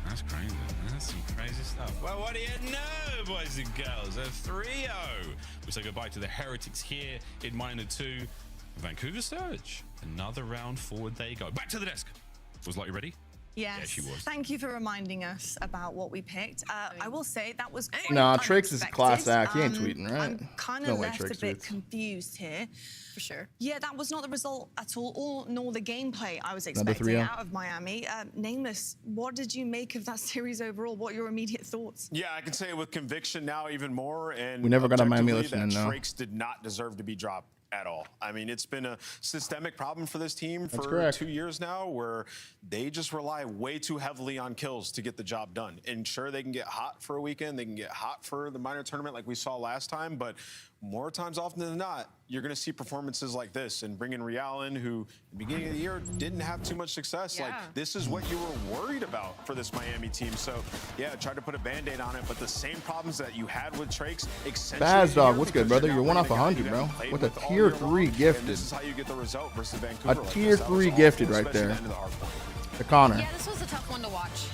That's crazy. That's some crazy stuff. Well, what do you know, boys and girls? A 3-0. We say goodbye to the Heretics here in -2. Vancouver Surge. Another round forward they go. Back to the desk. Was Lottie ready? Yes. Yeah, she was. Thank you for reminding us about what we picked. I will say that was quite Nah, Trix is a class act. He ain't unexpected. tweeting, right? I'm kind of left a bit confused here. For sure. Yeah, that was not the result at all, or nor the gameplay I was Another expecting 3-0. out of Miami. Nameless, what did you make of that series overall? What are your immediate thoughts? Yeah, I can say it with conviction now even more. And We never got a Miami objectively, listening, that though. Trix did not deserve to be dropped at all. I mean, it's been a systemic problem for this team That's for correct. 2 years now, where they just rely way too heavily on kills to get the job done. And sure, they can get hot for a weekend, they can get hot for the minor tournament like we saw last time, but more times often than not, you're going to see performances like this. And bringing Real in, who at the beginning of the year didn't have too much success. Like, this is what you were worried about for this Miami team. So, yeah, tried to put a Band-Aid on it, but the same problems that you had with Trix Baz Dog, what's good, brother? You're 1 off 100, bro. With a tier 3 gifted. This is how you get the result versus A Vancouver. tier 3 gifted right there. The Connor. Yeah, this was a tough one to watch.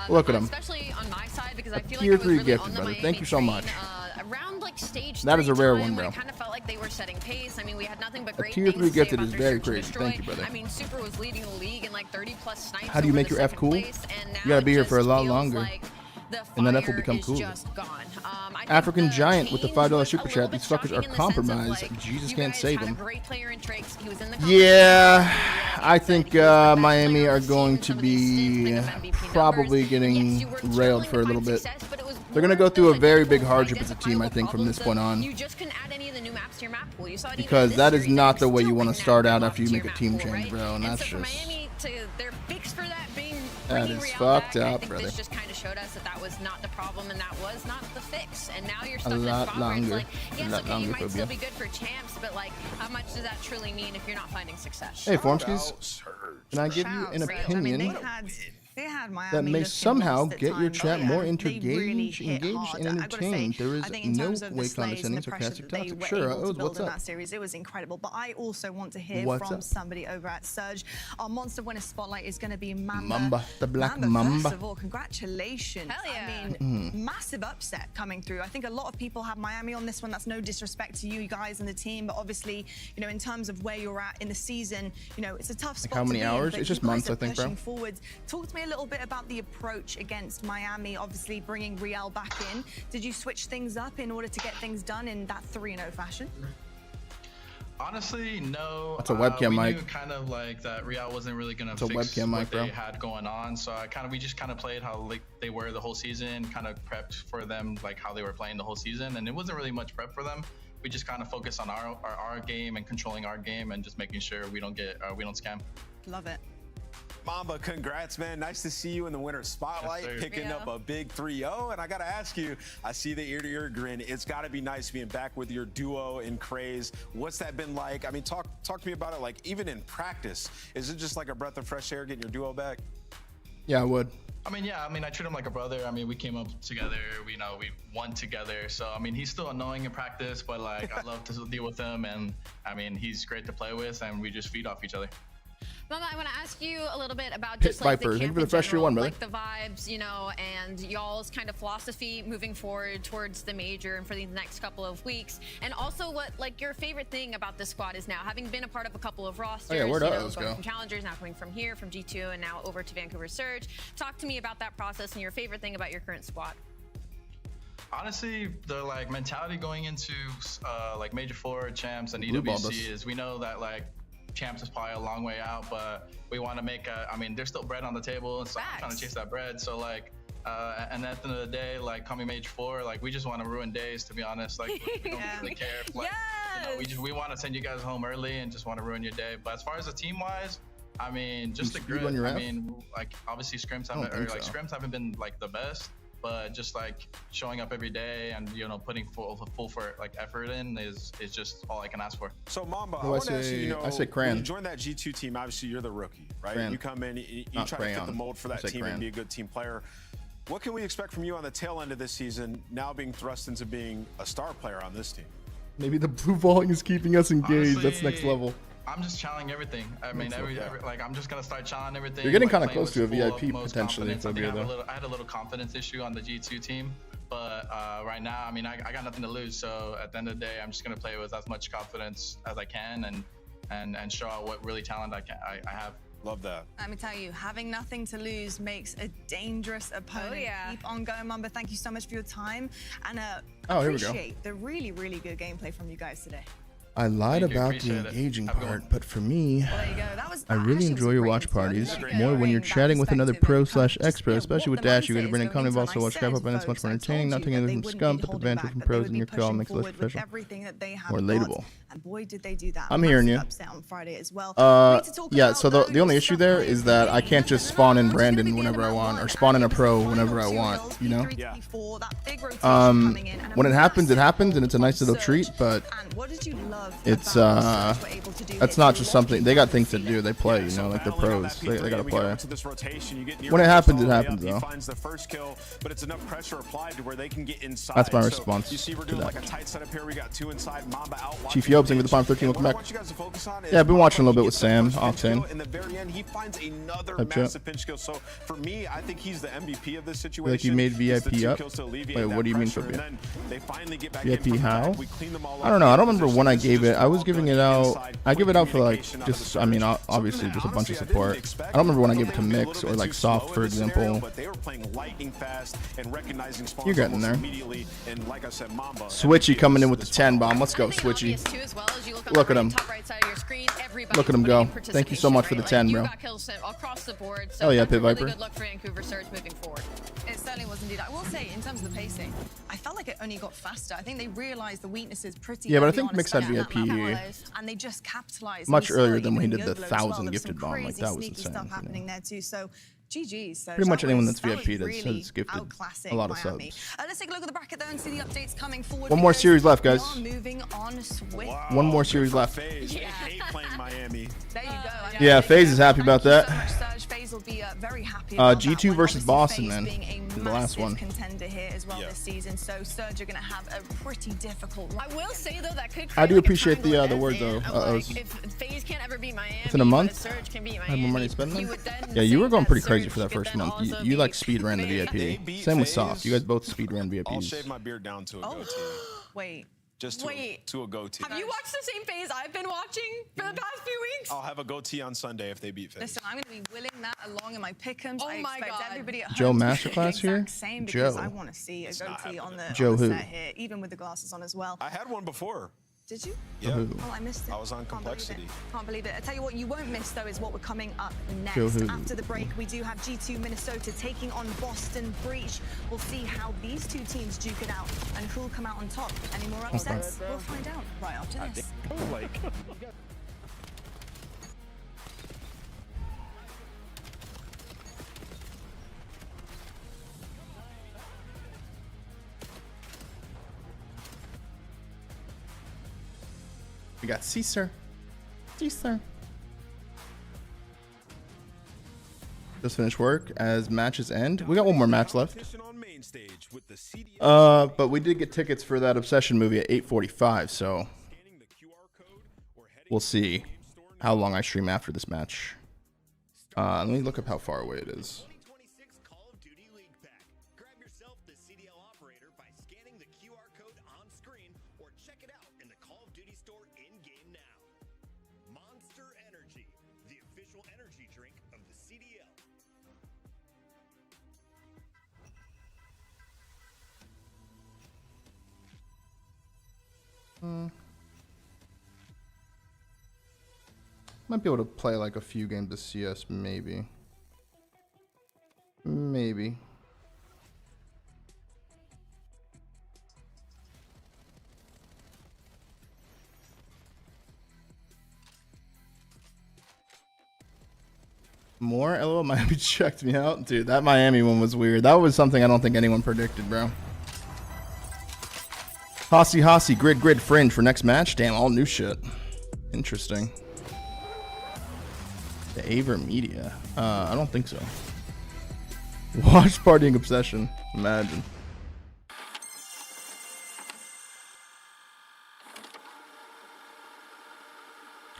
Look at him. Especially on my side, because I feel like I Tier was 3 really gifted, on the brother. Miami Thank you so train, much. Around like stage That is a 3 rare time, one, when bro. it kind of felt like they were setting pace. I mean, we had nothing but A great tier things 3 to say gifted about is their very search and crazy. destroy. Thank you, brother. I mean, Super was leading the league in like 30+ snipes. How do you make your F cool? You gotta be here for a lot longer. And then F will become cool. African Giant with the $5 super chat. These fuckers are compromised. Jesus can't save them. Yeah, I think Miami are going to be probably getting railed for a little bit. They're going to go through a very big hardship as a team, I think, from this point on. Because that is not the way you want to start out after you make a team change, bro. And that's just... That is fucked up, brother. This just kind of showed us that that was not the problem and that was not the fix. And now you're stuck A in a lot spot where it's longer. like, yes, A lot okay, longer you for might still you. be good for champs, but like, how much does that truly mean if you're not finding success? Hey, Formskis, can I give you an opinion They had Miami that may looking somehow lost at get your times. chat more They really engaged hit hard. and I've gotta say, entertained? There is I think in no terms of the way slays and condescending, the pressure sarcastic, that they toxic. were Sure, able to what's build in up? that series, it was incredible. But I also want to hear What's from up? somebody over at Surge. Our Monster Winner Spotlight is going to be Mamba. Mamba, the Black Mamba. First of all, congratulations. Hell yeah. I mean, massive upset coming through. I think a lot of people have Miami on this one. That's no disrespect to you guys and the team, but obviously, you know, in terms of where you're at in the season, you know, it's a tough spot how many to be in, hours? but It's you just guys months, are I think, bro. pushing forward. Talk to me a little bit about the approach against Miami, obviously bringing Real back in. Did you switch things up in order to get things done in that 3-0 fashion? Honestly, no. That's a webcam we mic. knew kind of like that Real wasn't really gonna It's a fix webcam what mic, bro. they had going on. So we just kind of played how like they were the whole season, kind of prepped for them like how they were playing the whole season, and it wasn't really much prep for them. We just kind of focused on our game and controlling our game and just making sure we don't scam. Love it. Mamba, congrats, man. Nice to see you in the winter spotlight, Yes, sir. picking up a big 3-0. And I got to ask you, I see the ear-to-ear grin. It's got to be nice being back with your duo in Craze. What's that been like? I mean, talk to me about it. Like, even in practice, is it just like a breath of fresh air getting your duo back? Yeah, I would. I mean, yeah, I treat him like a brother. I mean, we came up together, we won together. So, I mean, he's still annoying in practice, but like, I love to deal with him. And I mean, he's great to play with and we just feed off each other. Mama, I want to ask you a little bit about Pit just like Viper, the thank you camp for the in fresh year general, one, brother. like the vibes, you know, and y'all's kind of philosophy moving forward towards the major and for the next couple of weeks, and also what like your favorite thing about this squad is now, having been a part of a couple of rosters. Oh, yeah, where'd you know, others going go? from Challengers, now coming from here, from G2, and now over to Vancouver Surge. Talk to me about that process and your favorite thing about your current squad. Honestly, the like mentality going into like Major 4 champs and Blue ball EWC does. is we know that like champs is probably a long way out, but we want to make I mean, there's still bread on the table, and so I'm trying to chase that bread. So like, and at the end of the day, like coming Mage 4, like we just want to ruin days, to be honest. Like we don't really care. If, like, you know, we want to send you guys home early and just want to ruin your day. But as far as the team wise, I mean, just the grit. I mean, like obviously scrims haven't been like the best, but just like showing up every day and you know putting full for like effort in is just all I can ask for. So Mamba, Who I want to ask you, you know, I say when Cran. you join that G2 team, obviously you're the rookie, right? Cran. You come in, you Not try to fit Crayon. the mold for I that say team Cran. and be a good team player. What can we expect from you on the tail end of this season, now being thrust into being a star player on this team? Maybe the blue volume is keeping us engaged. Honestly, That's next level. I'm just channeling everything. I mean, like I'm just gonna start channeling everything. You're getting like, kind of playing close to a with full VIP utmost potentially. confidence. I think Phobia, though. I had a little confidence issue on the G2 team, but right now, I mean, I got nothing to lose. So at the end of the day, I'm just gonna play with as much confidence as I can and show out what really talent I have. Love that. Let me tell you, having nothing to lose makes a dangerous opponent. Oh, yeah. Keep on going, Mamba. Thank you so much for your time. And Oh, here we go. appreciate the really, really good gameplay from you guys today. I lied Thank you, about the appreciate it. engaging Have a good part, but for me, Well, there you go. That was I really enjoy your watch parties more when you're chatting with another pro/ex-pro, especially with Dash. You get to bring in company, but also watch scrap up, and it's much more entertaining. Not taking anything from scum, but the banter from pros in your call makes it less professional, more relatable. And boy, did they do that. I'm hearing you. Upset on Friday as well. Yeah, so the only issue there is that I can't just spawn in Brandon whenever I want, or spawn in a pro whenever I want, you know? When it happens, and it's a nice little treat, but it's, that's not just something, they got things to do, they play, you know, like they're pros, they gotta play. When it happens, though. That's my response to that. Chief Yobes, thank you for the Prime 13, welcome back. Yeah, I've been watching a little bit with Sam, Octane. In the very end, he finds another Hype massive pinch kill. So for me, I think he's the MVP of this I situation. feel like you made It's the VIP two up. kills to alleviate Wait, that what do you mean pressure, for and VIP? then they finally get back VIP in from the how? back. We clean them all I don't know. I don't up. remember when I gave it. I was giving it out. I give it out for like just. I mean, obviously just a bunch of support. I don't remember when I gave it to Mix or like Soft, for example. But they were playing lightning fast and recognizing spawns You're getting almost there. immediately. And like I said, Mamba. Switchy coming in with the 10 bomb. Let's go, Switchy. Look at him. Look at him go. Thank you so much for the 10, bro. Across the board. Oh yeah, Pit really Viper. good look for Vancouver Surge moving forward. It certainly was indeed. I will say, in terms of the pacing, I felt like it only got faster. I think they realized the weaknesses pretty Yeah, but I early think on, Mix had especially at VIP that level, and they just capitalized. much And we saw earlier it than when he even did the in Yodel as well. 1,000 There was gifted some bomb. Like crazy that was sneaky insane. stuff You know? happening there too. So GG's. So Pretty much anyone that's that was VIP that's really gifted outclassing a lot of Miami. subs. Let's take a look at the bracket though and see the updates coming forward. One more because series left, guys. we are moving on swift. One more series left. Yeah. playing Miami. There you go. Yeah, FaZe is happy about that. FaZe will be very happy about that G2 one. versus Obviously, Boston, FaZe man. being a The last massive one. contender here as well this season. So Surge are going to have a pretty difficult. I will say though that could. I do create, like, a appreciate the triangle word of though. death, and, like, if FaZe can't ever beat Miami, Within a but month, Surge can beat I have more money to spend you then. would then Yeah, you say were going that pretty Surge crazy for that could first then month. also You like beat speed ran the VIP. Same with Soft. You guys both speed ran I'll VIPs. shave my beard down to a goatee. Wait. Just to a goatee. Have you watched the same FaZe I've been watching for the past few weeks? I'll have a goatee on Sunday if they beat FaZe. Listen, I'm going to be willing that along in my pick'ems. Oh I my expect God. everybody at home Joe to do the Masterclass exact here? Same because Joe. I want to see a goatee on the, Joe on the who? set here, even with the glasses on as well. I had one before. Did you? Yeah. Who? Oh, I missed it. I was on Complexity. Can't believe it. I tell you what, you won't miss though is what we're coming up next. Joe who? After the break, we do have G2 Minnesota taking on Boston Breach. We'll see how these two teams duke it out and who'll come out on top. Any more upsets? We'll find out right after this. We got Caesar. Caesar. Just finished work as matches end. We got one more match left. But we did get tickets for that Obsession movie at 8:45, so we'll see how long I stream after this match. Let me look up how far away it is. Might be able to play like a few games of CS, maybe. Maybe. More? LOL, Miami checked me out. Dude, that Miami one was weird. That was something I don't think anyone predicted, bro. Hossy, grid, fringe for next match. Damn, all new shit. Interesting. The Aver Media. I don't think so. Watch Partying Obsession. Imagine.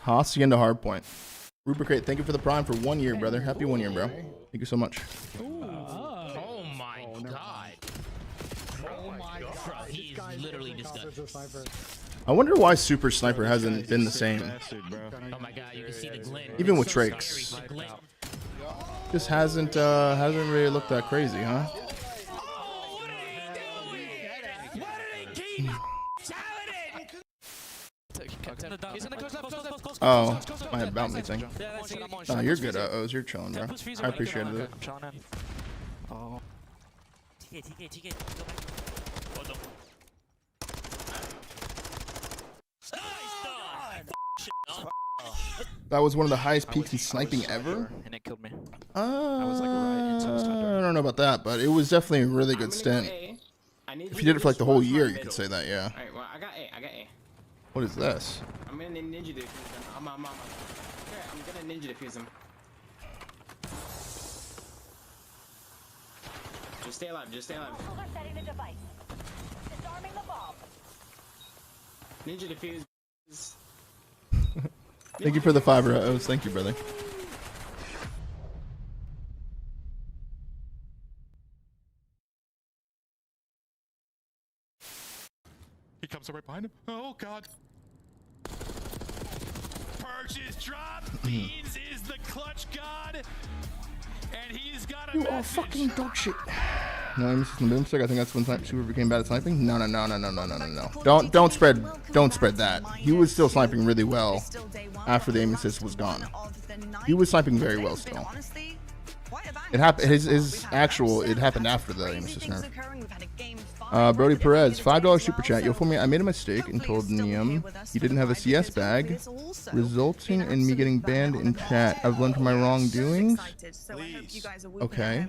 Hossy into Hardpoint. Rubricate, thank you for the prime for 1 year, brother. Happy 1 year, bro. Thank you so much. Oh my god. Oh my god. He's literally disgusting. I wonder why Super Sniper hasn't been the same. Oh my god, you can see the glint. Even with Trakes. Just hasn't really looked that crazy, huh? Oh, my about me thing. Oh, you're good, O's. You're chilling, bro. I appreciated it. Oh. That was one of the highest peaks in sniping ever? And it killed me. I don't know about that, but it was definitely a really good stint. If you did it for like the whole year, you could say that, yeah. Alright, well, I got A. What is this? I'm gonna ninja defuse him. I'm gonna ninja defuse him. Just stay alive, Setting the device. Disarming the bomb. Ninja defuse. Thank you for the 5 O's. Thank you, brother. He comes right behind him. Oh god. Purchase drop. Beans is the clutch god. And he's got a You are fucking dog shit. No, I'm just in the boomstick. I think that's when Super became bad at sniping. No. Don't spread that. He was still sniping really well after the aim assist was gone. He was sniping very well still. It happened. His actual. It happened after the aim assist nerf. Brody Perez, $5 super chat. Yo, for me, I made a mistake and told Niam he didn't have a CS bag, resulting in me getting banned in chat. I've learned from my wrongdoings. Okay.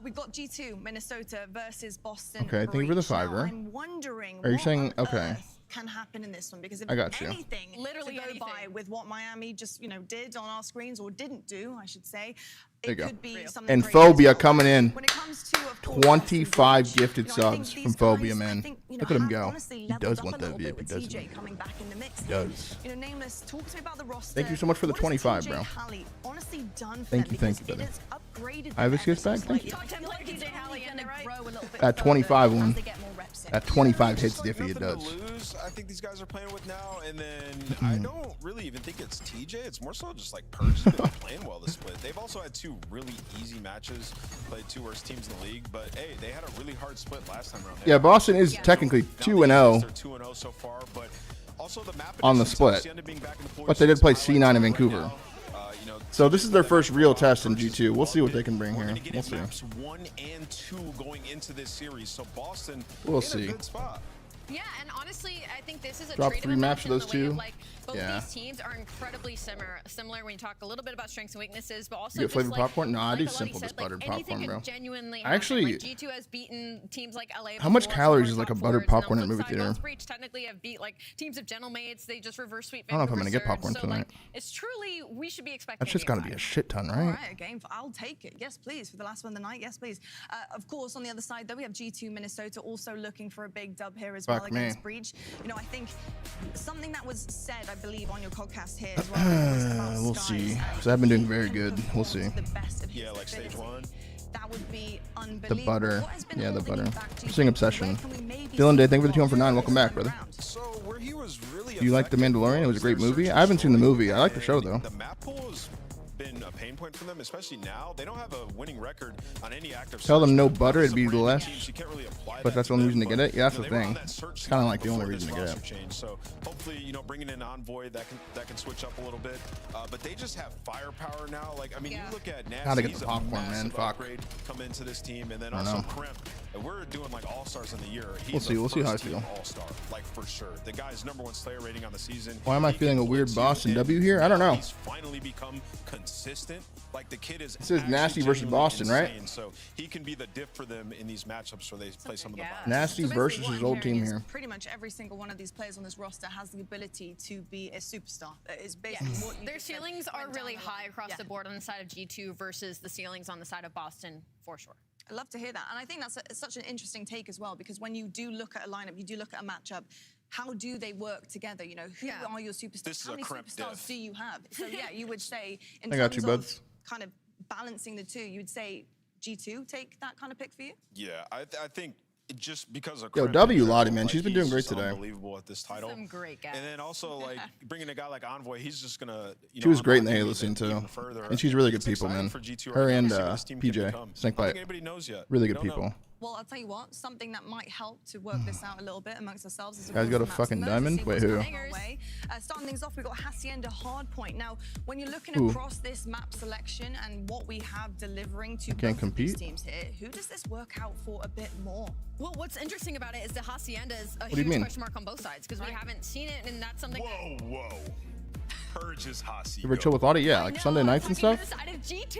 We've got G2 Minnesota versus Boston. Okay, thank you for the 5er. I'm wondering. Are you saying okay? Can happen in this one because if I got you. anything literally to go by with what Miami just did on our screens or didn't do, I should say, it could be something. And Phobia coming in. 25 gifted subs from Phobia, man. Look at him go. He does want that VIP, doesn't he? He does. Nameless, talk to me about the roster. Thank you so much for the 25, bro. Thank you, brother. I have a CS bag. Thank you. At 25 one. At 25 hits Diffie, it does. I think these guys are playing with now, and then I don't really even think it's TJ. It's more so just like Purge playing well this split. They've also had 2 really easy matches, played 2 worst teams in the league, but hey, they had a really hard split last time around. Yeah, Boston is technically 2-0 They're 2-0 so far, but also the map on the split. But they did play C9 in Vancouver. So this is their first real test in G2. We'll see what they can bring here. We'll see. Maps 1 and 2 going into this series, so Boston we'll in see. a good spot. Yeah, and honestly, I think this is a Drop trade 3 maps for those 2. Like, both these teams are incredibly similar when you talk a little bit about strengths and weaknesses, but also You get flavored just, popcorn? No, I like do a lot simple, said, just buttered anything popcorn, can bro. genuinely I actually. Like, G2 has beaten teams like LA. How much before, calories so is like a top buttered forwards, popcorn and in a on the movie flip side, theater? Breach technically have beat like teams of Gentlemates. They just reverse sweep. I don't know if I'm gonna get popcorn so, tonight. Like, it's truly we should be expecting. That's just gotta be a shit ton, All right? right, a game. I'll take it. Yes, please. For the last one of the night. Yes, please. Of course, on the other side, though, we have G2 Minnesota also looking for a big dub here as well against Breach. I think something that was said, I believe, on your podcast here as well. We'll see. So I've been doing very good. We'll see. Yeah, like stage 1. That would be unbelievable. The butter. Yeah, the butter. Pursuing Obsession. Dylan Day, thank you for the 2 on for 9. Welcome back, brother. So where he was really Do you like The Mandalorian? It was a great movie. I haven't seen the movie. I like the show, though. The map pool has been a pain point standpoint for them, especially now, they don't have a winning record on any active. Tell them search. no butter, it'd be less. Teams, you can't really apply But that that's to the only them, reason to get it. Yeah, that's you the know, they were on thing. that search It's kind of like the before only this reason to get roster it. change. So hopefully, you know, bringing in Envoy that can switch up a little bit. But they just have firepower now. Like, I mean, you look at Nasty. Gotta get he's the a popcorn, man. massive Fuck. upgrade come into this team, and then I also know. Crimp. And we're doing like all-stars in the year. We'll see. We'll see how I feel. All-star, like for sure. The guy's #1 Slayer rating on the season. Why am I feeling a weird Boston W here? I don't know. He's finally become consistent. Like the kid is. This is Nasty actually versus genuinely Boston, right? insane. So he can be the diff for them in these matchups where they play some of the bottom. Nasty So basically versus what his I'm old hearing team is here. Pretty much every single one of these players on this roster has the ability to be a superstar. That is basically what you Their just said ceilings are went really down the high line. across Yeah. the board on the side of G2 versus the ceilings on the side of Boston, for sure. I love to hear that. And I think that's such an interesting take as well, because when you do look at a lineup, you do look at a matchup, how do they work together? You know, who are your superstars? This is how a many Crimp superstars diff. do you have? So yeah, you would say in I got terms you, of buds. kind of balancing the two, you would say G2 take that kind of pick for you? Yeah, I think just because of Yo, Crimp W in Lottie, general, man. like, She's been doing he's great just today. Unbelievable at this title. Some great guys. And then also like bringing a guy like Envoy, he's just gonna. You She know, was great in the unlock Halo him scene even too, further. and she's really good It's people, exciting man. for G2 Her right now and to see what this team can PJ, become. I don't Snakebite, think anybody knows yet. really We good don't know. people. Well, I'll tell you what, something that might help to work this out a little bit amongst ourselves is Guys got a fucking diamond? Wait, who? Starting things off, we've got Hacienda Hardpoint. Now, when you're looking Who? across this map selection and what we have delivering to I can't both of these compete? teams here, who does this work out for a bit more? Well, what's interesting about it is the Hacienda is a do you huge mean? question mark on both sides because we haven't seen it, and that's something. Whoa. Purges Hasi. You ever chill with Lottie? Yeah, like Sunday nights and stuff. The side of G2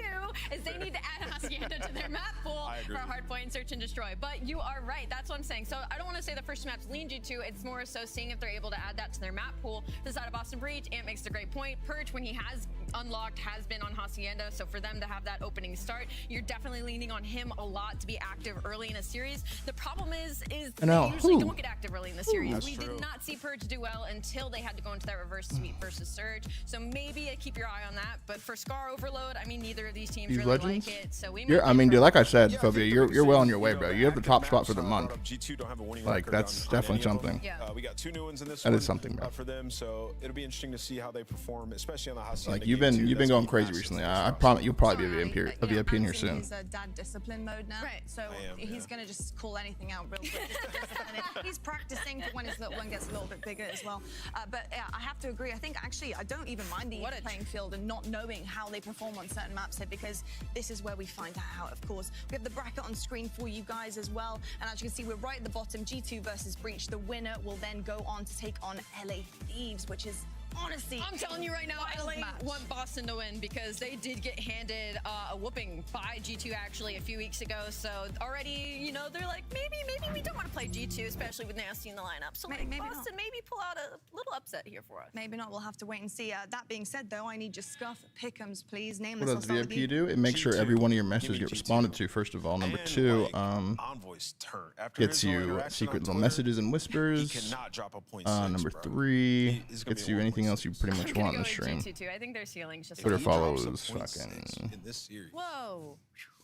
is they need to add Hacienda to their map pool I agree. for Hardpoint, Search and Destroy. But you are right. That's what I'm saying. So I don't want to say the first maps lean G2. It's more so seeing if they're able to add that to their map pool. The side of Boston Breach, Ant makes a great point. Purge, when he has unlocked, has been on Hacienda. So for them to have that opening start, you're definitely leaning on him a lot to be active early in a series. The problem is I know. they usually Who? don't get active early in the series. That's We true. did not see Purge do well until they had to go into that reverse sweep versus Surge. So maybe keep your eye on that. But for Scar Overload, I mean, neither of these teams These really legends? like it. So we You're, might I mean, dude, like I said, Yeah, I Phobia, think the you're biggest well thing on is, your way, you know, bro. the You have the active top spot maps, for the month. G2 don't have a winning Like, record that's on definitely any of them. something. Yeah. We got 2 new ones in this That one. is something, bro. For them, so it'll be interesting to see how they perform, especially on the Hacienda. Like you've game, been too. you've been That's going gonna be crazy massive recently. for this I roster. promise you'll probably be a VIP, a VIP in here Anthony soon. is dad discipline mode now. Right. So he's going to just call anything out real quick. Just to discipline it. He's practicing for when his little one gets a little bit bigger as well. But yeah, I have to agree. I think actually I don't even mind the even playing field and not knowing how they perform on certain maps here, because this is where we find out, of course. We have the bracket on screen for you guys as well. And as you can see, we're right at the bottom, G2 versus Breach. The winner will then go on to take on LA Thieves, which is honestly, I'm telling you right now, wild LA match. want Boston to win because they did get handed a whooping by G2 actually a few weeks ago. So already, you know, they're like, maybe we don't want to play G2, especially with Nasty in the lineup. So like Maybe Boston maybe pull out a little upset here for us. Maybe not. We'll have to wait and see. That being said, though, I need your scuff pick'ems, please. What Nameless. does I'll start with VIP you. do? It makes sure G2. every one of your Give messages me get G2. responded to. First of all, number And, 2, like, Envoy's turn. After gets his little you interaction secret on little Twitter, messages and He whispers. cannot drop a .6. Number bro. 3 He is gonna gets be a you anything else you 1.6. pretty I'm much gonna want go in the with stream. G2 too. I think their ceiling's just Twitter He drops a follows, 0.6 fucking. in this series. Whoa.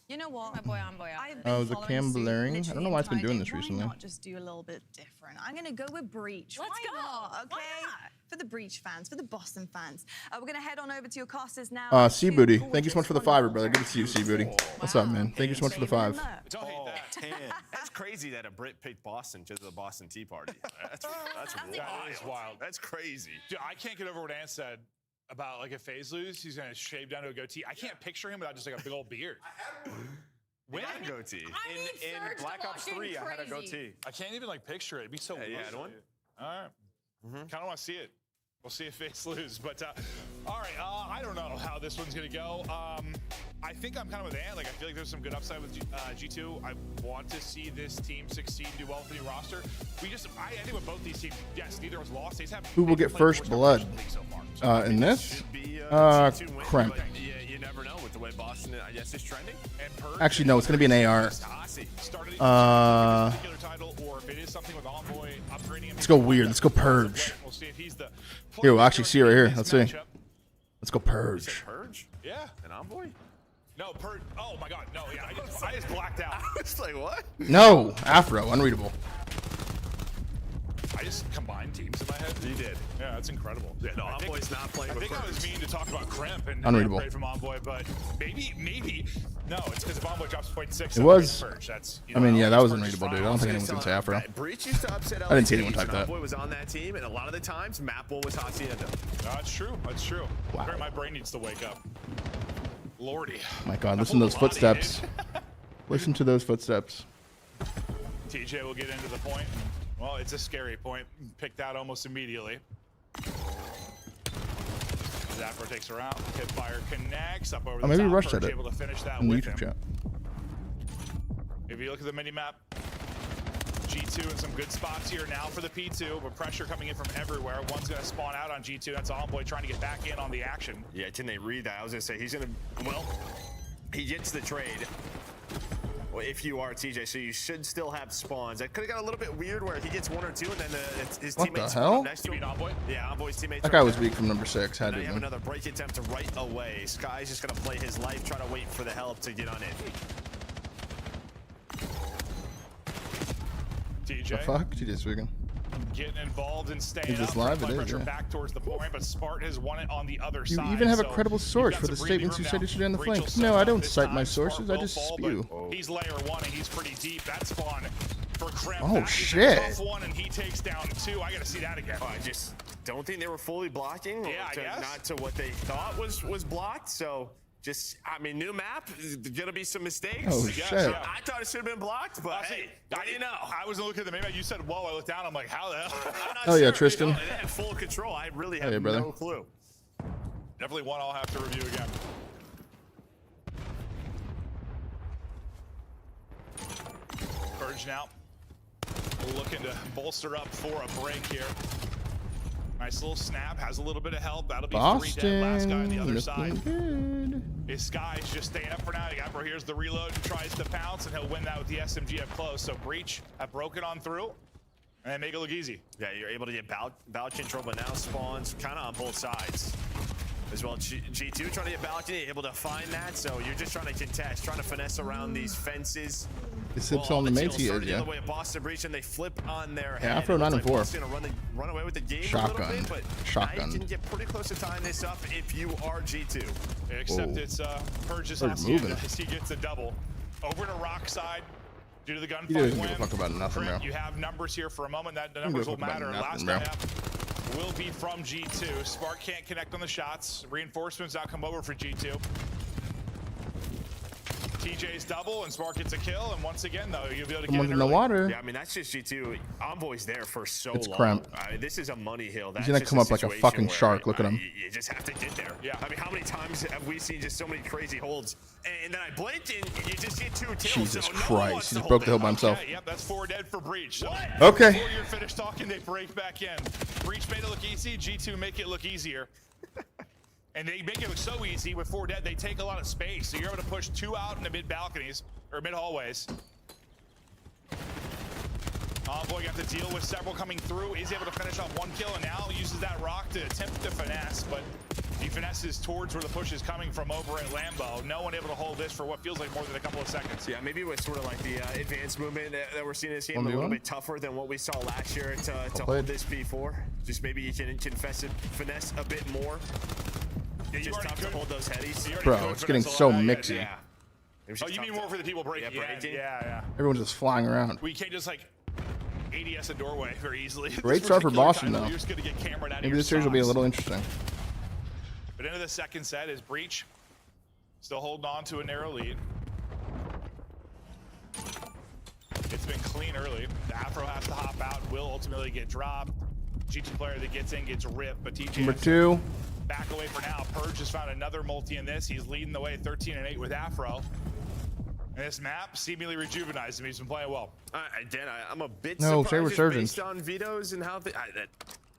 You know what? My boy Envoy out I've there. been Oh, the following cam suit blaring? I don't literally know why it's been entire doing day. this recently. Why not just do a little bit different? I'm going to go with Breach. Let's Why go. not? Okay. Why not? For the Breach fans, for the Boston fans. We're going to head on over to your casters now. C Booty, thank you so much for the $5, brother. Good to see you, C Booty. What's up, man? Thank you so much for the 5. Don't hate that. Tan. That's crazy that a Brit picked Boston to the Boston Tea Party. That's wild. That is wild. That's crazy. Dude, I can't get over what Ant said about like if FaZe lose, he's gonna shave down to a goatee. I can't picture him without just like a big old beard. When? I had a goatee. I need In Surge to Black Ops walk in 3, I had a crazy. goatee. I can't even like picture it. It'd be so Yeah, you weird. had one? All right. Kind of want to see it. We'll see if FaZe lose. But all right, I don't know how this one's gonna go. I think I'm kind of with Ant. Like I feel like there's some good upside with G2. I want to see this team succeed, do well with the new roster. I think with both these teams, yes, neither was lost. They just have Who will get first blood in this? Crimp. You never know with the way Boston, I guess, is trending. And Purge, Actually, no, it's gonna be an AR. started particular title, or if it is something with Envoy upgrading him. Let's go weird. Let's go Purge. We'll see if he's the Here, we'll actually see right here. Let's see. matchup. Let's go Purge. Purge? Yeah. An Envoy? No, Purge. Oh my God, no. Yeah, I just blacked out. I was like, what? No, Afro, unreadable. I just combined teams in my head. You did. Yeah, that's incredible. Yeah, no, Envoy's not playing I with think I was mean to talk about Crimp and Unreadable. upgrade from Envoy, but maybe. No, it's because if Envoy drops 0.6, It was. Purge. That's, I mean, yeah, that was unreadable, dude. I don't think anyone's gonna say Afro. Breach used to upset I didn't see LATs anyone type when that. Envoy was on that team, and a lot of the times, map 1 was Hacienda. That's true. That's true. Wow. My brain needs to wake up. Lordy. My God, listen to those footsteps. Listen to those footsteps. TJ will get into the point. Well, it's a scary point. Picked out almost immediately. Afro takes her out. Hipfire connects up over the Maybe top. Rush Purge said it able to finish that in the with YouTube him. chat. If you look at the mini map, G2 in some good spots here now for the P2, but pressure coming in from everywhere. One's going to spawn out on G2. That's Envoy trying to get back in on the action. Yeah, didn't they read that? I was going to say, he's going to, well, he gets the trade. Well, if you are TJ, so you should still have spawns. That could have got a little bit weird where he gets 1 or 2 and then his What teammates the hell? spawn up next to him. Envoy? Yeah, Envoy's teammates. That right guy was there. weak from number 6. Had And to they have have been. another break attempt right away. Sky's just going to play his life, try to wait for the help to get on in. TJ. The fuck? TJ speaking. Getting involved and staying Is this up. live? It Apply is, pressure yeah. back towards the point, but Spartan has won it on the other You side. even have a so credible you've source got for some the breathing statements room you said now. you should end the Breach will flank. set No, I up don't this cite time. my Spark sources. I will just fall, spew. but he's layer 1 and he's pretty deep. That spawn for Crimp. Oh, That is shit. a tough one, and he takes down 2. I got to see that again. I just don't think they were fully blocking. Yeah, I guess. Not to what they thought was blocked. So just, I mean, new map, gonna be some mistakes. Oh, I guess. shit. Yeah, I thought it should have been blocked, but hey, what do you know? I was looking at the map. You said, whoa. I looked down. I'm like, how the hell? I'm not Oh, yeah, sure. Tristan. You know, they had full control. I really have yeah, brother. no clue. Definitely one I'll have to review again. Purge now. Looking to bolster up for a break here. Nice little snap. Has a little bit of help. That'll be 3 dead. Last guy on the other side. Good. His Sky's just staying up for now. Gabro here's the reload and tries to pounce, and he'll win that with the SMG up close. So Breach have broken on through and make it look easy. Yeah, you're able to get bow control, but now spawns kind of on both sides. As well, G2 trying to get balcony, able to find that. So you're just trying to contest, trying to finesse around these fences. He sips on the mates he is, The yeah. other way at Boston Breach, and they flip on their Yeah, head. Afro It looks 9 and like 4. Boston gonna run away with the game a Shotgun. little bit, but Shotgun. now you can get pretty close to tying this up if you are G2. Except Whoa. it's Purge's Purge Hacienda moving. as he gets a double. Over to Rock side. Due to the He gunfight doesn't win. give a fuck about nothing, Crimp, bro. you have numbers here for a moment. That the He doesn't numbers will give a fuck matter. about Last nothing, guy bro. up will be from G2. Spark can't connect on the shots. Reinforcements now come over for G2. TJ's double and Spark gets a kill, and once again though you'll be able to Someone's get in it the early. water. Yeah, I mean, that's just G2. Envoy's there for so It's long. Crimp. I mean, this is a money hill. That's He's gonna just come up like a situation fucking where, shark. Look at him. You just have to get there. Yeah. I mean, how many times have we seen just so many crazy holds? And then I blinked and you just get 2 kills. Jesus so no one Christ. wants He to just broke hold the hill it. by himself. Okay, yep, that's 4 dead for Breach. So Okay. Before you're finished talking, they break back in. Breach made it look easy. G2 make it look easier. And they make it look so easy with 4 dead. They take a lot of space, so you're able to push 2 out in the mid balconies or mid hallways. Envoy got to deal with several coming through. Is able to finish off 1 kill, and now uses that rock to attempt to finesse, but he finesses towards where the push is coming from over at Lambo. No one able to hold this for what feels like more than a couple of seconds. Yeah, maybe with sort of like the advanced movement that we're seeing in this game, a 1v1? little bit tougher than what we saw last year to hold played. this P4. Just maybe you can finesse a bit more. Yeah, you Just already tough to could- hold those headies. you already Bro, could it's finesse getting a so lot. Yeah, mixy. Yeah. It was Oh, just you mean tough more for the people breaking? Yeah, breaking. Yeah. Everyone's just flying around. We can't just like ADS a doorway very easily. Great start for Boston, though. You're just gonna get cambered out of Maybe your this series will be a spots. little interesting. But into the second set is Breach. Still holding on to a narrow lead. It's been clean early. The Afro has to hop out. Will ultimately get dropped. G2 player that gets in gets ripped, but TJ Number has to 2. back away for now. Purge has found another multi in this. He's leading the way 13-8 with Afro. And this map seemingly rejuvenized him. He's been playing well. Dan, I'm a bit No, say surprised just resurgence. based on vetoes and how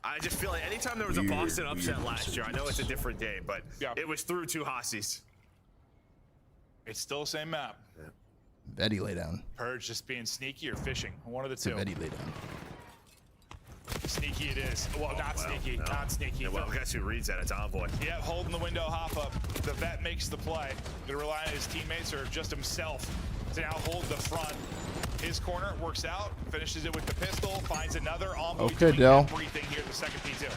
I just feel like anytime there was a Boston upset last year, I know it's a different game, but it was through 2 Hassies. It's still the same map. Vetti lay down. Purge just being sneaky or fishing. One of the two. Vetti lay down. Sneaky it is. Well, not sneaky. no. Not sneaky. Yeah, well, guess who reads that? It's Envoy. Yeah, holding the window, hop up. The vet makes the play. Gonna rely on his teammates or just himself to now hold the front. his corner, works out, finishes it with the pistol, finds another. Envoy Okay, doing Dell. everything here in the second P2.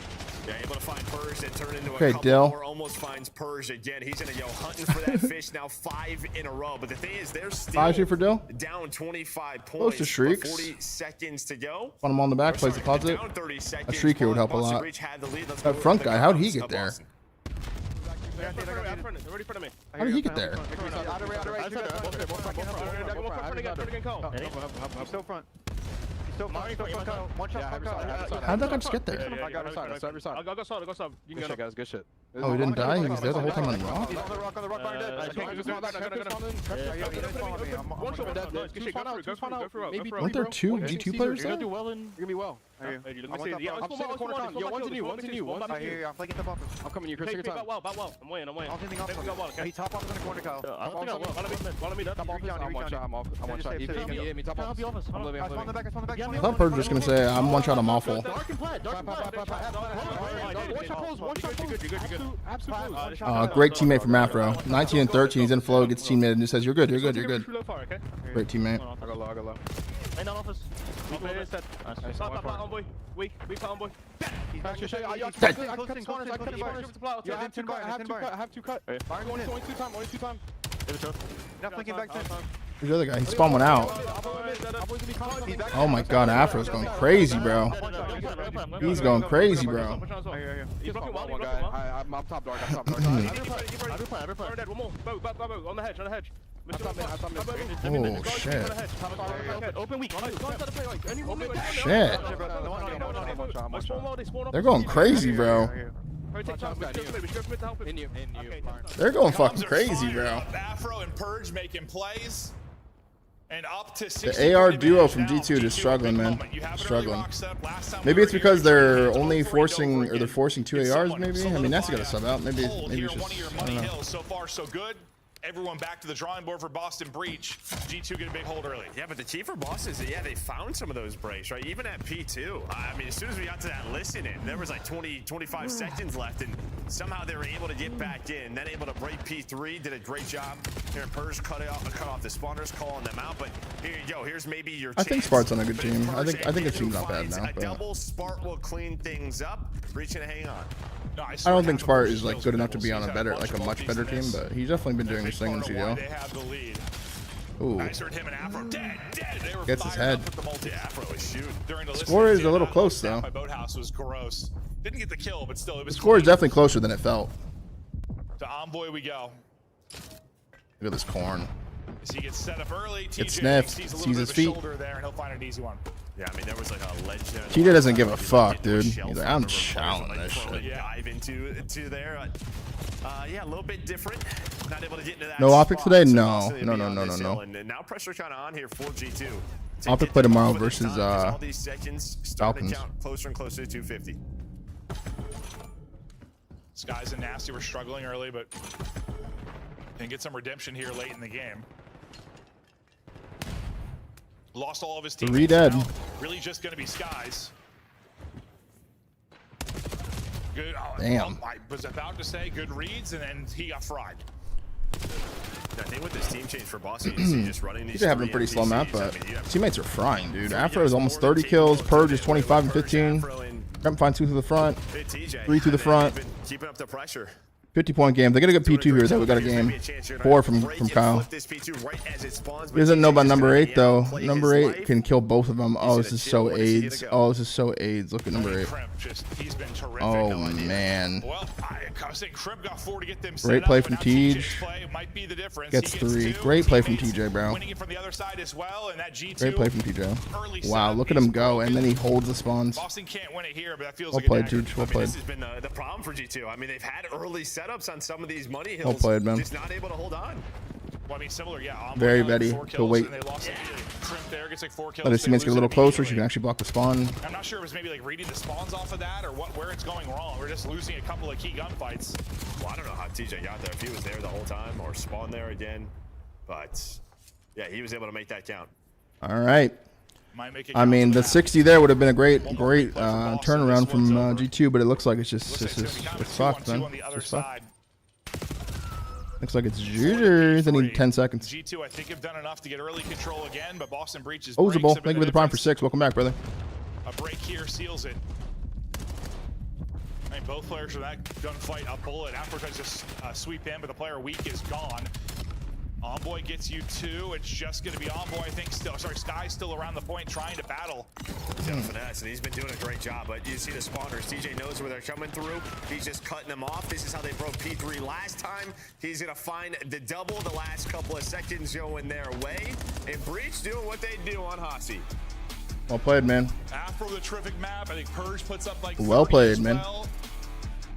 Yeah, able to find Purge and turn into Okay, a couple Dell. more. Almost finds Purge again. He's gonna go hunting for that fish now, 5 in a row. But the thing is, they're still 5 for Dill. down 25 Close points. to with Shrieks. 40 seconds to go. Want him on the back, plays the deposit. Down 30 A seconds. Shriek here would help a Boston lot. Breach had the lead. Let's That go front to the guy, how'd he grounds get of there? Boston. They're already in front of me. How did he get there? He's still front. Still front. One shot. How'd that guy just get there? I got every side. I'll go side. You can go, guys. Good shit. Oh, he didn't die? He was there the whole time on the rock? He's on the rock. Behind dead. Weren't there 2 G2 players there? You're gonna do well. I hear you. I'm seeing the corner con. Yo, one's in you. I hear you. I'm flanking the bumper. I'm coming. You're Chris. Take well. I'm weighing. I'll take anything off. He top off in the corner, Kyle. I'm one shot. He hit me. Top off. I'm living. I thought Purge was just gonna say, I'm one shot, I'm awful. Great teammate from Afro. 19 and 13, he's in flow, gets teammate and just says, you're good. Great teammate. I go low. Main on office. Weak envoy. He's back. I have 2 cut. Only 2 time. Not flanking back 10. Who's the other guy? He spawned one out. Oh my god, Afro's going crazy, bro. He's going crazy, bro. He's one guy. I'm top dark. On the hedge. Oh shit. Open weak. Shit. They're going crazy, bro. They're going fucking crazy, bro. Afro and Purge making plays. And up to The AR duo from G2 just struggling, man. Struggling. Maybe it's because they're only forcing, or they're forcing 2 ARs, maybe? I mean, Nasty got a sub out. Maybe it's just, I don't know. So far, so good. Everyone back to the drawing board for Boston Breach. G2 get a big hold early. Yeah, but the key for Boston is that, yeah, they found some of those breaks, right? Even at P2. I mean, as soon as we got to that listening, there was like 25 seconds left, and somehow they were able to get back in. Then able to break P3, did a great job. Here, Purge cut off the spawners, calling them out. But here you go. Here's maybe your chance. I think Spart's on a good team. I think his team's not bad now. A double Spart will clean things up. Breach gonna hang on. No, I don't think Spart is like good enough to be on a better, like a much better team, but he's definitely been doing his thing in CDL. Ooh. Gets his head. Score is a little close though. My boathouse was gross. Didn't get the kill, but still, it was. The score is definitely closer than it felt. To Envoy we go. Look at this corn. As he gets set up early, Gets sniffed, sees his feet. There, and he'll find an easy one. Yeah, I mean, there was like a ledge there. TJ doesn't give a fuck, dude. He's like, I'm chowing this shit. Dive into there. Yeah, a little bit different. Not able to get into that. No Optic today? No. And now pressure kind of on here for G2. Optic play tomorrow versus all these seconds Falcons. Count closer and closer to 250. Skies and Nasty were struggling early, but can get some redemption here late in the game. Lost all of his teammates. 3 dead. Really just going to be Skies. Good. Damn. I was about to say good reads, and then he got fried. I think with this team change for Boston, you see just running these. He's having a pretty slow map, but teammates are frying, dude. Afro is almost 30 kills. Purge is 25 and 15. Gremp finds 2 through the front. 3 through the front. Keeping up the pressure. 50-point game. They get a good P2 here, though. We got a game. 4 from Kyle. He doesn't know about number 8, though. Number 8 can kill both of them. Oh, this is so AIDS. Oh, this is so AIDS. Look at number 8. Oh, man. Great play from Tej. Gets 3. Great play from TJ, bro. Great play from TJ. Wow, look at him go, and then he holds the spawns. Well played, Tej. Well played. This has been the problem for G2. I mean, they've had early setups on some of these money hills. Well played, man. Just not able to hold on. Well, I mean, similar, yeah. Very ready to wait. Let his teammates get a little closer so you can actually block the spawn. I'm not sure if it was maybe like reading the spawns off of that or where it's going wrong. We're just losing a couple of key gunfights. Well, I don't know how TJ got there. If he was there the whole time or spawned there again. But, yeah, he was able to make that count. All right. I mean, the 60 there would have been a great turnaround from G2, but it looks like it's fucked, man. It's just fucked. Looks like it's Juju. I need 10 seconds. G2, I think, have done enough to get early control again, but Boston breaches. Ozable, thank you for the prime for 6. Welcome back, brother. A break here seals it. I mean, both players from that gunfight, a bullet. After tries to sweep in, but the player weak is gone. Envoy gets you 2. It's just going to be Envoy, I think. Still, sorry, Sky's still around the point trying to battle. He's got finesse, and he's been doing a great job. But you see the spawners. CJ knows where they're coming through. He's just cutting them off. This is how they broke P3 last time. He's going to find the double the last couple of seconds going their way. And Breach doing what they do on Hasi. Well played, man. After the terrific map, I think Purge puts up like well played, man.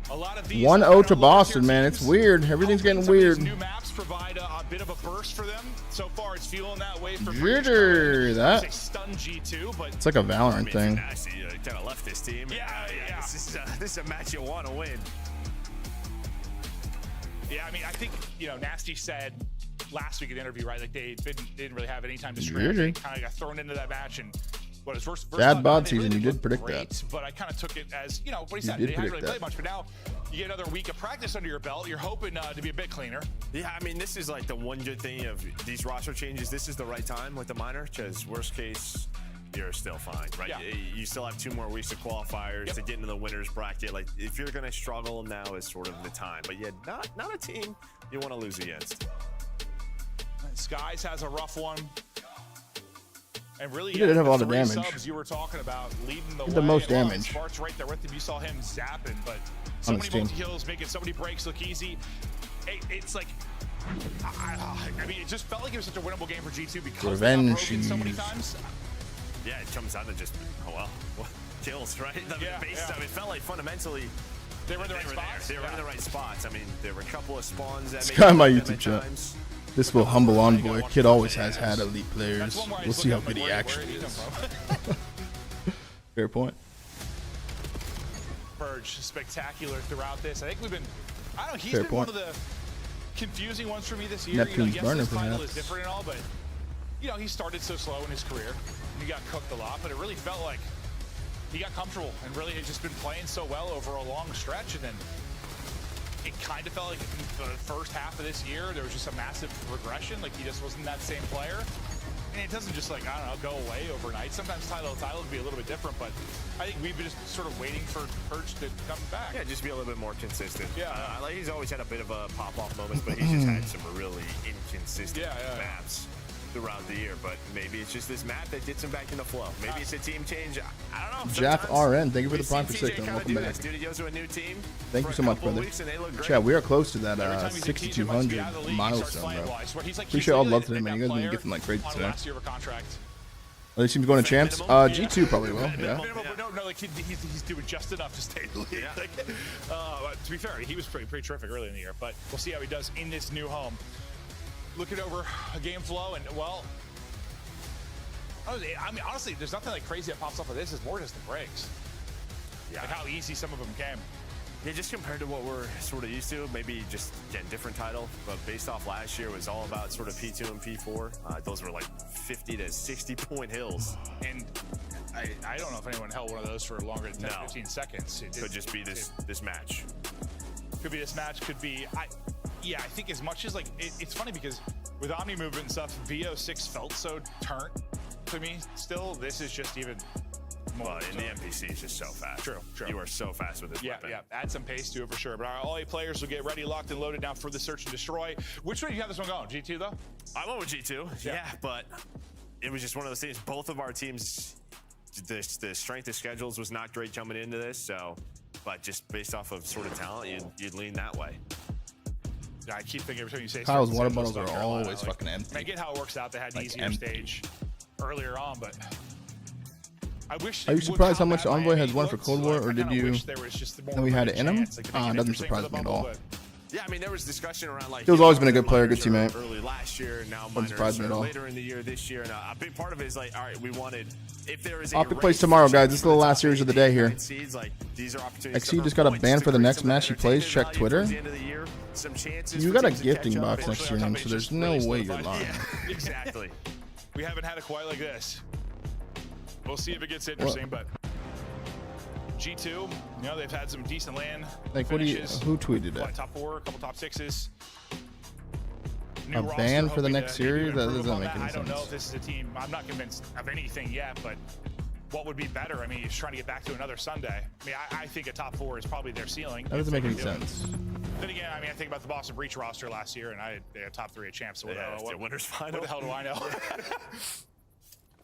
1-0 to Boston, man. It's weird. Everything's getting weird. New maps provide a bit of a burst for them. So far, it's feeling that way for Jitter, that. Stun G2, but It's like a Valorant thing. Nasty, kind of left this team. Yeah. This is a match you want to win. Yeah, I mean, I think, Nasty said last week in the interview, right? Like they didn't really have any time to scrim. They kind of got thrown into that match, and what his first bad bod season. You did predict that. But I kind of took it as what he said. They hadn't really played much, but now you get another week of practice under your belt. You're hoping to be a bit cleaner. Yeah, I mean, this is like the one good thing of these roster changes. This is the right time with the minor, because worst case, you're still fine, right? Yeah. You still have 2 more weeks of qualifiers to get into the winners bracket. Like, if you're going to struggle, now is sort of the time. But yeah, not a team you want to lose against. Skies has a rough one. And really, he did have all the 3 damage. Subs you were talking about leading the way. The most damage. Spart's right there with him. You saw him zapping, but so many multi-kills, making so many breaks look easy. It's like, I mean, it just felt like it was such a winnable game for G2 because they got broken so many times. Yeah, it comes down to just, kills, right? Base time, it felt like fundamentally they were in the right spots. They were in the right spots. I mean, there were a couple of spawns that Sky my YouTube chat. This will humble Envoy. Kid always has had elite players. We'll see how good he actually is. Fair point. Purge, spectacular throughout this. I think we've been, he's been one of the confusing ones for me this year. Neptune's Yes, burner, this title perhaps. is different and all, but he started so slow in his career. He got cooked a lot, but it really felt like he got comfortable and really had just been playing so well over a long stretch, and then it kind of felt like in the first half of this year there was just a massive regression. Like he just wasn't that same player, and it doesn't just go away overnight. Sometimes title can be a little bit different, but I think we've been just sort of waiting for Purge to come back. Yeah, just be a little bit more consistent. Yeah, like he's always had a bit of a pop-off moments, but he's just had some really inconsistent maps throughout the year. But maybe it's just this map that gets him back in the flow. Maybe it's a team change. I don't know. Jaff RN, thank you for the prime for 6. And welcome back. Dude, he goes to a new team Thank you so much, brother. Chat, we are close to that 6,200 milestone, bro. Appreciate all the love today, man. You guys been gifting like crazy today. Are these teams going to champs? G2 probably will. Yeah. No, like he's doing just enough to stay in the league. To be fair, he was pretty terrific early in the year, but we'll see how he does in this new home. Looking over a game flow, and I mean, honestly, there's nothing like crazy that pops off of this. It's more just the breaks. Yeah, like how easy some of them came. Yeah, just compared to what we're sort of used to, maybe just, again, different title, but based off last year, it was all about sort of P2 and P4. Those were like 50 to 60 point hills. And I don't know if anyone held one of those for longer than 10, 15 seconds. It could just be this match. Could be this match, could be, I think as much as it's funny because with Omni movement and stuff, VO6 felt so turnt to me still. This is just even more. Well, in the NPC is just so fast. True. You are so fast with this weapon. Yeah, add some pace to it for sure. But all 8 players will get ready, locked, and loaded now for the search and destroy. Which way do you have this one going? G2 though? I went with G2, yeah, but it was just one of those things. Both of our teams, the strength of schedules was not great coming into this, but just based off of sort of talent, you'd lean that way. I keep thinking every time you say Kyle's water bottles are always fucking empty. I get how it works out. They had an easier stage earlier on, but I wish. Are you surprised how much Envoy has won for Cold War, or did you know we had it in him? Doesn't surprise me at all. Yeah, I mean, there was discussion around like. He's always been a good player, good teammate. Early last year, now Doesn't surprise me at all. Later in the year, this year, and a big part of it is like, all right, we wanted if there is. Optic plays tomorrow, guys. This is the last series of the day here. Like, these are opportunities. XC just got a ban for the next match he plays. Check Twitter. You got a gifting box next to your name, so there's no way you're lying. Yeah, exactly. We haven't had it quite like this. We'll see if it gets interesting, but G2, they've had some decent land. Like, who tweeted it? Top 4, a couple top 6s. A roster ban for the hoping next to maybe series? That improve doesn't on make any I don't know sense. if this is a team. I'm not convinced of anything yet, but what would be better? I mean, he's trying to get back to another Sunday. I mean, I think a top 4 is probably their ceiling. That doesn't if make they any can do it. sense. Then again, I mean, I think about the Boston Breach roster last year, and they had top 3 at champs. So what, Yeah, it's their winners final. What the hell do I know?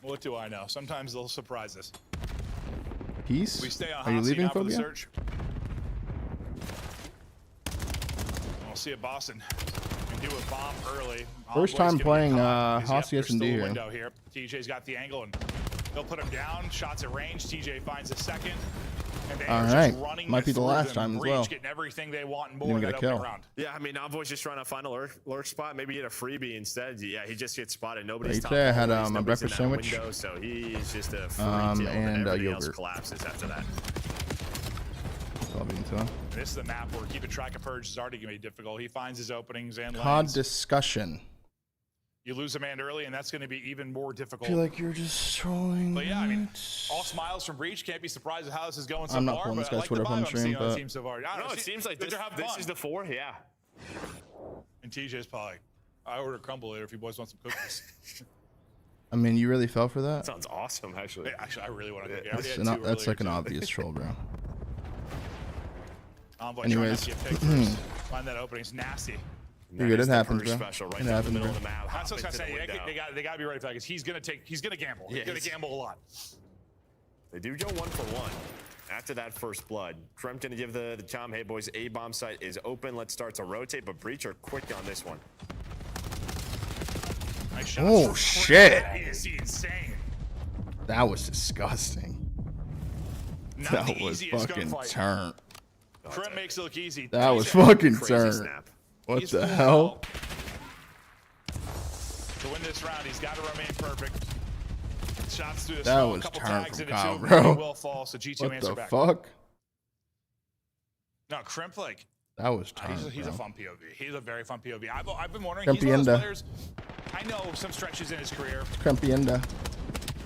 What do I know? Sometimes they'll surprise us. Peace. We stay on Are you hot seat leaving, now for the Phobia? search. We'll see if Boston can do a bomb early. First Envoy's time gonna be playing caught because, Hossie there's S&D still a here. window here. TJ's got the angle, and they'll put him down. Shots at range. TJ finds a second. And they All are just right. running Might be the through last them. time as Breach well. getting everything they want and Didn't more even in get that a opening kill. round. Yeah, I mean, Envoy's just trying to find a lurk spot. Maybe get a freebie instead. Yeah, he just gets spotted. Nobody's Right top there, I had, always, a nobody's in breakfast that sandwich. window, so he's just a free And kill, and everything else yogurt. collapses after that. That's all I'll be into him. This is the map where keeping track of Purge is already going to be difficult. He finds his openings and COD lands. discussion. You lose a man early, and that's going to be even more I difficult. feel like you're just trolling. But yeah, I mean, all smiles from Breach. Can't be surprised at how this is going so I'm not far. pulling But this I guy's like the Twitter from vibe I'm stream, seeing on the but- team so far. I don't No, know, it seems like they're this having fun. is the 4, yeah. And TJ's probably like, I order crumble later if you boys want some cookies. I mean, you really fell for that? Sounds awesome, actually. Yeah, actually, I really want to cookie. I That's, already had two that's like an earlier, obvious troll, bro. Envoy Anyways. trying not to get picked first. Find that opening. It's nasty. You're good. It happens, bro. Special right It down the happens, middle bro. of the map. That's what I was hop going to into say. the window. They got to be ready for that because he's going to gamble. Yeah, He's going to gamble a lot. They do go 1 for 1 after that first blood. Kremp going to give the Tom, hey boys, A bomb site is open. Let's start to rotate, but Breach are quick on this one. Nice shots Oh, for shit. That is insane. That was disgusting. Not That the was easiest fucking gunfight. turn. Kremp makes it look easy. That was TJ, fucking Crazy turn. snap. What He's the full hell? To win this round, he's got to remain perfect. Shots through the That smoke, was couple turn tags from into Kyle, two, bro. he will fall, so G2 What answer the back. fuck? No, Kremp, like, That was turn, he's a bro. fun POV. He's a very fun POV. I've been wondering, he's one of Krempienda. those players, I know some stretches in his career, Krempienda.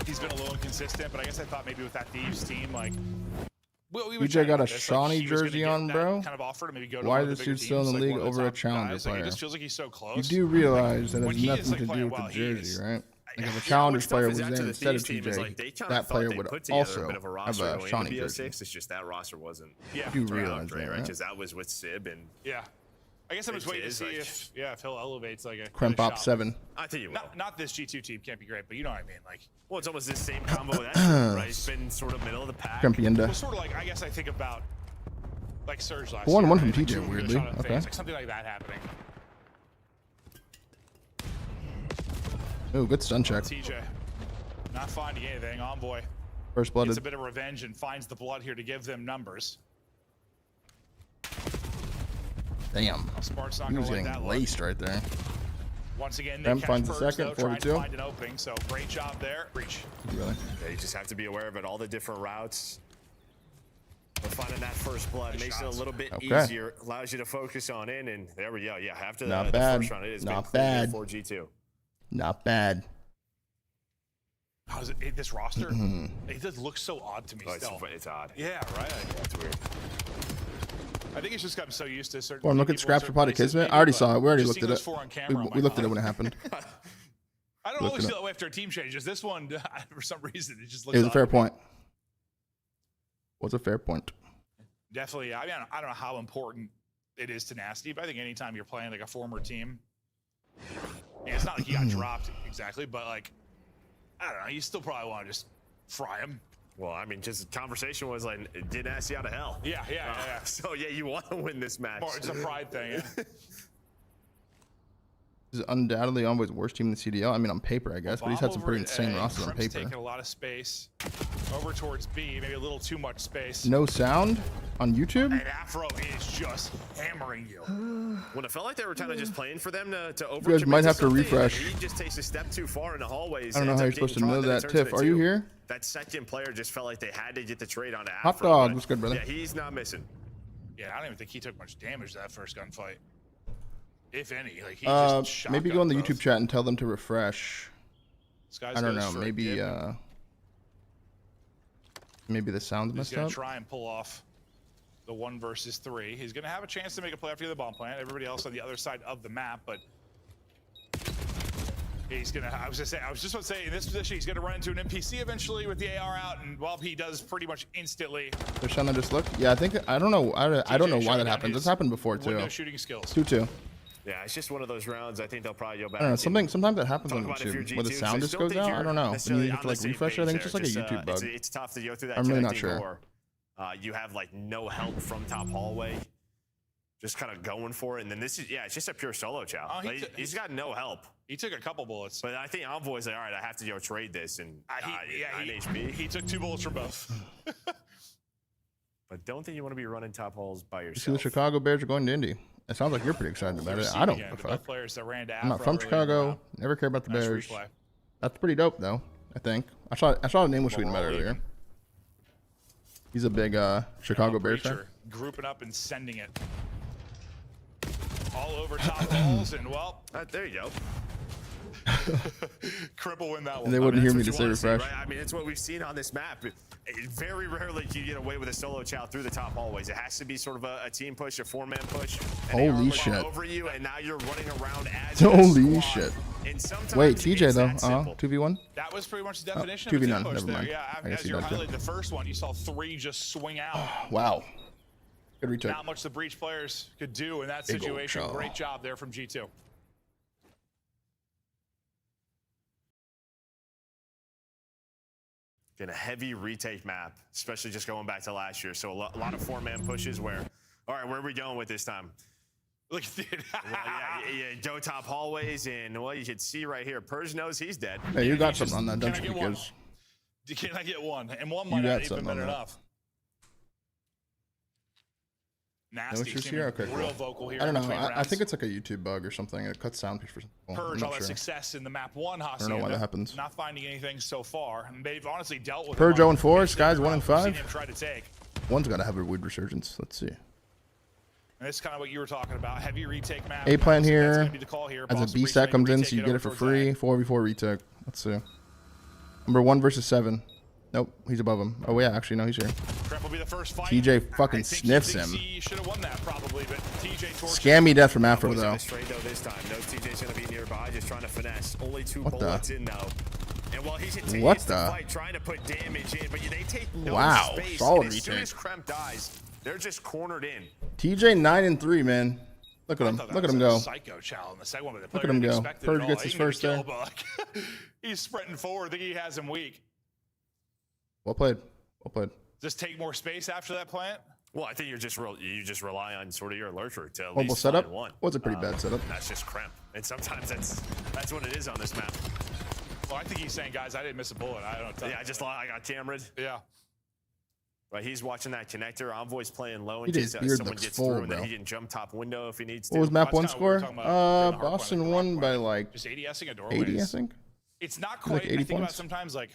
he's been a little inconsistent, but I guess I thought maybe with that Thieves team, like, we were BJ chatting got a about this, Shawnee he was gonna jersey get on, that bro. Kind of offer to maybe go to Why one of is the this bigger dude still in teams, the like league one of the over a top challenger guys. Like, player? it just feels like he's so You close. do realize that When has he is, nothing like, to do playing with well, the he jersey, is- right? Like if a Yeah, challenger what's tough player is was after there the instead of Thieves team is, TJ, like, they kinda that thought player they would put together also a bit of a have roster a going into Shawnee BO6. jersey. It's just that roster wasn't. Yeah. You for realize Andre, that, right? right? Because that was with Sib and. Yeah. I guess I'm just waiting to is, see like- if Phil elevates like a Kremp a Op shot. 7. I think you will. Not this G2 team can't be great, but you know what I mean. Like, Well, it's almost the same combo with that team, right? It's been sort of middle of the pack. Krempienda. well, sort of like I guess I think about like Surge last 1-1 year, from right? Like, TJ, two good weirdly. shot on Okay. face, like something like that happening. Ooh, good stun check. TJ not finding anything. Envoy First gets blooded. a bit of revenge and finds the blood here to give them numbers. Damn. Spark's not He gonna was let getting that look. laced right there. Once again, they Kremp catch finds the Purge, second, though, trying to 42. find an opening. So great job there. Breach. Really? Yeah, you just have to be aware of it. All the different routes. But finding that first blood Nice makes it a shots. little bit Okay. easier, allows you to focus on in, and there we go. Yeah, after Not the bad. first round, it has Not been clear bad. for G2. Not bad. How is it? This roster, it does look so odd to me Oh, still. it's odd. Yeah, right. It's weird. I think it's just gotten so used to certain. Or look people at in Scraps for certain Potty places, Kismet. maybe, I already but saw it. We already just looked seeing at those it. four on camera, I'm We like, looked at oh. it when it happened. I don't Looked always it feel up. that way after a team changes. This one, for some reason, it just looks. It was a odd fair to me. point. Was a fair point. Definitely. I mean, I don't know how important it is to Nasty, but I think anytime you're playing like a former team, yeah, it's not like he got dropped exactly, but like, I don't know. You still probably want to just fry him. Well, I mean, just the conversation was like, did Nasty out of hell? Yeah. So, yeah, you want to win this match. Or it's a pride thing. Yeah. This is undoubtedly Envoy's worst team in the CDL. I mean, on paper, I guess, but he's had some pretty insane rosters on Kremp's paper. taking a lot of space over towards B, maybe a little too much space. No sound on YouTube? And Afro is just hammering you. When it felt like they were kind of just playing for them to You overcommit guys might have to something, refresh. He just takes a step too far in the hallways. I don't know ends how up you're supposed to getting know caught, then that. it turns Tiff, into are you two. here? That second player just felt like they had to get the trade onto Hot Afro. dog. but What's good, brother? Yeah, he's not missing. Yeah, I don't even think he took much damage that first gunfight. If any. Like, he just Maybe go on the shotgunned both. YouTube chat and tell them to refresh. This guy's I don't goes know. for a Maybe dip. maybe the sound's He's messed going up. to try and pull off the 1 versus 3. He's going to have a chance to make a play after the bomb plant. Everybody else on the other side of the map, but He's gonna. I was just about to say, in this position, he's gonna run into an NPC eventually with the AR out, and well, he does pretty much instantly. They're trying to just look. Yeah, I think I don't know. I don't know why that happens. It's happened before too. Window shooting skills. 2-2. Yeah, it's just one of those rounds. I think they'll probably go back. I don't know. Sometimes that happens on YouTube where the sound just goes out. I don't know. And you have to like refresh it. I think it's just like a YouTube bug. It's tough to go through that. I'm really not sure. Or, you have like no help from top hallway. Just kind of going for it, and then this is it's just a pure solo chow. He's got no help. He took a couple bullets, but I think Envoy's like, all right, I have to trade this, and he took 2 bullets from both. But don't think you want to be running top halls by yourself. You see the Chicago Bears are going to Indy. It sounds like you're pretty excited about it. I don't give a fuck. I'm not from Chicago. Never care about the Bears. That's pretty dope, though. I think I saw the name was tweeting about it earlier. He's a big Chicago Bears fan. Grouping up and sending it all over top halls, and well, there you go. Cripple win that one. And they wouldn't hear me to say refresh. Right? I mean, it's what we've seen on this map. Very rarely do you get away with a solo chow through the top hallways. It has to be sort of a team push, a 4-man push. Holy shit! Over you, and now you're running around as holy shit! Wait, TJ though, 2v1. That was pretty much the definition 2v9. of a team push Never there. mind. Yeah, as you highlighted the first one, you saw 3 just swing out. Wow. Good retake. Not much the Breach players could do in that Big situation. old Great job there from G2. In a heavy retake map, especially just going back to last year. So a lot of 4-man pushes where, all right, where are we going with this time? Look at it. Go top hallways, and well, you can see right here, Purge knows he's dead. Hey, you got something on that, don't you? Because can I get one? And one might not even been enough. Nasty. Okay, real vocal here. I don't know. I think it's like a YouTube bug or something. It cuts sound for some people. Purge all that success in the map 1. I don't know why that happens. Not finding anything so far, and they've honestly dealt with Purge 0-4. Sky's 1-5. Try to take. One's got to have a weird resurgence. Let's see. And this is kind of what you were talking about. Heavy retake map. A plan here. Here. As a B stack comes in, so you get it for free. 4v4 retake. Let's see. Number 1 versus 7. Nope, he's above him. Oh yeah, actually no, he's here. Will be the first fight. TJ fucking sniffs him. He should have won that probably, but TJ Scammy death from Afro though. Straight though this time. No, TJ's gonna be nearby, just trying to finesse. Only 2 bullets in though. And while he's continues to fight, trying to put damage in, but they take no space. Solid and as soon retake. as Kremp dies, they're just cornered in. TJ 9-3, man. Look at him. Look at him go. Psycho chow in the second one, but the Look at him go. Purge gets his first there. He's sprinting forward. I think he has him weak. Well played. Well played. Just take more space after that plant. Well, I think you just rely on sort of your lurker to at Mobile least setup. find one. What's a pretty bad setup? That's just Kremp, and sometimes that's what it is on this map. Well, I think he's saying, guys, I didn't miss a bullet. I don't know. Yeah, I got cameraed. Yeah. Right, he's watching that connector. Envoy's playing low in His case beard someone looks gets full, through, and bro. then he can jump top window if he needs to. What was map 1 That's kinda what score? we were talking about. Boston won by like just 80-ing a doorway. 80, I think. It's not Like quite. 80 I think about points. sometimes like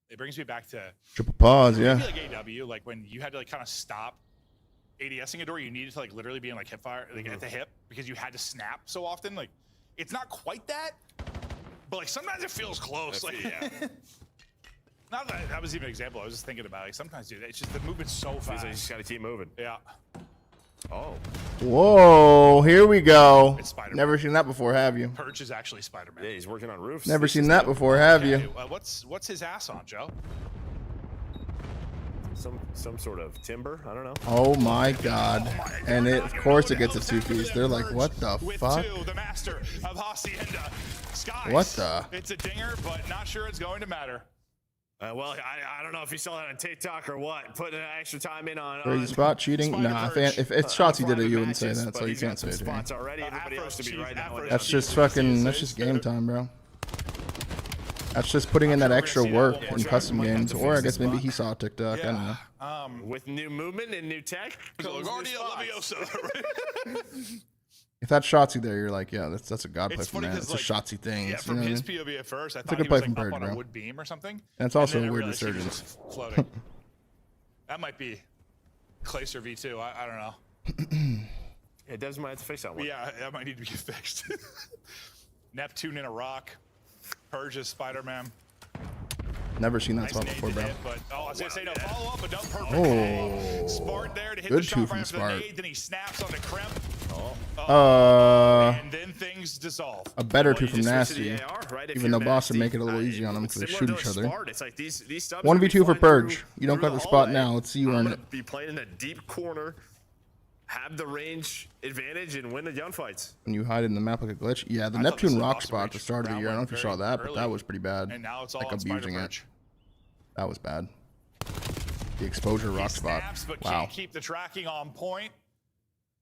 it brings me back to Triple pause, yeah. maybe like AW, like when you had to like kind of stop ADSing a door, you needed to like literally be in like hip fire, like at the hip, because you had to snap so often. Like it's not quite that, but like sometimes it feels close. Like yeah. Not that was even an example. I was just thinking about like sometimes, dude, it's just the movement's so fast. You just got to keep moving. Yeah. Oh. Whoa, here we go. It's Spider-Man. Never seen that before, have you? Purge is actually Spider-Man. Yeah, he's working on roofs. Never seen that before, have you? What's his ass on, Joe? Some sort of timber. I don't know. Oh my god. And of course it gets a 2-piece. They're like, what the fuck? The master of Hacienda. Skies. What the? It's a dinger, but not sure it's going to matter. Well, I don't know if you saw that on TikTok or what. Putting extra time in on Crazy spot cheating? Nah, if it's shots he did it, you wouldn't say that, so you can't say it here. Spots already. Everybody else to be right now. That's just fucking, that's just game time, bro. That's just putting in that extra work in custom games, or I guess maybe he saw TikTok, I don't know. With new movement and new tech. If that's Shotzzy there, you're like, yeah, that's a god play from that. It's a Shotzzy thing. Yeah, from his POV at first, I thought a he play was from like Purge, up on a bro. wood beam or something. And it's also then a I weird realized he was resurgence. just floating. That might be Clayster V2. I don't know. It does might have to fix that one. Yeah, that might need to be fixed. Neptune in a rock. Purge is Spider-Man. Never seen that Nice spot nade before, to bro. hit, but, I was going to say, no, follow up, but no, perfect. Oh. Spart there to hit Good the shot two right from after the Spart. nade, then he snaps on the Kremp. And then things dissolve. A better two from Just switch to Nasty. the AR, right? If Even you're though Boston Nasty, make it a little easy on them because they similar shoot to each a other. Smart. It's like these stubs are gonna be 1v2 for flying Purge. through- You don't through got the spot hallway. now. Let's see you I'm earn gonna it. be playing in a deep corner, have the range advantage, and win the gunfights. When you hide in the map like a glitch. Yeah, the Neptune rock spot at the start of the year. I don't know if you saw that, but that was pretty bad. And now it's all Like on Spider abusing it. Purge. That was bad. The exposure rock spot. Snaps, but Wow. can't keep the tracking on point.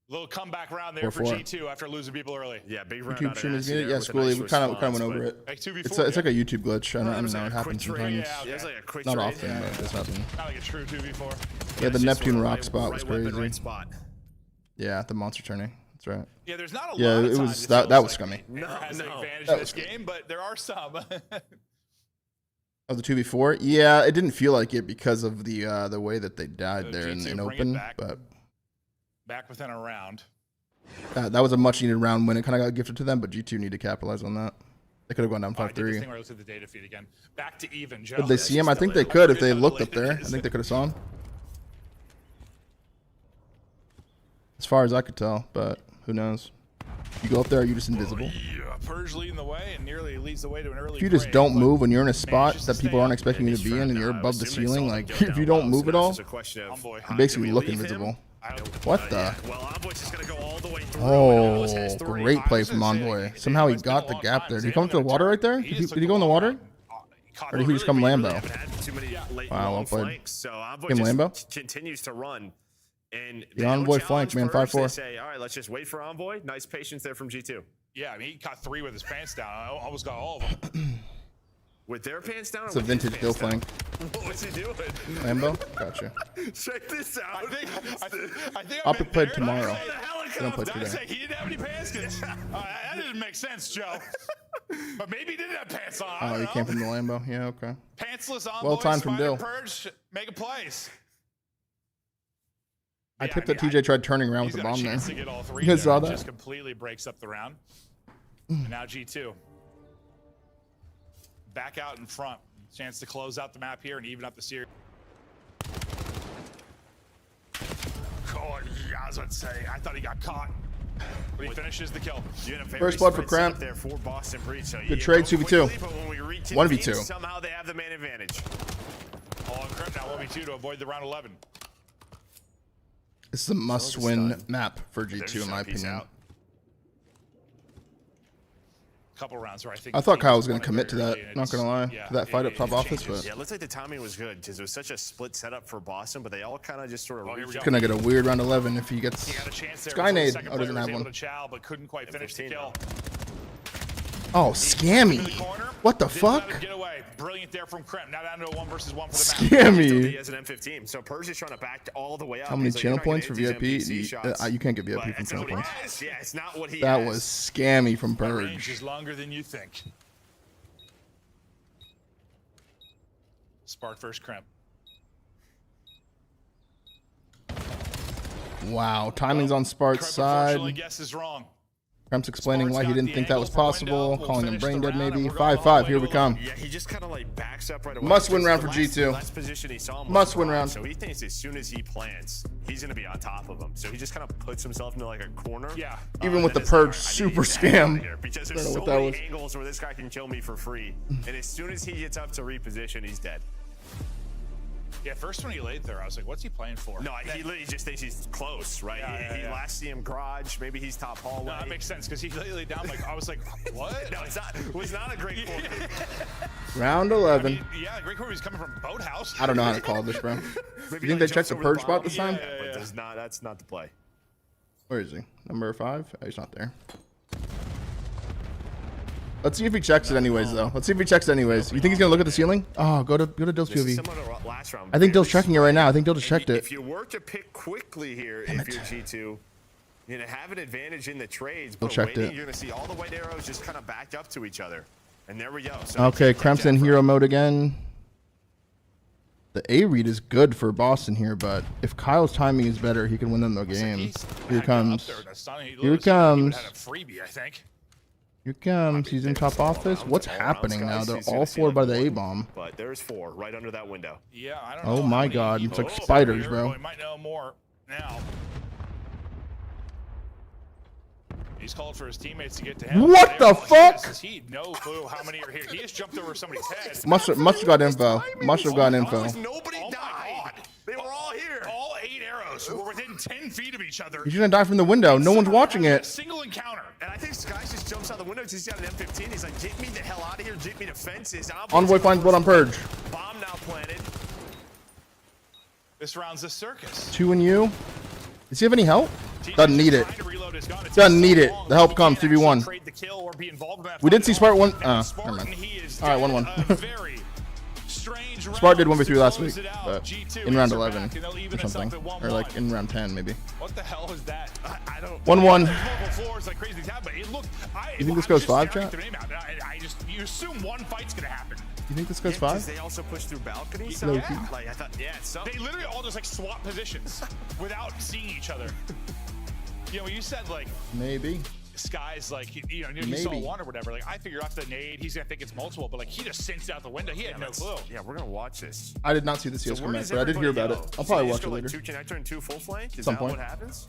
Little comeback round there for 4-4. G2 after losing people early. Yeah, big round YouTube out of stream is Nasty good. there Yeah, with a Schoolie. nice We kind of response, went but- over it. Like 2v4, It's like a YouTube glitch. I It don't was know. like It a happens quick trade, sometimes. yeah, it was like a quick Not trade, often, yeah. but it does happen. Not like a true 2v4. Yeah, the It's just Neptune sort of rock spot was right weapon, crazy. right spot. Yeah, the monster turning. That's right. Yeah, there's not a Yeah, lot of it times was it that. feels That was like scummy. Air has the advantage That in was this game, but there are some. Oh, the 2v4. Yeah, it didn't feel like it because of the way that they died So there in G2 bring it open. back. But Back within a round. that was a much needed round win. It kind of got gifted to them, but G2 need to capitalize on that. They could have gone down Oh, I did this 5-3. thing where I looked at the data feed again. Back to even, Joe. Could they see him? I think they could if they looked up there. I think they could have saw him. As far as I could tell, but who knows? You go up there, are you just invisible? Yeah, Purge leading the way and nearly leads the way to an early If you just break, don't but move when you're in a spot manages that to people stay aren't up. expecting you to be in and you're above the ceiling, like if you don't move at all, Envoy. you basically we look leave him? invisible. What the? Well, Envoy's just gonna go all the way through. Oh, great play from Envoy. Somehow he got the gap there. Did he come to the water right there? Did he go in the water? Or did he just come Lambo? Too many late Wow, well long played. flanks, so Envoy Him just Lambo? continues to run. And The they don't Envoy challenge flank, man, Purge. 5-4. They say, all right, let's just wait for Envoy. Nice patience there from G2. Yeah, I mean, he caught 3 with his pants down. I almost got all of them. With their pants down? Or It's a with his vintage Bill pants flank. down? What was he doing? Lambo? Gotcha. Check this out. I think Optic I'm played there. tomorrow. I They don't play say today. he didn't have any pants. That didn't make sense, Joe. But maybe he didn't have pants on. I Oh, don't he know. came from the Lambo. Yeah, okay. Pantsless Envoy, Well timed from Spider Dill. Purge, making plays. I Yeah, tipped I that mean, TJ tried turning around He's with the got a bomb there. chance to get all 3 You guys there. saw It that? just completely breaks up the round. And now G2. Back out in front. Chance to close out the map here and even up the series. Oh, yeah, I was about to say, I thought he got caught. But he finishes the kill. First blood for Cramp. There for Boston Breach. So Good trade, 2v2. 1v2. Somehow they have the man advantage. All on Crimp now 1v2 to avoid the round 11. This is a must-win map for G2 in my opinion. Couple rounds where I think I thought teams Kyle was going won to it commit to very that, early, and not going to lie, yeah, to that fight up it top office, changes. but Yeah, it looks like the timing was good because it was such a split setup for Boston, but they all kind of just sort of. Oh, here we go. going to get a weird round 11 if he gets He got a chance there before the Skynade. second Oh, doesn't player was have able one. to chow, but couldn't quite finish the kill. Oh, scammy. What the Didn't let fuck? him get away. Brilliant there from Crimp. Now down to a 1 versus 1 for the Scammy. He has an M15, so Purge is trying to back all the way up. How many He's like, channel "You're not points for gonna hit VIP? these NPC shots." You can't get VIP But from it's channel not what he points. has. Yeah, it's not what he That has. was scammy from That range Purge. is longer than you think. Spark first Crimp. Wow, timing's on Spart's Unfortunately, side. guess is wrong. Cramp's explaining why he got didn't the think that was angle from possible, window. We'll calling him finish brain the dead round, maybe. and we're going all the 5-5, way here to we come. Yeah, he just kind of like backs up right away. Must win because round the for last- G2. last position he saw him was Must win garage, round. So he thinks as soon as he plants, he's going to be on top of him. So he just kind of puts himself into like a corner. Yeah. Even with the then is like, Purge "All right, I super need to get out of scam. here," Because I there's don't know so what that many was. angles where this guy can kill me for free. And as soon as he gets up to reposition, he's dead. Yeah, first when he laid there, I was like, what's he playing for? No, he literally just thinks he's close, right? He last see him garage, maybe he's top hallway. No, that makes sense because he laid down like I was like, what? No, it was not a great corner. Round 11. Yeah, great corner. He's coming from boathouse. I don't know how to call this, bro. You Maybe think like they checked jumps the over Purge bottom. spot this time? But does not. That's not the play. Where is he? Number 5? Oh, he's not there. Let's see if he checks it anyways, though. Let's see if he checks it anyways. You think he's gonna look at the ceiling? Oh, go to Dill's This is POV. similar to last round. I think Dill's checking it right now. I think Dill just checked it. If you were to pick quickly here, if you're G2, you're gonna have an advantage in the trades. Dill But checked waiting, it. you're gonna see all the white arrows just kind of backed up to each other, and there we go. So Okay, Cramp's in hero mode again. The A read is good for Boston here, but if Kyle's timing is better, he can win them the game. Here it comes. Here it comes. Had a freebie, I think. Here it comes. He's in top office. What's happening now? They're all floored by the A bomb. But there's 4 right under that window. Yeah, I don't know. Oh how my many god, he it's like knows spiders, here, bro. but We might know more now. He's called for his teammates to get to him. What the fuck? He had no clue how many are here. He just jumped over somebody's head. Must have got info. Must have got info. Nobody died. They were all here. All 8 arrows were within 10 feet of each other. He's gonna die from the window. No one's watching it. Single encounter. And I think Skies just jumps out the window because he's got an M15. He's like, get me the hell out of here. Get me to fences. Envoy finds blood on Purge. Bomb now planted. This round's a circus. 2 and you. Does he have any help? Doesn't need it. Doesn't need it. The help comes. 2v1. We did see Spart 1. Never mind. Alright, 1-1. Spart did 1v3 last week, but in round 11 or something. Or like in round 10 maybe. What the hell is that? I don't 1-1. You think this goes 5, chat? You assume one fight's gonna happen. You think this goes 5? They also push through balconies. Low So, key. like I thought, yeah. They literally all just like swap positions without seeing each other. You know, you said like Maybe. Sky's like you saw one or whatever. Like I figured after the nade, he's gonna think it's multiple, but like he just sensed out the window. He had no clue. Yeah, we're gonna watch this. I did not see the CS come back, but I did hear about it. I'll probably watch it later. 2 connector and 2 full flank. Is Some that point. what happens?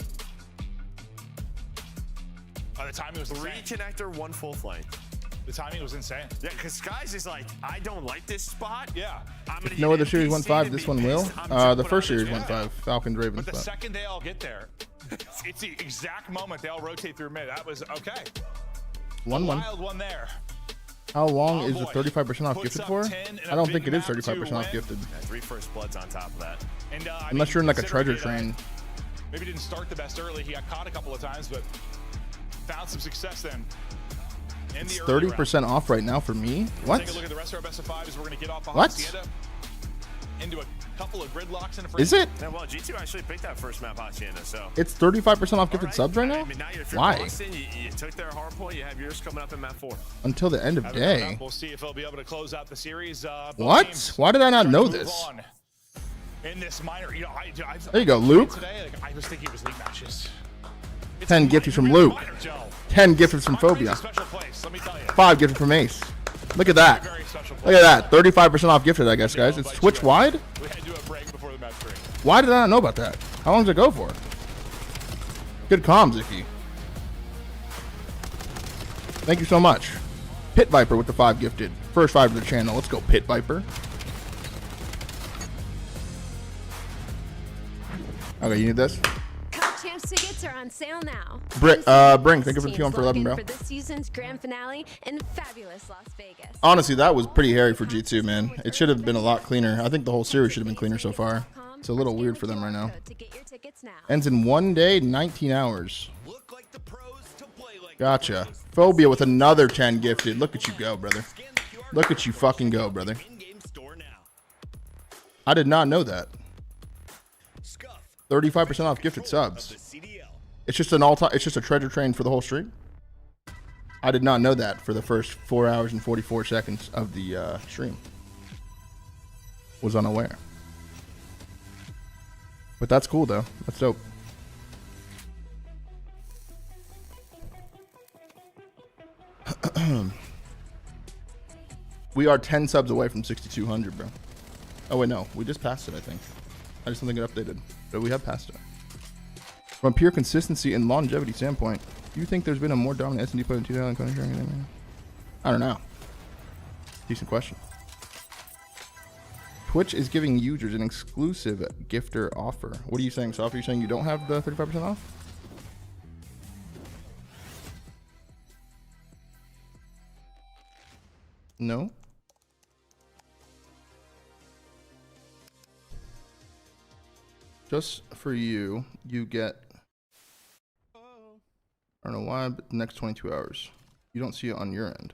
The timing was 3 insane. connector, 1 full flank. The timing was insane. Yeah, because Skies is like, I don't like this spot. Yeah. I'm gonna No get other series NPC'd went 5. and This be one will. pissed. The first series went 5. Falcons, Ravens. But the But second they all get there, it's the exact moment they all rotate through mid. That was okay. 1-1. Wild one there. How long is the boy. 35% off Puts gifted up for? 10 in a I don't big think it is map to 35% off win. gifted. Yeah, 3 first bloods on top of that. And Unless you're in like a considering treasure it, train. Maybe didn't start the best early. He got caught a couple of times, but found some success then. In It's the early 30% off right now for me? We'll take a What? look at the rest of our best of 5 as we're going to get off of What? Hacienda into a couple of gridlocks in the Is it? Yeah, well, G2 actually picked that first map, Hacienda, so. It's 35% off gifted subs right now? I mean, now if you're Why? Boston, you took their hard point, you have yours coming up in map 4. Until the end of Haven't caught day. up. We'll see if they'll be able to close out the series. Both What? teams Why did I not trying know to move this? on in this minor, you know, There you go, Luke. Today, like, I was thinking it was league matches. 10 gifted from Luke. 10 gifted from Phobia. Special place, let me tell you. 5 gifted from Ace. Look at that. Look at that. 35% off gifted, I guess, guys. It's Twitch wide? We had to do a break before the match break. Why did I not know about that? How long does it go for? Good comms, Icky. Thank you so much. Pit Viper with the 5 gifted. First 5 to the channel. Let's go, Pit Viper. Okay, you need this? Cup Champs tickets are on sale now. Brink, thank you for the 2 for 11, bro. For this season's grand finale in fabulous Las Vegas. Honestly, that was pretty hairy for G2, man. It should have been a lot cleaner. I think the whole series should have been cleaner so far. It's a little weird for them right now. Ends in 1 day, 19 hours. Gotcha. Phobia with another 10 gifted. Look at you go, brother. Look at you fucking go, brother. I did not know that. 35% off gifted subs. It's just an all-time. It's just a treasure train for the whole stream. I did not know that for the first 4 hours and 44 seconds of the stream. Was unaware. But that's cool though. That's dope. We are 10 subs away from 6,200, bro. Oh wait, no, we just passed it. I think. I just don't think it updated, but we have passed it. From pure consistency and longevity standpoint, do you think there's been a more dominant S&D player in 2000 Counter-Strike? I don't know. Decent question. Twitch is giving users an exclusive gifter offer. What are you saying, Soft? Are you saying you don't have the 35% off? No? Just for you, you get, I don't know why, but the next 22 hours. You don't see it on your end.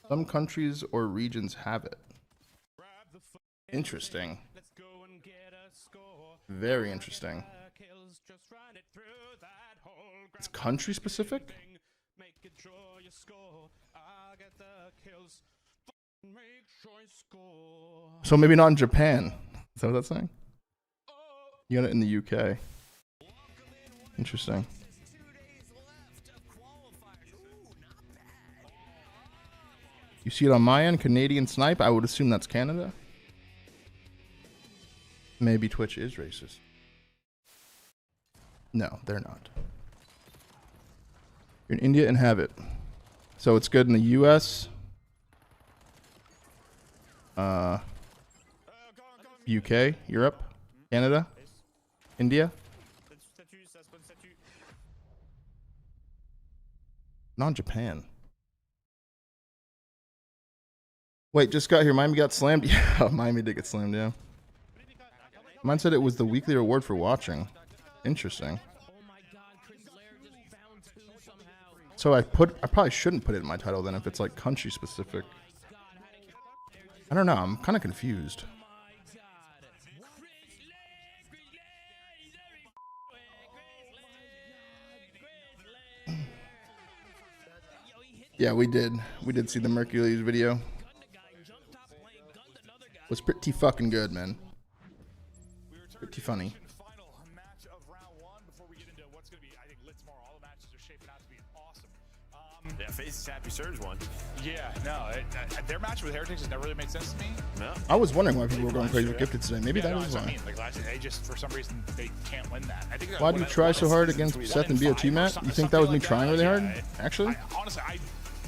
Some countries or regions have it. Interesting. Very interesting. It's country specific? So maybe not in Japan. Is that what that's saying? You got it in the UK. Interesting. You see it on my end, Canadian Snipe. I would assume that's Canada. Maybe Twitch is racist. No, they're not. You're in India and have it. So it's good in the U.S., UK, Europe, Canada, India. Non-Japan. Wait, just got here. Miami got slammed. Yeah, Miami did get slammed, yeah. Mine said it was the weekly reward for watching. Interesting. So I probably shouldn't put it in my title then if it's like country specific. I don't know. I'm kind of confused. Yeah, we did. We did see the Mercules video. Was pretty fucking good, man. Pretty funny. Yeah, FaZe's Happy Surge one. Yeah, no, their match with Heretics has never really made sense to me. No. I was wondering why people were going crazy with Gifted today. Maybe that is why. Like last year, they just for some reason they can't win that. I think why do you try so hard against Seth and BOT, Matt? You think that was me trying really hard? Actually? Honestly,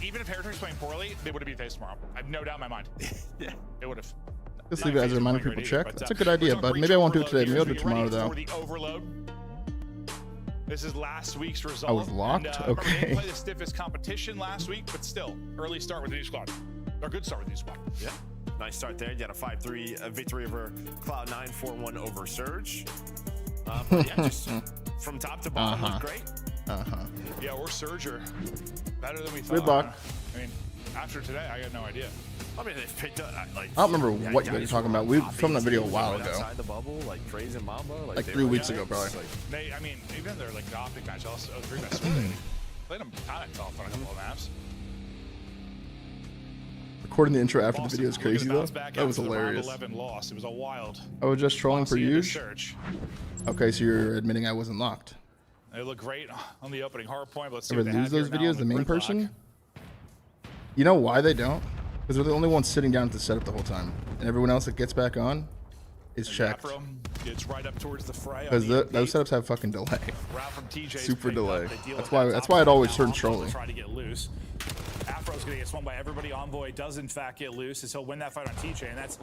even if Heretics playing poorly, they would have beat FaZe tomorrow. I have no doubt in my mind. Yeah, they would have. Just leave it as a reminder for people to check. That's a good idea, but maybe I won't do it today. Maybe I'll do it tomorrow, though. This is last week's result. I was locked? And, okay. They didn't play the stiffest competition last week, but still, early start with the new squad. Or good start with the new squad. Yeah. Nice start there. You got a 5-3 victory over Cloud9, 4-1 over Surge. But yeah, just from top to bottom, looked great. Yeah, or Surge are better than we thought. Good luck. I mean, after today, I got no idea. I mean, they've picked up, like, I don't remember what you guys are talking about. We filmed that video a while ago. Outside the bubble, like Craze and Mamba, like 3 weeks ago, probably. They, I mean, even their like Gothic match, also three match, played them kind of tough on a couple of maps. Recording the intro after the video is crazy though. That was hilarious. 11 loss. It was a wild. I was just trolling for you. Okay, so you're admitting I wasn't locked. They look great on the opening hard point. But let's see Ever what they lose have those here now videos? on The main gridlock. person? You know why they don't? Because they're the only ones sitting down at the setup the whole time, and everyone else that gets back on is checked. Afro gets right up towards the fray. Because those setups have fucking delay. Route from TJ's Super picked up. delay. They deal That's with why that I'd always top turn now. trolling. Try to get loose. Afro's gonna get swung by everybody. Envoy does in fact get loose, as he'll win that fight on TJ, and that's.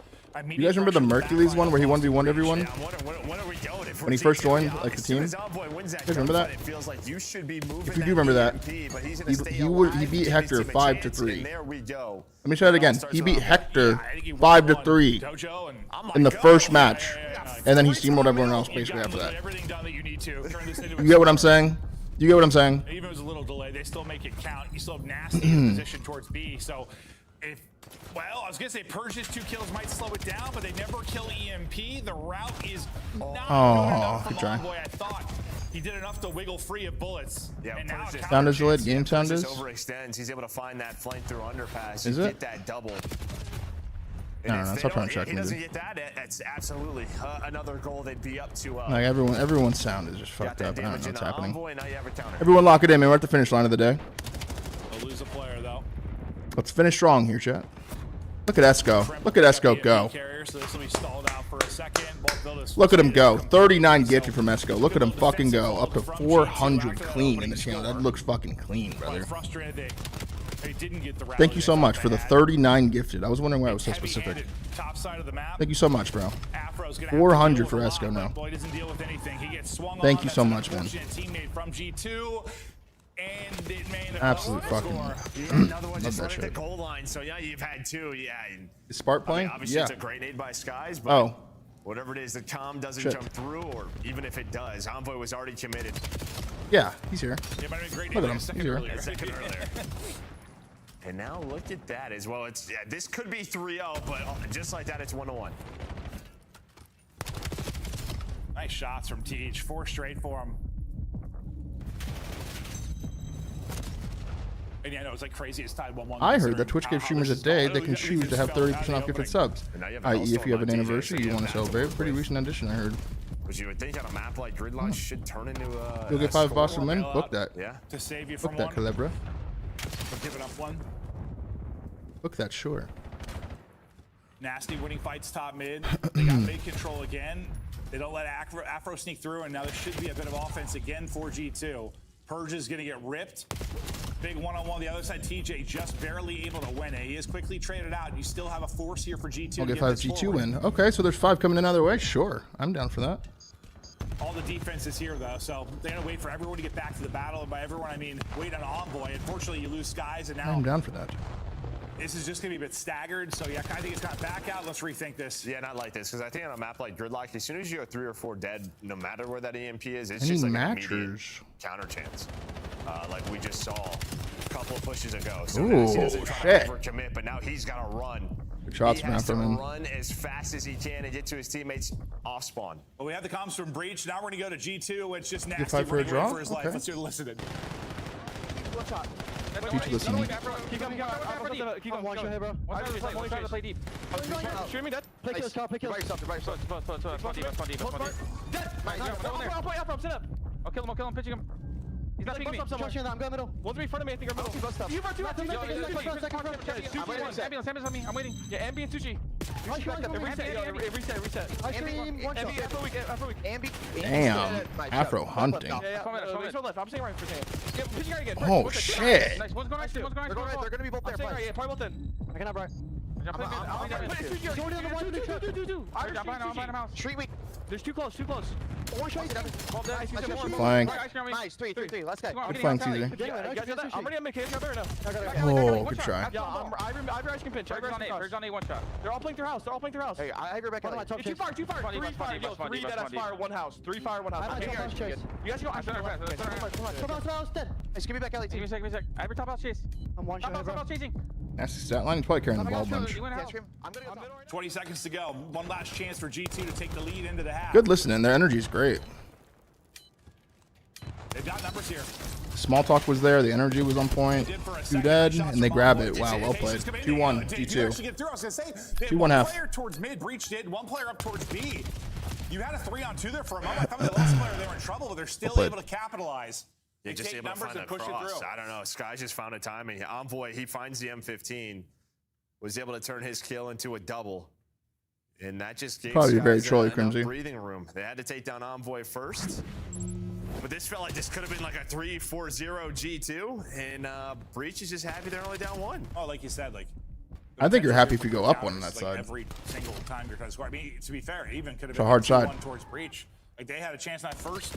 You guys remember the Mercules one where he 1v1'd everyone? When he first joined, like the team? You guys remember that? If you do remember that, he beat Hector 5-3. Let me try it again. He beat Hector 5-3 in the first match, and then he steamrolled everyone else basically after that. You get what I'm saying? You get what I'm saying? Even if it was a little delay, they still make it count. You still have Nasty in position towards B. So, if, well, I was going to say Purge's 2 kills might slow it down, but they never kill EMP. The route is not good enough from Envoy. I thought he did enough to wiggle free of bullets. Yeah, and now Sound is delayed. Game sound is. Overextends. He's able to find that flank through underpass. Is and it? Get that double. I don't know. That's what I'm trying to check. If he doesn't get that, that's absolutely another goal they'd be up to. Like everyone's sound is just fucked up. I don't know what's happening. Envoy, now you have a counter. Everyone lock it in, man. We're at the finish line of the day. They'll lose a player, though. Let's finish strong here, chat. Look at Esco. Look at Esco go. So this will be stalled out for a second. Look at him go. 39 gifted from Esco. Look at him fucking go. Up to 400 clean in the channel. That looks fucking clean, brother. Thank you so much for the 39 gifted. I was wondering why it was so specific. Thank you so much, bro. 400 for Esco now. Thank you so much, man. Absolute fucking Another one love just that right at the shit. goal line. So yeah, you've had 2. Yeah. Is Spark playing? Obviously, Yeah. it's a great nade by Skies, but Oh. whatever it is, the Tom doesn't Shit. jump through, or even if it does, Envoy was already committed. Yeah, he's here. Yeah, might have been great Look at a him. second He's here. earlier. A second earlier. And now look at that as well. It's this could be 3-0, but just like that, it's 1-1. Nice shots from Teach. 4 straight for him. And yeah, no, it was like crazy. It's tied 1-1. I heard that Twitch gives streamers a day they can choose to have 30% off gifted subs. I.e., if you have an anniversary you want to celebrate. Pretty recent addition, I heard. Which you would think on a map like Gridlock should turn into a. You'll get 5 Boston win. Book that. Yeah. To save you from Book that, one. Calebra. For giving up one. Book that, sure. Nasty winning fights top mid. They got mid control again. They don't let Afro sneak through, and now there should be a bit of offense again for G2. Purge is going to get ripped. Big one-on-one the other side. TJ just barely able to win it. He is quickly traded out, and you still have a force here for G2. I'll to get get 5 this G2 forward. win. Okay, so there's 5 coming another way. Sure, I'm down for that. All the defense is here, though, so they're going to wait for everyone to get back to the battle. And by everyone, I mean wait on Envoy. Unfortunately, you lose Skies, and now I'm down for that. this is just going to be a bit staggered. So, yeah, I think it's kind of back out. Let's rethink this. Yeah, not like this, because I think on a map like Gridlock, as soon as you go 3 or 4 dead, no matter where that EMP is, it's I just need like an matchers. immediate counter chance. Like we just saw a couple of pushes ago. So Ooh, Nasty doesn't try shit. to overcommit, but now he's got to run. Good shots, he man, has to from him. run as fast as he can and get to his teammates off spawn. Well, we have the comms from Breach. Now we're going to go to G2. It's just Get Nasty 5 for a running away draw? for his life. Okay. Let's do the listening. One shot. Keep listening. Keep going. Keep going. One shot here, bro. I'm trying to play deep. Shoot me dead. Play kills, Carl. Play kills. Dead. I'll sit up. I'll kill him. Pitching him. He's not picking me. I'm going middle. One's in front of me. I think I'm middle. You brought 2 Ambulance on me. I'm waiting. Yeah, Ambi and Sushi. Reset. Ambi. Damn, Afro hunting. I'm saying right for saying. Oh shit. Nice. One's going right. They're gonna be both there. Yeah, probably both in. I cannot, bro. I'm behind house. Street weak. There's too close. One shot. Flank. Nice. 3. Let's go. Good flank, TJ. I'm ready to make it. Oh, good try. Yeah, I have your can pinch. There's on a 1 shot. They're all playing their house. Hey, I have your back. Too far. 3 fire. Yo, 3 dead ass fire, 1 house. 3 fire, 1 house. You guys go. Come on, dead. Nice, give me back, Ellie. Give me a sec. I have your top house chase. I'm one shot. Top house chasing. Nasty stat line. He's probably carrying the ball a bunch. 20 seconds to go. One last chance for G2 to take the lead into the half. Good listening. Their energy is great. They've got numbers here. Small talk was there. The energy was on point. 2 dead, and they grab it. Wow, well played. 2-1. G2. 2-1 half. One player towards mid. Breach did. 1 player up towards B. You had a 3-on-2 there for a moment. I thought with the last player they were in trouble, but they're still able to capitalize. Yeah, just take able to numbers find and that push it cross. through. I don't know. Sky just found a timing. Envoy, he finds the M15, was able to turn his kill into a double. And that just gave Probably very Skies trolly enough cringy. breathing room. They had to take down Envoy first. But this felt like this could have been like a 3-4-0 G2. And Breach is just happy they're only down 1. Oh, like you said, like. I think you're happy if you go up 1 on that Like side. every single time you're trying to score. I mean, to be fair, it even could have It's a been hard 2-1 side. towards Breach. Like they had a chance on that first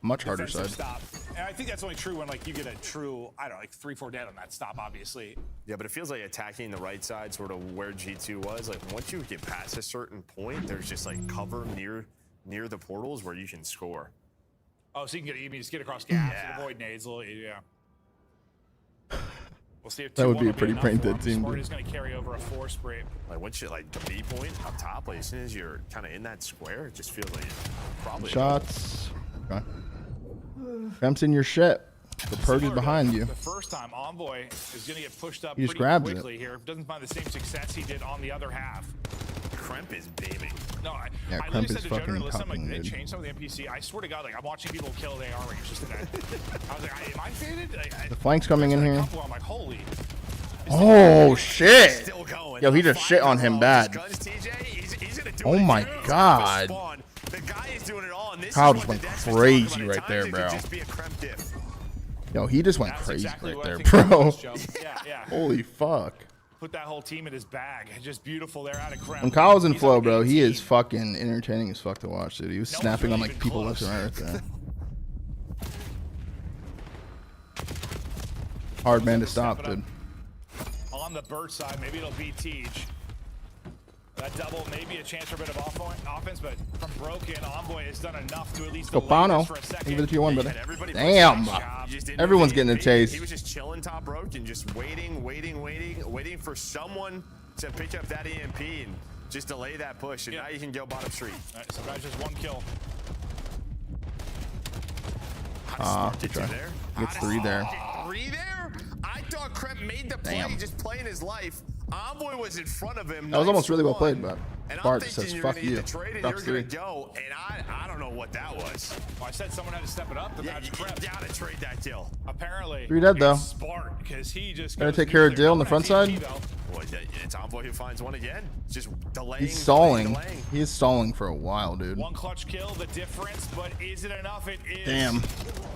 Much harder defensive side. stop. And I think that's only true when like you get a true, I don't know, like 3-4 dead on that stop, obviously. Yeah, but it feels like attacking the right side, sort of where G2 was. Like once you get past a certain point, there's just like cover near the portals where you can score. Oh, so you can just get across gaps and avoid nades. Yeah. We'll see if That would be a 2-1 pretty enough brain for dead him. team, Smart dude. is going to carry over a 4 spray. Like once you like the B point up top, like as soon as you're kind of in that square, it just feels like it's probably Shots. Okay. Cramps in your shit. The purge is behind you. The first time, Envoy is going to get pushed up He just pretty grabs it. quickly here. Doesn't find the same success he did on the other half. Kremp is beaming. No, Yeah, I Kremp literally is said to Jenner, fucking listen, I'm like, cocking they mid. changed some of the NPC. I swear to God, like, I'm watching people kill the AR range just in that. I was like, am I faded? The flank's coming in here. I'm like, holy. Oh shit! Yo, he just shit on him bad. Oh my god. Kyle just went crazy right there, bro. Yo, he just went crazy right there, bro. Holy fuck. Put that whole team in his bag. Just beautiful there out of Kremp. When Kyle's in flow, bro, he is fucking entertaining as fuck to watch, dude. He was snapping on like people left and right there. Hard man to stop, dude. On the Burt side, maybe it'll be Teach. That double may be a chance for a bit of offense, but from Broken, Envoy has done enough to at least delay Copano. this for a second. Give it to 2-1, brother. Damn. Everyone's getting a taste. He was just chilling top Broken, just waiting for someone to pick up that EMP and just delay that push. And now you can go bottom street. All right, so guys, just 1 kill. Good try. Gets 3 there. 3 there? I thought Kremp made the play, just playing his life. Envoy was in front of him. That was almost really well played, but And I'm Bart thinking says, you're fuck gonna get you. the trade and Drops you're three. gonna go, and I don't know what that was. Well, I said someone had to step it up. The match You crept. gotta trade that kill. Apparently, 3 dead, though. it's Spark, because he just Gotta goes take care of nuclear. Dill on the front side. Boy, it's Envoy who finds one again. Just delaying. He's stalling. delaying. He is stalling for a while, dude. One clutch kill, the difference, but is it enough? It is. Damn.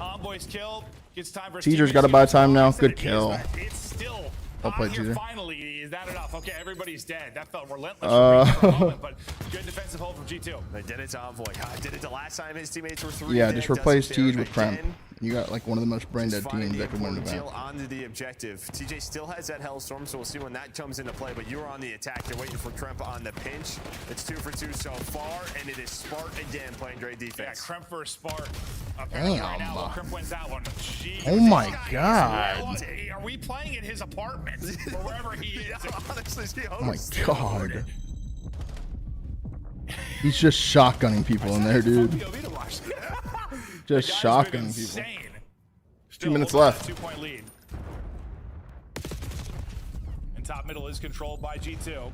Envoy's kill. Gets time for his Teaser's teammates got to to buy get time now. points, Good and it is, kill. but it's still Well played, on here Teaser. finally. Is that enough? Okay, everybody's dead. That felt relentless for a moment, but good defensive hold from G2. They did it to Envoy. Did it the last time his teammates were 3 Yeah, dead. just Does replace it there Teej with Kremp. again. You got like one of the most brain dead Finding teams the that could win the important event. kill onto the objective. TJ still has that Hellstorm, so we'll see when that comes into play. But you're on the attack. You're waiting for Kremp on the pinch. It's 2 for 2 so far, and it is Spark again playing great Yeah, defense. Kremp for Spark. Apparently Damn. right now, well, Kremp wins that one. Jeez. Oh my This guy God. is real. Are we playing in his apartment or wherever he is? Honestly, Oh my god. He's just shotgunning people in there, dude. POV to watch. Just The guy's been shotgunning people. insane. 2 minutes holding left. that 2-point lead. And top middle is controlled by G2.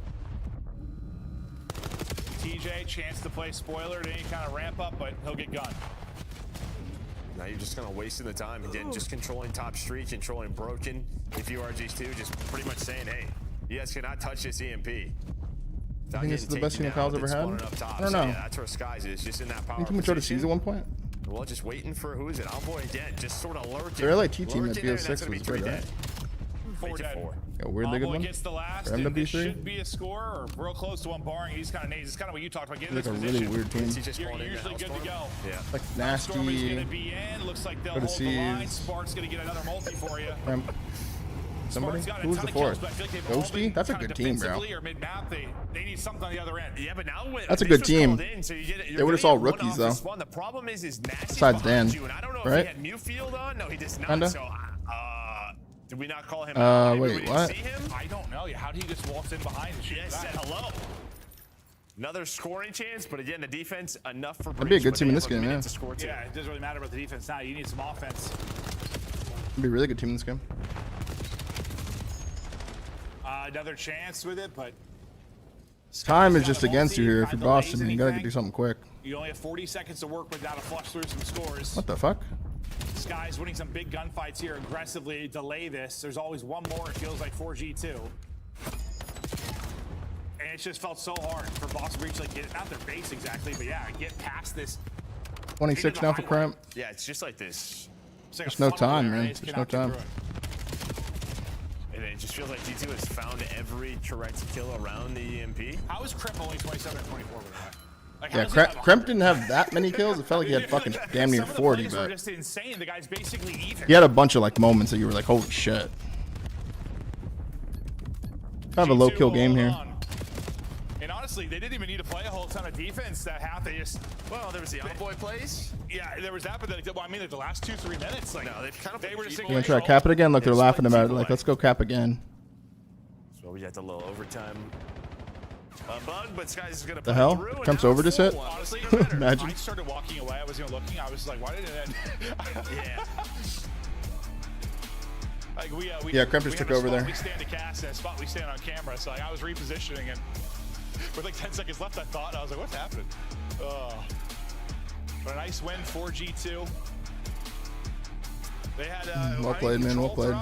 TJ, chance to play spoiler to any kind of ramp up, but he'll get gunned. Now you're just kind of wasting the time again, just controlling top street, controlling broken. If you are G2, just pretty much saying, hey, you guys cannot touch this EMP. I think this is the best team Kyle's ever had. I don't know. Yeah, that's where Skies is, just in that power I think he mature to position. seas at one point. Well, just waiting for, who is it? Envoy again, just sort of lurking. Their LAT team at Lurking there, and that's BO6 gonna be was 3 good, right? dead. 4 Make it dead. 4. Got a weirdly good Envoy one. gets the last, For and this MW3. should be a score or real close to one barring. He's kind of nades. It's kind of what you talked about. Getting Like this a position. really weird team. You're usually good to go. Yeah. Like Storm is nasty. gonna be in. Looks like they'll Go to hold the line. seas. Spark's gonna get another multi for you. Somebody? Spark's got a Who was ton the of kills, fourth? but I feel like they've all Ghosty? been That's a kinda good team, bro. defensively or mid-map. They need something on the other end. Yeah, but now That's a this good was team. called in, so you get it- They you're would've gonna saw get one rookies, off though. this one. The problem is Nasty's Besides behind Dan, you, and I don't know right? if he had Newfield on. No, he does not. Kinda. So, did we not call him out? Maybe wait, we didn't what? see him? I don't know. How did he just walk in behind and shoot Yes, back? said hello. Another scoring chance, but again, the defense enough for That'd be a Breach, good but team they in this have a game, minute yeah. to score too. Yeah, it doesn't really matter about the defense now. You need some offense. It'd be a really good team in this game. Another chance with it, but Time is just against you here. If you're Boston, you gotta do something quick. you only have 40 seconds to work with now to flush through some scores. What the fuck? Sky's winning some big gunfights here aggressively. Delay this. There's always one more, it feels like, for G2. And it just felt so hard for Boston Breach, like, get not their base exactly, but yeah, get past this. 26 now for Cramp. Yeah, it's just like this. It's like a There's no funnel time, there, man. they just There's no cannot get time. through it. And it just feels like G2 has found every correct kill around the EMP. How is Kremp only 27 and 24 with that? Like, how Yeah, does he have Kremp didn't have that many kills. It felt like he had fucking damn near Some of the 40, plays were but just insane. The guy's basically even. he had a bunch of like moments that you were like, holy shit. Kind of a low kill game here. And honestly, they didn't even need to play a whole ton of defense that half. They just, well, there was the Envoy plays. Yeah, there was that, but well, I mean, like the last 2-3 minutes, like No, they've kind of they were just You gonna try to cap it again? Look, they're laughing about it. Like, let's go cap again. So we got the little overtime bug, but Skies is gonna The play hell? through, and Trump's now over this hit? Honestly, Imagine. I started walking away. I wasn't even looking. I was like, why didn't it end? Yeah. Like we Yeah, Kremp just we took have a over spot there. We stand to cast and a spot we stand on camera. So like, I was repositioning and with like 10 seconds left, I thought, and I was like, what's happening? But a nice win for G2. They had Well played, man. Well played.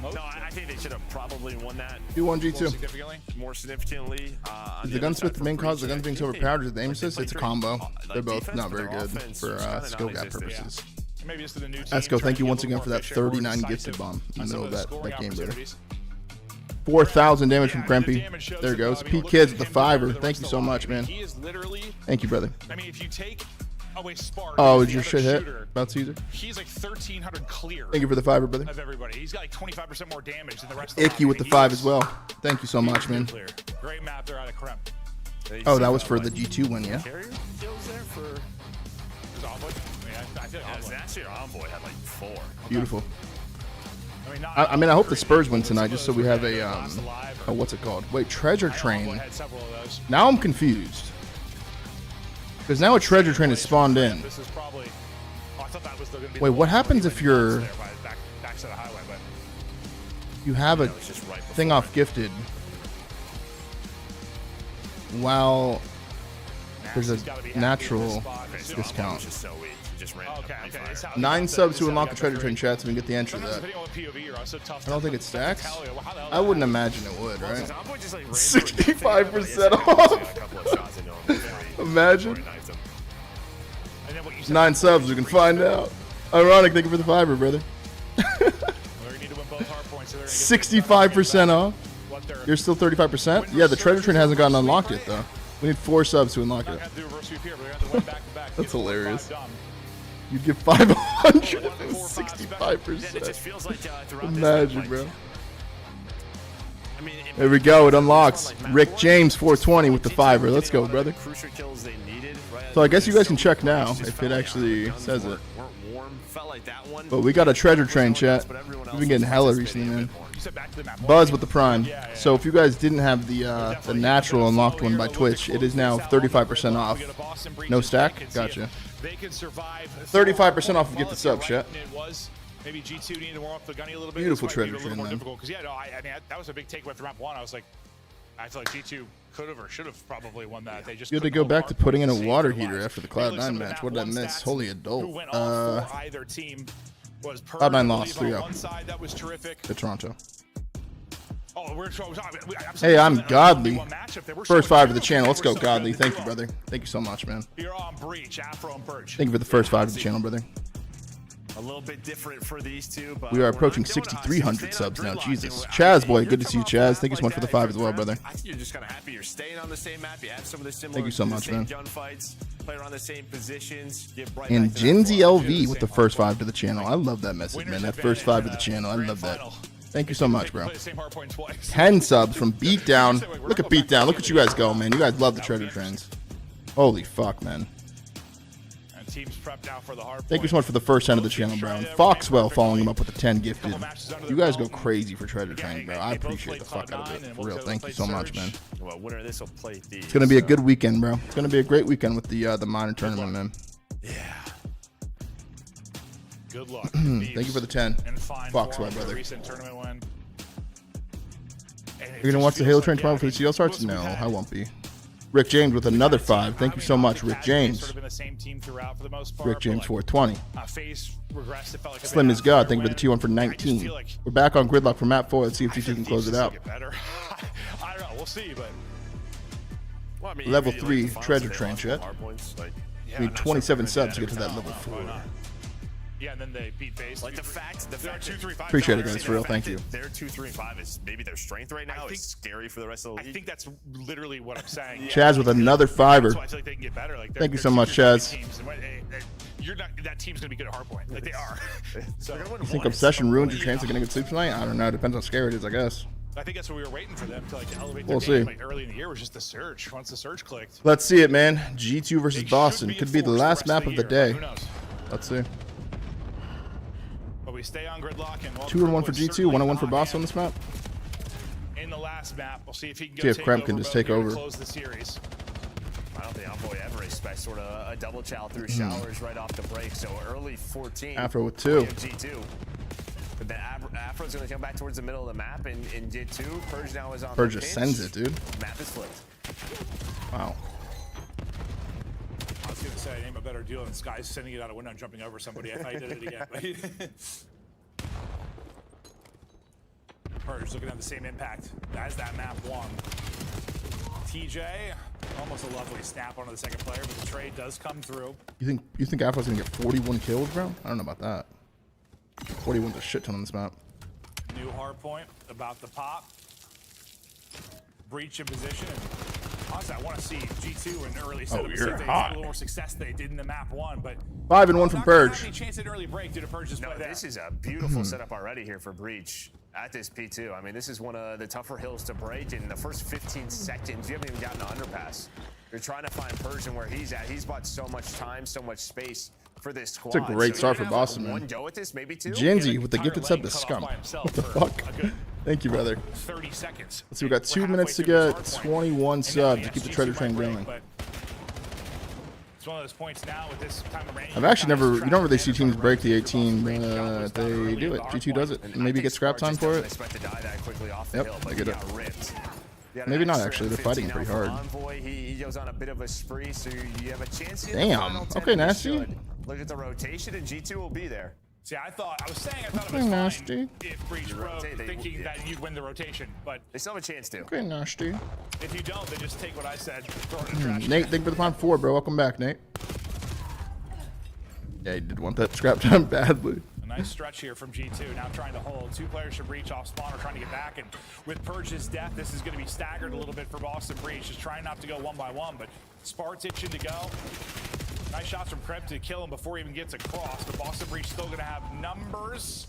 No, I think they should have probably won that. You won more G2. significantly. More significantly. On Is the other side gunsmith the for main cause Breach, of the guns being so I think overpowered? Is the aim like, they assist? played It's a great, combo. like, They're both defense, not but very their good offense for was kinda skill gap non-existent. purposes. Maybe just to the new team. Esco, trying thank to you get a once little again for more that efficient, more 39 decisive gifted bomb in the on some middle of the that scoring game, brother. opportunities. 4,000 damage from Yeah, the Krempy. damage shows There it it, goes. I mean, Pete look Kids at with the him compared to fiver. the Thank rest you of so the much, line. man. He is literally. Thank you, brother. I mean, if you take away Spark. Oh, who's is the your other shit hit shooter, about Caesar? He's like 1,300 clear. Thank you for the fiver, brother. Of everybody, he's got like 25% more damage than the rest of the Icky line. with the He 5 is as well. Thank you so much, man. clear. Great map there out of Kremp. Oh, that was for the G2 win, yeah? Carrier kills there for. Is Envoy? I mean, I feel like Envoy. Actually, Envoy had like 4. Beautiful. I mean, I mean, I hope the Spurs win tonight just so we have a, oh, what's it called? Wait, Treasure Train. Had several of those. Now I'm confused. Because now a Treasure Train is spawned in. This is probably. Oh, I thought that was going to be. Wait, what happens if you're... Back to the highway, but You have a It's just right thing off gifted. while there's a natural discount. Okay. 9 subs to unlock the treasure train chat so we can get the entry to that. I don't think it stacks. I wouldn't imagine it would, right? 65% off. Imagine. 9 subs, we can find out. Ironic, thank you for the fiber, brother. 65% off. You're still 35%? Yeah, the treasure train hasn't gotten unlocked yet, though. We need 4 subs to unlock it. That's hilarious. You'd get 500 if it was 65%. Imagine, bro. There we go. It unlocks. Rick James 420 with the fiber. Let's go, brother. So I guess you guys can check now if it actually says it. But we got a treasure train, chat. We've been getting hella recently, man. Buzz with the Prime. So if you guys didn't have the natural unlocked one by Twitch, it is now 35% off. No stack? Gotcha. 35% off if you get the sub, chat. Maybe G2 needed to warm up the gunny a little bit. Beautiful treasure train, man. Because yeah, no, I mean that was a big takeaway from map 1. I was like, I feel like G2 could have or should have probably won that. They just you had to go back to putting in a water heater after the Cloud9 match. What did I miss? Holy adult. Cloud9 lost 3-0 to Toronto. Hey, I'm Godly. First 5 to the channel. Let's go, Godly. Thank you, brother. Thank you so much, man. Thank you for the first 5 to the channel, brother. A little bit different for these two, but we are approaching 6,300 subs now. Jesus. Chaz, boy. Good to see you, Chaz. Thank you so much for the 5 as well, brother. I think you're just kind of happy you're staying on the same map. You have some of the similar Thank you so much, man. gunfights, play around the same positions. And Jinzy LV with the first 5 to the channel. I love that message, man. That first 5 to the channel. I love that. Thank you so much, bro. 10 subs from Beatdown. Look at Beatdown. Look at you guys go, man. You guys love the treasure trains. Holy fuck, man. Thank you so much for the first 10 of the channel, bro. And Foxwell following him up with the 10 gifted. You guys go crazy for treasure trains, bro. I appreciate the fuck out of it. For real. Thank you so much, man. It's going to be a good weekend, bro. It's going to be a great weekend with the minor tournament, man. Yeah. Good luck. Thank you for the 10. Foxwell, brother. You're going to watch the Halo Train tomorrow for the CL starts? No, I won't be. Rick James with another 5. Thank you so much, Rick James. Rick James 420. Slim is God. Thank you for the T1 for 19. We're back on Gridlock for map 4. Let's see if G2 can close it out. I don't know. We'll see, but level 3 treasure train, chat. We need 27 subs to get to that level 4. Yeah, and then they beat base. Like the fact appreciate it, guys. For real, thank you. Their 2, 3, 5 is maybe their strength right now. It's scary for the rest of the league. I think that's literally what I'm saying. Chaz with another 5er. I feel like they can get better. Like thank you so much, Chaz. You're not. That team's gonna be good at hardpoint. Like they are. So you think Obsession ruins your chance of getting good sleep tonight? I don't know. It depends how scary it is, I guess. I think that's what we were waiting for them to like elevate. We'll their see. Game, like, early in the year was just the surge. Once the surge clicked. Let's see it, man. G2 versus Boston could be the last map of the day. Let's see. But we stay on Gridlock and 2-1 for G2, 1-1 for Boston on this map. In the last map, we'll see if he can see if Kremp can just take over. Close the series. I don't think Envoy ever expects sort of a double chow through showers right off the break. So early 14. Afro with 2. G2. But then Afro's going to come back towards the middle of the map and get 2. Purge now is on Purge just sends it, dude. Map is flipped. Wow. I was going to say, I name a better deal than Sky's sending it out a window and jumping over somebody. I thought he did it again. Purge looking at the same impact as that map 1. TJ, almost a lovely snap onto the second player, but the trade does come through. You think Afro's going to get 41 kills, bro? I don't know about that. 41's a shit ton on this map. New hard point about the pop. Breach in position. And honestly, I want to see G2 in early setup. You're they hot. had a little more success than they did in the map 1, but 5-1 from Purge. Any chance at early break due to Purge just play that. This is a beautiful setup already here for Breach at this P2. I mean, this is one of the tougher hills to break. In the first 15 seconds, you haven't even gotten an underpass. You're trying to find Persian where he's at. He's bought so much time, so much space for this squad. It's a great start for Boston, man. One go at this, maybe 2. Jinzy with the gifted sub to Scum. What the fuck? Thank you, brother. 30 seconds. Let's see, we got 2 minutes to get 21 subs to keep the treasure train going. It's one of those points now with this time of range. I've actually never, you don't really see teams break the 18, but they do it. G2 does it. And maybe get scrap time for it. Yep, I get it. You got Maybe an not, extra actually. They're M15 fighting now pretty for hard. Envoy. He goes on a bit of a spree, so you have a chance here. Damn. Okay, nasty. Look at the rotation, and G2 will be there. See, I thought it was Okay, nasty. fine if Breach broke, rotate, thinking that you'd win the rotation, but They still have a chance to. Okay, nasty. if you don't, then just take what I said, throw it in the trash. Nate, thank you for the pound 4, bro. Welcome back, Nate. Yeah, he did want that scrap time badly. A nice stretch here from G2. Now trying to hold. 2 players from Breach off spawn are trying to get back. And with Purge's death, this is going to be staggered a little bit for Boston Breach. Just trying not to go one by one, but Spart's itching to go. Nice shots from Krep to kill him before he even gets across. But Boston Breach still going to have numbers.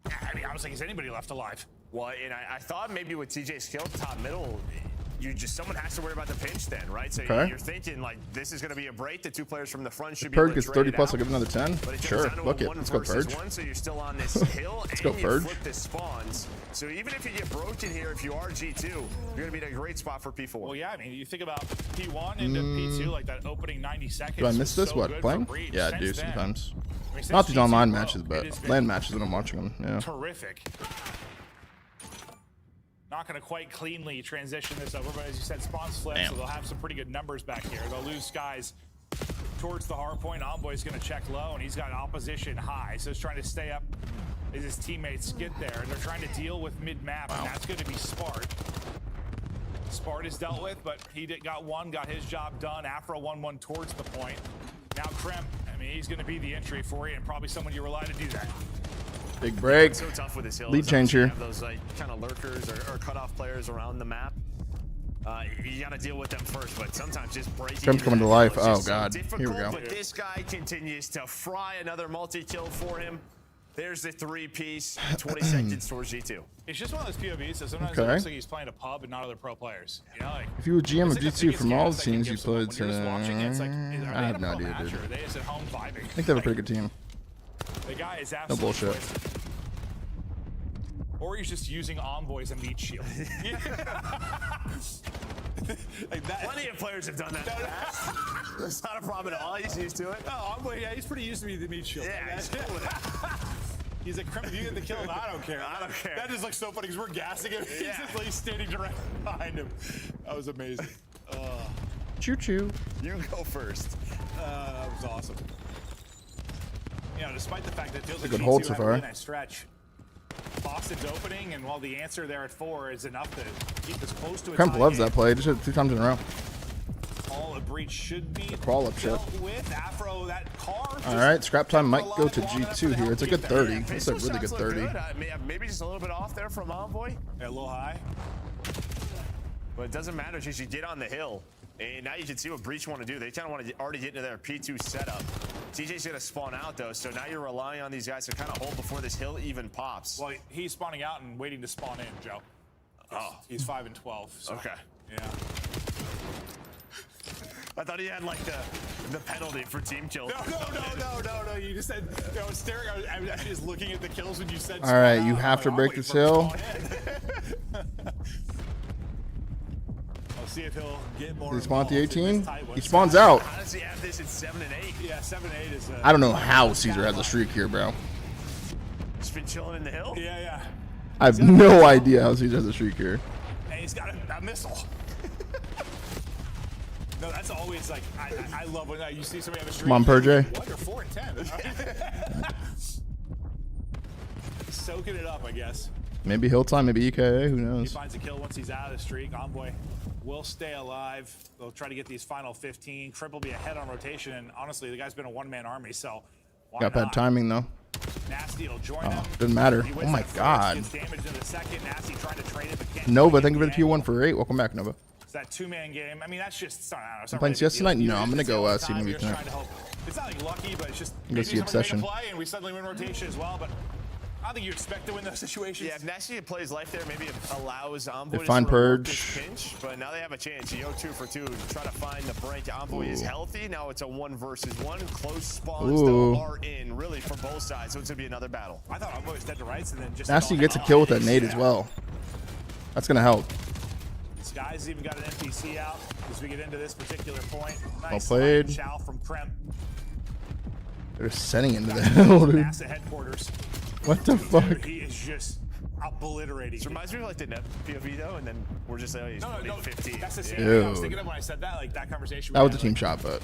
I mean, I was like, is anybody left alive? Well, and I thought maybe with TJ's kill top middle, someone has to worry about the pinch then, right? So Okay. you're thinking like this is going to be a break. The 2 players from the front should be Purge able to gets trade 30 it plus. out. I'll give another 10. But it Sure. comes down to Look a it. 1 Let's go versus Purge. 1, so you're still on this hill Let's and go you Purge. flip the spawns. So even if you get broken here, if you are G2, you're going to be in a great spot for P4. Well, yeah, I mean, you think about P1 into P2, like that opening 90 seconds. Do I miss was this? so What? good for Playing? Breach. Yeah, I Since do then, sometimes. I mean, Not since these G2 online broke, matches, it but has been LAN matches when I'm watching them. Yeah. terrific. Not going to quite cleanly transition this over, but as you said, spawns flip, so they'll have some pretty good numbers back here. They'll lose skies towards the hard point. Envoy's going to check low, and he's got opposition high, so he's trying to stay up as his teammates get there. And they're trying to deal with mid-map, and that's going to be Spart. Spart is dealt with, but he got his job done. Afro 1-1 towards the point. Now Kremp, I mean, he's going to be the entry for you, and probably someone you rely to do that. Big break. So tough with this hill. Lead change You here. have those like kind of lurkers or cutoff players around the map. You got to deal with them first, but sometimes just breaking. Kremp's coming to that life. hill is Oh, just so God. Here we difficult, go. But this guy continues to fry another multi-kill for him. There's the 3-piece, 20 seconds towards G2. It's just one of those POVs, so sometimes Okay. it looks like he's playing a pub and not other pro players. You know, like, If you were GM of it's like the G2 biggest from all gas the I can teams you give someone. played When you're just watching, it's like, are I they have in no a pro idea, match, dude. or are they just at home vibing? I think they have a pretty good team. The guy is No absolutely bullshit. twisted. Or he's just using Envoy as a meat shield. Like that. Plenty of players have done that in the past. That's not a problem at all. He's used to it. No, Envoy, yeah, he's pretty used to be the meat shield. Yeah, he's cool with it. He's like, "Crimp, you get the kill, and I don't care. I don't care." That just looks so funny because we're gassing him. He's Yeah. just like standing directly behind him. That was amazing. Choo choo. You go first. That was awesome. You know, despite the fact that it feels like good G2 hold so had a really far. nice stretch. Boston's opening, and while the answer there at 4 is enough to keep us close to a Kremp tie loves game, that play. Just hit it 2 times in a row. all a breach should be Crawl up shit. dealt with. Afro, that car. All right, scrap time might go to G2 here. It's a good 30. It's a really good 30. Maybe just a little bit off there from Envoy. Yeah, a little high. But it doesn't matter because you get on the hill. And now you can see what Breach want to do. They kind of want to already get into their P2 setup. TJ's going to spawn out, though, so now you're relying on these guys to kind of hold before this hill even pops. Well, he's spawning out and waiting to spawn in, Joe. Oh. He's 5 and 12. So, Okay. Yeah. I thought he had, like, the penalty for team kill. No. You just said, I was staring. I was just looking at the kills when you said. All right, you have to break this hill. I'll see if he'll get more. Does he spawn at the involved in 18? this tight one. He spawns out. How does he have this at 7 and 8? Yeah, 7 8 is. I don't know how Caesar has a streak here, bro. Just been chilling in the hill? Yeah. I have no idea how Caesar has a streak here. And he's got a missile. No, that's always like I love when you see somebody have a streak. Come on, Purge. What? You're 4 and 10. Soaking it up, I guess. Maybe hill time, maybe EKA, who He knows? finds a kill once he's out of the streak. Envoy will stay alive. They'll try to get these final 15. Crip will be ahead on rotation, and honestly, the guy's been a one-man army, so why Got not? bad timing though. Nasty will join Oh, them. didn't matter. He Oh wins my that first, God. gets damaged in the second. Nasty trying to trade it, but can't. Nova, thank you for the T1 for 8. Welcome back, Nova. It's that two-man game. I mean, that's just. It's not, I don't know, it's I'm not playing really a CS big tonight? deal. No, I'm gonna It's the go only see time movie you're just tonight. trying to help. It's not like lucky, but it's just. Go maybe see someone's making Obsession. a play, and we suddenly win rotation as well, but. I don't think you expect to win those situations. Yeah, if Nasty plays life there, maybe it allows Envoy They to find sort of work Purge. this pinch, but now they have a chance. You go 2 for 2 to try to find the break. Envoy is healthy. Now it's a 1 versus 1. Close spawns, though, are in, really, for both sides, so it's going to be another battle. I thought Envoy was dead to rights, and then just. Nasty gets a kill with that nade as well. That's gonna help. Sky's even got an NPC out as we get into this particular point. Nice Well played. Chow from Kremp. They're sending into the hill, dude. NASA headquarters. What the fuck? He is just obliterating. This reminds me of like the net POV though, and then we're just like, oh, he's 15. That's the same Ew. thing I was thinking of when I said that. Like that conversation. That we was a had, team like, shot, but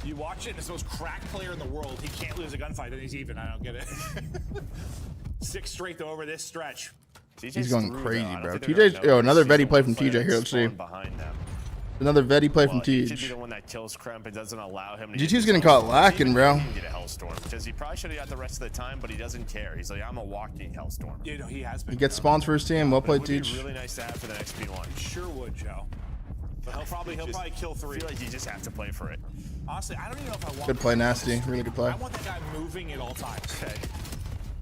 you watch it, and it's the most cracked player in the world. He can't lose a gunfight, and he's even. I don't get it. 6 straight over this stretch. he's going crazy, bro. TJ's another Vetty play from TJ here. Let's see. Behind them. Another Vetty play from He should be TJ. the one that kills Kremp and doesn't allow him to G2's getting caught lacking, bro. He can get a Hellstorm because he probably should have got the rest of the time, but he doesn't care. He's like, I'm a walking Hellstorm. You know, he has been. He gets spawns for his team. Well played, It would be Teach. really nice to have for the next P1. Sure would, Joe. But he'll probably kill 3. I feel like you just have to play for it. Honestly, I don't even know if I want. Good play, Nasty. Really good play. I want that guy moving at all times. Okay.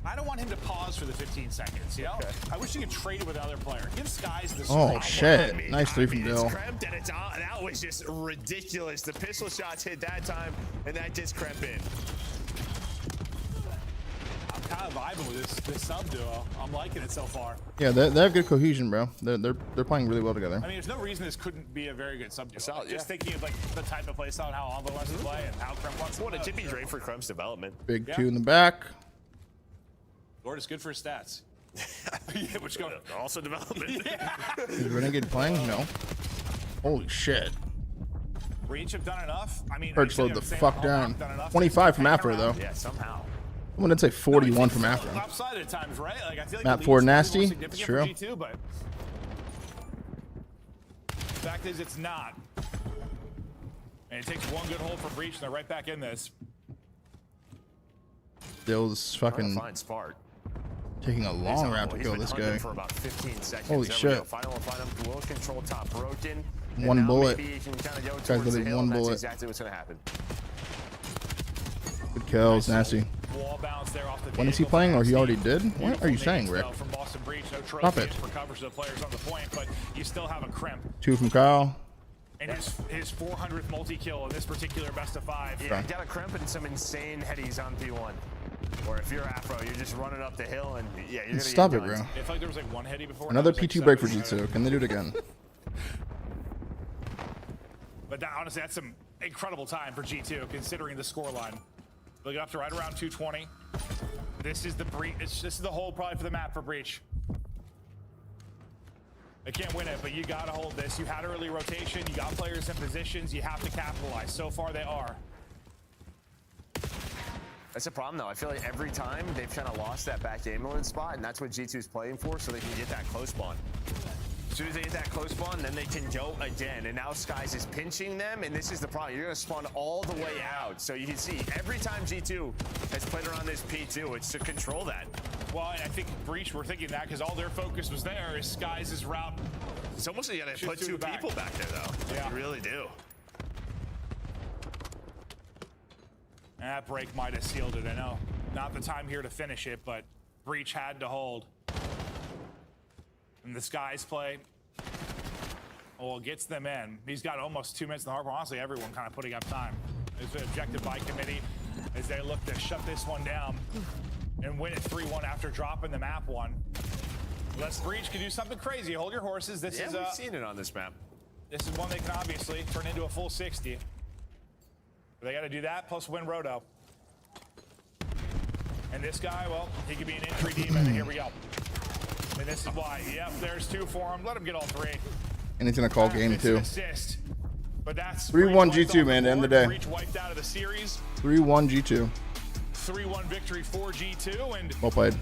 I don't want him to pause for the 15 seconds, you know? Okay. I wish he could trade it with another player. Give Skies the Oh, strike. shit. Nice 3 from Dill. It's Kremp, and that was just ridiculous. The pistol shots hit that time, and that just Kremp in. I'm kind of vibing with this sub duo. I'm liking it so far. Yeah, they have good cohesion, bro. They're playing really well together. I mean, there's no reason this couldn't be a very good sub duo. Just thinking of like the type of play style and how Envoy wants to play and how Kremp wants to play. What a tippy great for Kremp's development. Big 2 in the back. Lord is good for his stats. Yeah, which go also development. Is Renegade playing? No. Holy shit. Breach have done enough. I mean, Hurt slowed the fuck down. 25 from Afro, though. Yeah, somehow. Someone did say 41 from Afro. Upside at times, right? Like I feel like Map the 4 lead's Nasty. more It's significant true. for G2, but the fact is it's not. And it takes one good hold for Breach, and they're right back in this. Dill's fucking Fine Spark. taking a long round to He's kill been this hunting guy. for about 15 seconds. Holy There we shit. go. Final one, final will control top broken. And One now bullet. maybe he can kind of go Guy's towards the literally hill, one and that's bullet. exactly what's going to happen. Good kills, Nasty. Wall bounce there off the When is he vehicle playing, or he from already Nasty. did? What are you saying, Rick? From Boston Breach, no Stop trophy it. for coverage of the players on the point, but you still have a Kremp. 2 from Kyle. And his 400th multi-kill in this particular best of 5. Yeah, you got a Kremp and some insane headies on P1. Or if you're Afro, you're just running up the hill and yeah, you're gonna Stop get it, bro. guns. If like there was like one heady before. Another now there's, P2 like break for 7. G2. Can they do it again? But that, honestly, that's some incredible time for G2 considering the scoreline. Look up to right around 220. This is the breach. This is the hold probably for the map for Breach. They can't win it, but you gotta hold this. You had early rotation. You got players in positions. You have to capitalize. So far, they are. That's the problem, though. I feel like every time they've kind of lost that back ambulance spot, and that's what G2's playing for, so they can get that close spawn. As soon as they get that close spawn, then they can go again. And now Skies is pinching them, and this is the problem. You're going to spawn all the way out. So you can see every time G2 has played around this P2, it's to control that. Well, and I think Breach were thinking that because all their focus was there is Skies' route. It's almost like you got to put 2 people back there, though. Yeah. You really do. And that break might have sealed it. I know. Not the time here to finish it, but Breach had to hold. And the Skies play. Well, gets them in. He's got almost 2 minutes in the harbor. Honestly, everyone kind of putting up time. It's been objected by committee as they look to shut this one down and win it 3-1 after dropping the map 1. Unless Breach can do something crazy. Hold your horses. This is we've seen it on this map. This is one they can obviously turn into a full 60. But they got to do that plus win Roto. And this guy, well, he could be an injury demon. And here we go. And this is why. Yep, there's 2 for him. Let him get all 3. And he's gonna call game It's an 2. assist. But that's 3-1 G2, man, to end the day. Breach wiped out of the series. 3-1 G2. 3-1 victory for G2. And Well played.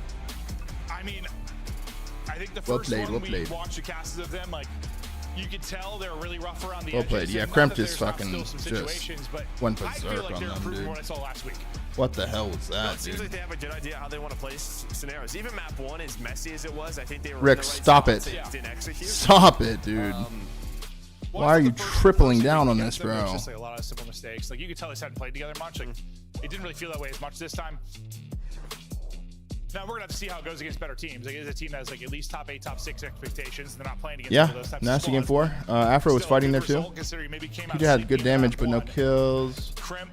I mean, I think the Well first played, one well we played. watched the casts of them, like, you could tell they were really rough around the Well edges. played. Yeah, And not Kremp that just there's not fucking still some situations, just but went I feel berserk like on they're them, improving dude. what I saw last week. What the hell was Well, that, it seems dude? like they have a good idea how they want to play scenarios. Even map 1, as messy as it was, I think they were Rick, in the right stop spots it. and didn't execute. Stop it, dude. Why are you tripling down on this, There was bro? just like a lot of simple mistakes. Like you could tell they hadn't played together much. Like it didn't really feel that way as much this time. Now we're gonna have to see how it goes against better teams. Like it is a team that has like at least top 8, top 6 expectations. They're not playing against some of Yeah, those types Nasty of game squads. 4. Afro was Still a fighting good there too. result considering maybe came out PJ had sleepy good in damage, map but no 1. kills. Kremp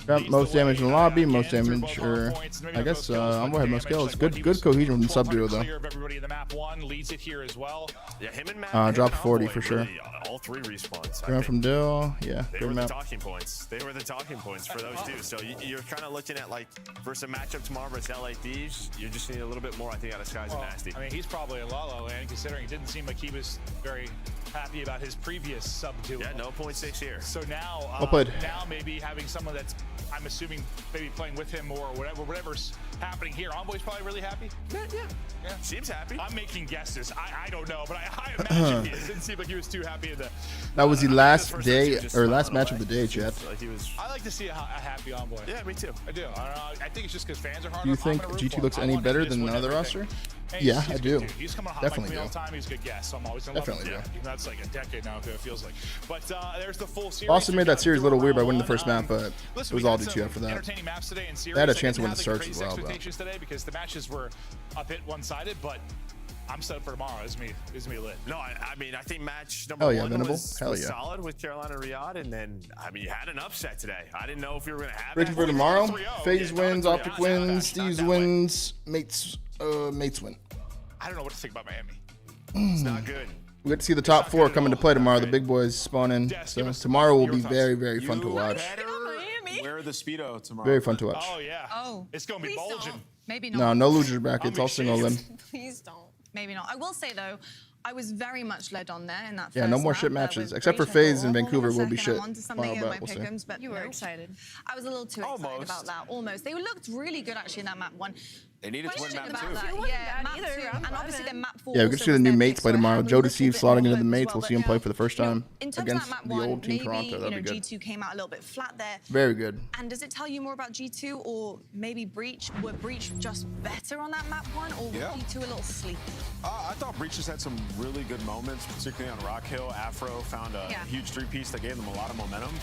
Got most damage in the lobby, most damage, or I guess Envoy had most kills. Good cohesion from the sub duo though. Everybody in the map one leads it here as well. Yeah, him and Matt. Dropped 40 for sure. All three respawns. Going from Dill, yeah. They Good were map. the talking points. They were the talking points for those two. So you're kind of looking at like versus a matchup tomorrow versus LA Thieves. You just need a little bit more, I think, out of Skies and Nasty. I mean, he's probably a La La Land considering it didn't seem like he was very happy about his previous sub duo. Yeah, no 0.6 here. So now, Well played. now maybe having someone that's, I'm assuming, maybe playing with him more or whatever's happening here. Envoy's probably really happy. Yeah. Seems happy. I'm making guesses. I don't know, but I imagine he is. It didn't seem like he was too happy in the. That was the last day or last match of the day, chat. Like he was. I like to see a happy Envoy. Yeah, me too. I do. I think it's just because fans are hard. Do you think GT looks any better than another roster? Yeah, I do. He's coming hot Definitely like do. all the time. He's a good guest. So I'm always gonna Definitely love him. do. Yeah. That's like a decade now. It feels like. But there's the full series. Boston made that series a little weird by winning the first map, but Listen, it was we all got G2 some after that. entertaining maps today in series. They had a I chance to didn't win have the the search crazy as well, though. expectations today because the matches were a bit one-sided, but I'm set for tomorrow. It's me lit. No, I mean, I think match number Hell yeah, one Venable. was Hell yeah. solid with Carolina Riyadh, and then I mean, you had an upset today. I didn't know if you were gonna have. Ready that. for tomorrow? 3-0. FaZe Yeah, wins, 3-0. Optic wins, Steve's wins, Mates win. I don't know what to think about Miami. It's not good. We get to see the top four come into play tomorrow. The big boys spawn in. So tomorrow will be very, very fun to watch. Wear the Speedo tomorrow. Very fun to watch. Oh yeah. Oh, it's gonna be bulging. Maybe not. No loser brackets. I'll single limb. Please don't. Maybe not. I will say though, I was very much led on there in that. Yeah, first no more lap, shit with matches except for Breach. I FaZe thought, and "Oh, hold Vancouver on a will be second, shit. I'm onto something Tomorrow, here in my but we'll see. pick'ems, but You were no. excited. I was a little too excited about that. Almost. They looked really good actually in that map one. They needed to win map About 2. that, yeah, map 2, and obviously then map 4. Yeah, we get to see the new mates play tomorrow. Joe Deceive slotting into the mates. We'll see him play for the first time In terms of against that map the 1, old Team maybe, Toronto. That'd be good. G2 came out a little bit flat there. Very good. And does it tell you more about G2 or maybe Breach? Were Breach just better on that map 1 or Yeah. were G2 a little sleepy? I thought Breach just had some really good moments, particularly on Rock Hill. Afro found a huge three-piece that gave them a lot of momentum.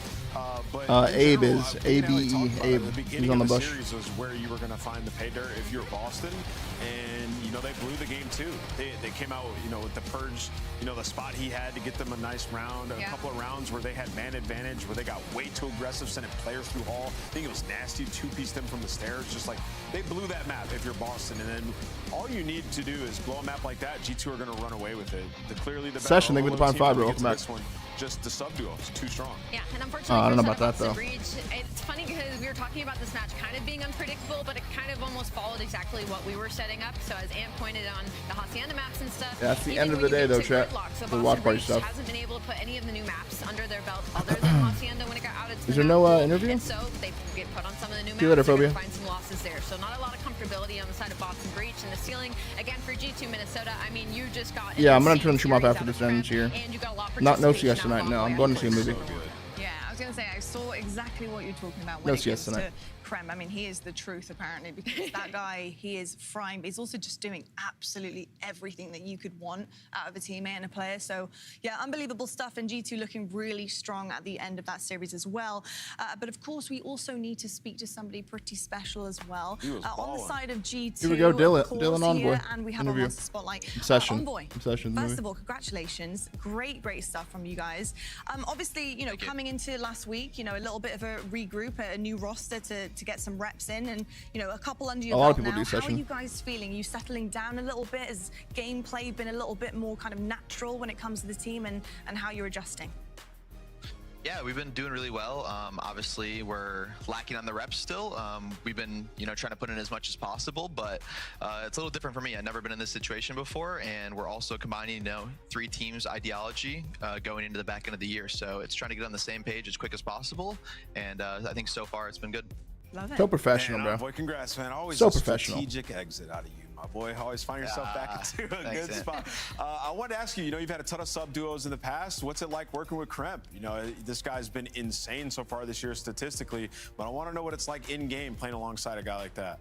But in Abe general, is being able to ABE, talk about it, Abe. The He's beginning on the of the bush. series was where you were going to find the pay dirt if you're Boston, and they blew the game too. They came out with the purge. The spot he had to get them a nice round. A couple of rounds where they had man advantage, where they got way too aggressive, sending players through hall. I think it was nasty. Two-piece them from the stairs. Just like they blew that map if you're Boston, and then all you need to do is blow a map like that. G2 are going to run away with it. Clearly the better Session, they went to overload Pond team 5, when bro. we get to Welcome this one. Just the sub duo is too strong. Yeah, and unfortunately, I don't know for about that, Son of though. Breach, it's funny because we were talking about this match kind of being unpredictable, but it kind of almost followed exactly what we were setting up. So as Ant pointed on the Hacienda maps and stuff. Yeah, that's the even end of when the you day, get though, to chat. Gridlock, so The Boston watch party Breach stuff. hasn't been able to put any of the new maps under their belt other than Hacienda when it got out. Is there no interview? And so they get put on some of the new See you later, maps. They're Phobia. gonna find some losses there. So not a lot of comfortability on the side of Boston Breach. And the ceiling, again, for G2 Minnesota, I mean, you just got Yeah, I'm gonna insane turn the stream off series after out of this ends Prem, here. and you got a lot of Not no participation CS tonight. out of No, I'm Envoy. going to see a movie. Yeah, I was going to say, I saw exactly what you're talking about No when it CS comes tonight. to Prem. I mean, he is the truth, apparently, because that guy, he is frying, but he's also just doing absolutely everything that you could want out of a teammate and a player. So, yeah, unbelievable stuff, and G2 looking really strong at the end of that series as well. But, of course, we also need to speak to somebody pretty special as well. He was On the balling. side of G2, Here we go, Dylan- of course, Dylan Envoy here, and we have interview. a Monster Spotlight. Obsession. Envoy. Obsession First movie. of all, congratulations. Great stuff from you guys. Obviously, coming into last week, a little bit of a regroup, a new roster to get some reps in, and, a couple under your A lot of belt people now. do How are Session. you guys feeling? You settling down a little bit? Has gameplay been a little bit more kind of natural when it comes to the team and how you're adjusting? Yeah, we've been doing really well. Obviously, we're lacking on the reps still. We've been, trying to put in as much as possible, but it's a little different for me. I've never been in this situation before, and we're also combining, 3 teams' ideology going into the back end of the year. So it's trying to get on the same page as quick as possible, and I think so far it's been good. Love it. So professional, Man, bro. Boy, congrats, man. Always So a professional. strategic exit out of you, my boy. Always find yourself back into a thanks, good man. spot. I wanted to ask you, you've had a ton of sub duos in the past. What's it like working with Kremp? This guy's been insane so far this year statistically, but I want to know what it's like in game playing alongside a guy like that.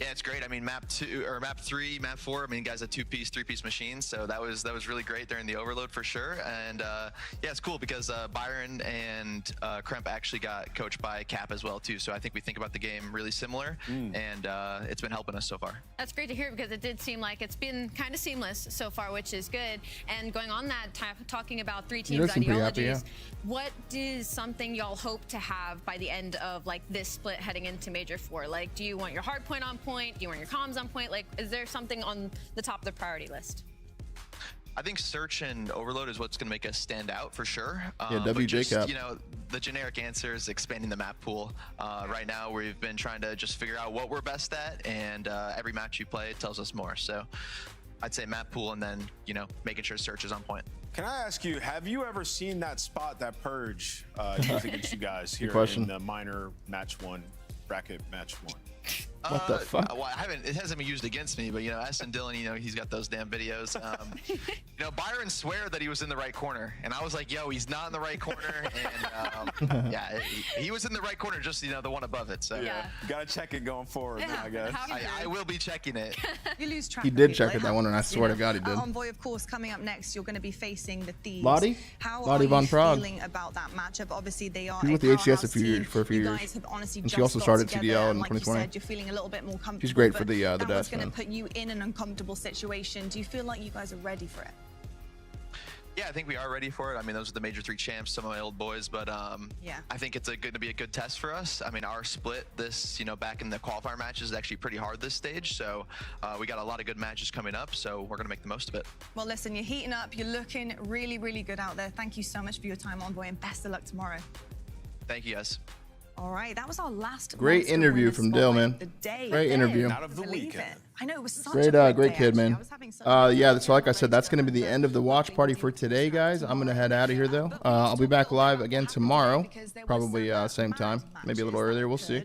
Yeah, it's great. I mean, map 2 or map 3, map 4. I mean, guys, a 2-piece, 3-piece machine. So that was really great during the overload for sure. And yeah, it's cool because Byron and Kremp actually got coached by Cap as well too. So I think we think about the game really similar, and it's been helping us so far. That's great to hear because it did seem like it's been kind of seamless so far, which is good. And going on that, talking about 3 teams' ideologies, what is something y'all hope to have by the end of like this split heading into Major 4? Like, do you want your hard point on point? Do you want your comms on point? Like, is there something on the top of the priority list? I think search and overload is what's going to make us stand out for sure. Yeah, WJ Cap. You know, the generic answer is expanding the map pool. Right now, we've been trying to just figure out what we're best at, and every match you play tells us more. So I'd say map pool, and then, you know, making sure search is on point. Can I ask you, have you ever seen that spot that Purge used against you guys here in the minor match 1, bracket match 1? What the fuck? Well, it hasn't been used against me, but you know, S and Dylan, you know, he's got those damn videos. You know, Byron swear that he was in the right corner, and I was like, yo, he's not in the right corner. And yeah, he was in the right corner, just, you know, the one above it. So yeah, you gotta check it going forward. Yeah, I guess I will be checking it. You lose track. He did check it that one, and I swear to God he did. Envoy, of course, coming up next, you're going to be facing the Thieves. Lottie? How Lottie are Von you Prague. feeling about that matchup? Obviously, they are She was with the HCS for a few years. Guys have honestly And she just also got started together, CDL in and like 2020. You said, you're feeling a little bit more comfortable. She's great for but the that was death, going to man. put you in an uncomfortable situation. Do you feel like you guys are ready for it? Yeah, I think we are ready for it. I mean, those are the Major 3 champs, some of my old boys, but yeah, I think it's going to be a good test for us. I mean, our split this, you know, back in the qualifier matches is actually pretty hard this stage, so we got a lot of good matches coming up, so we're going to make the most of it. Well, listen, you're heating up. You're looking really, really good out there. Thank you so much for your time, Envoy, and best of luck tomorrow. Thank you, guys. All right, that was our last Great Monster interview Winner from Dill, Spotlight man. of the day. Great interview. Out of the Believe weekend. it. I know it was such Great, a great day, kid, actually. man. I was having such a Yeah, so like I said, that's going to be the end of the watch party for today, guys. I'm going to head out of here, though. I'll be back live again tomorrow, probably same time, maybe a little earlier. We'll see.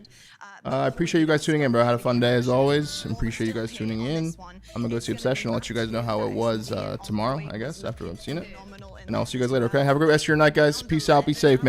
I appreciate you guys tuning in, bro. I had a fun day, as always. Appreciate you guys tuning in. I'm going to go see Obsession. I'll let you guys know how it was tomorrow, I guess, after I've seen it. And I'll see you guys later, okay? Have a great rest of your night, guys. Peace out. Be safe, man.